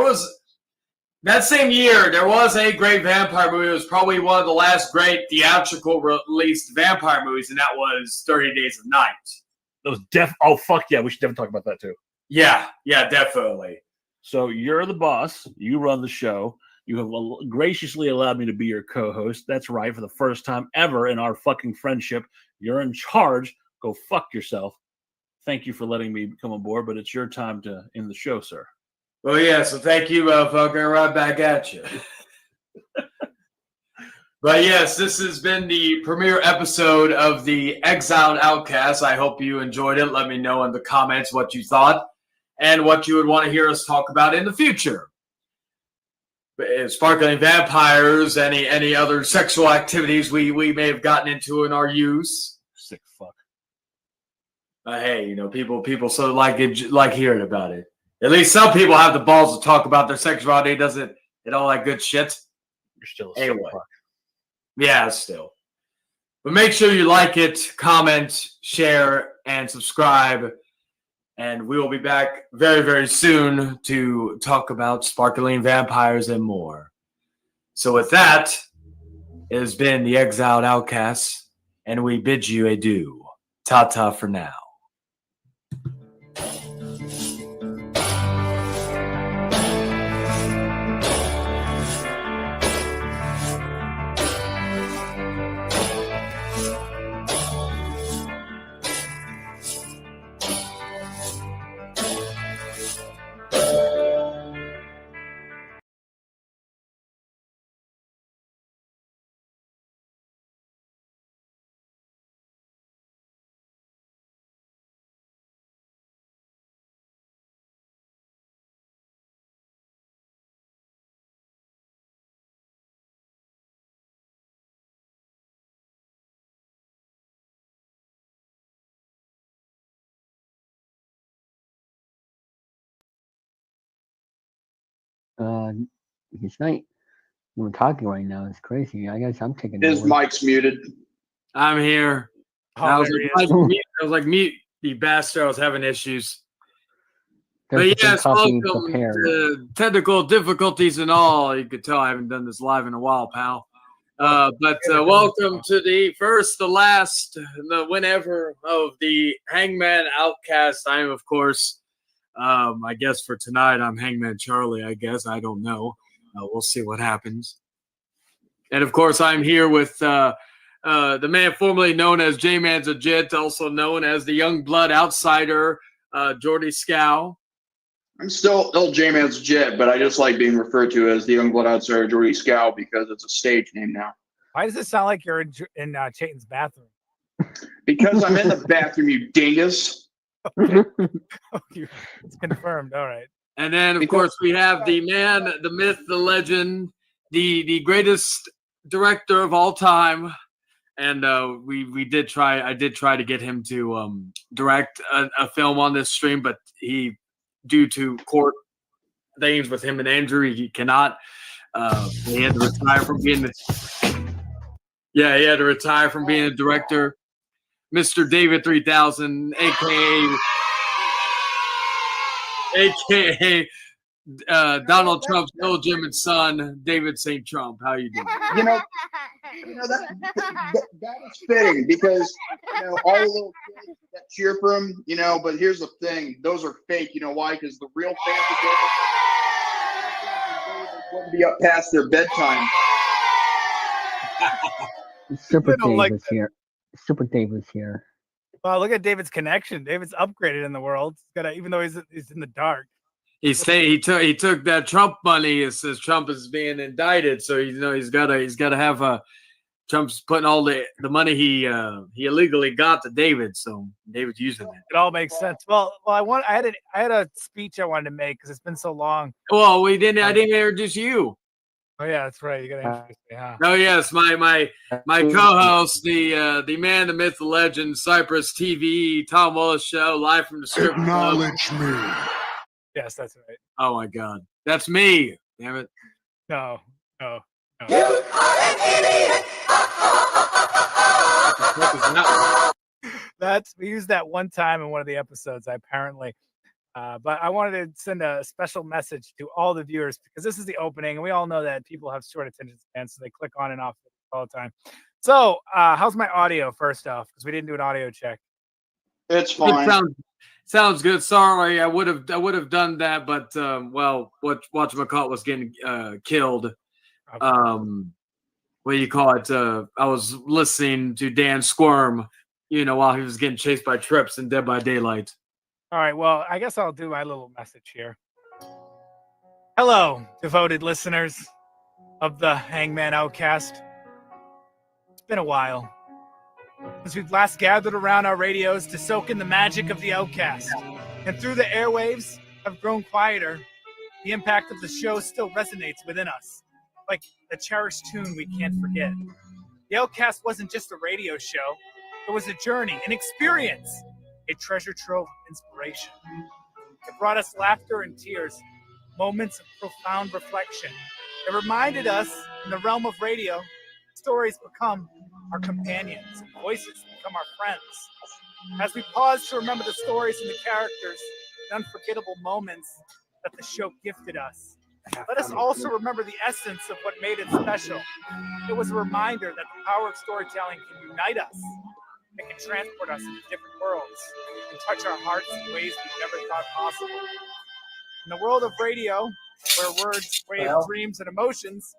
that same year there was a great vampire movie. It was probably one of the last great theatrical released vampire movies, and that was 30 Days of Night. That was oh fuck yeah, we should definitely talk about that too. Yeah, definitely. So you're the boss. You run the show. You have graciously allowed me to be your co-host. That's right. For the first time ever in our fucking friendship, you're in charge. Go fuck yourself. Thank you for letting me come aboard, but it's your time to end the show, sir. Well, yeah, so thank you, motherfucker. Right back at you. But yes, this has been the premiere episode of the Exiled Outcast. I hope you enjoyed it. Let me know in the comments what you thought and what you would want to hear us talk about in the future. Sparkling vampires, any other sexual activities we may have gotten into in our youth. Sick fuck. Hey, people so like hearing about it. At least some people have the balls to talk about their sexuality, doesn't it? All that good shit. You're still a anyway. sick fuck. Yeah, still. But make sure you like it, comment, share, and subscribe. And we will be back very, very soon to talk about sparkling vampires and more. So with that, it has been the Exiled Outcasts, and we bid you adieu. Ta-ta for now. It's not. We're talking right now. It's crazy. I guess I'm taking. His over. mic's muted. I'm here. I was like, mute, you bastard. I was having issues. There's but yes, welcome prepared. to technical difficulties and all. You could tell I haven't done this live in a while, pal. But welcome to the first, the last, the whenever of the Hangman Outcast. I am, of course, I guess for tonight, I'm Hangman Charlie, I guess. I don't know. We'll see what happens. And, of course, I'm here with the man formerly known as J-Man's Legit, also known as the Young Blood Outsider, Jordy Scow. I'm still J-Man's Jet, but I just like being referred to as the Young Blood Outsider Jordy Scow because it's a stage name now. Why does it sound like you're in Chayton's bathroom? Because I'm in the bathroom, you dingus. It's confirmed. All right. And then, of course, we have the man, the myth, the legend, the greatest director of all time. And I did try to get him to direct a film on this stream, but he, due to court things with him and Andrew, he cannot. He had to retire from being he had to retire from being a director. Mr. David 3000, aka Donald Trump's illegitimate son, David St. Trump. How you doing? That is fitting because all the little kids that cheer for him, but here's the thing, those are fake. You know why? Because the real fans of David wouldn't be up past their bedtime. Super Dave is here. Super Dave is here. Wow, look at David's connection. David's upgraded in the world. He's got even though he's in the dark. He took that Trump money. It says Trump is being indicted, so he's got to have a Trump's putting all the money he illegally got to David, so David's using it. It all makes sense. Well, I had a speech I wanted to make because it's been so long. Well, I didn't introduce you. Oh yeah, that's right. You got to introduce me, huh? Oh yes, my co-host, the man, the myth, the legend, Cypress TV, Tom Willis Show, live from the strip club. Acknowledge me. Yes, that's right. Oh my God, that's me. Damn it. No. We used that one time in one of the episodes, apparently. But I wanted to send a special message to all the viewers because this is the opening, and we all know that people have short attention spans, so they click on and off all the time. So, how's my audio? First off, because we didn't do an audio check. It's fine. It sounds good. Sorry, I would have done that, but whatchamacallit was getting killed. Okay. What do you call it? I was listening to Dan squirm, while he was getting chased by Trips in Dead by Daylight. All right, well, I guess I'll do my little message here. Hello, devoted listeners of the Hangman Outcast. It's been a while since we've last gathered around our radios to soak in the magic of the Outcast. And through the airwaves have grown quieter, the impact of the show still resonates within us, like a cherished tune we can't forget. The Outcast wasn't just a radio show. It was a journey, an experience, a treasure trove of inspiration. It brought us laughter and tears, moments of profound reflection. It reminded us, in the realm of radio, stories become our companions, and voices become our friends. As we pause to remember the stories and the characters, the unforgettable moments that the show gifted us, let us also remember the essence of what made it special. It was a reminder that the power of storytelling can unite us. It can transport us into different worlds and touch our hearts in ways we never thought possible. In the world of radio, where words, waves, dreams, and emotions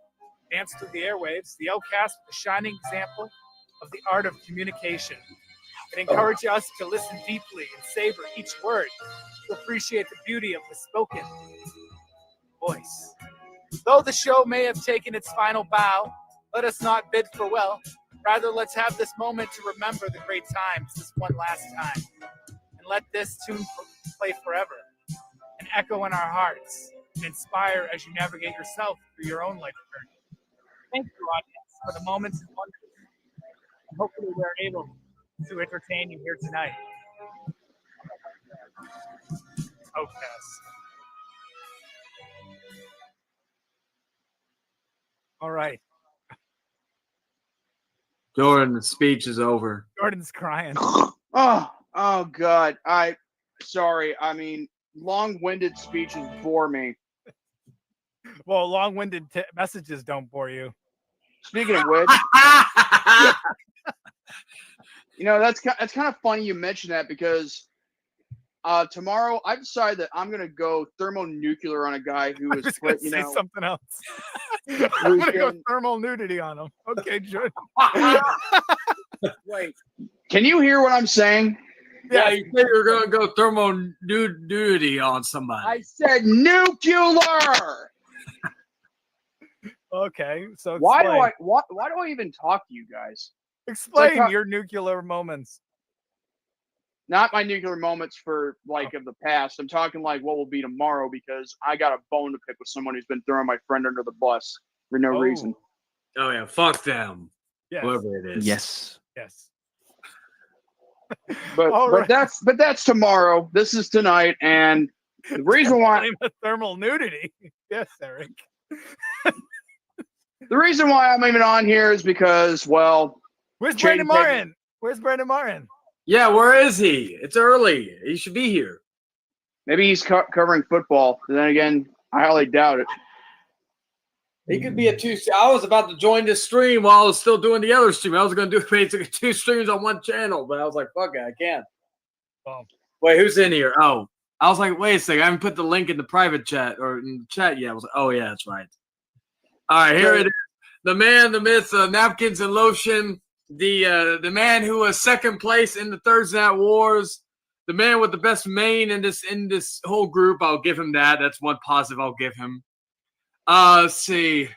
dance through the airwaves, the Outcast is a shining example of the art of communication. It encourages us to listen deeply and savor each word, to appreciate the beauty of the spoken voice. Though the show may have taken its final bow, let us not bid farewell. Rather, let's have this moment to remember the great times this one last time. And let this tune play forever and echo in our hearts and inspire as you navigate yourself through your own life journey. Thank you, audience, for the moments and wonders. And hopefully we're able to entertain you here tonight. Outcast. All right. Jordan, the speech is over. Jordan's crying. Oh God. Sorry. I mean, long-winded speeches bore me. Well, long-winded messages don't bore you. Speaking of which, that's kind of funny you mentioned that because tomorrow I decided that I'm gonna go thermonuclear on a guy who was put, say something else. I'm gonna go thermal nudity on him. Okay, Jordan. Wait, can you hear what I'm saying? Yeah, you said you're gonna go thermonudity on somebody. I said nuclear. Okay, so why explain. do I even talk to you guys? Explain your nuclear moments. Not my nuclear moments for of the past. I'm talking like what will be tomorrow because I got a bone to pick with someone who's been throwing my friend under the bus for no reason. Oh yeah, fuck them. Yes. Whoever it is. Yes. But that's tomorrow. This is tonight, and the reason why thermal nudity. Yes, Eric. The reason why I'm even on here is because, where's Brandon Martin? Where's Brandon Martin? Yeah, where is he? It's early. He should be here. Maybe he's covering football. But then again, I highly doubt it. He could be a two. I was about to join this stream while I was still doing the other stream. I was going to do basically 2 streams on one channel, but I was like, fuck it, I can't. Oh. Wait, who's in here? Oh, I was like, wait a second. I haven't put the link in the private chat or in the chat yet. I was like, oh, yeah, that's right. All right, here it is. The man, the myth, napkins and lotion. The man who was second place in the Thursday Night Wars. The man with the best mane in this whole group. I'll give him that. That's one positive I'll give him. Let's see.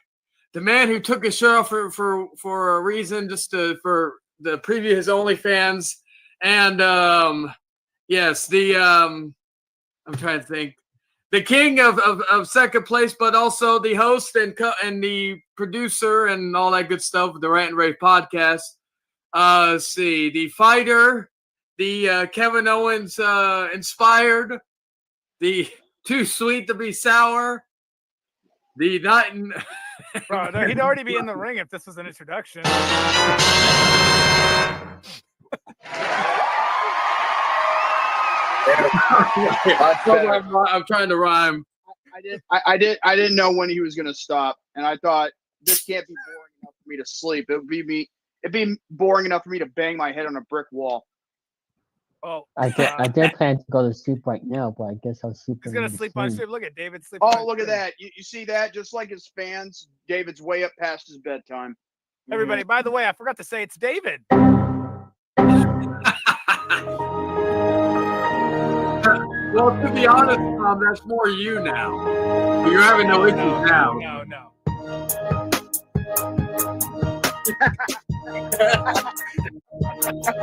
the man who took his shirt off for a reason, just for the preview his OnlyFans, and yes, I'm trying to think, the king of second place, but also the host and the producer and all that good stuff of the Rant and Rave podcast. Let's see, the fighter, the Kevin Owens inspired, the too sweet to be sour, the not. Bro, no, he'd already be in the ring if this was an introduction. I'm trying to rhyme. I didn't know when he was gonna stop, and I thought this can't be boring enough for me to sleep. It'd be boring enough for me to bang my head on a brick wall. Oh, I did plan to go to sleep right now, but I guess I'll sleep. He's gonna sleep on stream. Look at David sleeping. Oh, look at that! You see that? Just like his fans, David's way up past his bedtime. Everybody, by the way, I forgot to say it's David. Well, to be honest, Tom, that's more you now. You're having no issues now. No.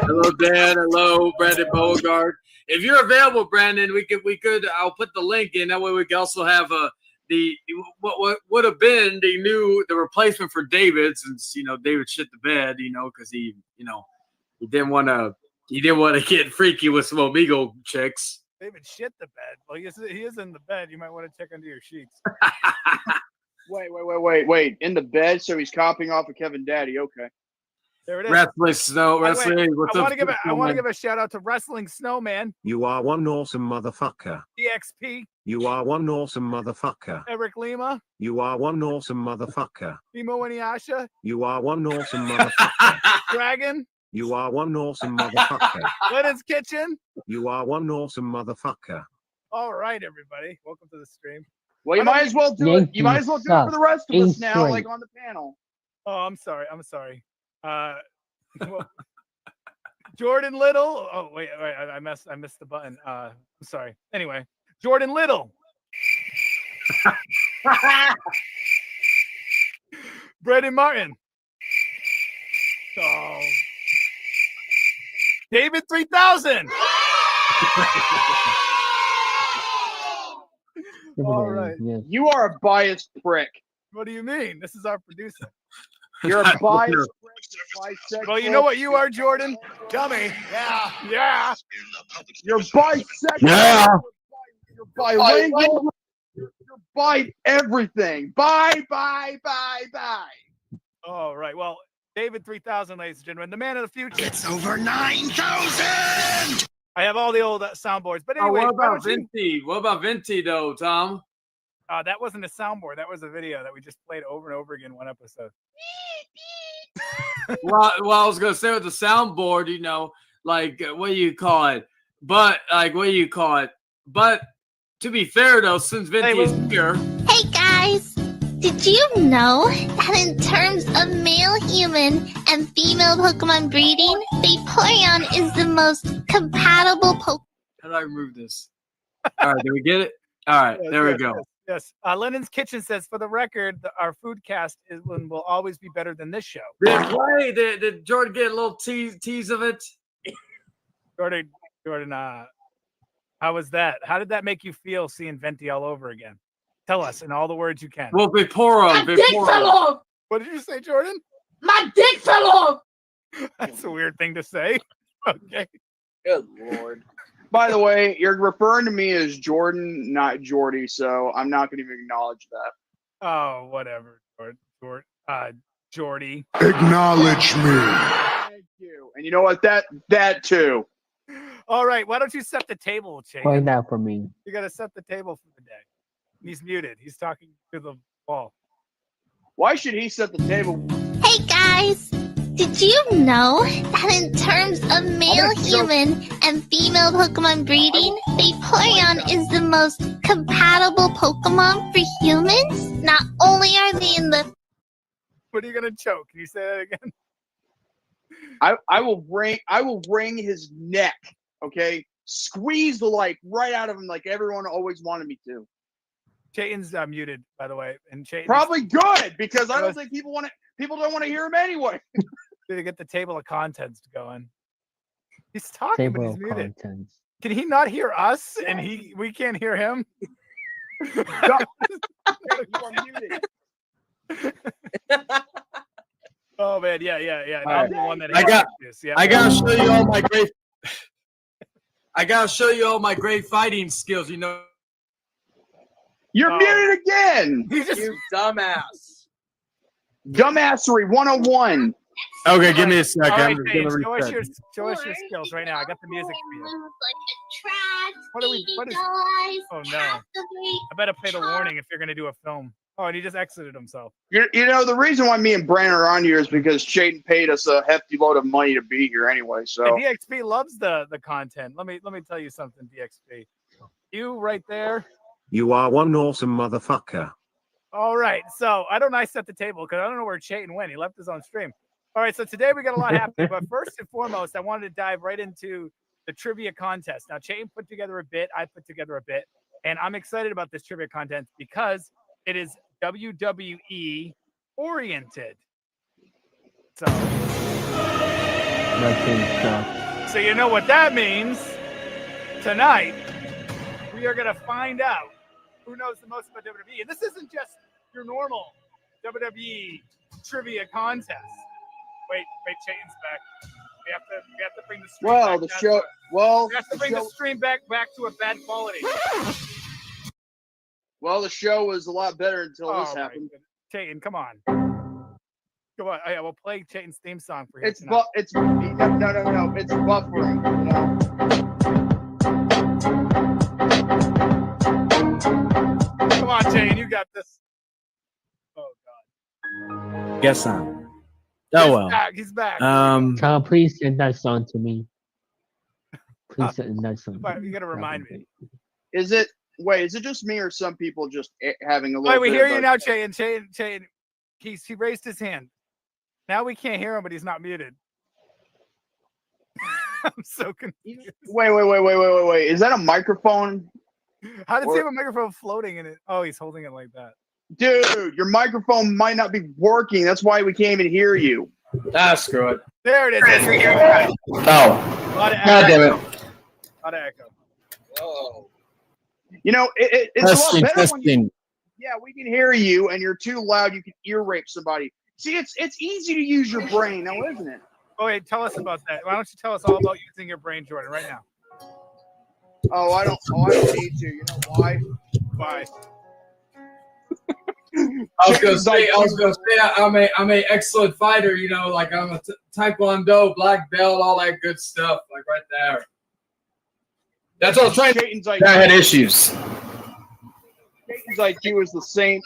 Hello, Dan. Hello, Brandon Beauregard. If you're available, Brandon, we could. I'll put the link in. That way, we can also have what would have been the replacement for David, since David shit the bed, because he didn't want to get freaky with some Omegle chicks. David shit the bed. Well, he is in the bed. You might want to check under your sheets. Wait. In the bed, so he's copying off of Kevin Daddy. Okay. There it is. Wrestling Snow. Wrestling. I want to give a shout out to Wrestling Snowman. You are one awesome motherfucker. EXP. You are one awesome motherfucker. Eric Lima. You are one awesome motherfucker. Timo Inuyasha. You are one awesome motherfucker. Dragon. You are one awesome motherfucker. Lennox Kitchen. You are one awesome motherfucker. All right, everybody. Welcome to the stream. Well, you might as well do it. You might as well do it for the rest of us now, like on the panel. Oh, I'm sorry. Jordan Little. Oh, wait. I missed the button. I'm sorry. Anyway, Jordan Little. Brendan Martin. Oh. David 3000. All right. You are a biased prick. What do you mean? This is our producer. You're a biased prick. Well, you know what you are, Jordan? Dummy. Yeah. You're bisexual. Yeah. You're bilingual. You're bi everything. Bye. All right. Well, David 3000, ladies and gentlemen, the man of the future. It's over 9,000. I have all the old soundboards, but anyway. What about Venti? What about Venti though, Tom? That wasn't a soundboard. That was a video that we just played over and over again one episode. well, I was gonna say with the soundboard, what do you call it? But But to be fair though, since Venti is here. Hey guys, did you know that in terms of male human and female Pokemon breeding, Vaporeon is the most compatible Pokemon? How do I remove this? All right, did we get it? All right, there we go. Yes. Lennon's Kitchen says, for the record, our food cast will always be better than this show. Did Jordan get a little tease of it? Jordan, how was that? How did that make you feel seeing Venti all over again? Tell us in all the words you can. Well, Vaporeon. My dick fell off. What did you say, Jordan? My dick fell off. That's a weird thing to say. Okay. Good Lord. By the way, you're referring to me as Jordan, not Jordy, so I'm not going to even acknowledge that. Oh, whatever, Jordy. Acknowledge me. Thank you. And you know what? That too. All right. Why don't you set the table, Chase? Play that for me. You got to set the table for the day. He's muted. He's talking to the wall. Why should he set the table? Hey guys, did you know that in terms of male human and female Pokemon breeding, Vaporeon is the most compatible Pokemon for humans? Not only are they in the... What are you gonna choke? Can you say that again? I will wring his neck. Okay, squeeze the life right out of him like everyone always wanted me to. Chayton's muted, by the way, and Chayton Probably good because I don't think people don't want to hear him anyway. to get the table of contents going. He's talking, but Table he's of muted. contents. Can he not hear us? And we can't hear him. Oh man, yeah. All I'm right. the one that I got. this. Yeah. I gotta show you all my great. I gotta show you all my great fighting skills. You know. You're muted again. You dumbass. Dumbassery 101. Okay, give me a second. All right, I'm just Dave, gonna show us reset. your skills right now. I got the music for you. What is? Oh no! I better play the warning if you're gonna do a film. Oh, and he just exited himself. You know, the reason why me and Brandon are on here is because Chayton paid us a hefty load of money to be here anyway. So And DXP loves the content. Let me tell you something, DXP. You right there. You are one awesome motherfucker. All right. So I set the table because I don't know where Chayton went. He left his own stream. All right. So today we got a lot happening. But first and foremost, I wanted to dive right into the trivia contest. Now, Chayton put together a bit. I put together a bit. And I'm excited about this trivia content because it is WWE oriented. So you know what that means. Tonight, we are going to find out who knows the most about WWE. And this isn't just your normal WWE trivia contest. Wait, Chayton's back. We have to bring the stream back. We have to bring the stream back to a bad quality. Well, the show was a lot better until this happened. Chayton, come on. Come on. Yeah, we'll play Chayton's theme song for you. No. It's buffering. You know? Come on, Chayton, you got this. Oh God. Guess not. Oh well. He's back. Tom, please send that song to me. Please send that song. You gotta remind me. Is it just me or some people just having a little? Wait, we bit hear of you a- now, Chayton. He raised his hand. Now we can't hear him, but he's not muted. I'm so confused. Wait. Is that a microphone? How does he have a microphone floating in it? Oh, he's holding it like that. Dude, your microphone might not be working. That's why we can't even hear you. Screw it. There it is. Oh. God damn it. A lot of echo. Whoa. You know, it's a lot better when Testing. we can hear you, and you're too loud. You can ear rape somebody. See, it's easy to use your brain, now, isn't it? Oh, wait, tell us about that. Why don't you tell us all about using your brain, Jordan, right now? I don't need to. You know why? Why? I was gonna say I'm a excellent fighter. You know, like I'm a taekwondo black belt, all that good stuff, like right there. That's what I was trying to. I had issues. Chayton's IQ is the same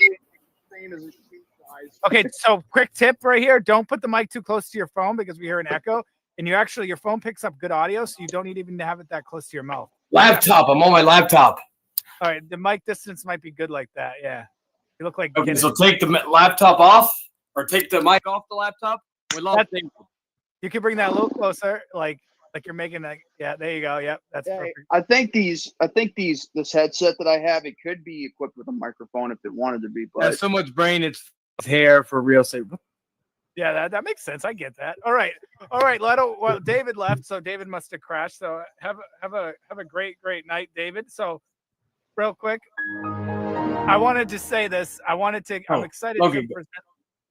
as his shoe size. Okay, so quick tip right here. Don't put the mic too close to your phone because we hear an echo. And your phone picks up good audio, so you don't need even to have it that close to your mouth. Laptop. I'm on my laptop. All right, the mic distance might be good like that. Yeah. You look like. Okay, so take the laptop off or take the mic off the laptop. You can bring that a little closer, like you're making that. Yeah, there you go. Yep, that's perfect. I think this headset that I have, it could be equipped with a microphone if it wanted to be. But Has so much brain, it's hair for real. Say. Yeah, that makes sense. I get that. All right, Leto. Well, David left, so David must have crashed. So have a great night, David. So, real quick, I wanted to say this. I'm excited. Okay. I'm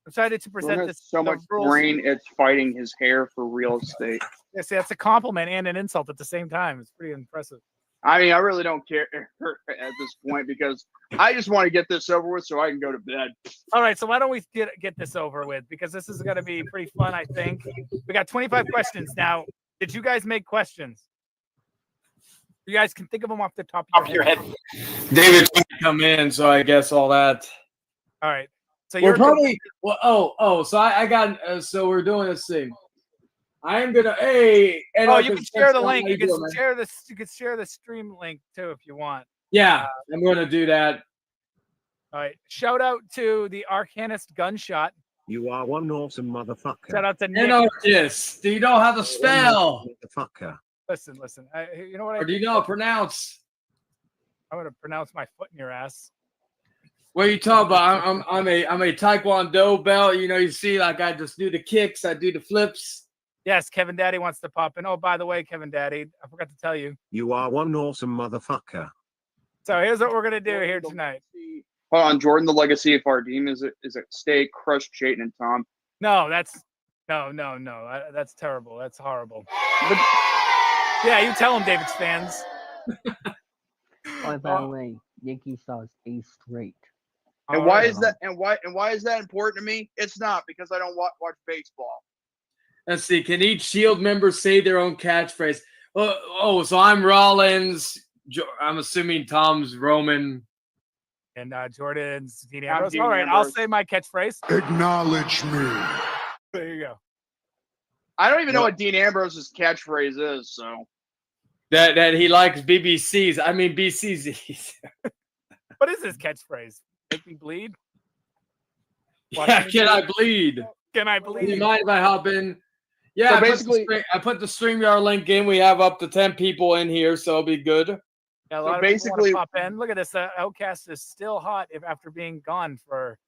excited to present Jordan this. has so the much rules. brain, it's fighting his hair for real estate. Yeah, see, that's a compliment and an insult at the same time. It's pretty impressive. I mean, I really don't care at this point because I just want to get this over with so I can go to bed. All right, so why don't we get this over with? Because this is going to be pretty fun, I think. We got 25 questions now. Did you guys make questions? You guys can think of them off the top of your head. David tried to come in, so I guess all that. All right. So We're you're probably so I got so we're doing this thing. I am gonna you can share the link. You can share this. You can share the stream link too if you want. Yeah, I'm gonna do that. All right. Shout out to the Arcanist Gunshot. You are one awesome motherfucker. Shout out to Nick. Anarchist. Do you know how to spell? Motherfucker. Listen. You know what? Or do you know how to pronounce? I'm gonna pronounce my foot in your ass. What are you talking about? I'm a Taekwondo belt. You know, you see, like I just do the kicks, I do the flips. Yes, Kevin Daddy wants to pop in. Oh, by the way, Kevin Daddy, I forgot to tell you. You are one awesome motherfucker. So here's what we're gonna do here tonight. Hold on, Jordan. The legacy of our team is it stay, crush Chayton and Tom. No, that's no. That's terrible. That's horrible. But, yeah, you tell him, David's fans. Oh, by the way, Yankee sauce is straight. And why is that? And why is that important to me? It's not because I don't watch baseball. Let's see. Can each Shield member say their own catchphrase? So I'm Rollins. I'm assuming Tom's Roman. And Jordan's Dean Ambrose. All right, I'll say my catchphrase. Acknowledge me. There you go. I don't even know what Dean Ambrose's catchphrase is. So that he likes BBCs. I mean BCZs. What is his catchphrase? Make me bleed. Yeah, can I bleed? Can I bleed? Do you mind if I hop in? Yeah, so basically, I put the StreamYard link in. We have up to 10 people in here, so it'll be good. Yeah, a lot of people want to pop in. Look at this. Outcast is still hot after being gone for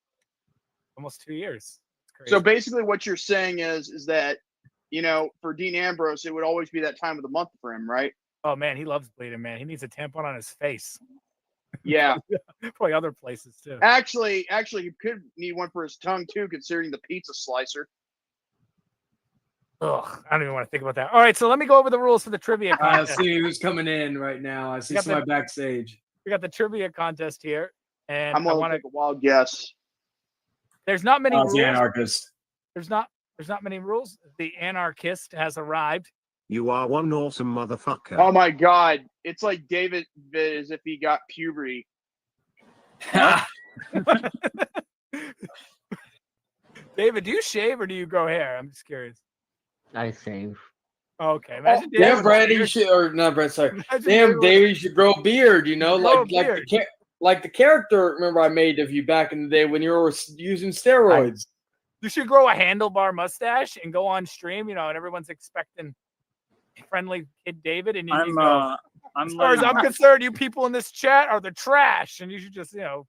almost 2 years. So basically, what you're saying is that, you know, for Dean Ambrose, it would always be that time of the month for him, right? Oh man, he loves bleeding, man. He needs a tampon on his face. Yeah. Probably other places too. Actually, he could need one for his tongue too, considering the pizza slicer. Ugh, I don't even want to think about that. All right, so let me go over the rules for the trivia contest. I see who's coming in right now. I see somebody backstage. We got the trivia contest here, and I'm gonna take a wild guess. There's not many rules. The anarchist. There's not many rules. The anarchist has arrived. You are one awesome motherfucker. Oh my God. It's like David as if he got puberty. David, do you shave or do you grow hair? I'm just curious. I shave. Okay. Imagine Damn, Brad, you should, or not Brad, sorry. Damn, David, you should grow a beard, you know, like the character, remember I made of you back in the day when you were using steroids. You should grow a handlebar mustache and go on stream, you know, and everyone's expecting friendly kid David, and you go, as far as I'm concerned, you people in this chat are the trash, and you should just, you know.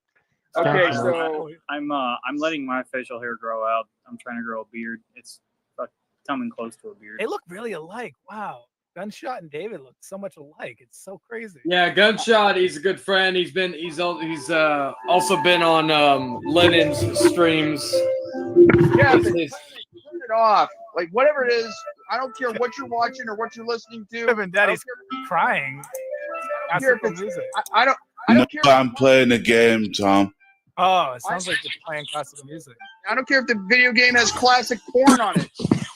Okay, so I'm letting my facial hair grow out. I'm trying to grow a beard. It's coming close to a beard. They look really alike. Wow, Gunshot and David look so much alike. It's so crazy. Yeah, Gunshot. He's a good friend. He's also been on Lennon's streams. Yeah, turn it off. Like whatever it is, I don't care what you're watching or what you're listening to. Kevin Daddy's crying. I don't care. I'm playing the game, Tom. Oh, it sounds like you're playing classical music. I don't care if the video game has classic porn on it.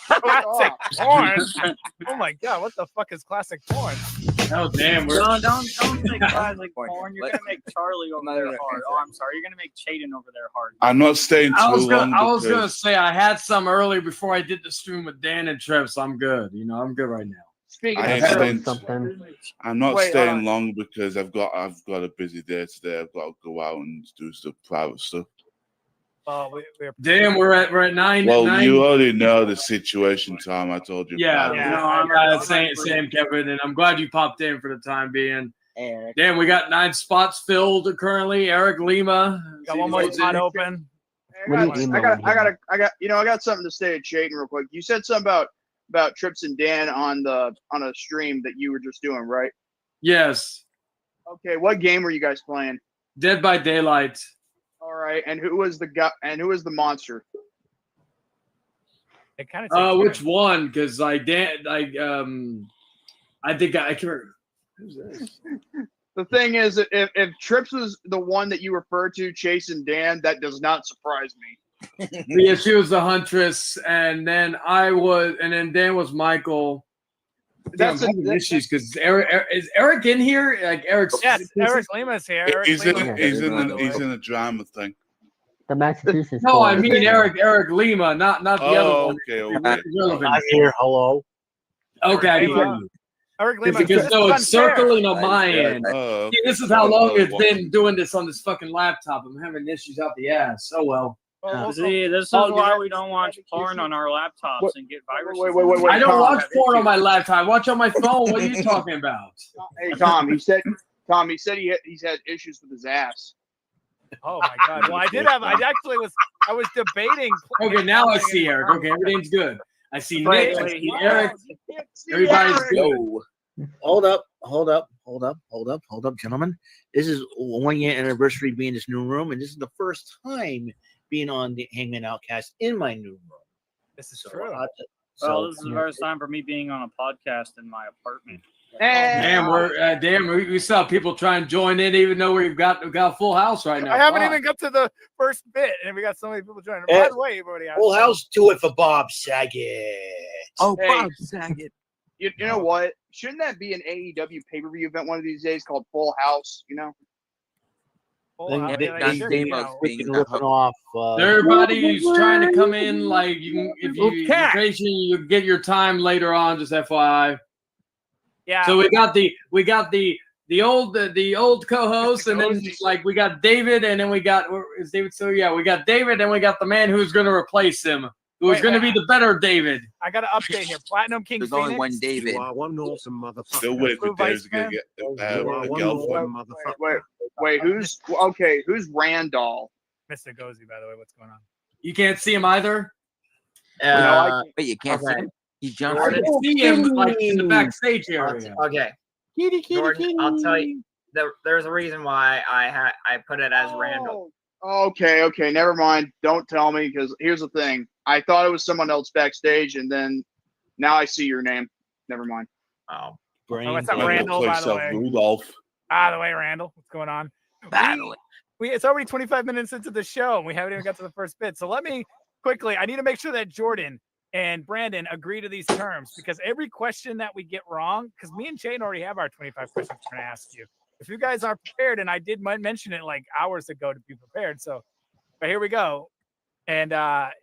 Classic porn? Oh my God, what the fuck is classic porn? Oh damn! No, don't say classic porn. You're gonna make Charlie over there hard. Oh, I'm sorry. You're gonna make Chayton over there hard. I'm not staying too long. I was gonna say I had some early before I did the stream with Dan and Trev, so I'm good. You know, I'm good right now. I'm not staying long because I've got a busy day today. I've got to go out and do some private stuff. Damn, we're at 9. Well, 9. you already know the situation, Tom. I told you. Yeah. Same, Kevin, and I'm glad you popped in for the time being. Damn, we got 9 spots filled currently. Eric Lima got one more spot open. I got something to say to Chayton real quick. You said something about Trips and Dan on a stream that you were just doing, right? Yes. Okay, what game were you guys playing? Dead by Daylight. All right, and who was the monster? It kind of which one? Because I think I can. Who's this? The thing is, if Trips was the one that you referred to, chasing Dan, that does not surprise me. Yeah, she was the Huntress, and then Dan was Michael. That's issues because is Eric in here? Like Eric's. Yes, Eric Lima's here. He's in a drama thing. The Massachusetts. No, I mean Eric Lima, not the other one. Okay. I'm here. Hello. Okay. Eric Lima. Because it's circling on my end. Okay. See, this is how long it's been doing this on this fucking laptop. I'm having issues out the ass. Oh well. See, this is why we don't watch porn on our laptops and get viruses. Wait, I don't watch porn on my laptop. I watch on my phone. What are you talking about? Hey, Tom. He said he's had issues with his ass. Oh my God! Well, I was debating. Okay, now I see Eric. Okay, everything's good. I see Wait, Nick. I wait, see Eric. Everybody's good. Yo. Hold up, gentlemen. This is 1 year anniversary being in this new room, and this is the first time being on the Hangman Outcast in my new room. This is true. Well, this is the first time for me being on a podcast in my apartment. Damn, we saw people try and join in, even though we've got a full house right now. I haven't even got to the first bit, and we got so many people joining. By the way, everybody, Full House, do it for Bob Saget. Oh, hey, Bob Saget. You know what? Shouldn't that be an AEW pay-per-view event one of these days called Full House? You know. Ripping off. Everybody's trying to come in. Like if you get your time later on. Just FYI. Yeah. So we got the old co-host, and then like we got David, and then we got is David. So yeah, we got David, and we got the man who's going to replace him, who's going to be the better David. I got to update here. Platinum King. There's Phoenix. only one David. You are one awesome motherfucker. Still waiting for David's going to get a girlfriend. Wait, who's Randall? Mr. Gozy, by the way, what's going on? You can't see him either. But you can't see him. He's jumping. I can see him like in the backstage area. Okay. Jordan, I'll tell you. There's a reason why I put it as Randall. Okay, never mind. Don't tell me, because here's the thing. I thought it was someone else backstage, and then now I see your name. Never mind. What's up, Randall? By the way, Rudolph. By the way, Randall, what's going on? It's already 25 minutes into the show, and we haven't even got to the first bit. So let me quickly. I need to make sure that Jordan and Brandon agree to these terms, because every question that we get wrong, because me and Shane already have our 25 questions we're going to ask you. If you guys aren't prepared, and I did mention it like hours ago to be prepared. So, but here we go. And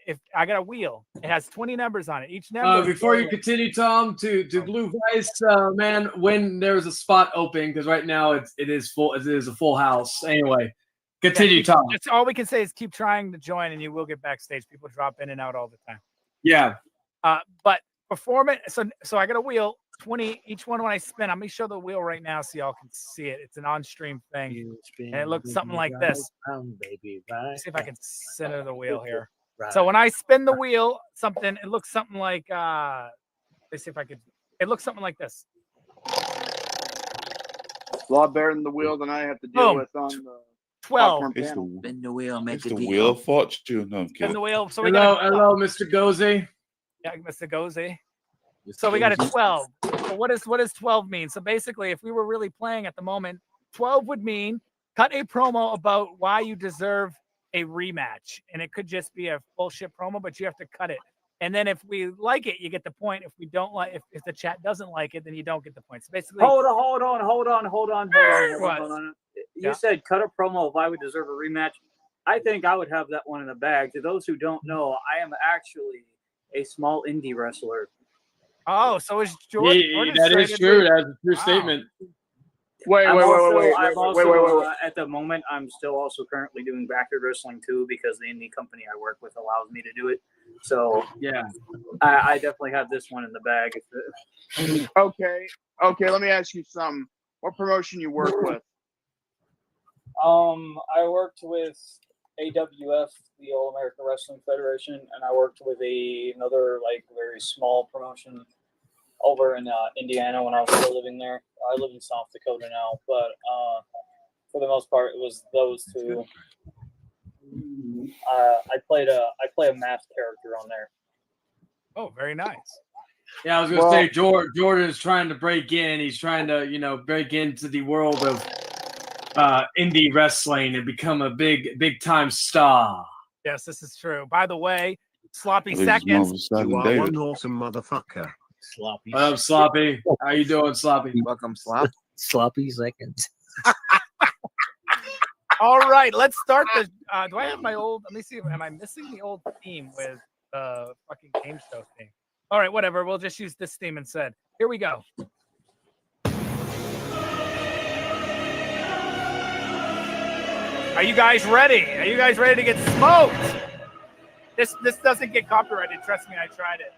if I got a wheel, it has 20 numbers on it. Each number. Before you continue, Tom, to Blue Vice, man, when there's a spot open, because right now it is full. It is a full house. Anyway, continue, Tom. That's all we can say is keep trying to join, and you will get backstage. People drop in and out all the time. Yeah. But performance. So I got a wheel. 20 each one. When I spin, I'm gonna show the wheel right now so y'all can see it. It's an on-stream thing, and it looks something like this. Let's see if I can center the wheel here. So when I spin the wheel, it looks something like. Let's see if I could. It looks something like this. A lot better than the wheel than I have to deal with on the 12. Spin the wheel, make It's the wheel of fortune. No, I'm Spin kidding. the wheel. So hello, Mr. Gozy. Yeah, Mr. Gozy. So we got a 12. So what does 12 mean? So basically, if we were really playing at the moment, 12 would mean cut a promo about why you deserve a rematch. And it could just be a bullshit promo, but you have to cut it. And then if we like it, you get the point. If we don't like, if the chat doesn't like it, then you don't get the points. So basically, Hold on. You said cut a promo if I would deserve a rematch. I think I would have that one in the bag. To those who don't know, I am actually a small indie wrestler. Oh, so is Jordan? That is true. That's a true statement. Wait. At the moment, I'm still also currently doing backyard wrestling too, because the indie company I work with allows me to do it. So yeah, I definitely have this one in the bag. Okay. Let me ask you something. What promotion you work with? I worked with AWF, the All American Wrestling Federation, and I worked with another very small promotion over in Indiana when I was still living there. I live in South Dakota now, but for the most part, it was those two. I play a masked character on there. Oh, very nice. Yeah, I was gonna say Jordan is trying to break in. He's trying to break into the world of indie wrestling and become a big time star. Yes, this is true. By the way, Sloppy Seconds. You are one awesome motherfucker. Sloppy. Sloppy. How you doing, Sloppy? Welcome, Slop. Sloppy Seconds. All right, let's start the. Do I have my old? Let me see. Am I missing the old theme with fucking game show theme? All right, whatever. We'll just use this theme instead. Here we go. Are you guys ready? Are you guys ready to get smoked? This doesn't get copyrighted. Trust me, I tried it.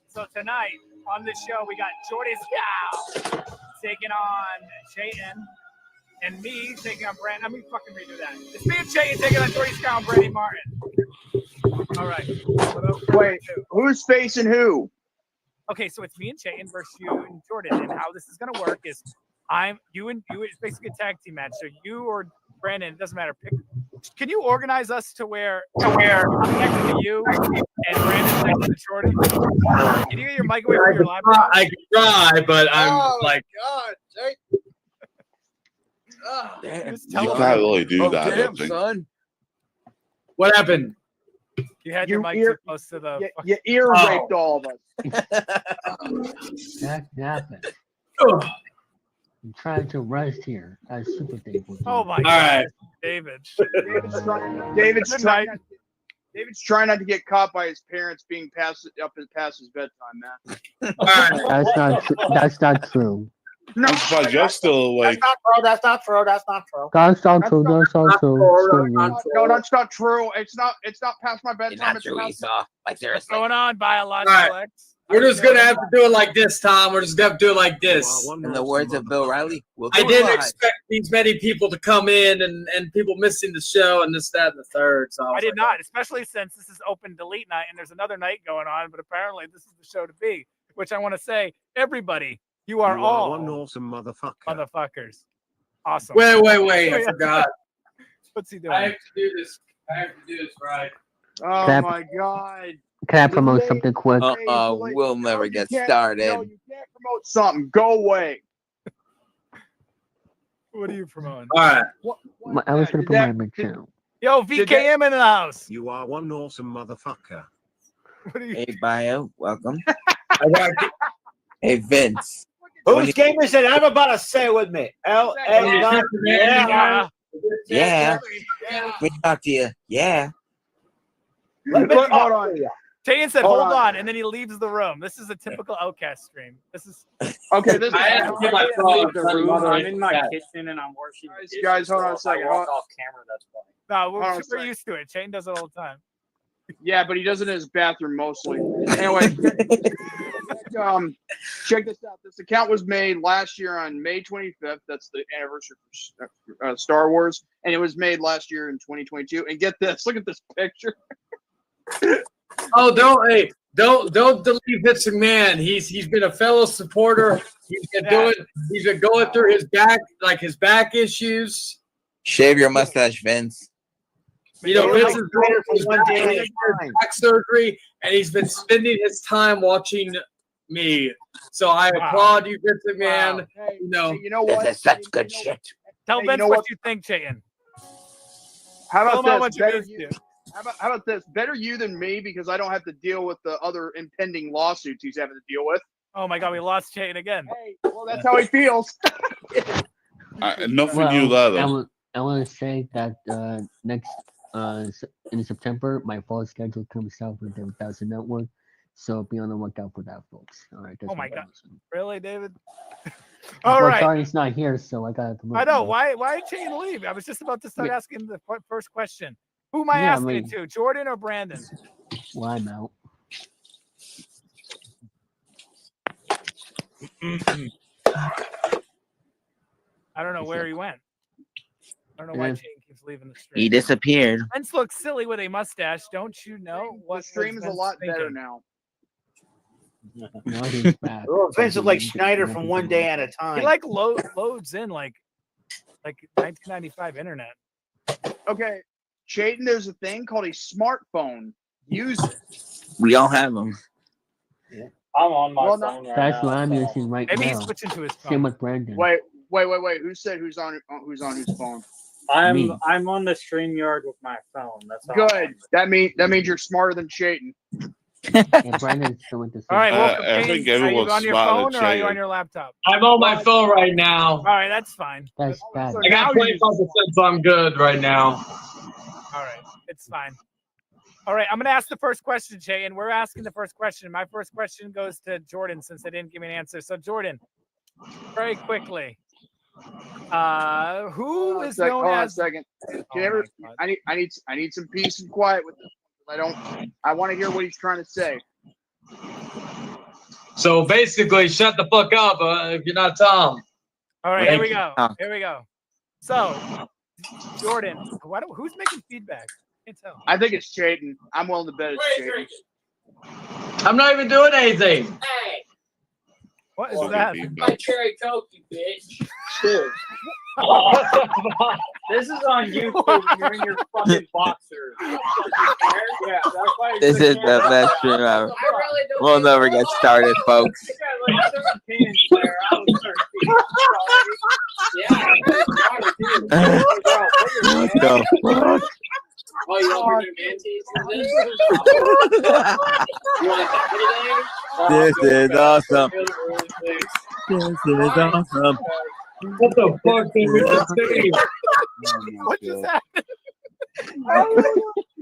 So tonight on the show, we got Jordan Scow taking on Chayton. and me taking on Brandon. Let me fucking redo that. It's me and Chayton taking on Jordy Scout and Brady Martin. All right. Wait, who's facing who? Okay, so it's me and Chayton versus you and Jordan, and how this is gonna work is you and you. It's basically a tag team match. So you or Brandon, it doesn't matter. Can you organize us to where I'm next to you and Brandon's next to Jordan? Can you get your mic away from your laptop? I can try, but I'm like, God, Jake. You can't really do that. I don't think. son. What happened? You had your mic too close to the. You ear raped all of us. That happened. I'm trying to rest here. As Super Dave would do. Oh my All God, right. David. David's trying not to get caught by his parents being past his bedtime, man. That's not true. That's not true. No, I'm surprised you're still awake. That's not true. That's not true. That's not true. That's not true. No, that's not true. It's not past my bedtime. You're not It's true, past Esau. Like What's seriously. going on, Biological All right. X? We're just gonna have to do it like this, Tom. We're just gonna have to do it like this. In the words of Bill Riley, we'll I do it didn't live. expect these many people to come in and people missing the show and this, that, and the third. So I did not, especially since this is open delete night and there's another night going on, but apparently this is the show to be, which I want to say, everybody, you are all one awesome motherfuckers. Awesome. Wait, I forgot. What's he doing? I have to do this. I have to do this right. Oh Can I- my God. Can I promote something quick? We'll never get No, started. you can't promote something. Go away. What are you promoting? All right. I was going to promote my channel. Yo, VKM in the house. You are one awesome motherfucker. What are you? Hey, Bio, welcome. Hey, Vince. Whose game is it? Everybody say it with me. L-A. Yeah. We talk to you. Yeah. Hold on. Tayan said, Hold "Hold on. on," and then he leaves the room. This is a typical Outcast stream. This is Okay. This I have to get my phone. I'm in my kitchen and I'm washing. Guys, hold on a second. I walk off camera. That's why. no, Hold on a we're second. used to it. Chain does it all the time. Yeah, but he does it in his bathroom mostly. Anyway, check this out. This account was made last year on May 25th. That's the anniversary for Star Wars, and it was made last year in 2022. And get this, look at this picture. Oh, don't delete Vince McMahon. He's been a fellow supporter. He's been going through his back issues. Shave your mustache, Vince. You know, Vince is going through his back surgery, and he's been spending his time watching me. So I applaud you, Vince McMahon. Wow. Hey, You know, you know what? This is such good shit. Tell Hey, Vince you know what what? you think, Chayin. How Tell him how about much this? you Better missed you. you. How about this? Better you than me because I don't have to deal with the other impending lawsuits he's having to deal with. Oh my God, we lost Chayin again. Hey, well, that's how he feels. Nothing new there, though. I want to say that next in September, my fall schedule comes out with the 1000 Network. So be on the lookout for that, folks. All right. Oh my God. Really, David? All All right. right. Charlie's not here, so I got to. I know. Why did Chayin leave? I was just about to start asking the first question. Who am I Yeah, I asking mean- it to? Jordan or Brandon? Well, I'm out. I don't know where he went. I don't know why Yeah. Chain keeps leaving the stream. He disappeared. Vince looks silly with a mustache. Don't you know what The stream is a lot better now. Now he's back. Oh, Vince looked like Schneider from One Day at a Time. He like loads in like 1995 internet. Okay, Chayton, there's a thing called a smartphone. Use it. We all have them. I'm on my Well, phone right That's now. what I'm so- using right Maybe now. he's switching to his phone. Same with Brandon. Wait. Who said who's on whose phone? Me. I'm on the StreamYard with my phone. That's all. Good. That means you're smarter than Chayton. And Brandon's still with the All right, welcome, I Chain. think Are you everyone's on your smarter phone than or are you Chayin. on your laptop? I'm on my phone right now. All right, that's fine. That's bad. I got 25%, so I'm good right now. All right, it's fine. All right, I'm going to ask the first question, Jay, and we're asking the first question. My first question goes to Jordan since they didn't give me an answer. So, Jordan, very quickly, who is known Hold on a as? second. Oh I need some peace and quiet with this. I want to hear what he's trying to say. So basically, shut the fuck up if you're not Tom. All right, Thank here we you. go. Here we go. So, Jordan, who's making feedback? I can't tell. I think it's Chayton. I'm willing to bet it's Chayton. I'm not even doing anything. Hey, What is that? my cherry Coke, you bitch. Dude. This is on YouTube. You're in your fucking boxers. Yeah, that's why. This is the best stream ever. We'll never get started, folks. What the fuck? Oh, you want to do You want that This is awesome. today? This is awesome. What the fuck did we just say? What just happened?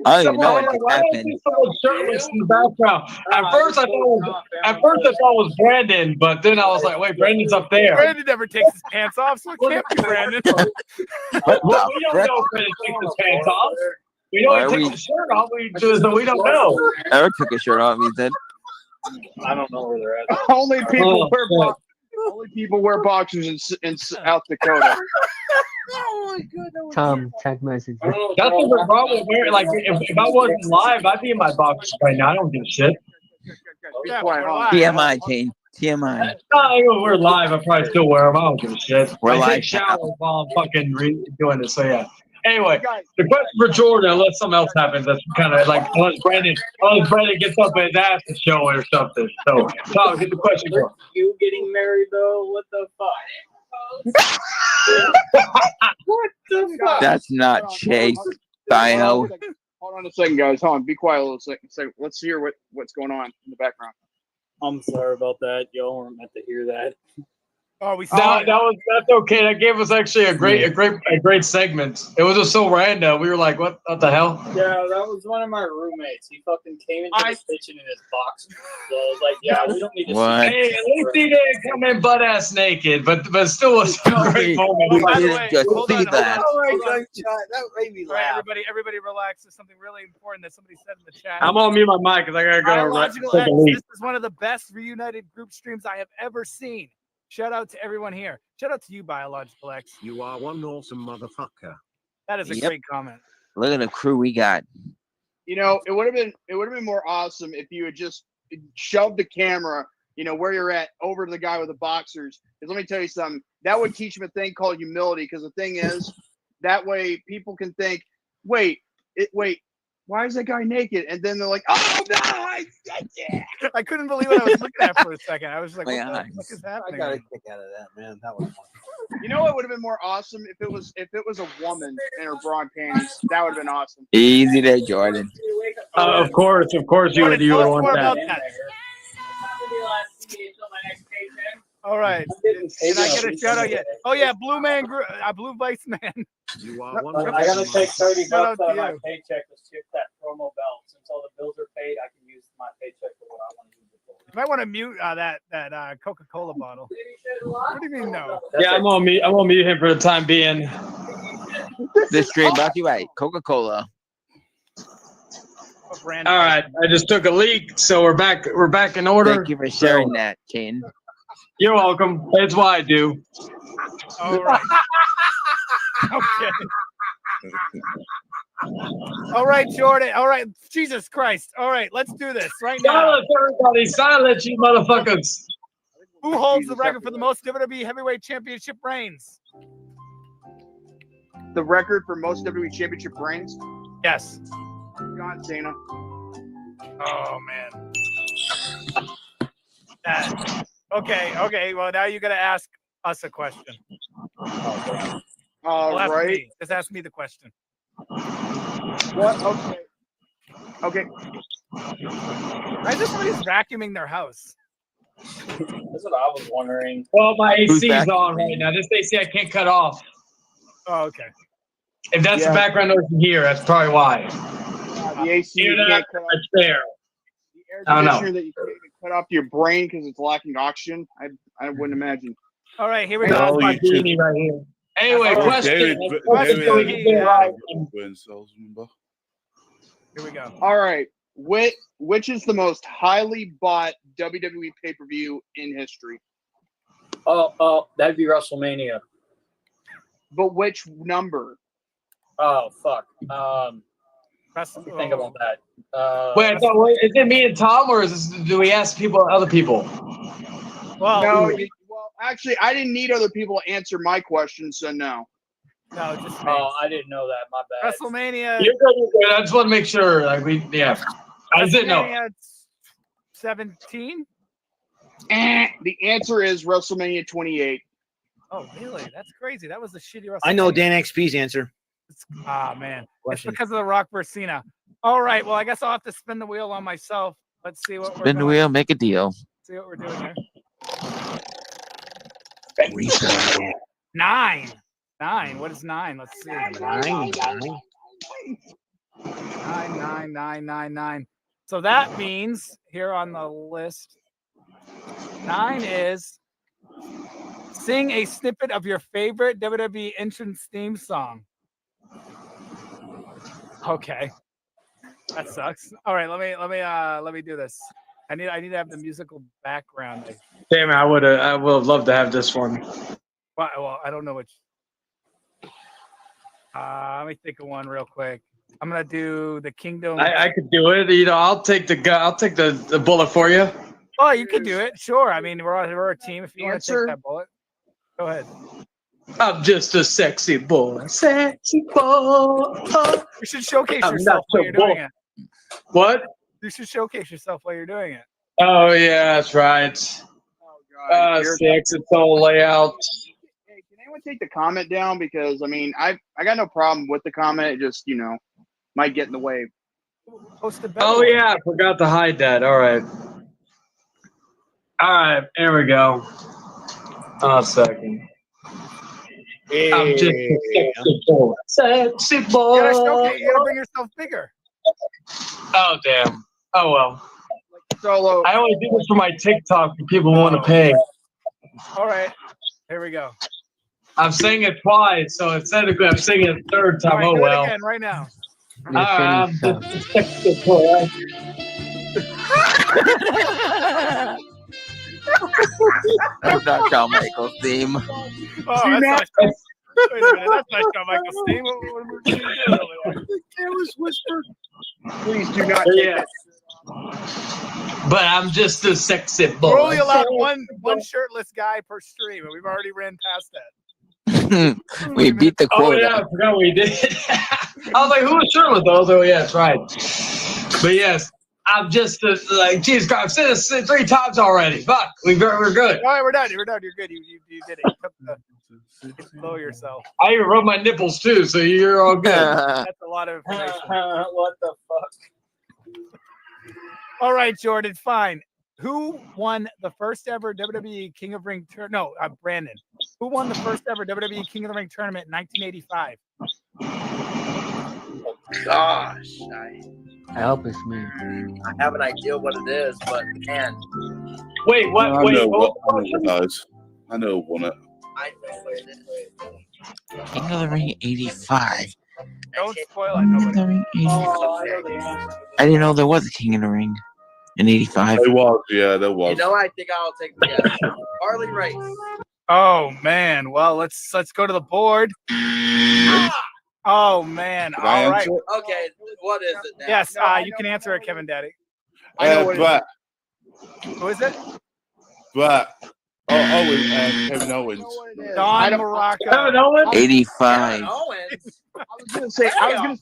I don't even know what just Why don't happened. you see someone shirtless in the background? At first I thought it was Brandon, but then I was like, wait, Brandon's up there. Brandon never takes his pants off, so it can't be Brandon. Well, we don't know if Brandon takes his pants off. We know Why he are took we- his shirt off. We don't know. Eric took his shirt off, he said. I don't know where they're at. Only people Oh, wear shit. only people wear boxers in South Dakota. Tom, tag message. That's the problem. Where, like, if I wasn't live, I'd be in my box right now. I don't give a shit. Yeah, TMI, Kane. TMI. No, we're live. I probably still wear them. I don't give a shit. We're I live take showers while I'm fucking doing this. So yeah. Anyway, the question for Jordan, unless something else happens, that's kind of like unless Brandon gets up his ass to show it or something. So Tom, get the question for him. You getting married though? What the fuck? What the fuck? That's not Chase Bio. Hold on a second, guys. Hold on. Be quiet a little second. Let's hear what's going on in the background. I'm sorry about that. Y'all weren't meant to hear that. Oh, we That's okay. That gave us actually a great segment. It was just so random. We were like, what the hell? Yeah, that was one of my roommates. He fucking came into the kitchen in his box. So I was like, yeah, we don't need to What? Hey, at least he didn't come in butt ass naked, but still was a great moment. We By the didn't way, just hold see on, that. hold on. That made me All right, laugh. everybody relax. There's something really important that somebody said in the chat. I'm gonna mute my mic because I gotta go Biological take X, a leak. this is one of the best reunited group streams I have ever seen. Shout out to everyone here. Shout out to you, Biological X. You are one awesome motherfucker. That is a Yep. great comment. Look at the crew we got. You know, it would have been more awesome if you had just shoved the camera, where you're at, over to the guy with the boxers. Because let me tell you something, that would teach him a thing called humility. Because the thing is, that way people can think, wait, why is that guy naked? And then they're like, oh no, I said it. I couldn't believe what I was looking at for a second. I was just like, My what eyes. the fuck is I happening? got a kick out of that, man. That was fun. You know what would have been more awesome if it was a woman in her bra and panties. That would have been awesome. Easy there, Jordan. Of course, you would Tell us want more that. about that. All right. Can I get a shout out yet? Oh yeah, Blue Vice Man. You are one I gotta take $30 Shout out out to of my you. paycheck to skip that promo belt. Since all the bills are paid, I can use my paycheck for what I want to use it for. You might want to mute that Coca-Cola bottle. What do you mean no? Yeah, I'm gonna mute him for the time being. This stream brought to you by Coca-Cola. All right, I just took a leak, so we're back in order. Thank you for sharing that, Kane. You're welcome. That's what I do. All right. Okay. All right, Jordan. All right. Jesus Christ. All right, let's do this right now. Silence, everybody! Silence, you motherfuckers! Who holds the record for the most WWE Heavyweight Championship reigns? The record for most WWE Championship reigns? Yes. John Cena. Oh man. Okay. Well, now you got to ask us a question. Just ask me the question. What? Okay. Why is somebody's vacuuming their house? That's what I was wondering. Well, my Who's AC is back? on right now. This AC I can't cut off. Oh, okay. If that's Yeah. the background noise you hear, that's probably why. The AC Hear you that? can't cut off. That's fair. The air I don't know. conditioner that you can't even cut off to your brain because it's lacking oxygen. I wouldn't imagine. All right, here we That's go. my genie right here. Anyway, Oh, question. David, Question so we can get it right. Burn cells, remember? Here we go. All right. Which is the most highly bought WWE pay-per-view in history? Oh, that'd be WrestleMania. but which number? Oh fuck. Think about that. Wait, I thought, is it me and Tom, or do we ask other people? Well, no. Well, actually, I didn't need other people to answer my question, so no. No, just me. Oh, I didn't know that. My bad. WrestleMania. You're good, you're good. I just want to make sure. Like yeah. I didn't know. WrestleMania 17. The answer is WrestleMania 28. Oh, really? That's crazy. That was the shitty WrestleMania. I know Dan XP's answer. Ah, man. It's because of the Rock versus Cena. All right. Well, I guess I'll have to spin the wheel on myself. Let's see what Spin the wheel, make a deal. See what we're doing here. 9. 9. What is 9? Let's see. 9. So that means here on the list, 9 is sing a snippet of your favorite WWE entrance theme song. Okay, that sucks. All right, let me do this. I need to have the musical background. Damn it, I would have loved to have this one. Well, I don't know which. Let me think of one real quick. I'm gonna do the Kingdom. I could do it. You know, I'll take the bullet for you. Oh, you can do it. Sure. I mean, we're a team. If you want to take that bullet, go ahead. I'm just a sexy boy. Sexy boy. You should showcase yourself while you're doing it. What? You should showcase yourself while you're doing it. Oh yeah, that's right. Six, it's all layout. Hey, can anyone take the comment down? Because I mean, I got no problem with the comment. It just might get in the way. Oh yeah, I forgot to hide that. All right, here we go. A second. I'm just a sexy boy. Sexy boy. You gotta bring yourself bigger. Oh damn. Oh well. Solo. I only do this for my TikTok for people who want to pay. All right, here we go. I'm saying it twice, so instead of I'm singing it a third time. All right, Oh do well. it again right now. I'm just a sexy boy. That's not Shawn Michaels' theme. Oh, that's not. Wait a minute, that's not Shawn Michaels' theme. What are we doing over there? Careless whisper. Please do not. Yeah. But I'm just a sexy boy. We're only allowed one shirtless guy per stream, and we've already ran past that. We beat the quota. Oh yeah, I forgot we did. I was like, who was shirtless? I was like, oh yeah, that's right. But yes, I'm just like, geez, God, I've said this 3 times already. Fuck, we're good. All right, we're done. You're good. You did it. You blow yourself. I even rubbed my nipples too, so you're all good. That's a lot of information. What the fuck? All right, Jordan, fine. Who won the first ever WWE King of Ring tournament? No, Brandon. Who won the first ever WWE King of the Ring tournament in 1985? Gosh, I hope it's me. I have an idea what it is, but man. Wait, what? I know what it does. I know who won it. I know what it is. King of the Ring 85. Don't spoil it. King of the Ring 85. I didn't know there was a King of the Ring in 85. There was, yeah, there was. You know, I think I'll take the guess. Harley Race. Oh man. Well, let's go to the board. Oh man. Can I All right. answer it? Okay, what is it now? Yes, you can answer it, Kevin Daddy. Brett. Who is it? Brett. Kevin Owens. Don Morocco. Kevin Owens? 85. Owens. I was gonna say Don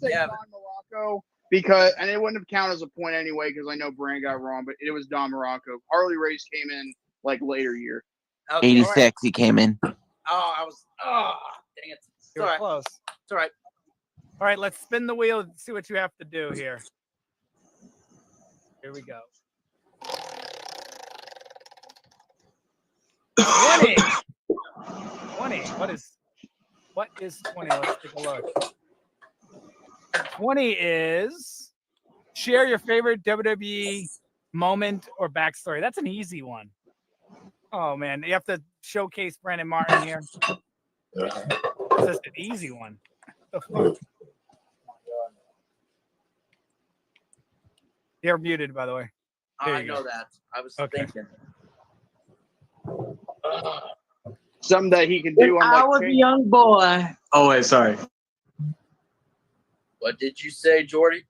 Morocco because, and it wouldn't have counted as a point anyway because I know Brand got wrong, but it was Don Morocco. Harley Race came in like later year. Okay, 86, right. he came in. Oh, dang it. It's You're all right. close. It's all right. All right, let's spin the wheel and see what you have to do here. Here we go. 20. 20. What is 20? Let's take a look. 20 is share your favorite WWE moment or backstory. That's an easy one. Oh man, you have to showcase Brandon Martin here. That's just an easy one. What the fuck? You're muted, by the way. There I you know go. that. I was Okay. thinking. something that he can do. When I was a young boy. Oh wait, sorry. What did you say, Jordy?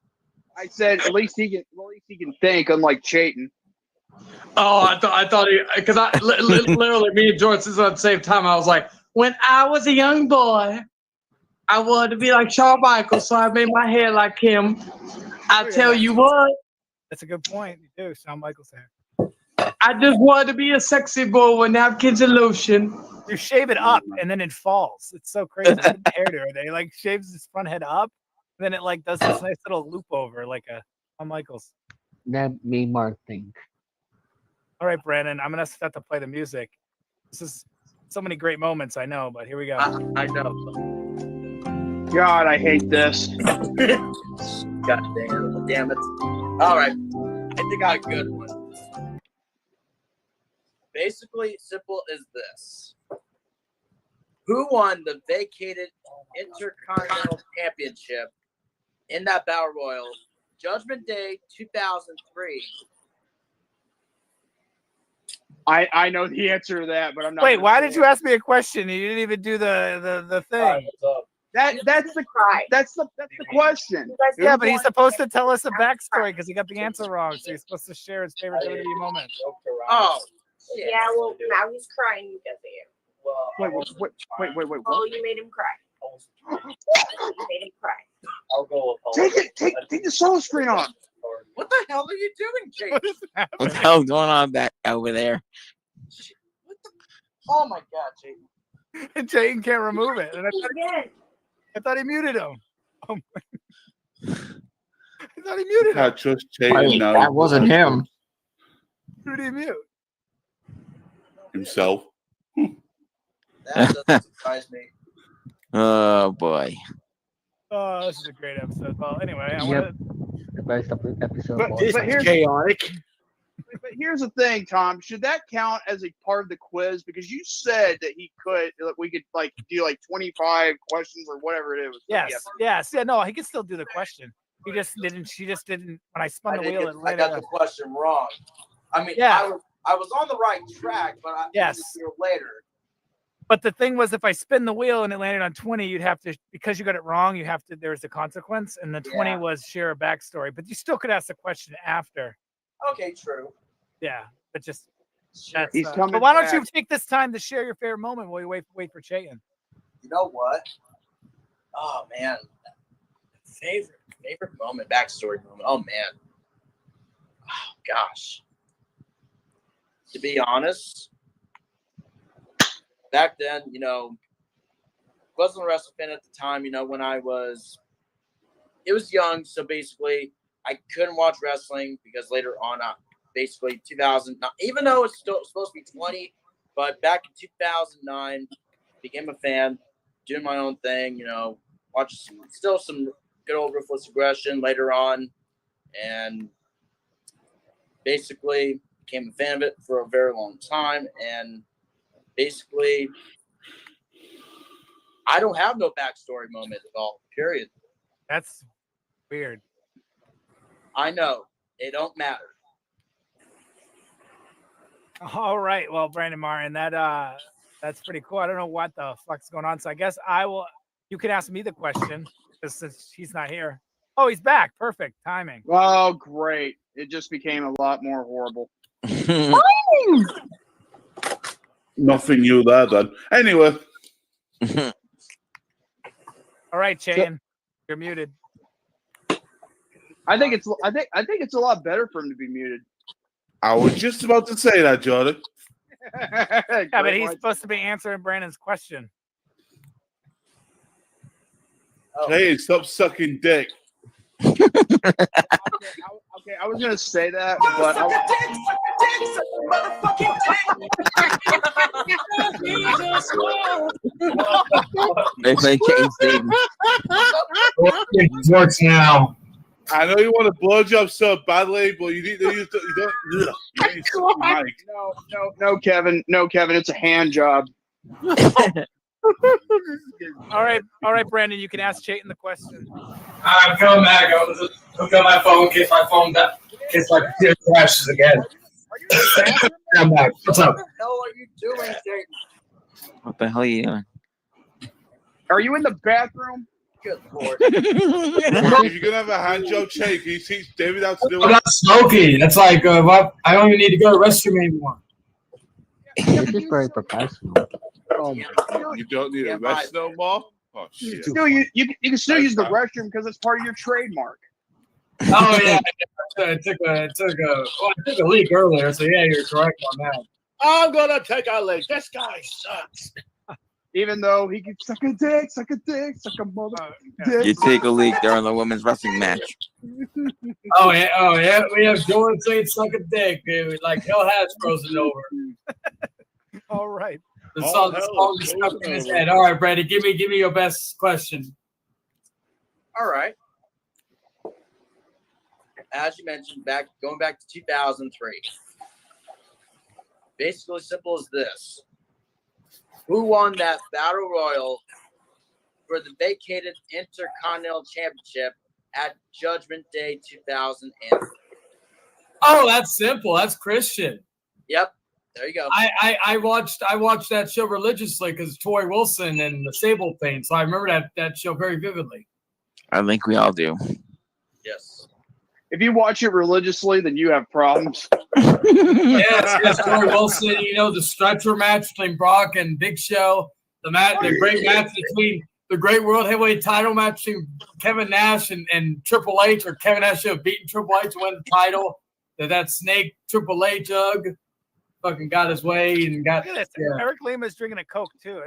I said at least he can think, unlike Chayton. Oh, I thought he, because literally me and George is at the same time. I was like, when I was a young boy, I wanted to be like Shawn Michaels, so I made my hair like him. I tell you what, That's a good point. You do, Shawn Michaels hair. I just wanted to be a sexy boy with napkins and lotion. You shave it up and then it falls. It's so crazy. Look at the hairdo. They like shaves his front head up, and then it like does this nice little loop over like a Shawn Michaels. That made Mark think. All right, Brandon, I'm gonna have to play the music. This is so many great moments, I know, but here we go. I know. God, I hate this. God damn it. All right. I think I got a good one. Basically, simple as this. Who won the vacated Intercontinental Championship in that Battle Royal, Judgment Day 2003? I know the answer to that, but I'm not. Wait, why did you ask me a question? You didn't even do the thing. That's the question. Yeah, but he's supposed to tell us the backstory because he got the answer wrong. So he's supposed to share his favorite WWE moment. Oh, yeah. Well, now he's crying because of you. Wait. Oh, you made him cry. You made him cry. I'll go. Take the solo screen off. What the hell are you doing, Jake? What the hell's going on back over there? Oh my God, Jake. And Jayden can't remove it. And I thought he muted him. Oh my. I thought he muted him. I trust Jayden now. That wasn't him. Who did he mute? Himself. That doesn't surprise me. Oh boy. Oh, this is a great episode. Well, anyway, I Yep. want to. The best episode. But of all here's time. Chaotic. But here's the thing, Tom. Should that count as a part of the quiz? Because you said that we could like do like 25 questions or whatever it is. Yes. Yeah, no, he could still do the question. She just didn't. When I spun the wheel, I got the question wrong. I mean, Yeah. I was on the right track, but I Yes. here later. But the thing was, if I spin the wheel and it landed on 20, you'd have to, because you got it wrong, you have to, there's a consequence. And the 20 Yeah. was share a backstory, but you still could ask the question after. Okay, true. Yeah, but just, that's, He's coming but why don't you back. take this time to share your favorite moment while you wait for Chayton? You know what? Oh man, favorite moment, backstory moment. Oh man. Oh gosh. To be honest, back then, wasn't a wrestling fan at the time. When it was young, so basically I couldn't watch wrestling because later on, basically 2000, even though it's still supposed to be 20, but back in 2009, became a fan, doing my own thing. Watch some good old Ruthless Aggression later on, and basically became a fan of it for a very long time. And basically, I don't have no backstory moment at all, period. That's weird. I know. It don't matter. All right. Well, Brandon Martin, that's pretty cool. I don't know what the fuck's going on. So I guess you can ask me the question since he's not here. Oh, he's back. Perfect timing. Oh, great. It just became a lot more horrible. Nothing new there then. Anyway. All right, Chayton, you're muted. I think it's a lot better for him to be muted. I was just about to say that, Jordan. Yeah, but he's supposed to be answering Brandon's question. Hey, stop sucking dick. Okay, I was gonna say that, but They play Chayton. It works now. I know you want a blowjob so badly, but you don't. No, Kevin. It's a hand job. All right, Brandon, you can ask Chayton the question. I'm coming back. I was hook up my phone in case my phone crashes again. I'm back. What's up? What the hell are you doing, Jake? What the hell are you doing? Are you in the bathroom? Good lord. If you're gonna have a hand job, Che, can you teach David how to do I'm it? not smoky. That's like I don't even need to go to the restroom anymore. This is very professional. Oh my god. You don't need a rest no more? Oh shit. Still, you can still use the restroom because it's part of your trademark. Oh yeah, I took a leak earlier, so yeah, you're correct on that. I'm gonna take a leak. This guy sucks. Even though he can suck a dick, suck a mother dick. You take a leak during the women's wrestling match. Oh yeah. We have Jordan saying "suck a dick," dude. Like hell has frozen over. All right. The song is stuck in his head. All right, Brady, give me your best question. All right. As you mentioned, going back to 2003. Basically, simple as this: who won that battle royal for the vacated Intercontinental Championship at Judgment Day 2003? Oh, that's simple. That's Christian. Yep. There you go. I watched that show religiously because Tori Wilson and the Sable thing, so I remember that show very vividly. I think we all do. Yes. If you watch it religiously, then you have problems. yes, Tori Wilson. You know the stretcher match between Brock and Big Show. The great match between the great World Heavyweight Title match between Kevin Nash and Triple H, or Kevin Nash should have beaten Triple H to win the title. That snake Triple H jug fucking got his way and got. Look at this. Yeah. Eric Lima's drinking a Coke too.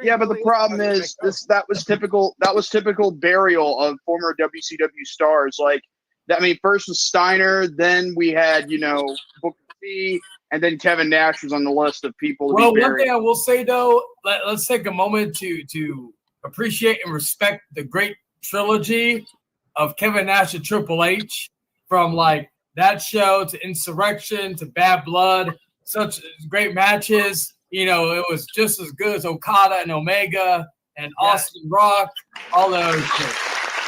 Yeah, but the problem is that was typical burial of former WCW stars. Like that. I mean, first was Steiner, then we had Booker T, and then Kevin Nash was on the list of people. Well, one thing I will say though, let's take a moment to appreciate and respect the great trilogy of Kevin Nash and Triple H, from like that show to Insurrection to Bad Blood. Such great matches. It was just as good as Okada and Omega and Austin Rock, all those things.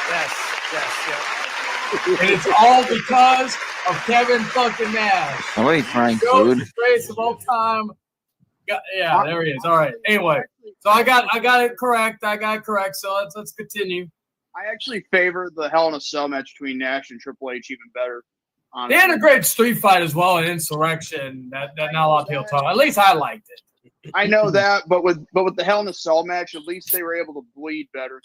Yes. And it's all because of Kevin fucking Nash. Somebody frying Goes food. greatest of all time. Yeah, there he is. All right. Anyway, so I got it correct. So let's continue. I actually favor the Hell in a Cell match between Nash and Triple H even better. They had a great street fight as well in Insurrection that not a lot of people talk. At least I liked it. I know that, but with the Hell in a Cell match, at least they were able to bleed better.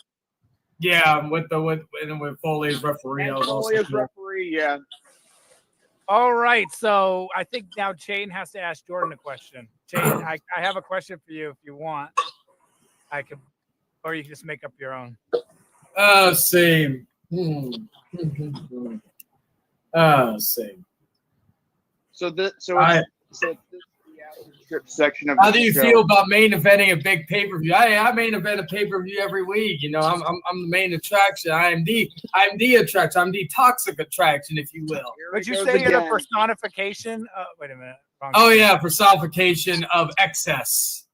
Yeah, with Foley's referee. Foley's referee, yeah. All right, so I think now Chain has to ask Jordan a question. Chain, I have a question for you if you want. I could, or you can just make up your own. Same. Same. So this is the strip section of. How the do you show. feel about main eventing a big pay-per-view? I main event a pay-per-view every week. I'm the main attraction. I'm the attraction. I'm the toxic attraction, if you will. Would you say you're the personification? Wait a minute. Oh yeah, personification of excess.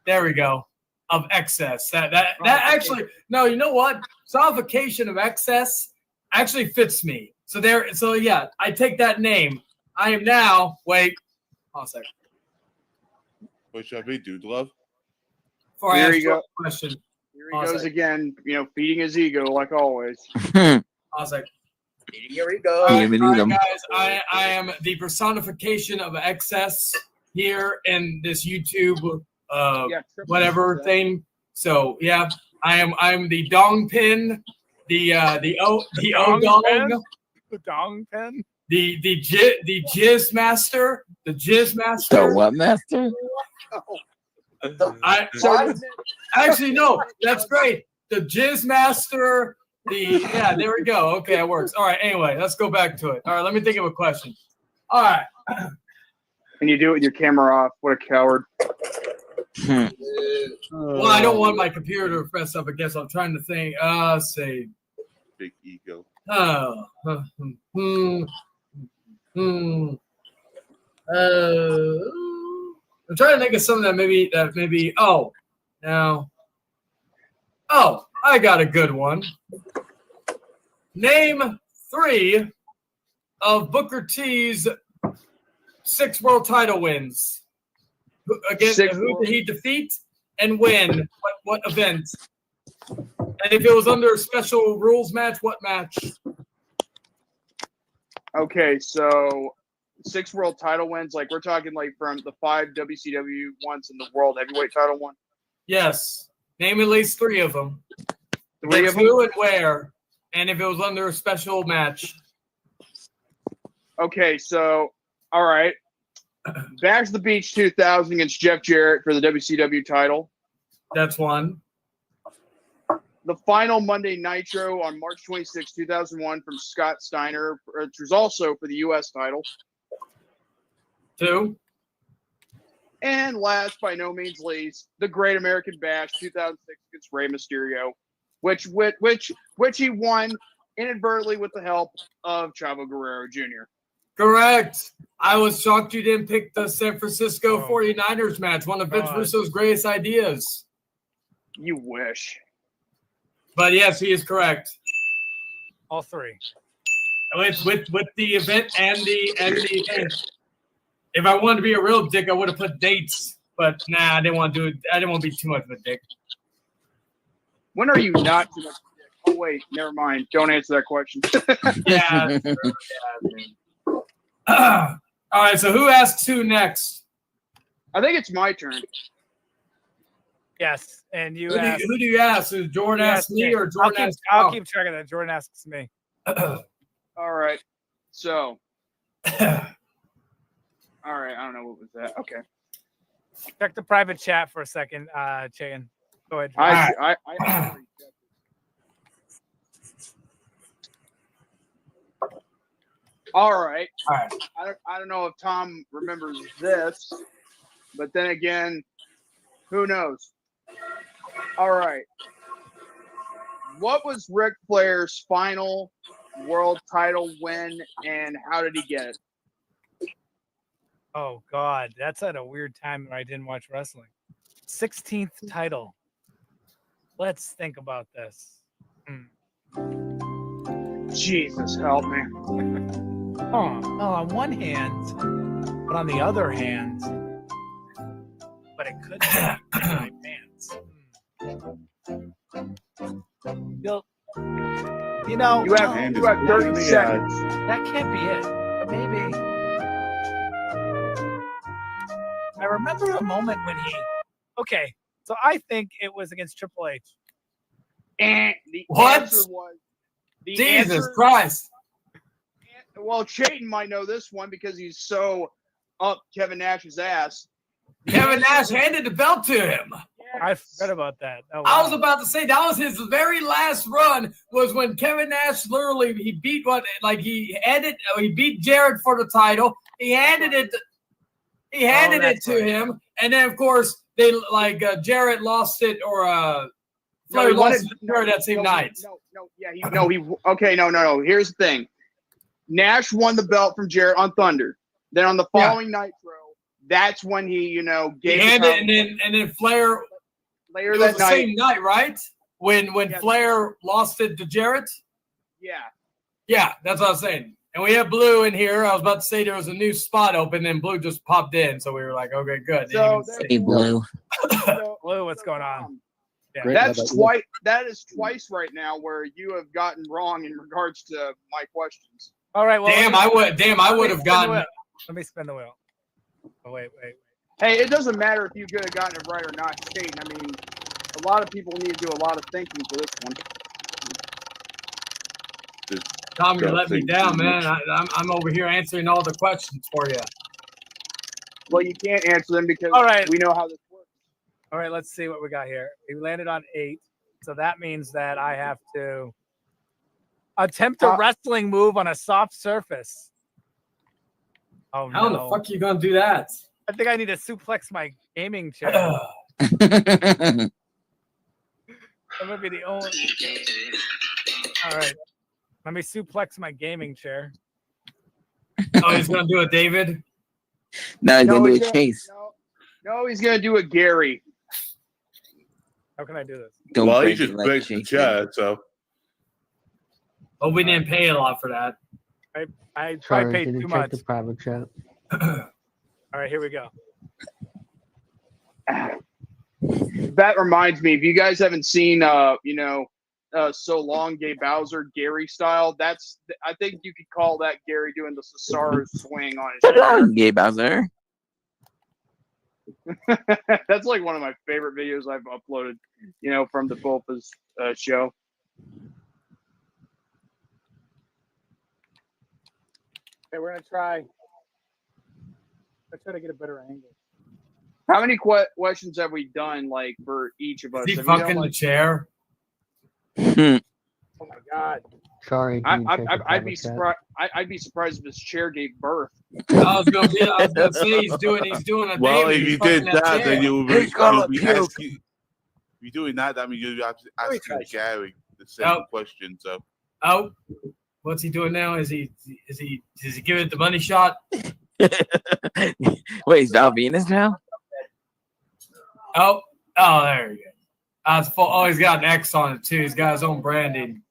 There we go. Of excess. That actually, no, you know what? Personification of excess actually fits me. So yeah, I take that name. I am now. Wait, hold on a second. What should I be, Dude Love? Before I Here ask you you go. a question. Here he goes again, feeding his ego like always. I was like, here we go. All right, guys, I am the personification of excess here in this YouTube whatever thing. So yeah, I'm the dong pin, the O dong, the dong pen, the jizz master, The what master? Actually no, that's great. The jizz master. There we go. Okay, it works. All right. Anyway, let's go back to it. All right, let me think of a question. All right. And you do it with your camera off. What a coward. Well, I don't want my computer to mess up. I guess I'm trying to think. Say. Big ego. I'm trying to think of something that maybe. Oh, now. Oh, I got a good one. Name 3 of Booker T's 6 world title wins. Who did he defeat? and when? What event? And if it was under a special rules match, what match? Okay, so 6 world title wins. Like we're talking like from the 5 WCW ones and the world heavyweight title one. Yes. Name at least 3 of them. 3 of them? Who and where? And if it was under a special match. Okay, so all right. Back to the Beach 2000 against Jeff Jarrett for the WCW title. That's one. The final Monday Nitro on March 26, 2001 from Scott Steiner, which was also for the U.S. title. 2. And last, by no means least, the Great American Bash 2006 against Rey Mysterio, which he won inadvertently with the help of Chavo Guerrero Jr. Correct. I was shocked you didn't pick the San Francisco 49ers match, one of Vince Russo's greatest ideas. You wish. But yes, he is correct. All 3. With the event and the event. If I wanted to be a real dick, I would have put dates. But nah, I didn't want to do it. I didn't want to be too much of a dick. When are you not too much of a dick? Oh wait, never mind. Don't answer that question. Yeah. All right, so who asks who next? I think it's my turn. Yes, and you Who asked. do you ask? Does Jordan ask me or Jordan asks I'll keep track of that. Jordan asks me. All right. So. All right. I don't know what was that. Okay. Check the private chat for a second, Chayan. Go ahead. I All right. All right. I don't know if Tom remembers this, but then again, who knows? All right. What was Ric Flair's final world title win, and how did he get it? Oh God, that's at a weird time when I didn't watch wrestling. 16th title. Let's think about this. Jesus help me. Oh, on one hand, but on the other hand, but it could be my pants. You know, you have 30 seconds. That can't be it. But maybe. I remember a moment when he. Okay, so I think it was against Triple H. And the What? answer was Jesus Christ. Well, Chayton might know this one because he's so up Kevin Nash's ass. Kevin Nash handed the belt to him. I forgot about that. Oh, I was about to say that was his very last run was when Kevin Nash literally he beat he beat Jarrett for the title. He handed it to him, and then of course they Jarrett lost it or Flair lost it that same night. No. Here's the thing. Nash won the belt from Jarrett on Thunder. Then on the following Nitro, that's when he, gave it, and then Flair. Later it was that the night, same night, right? When Flair lost it to Jarrett. Yeah, that's what I was saying. And we have Blue in here. I was about to say there was a new spot open, and Blue just popped in, so we were like, okay, good. So hey, Blue. Blue, what's going on? Yeah. That is twice right now where you have gotten wrong in regards to my questions. All right. Well, I would have gotten. Let me spin the wheel. Oh wait. Hey, it doesn't matter if you could have gotten it right or not, Shane. I mean, a lot of people need to do a lot of thinking for this one. Tom, you let me down, man. I'm over here answering all the questions for you. Well, you can't answer them because we know how this works. All right, let's see what we got here. We landed on 8, so that means that I have to attempt a wrestling move on a soft surface. Oh, How the fuck are you gonna do that? I think I need to suplex my gaming chair. That might be the only. All right, let me suplex my gaming chair. Oh, he's gonna do it, David. No, he's gonna do a Chase. No, he's gonna do a Gary. How can I do this? Well, he just breaks the chat, so. Oh, we didn't pay a lot for that. I probably paid too much. The private chat. All right, here we go. that reminds me, if you guys haven't seen, So Long Gay Bowser, Gary style, I think you could call that Gary doing the Cesaro swing on his shoulder. Gay Bowser. That's like one of my favorite videos I've uploaded, from the Bulpa's show. Okay, we're gonna try. Let's try to get a better angle. How many questions have we done, like, for each of us? Is he Have we done, fucking the like, chair? Oh my god. Sorry. I'd be surprised. I'd be surprised if his chair gave birth. I was gonna say he's doing a Well, daily. if He's you fucking did that that, chair. then you'll be asking. If you're doing that, I mean, you'll be asking Gary the same question. So, what's he doing now? Is he giving it the money shot? Wait, is Val Venus now? Oh, there you go. That's full. Oh, he's got an X on it too. He's got his own branding.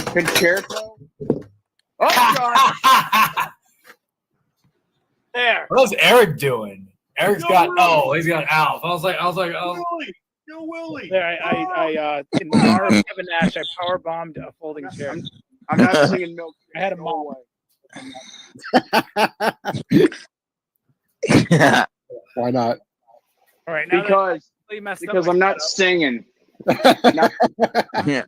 Concerto. Oh God! There. What's Eric doing? Eric's got. Oh, he's got Alf. I was like, oh. Yo, Willie. There, I in honor of Kevin Nash, I power bombed a folding chair. I'm not singing Milk. I had a mom. Why not? All right, now Because I'm not singing. Yeah.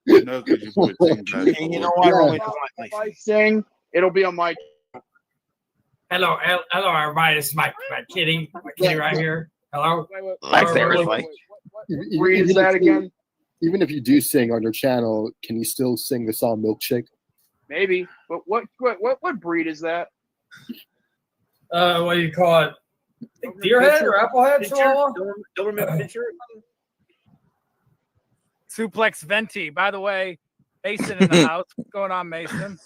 No, because you put things back. And you know what? If I sing, it'll be on my. Hello, everybody. This is my kitty right here. Hello. Read that again. Even if you do sing on your channel, can you still sing the song "Milkshake"? Maybe, but what breed is that? What do you call it? Deerhead or Applehead? Doberman Pinscher? Suplex Venti. By the way, Mason in the house. What's going on, Mason?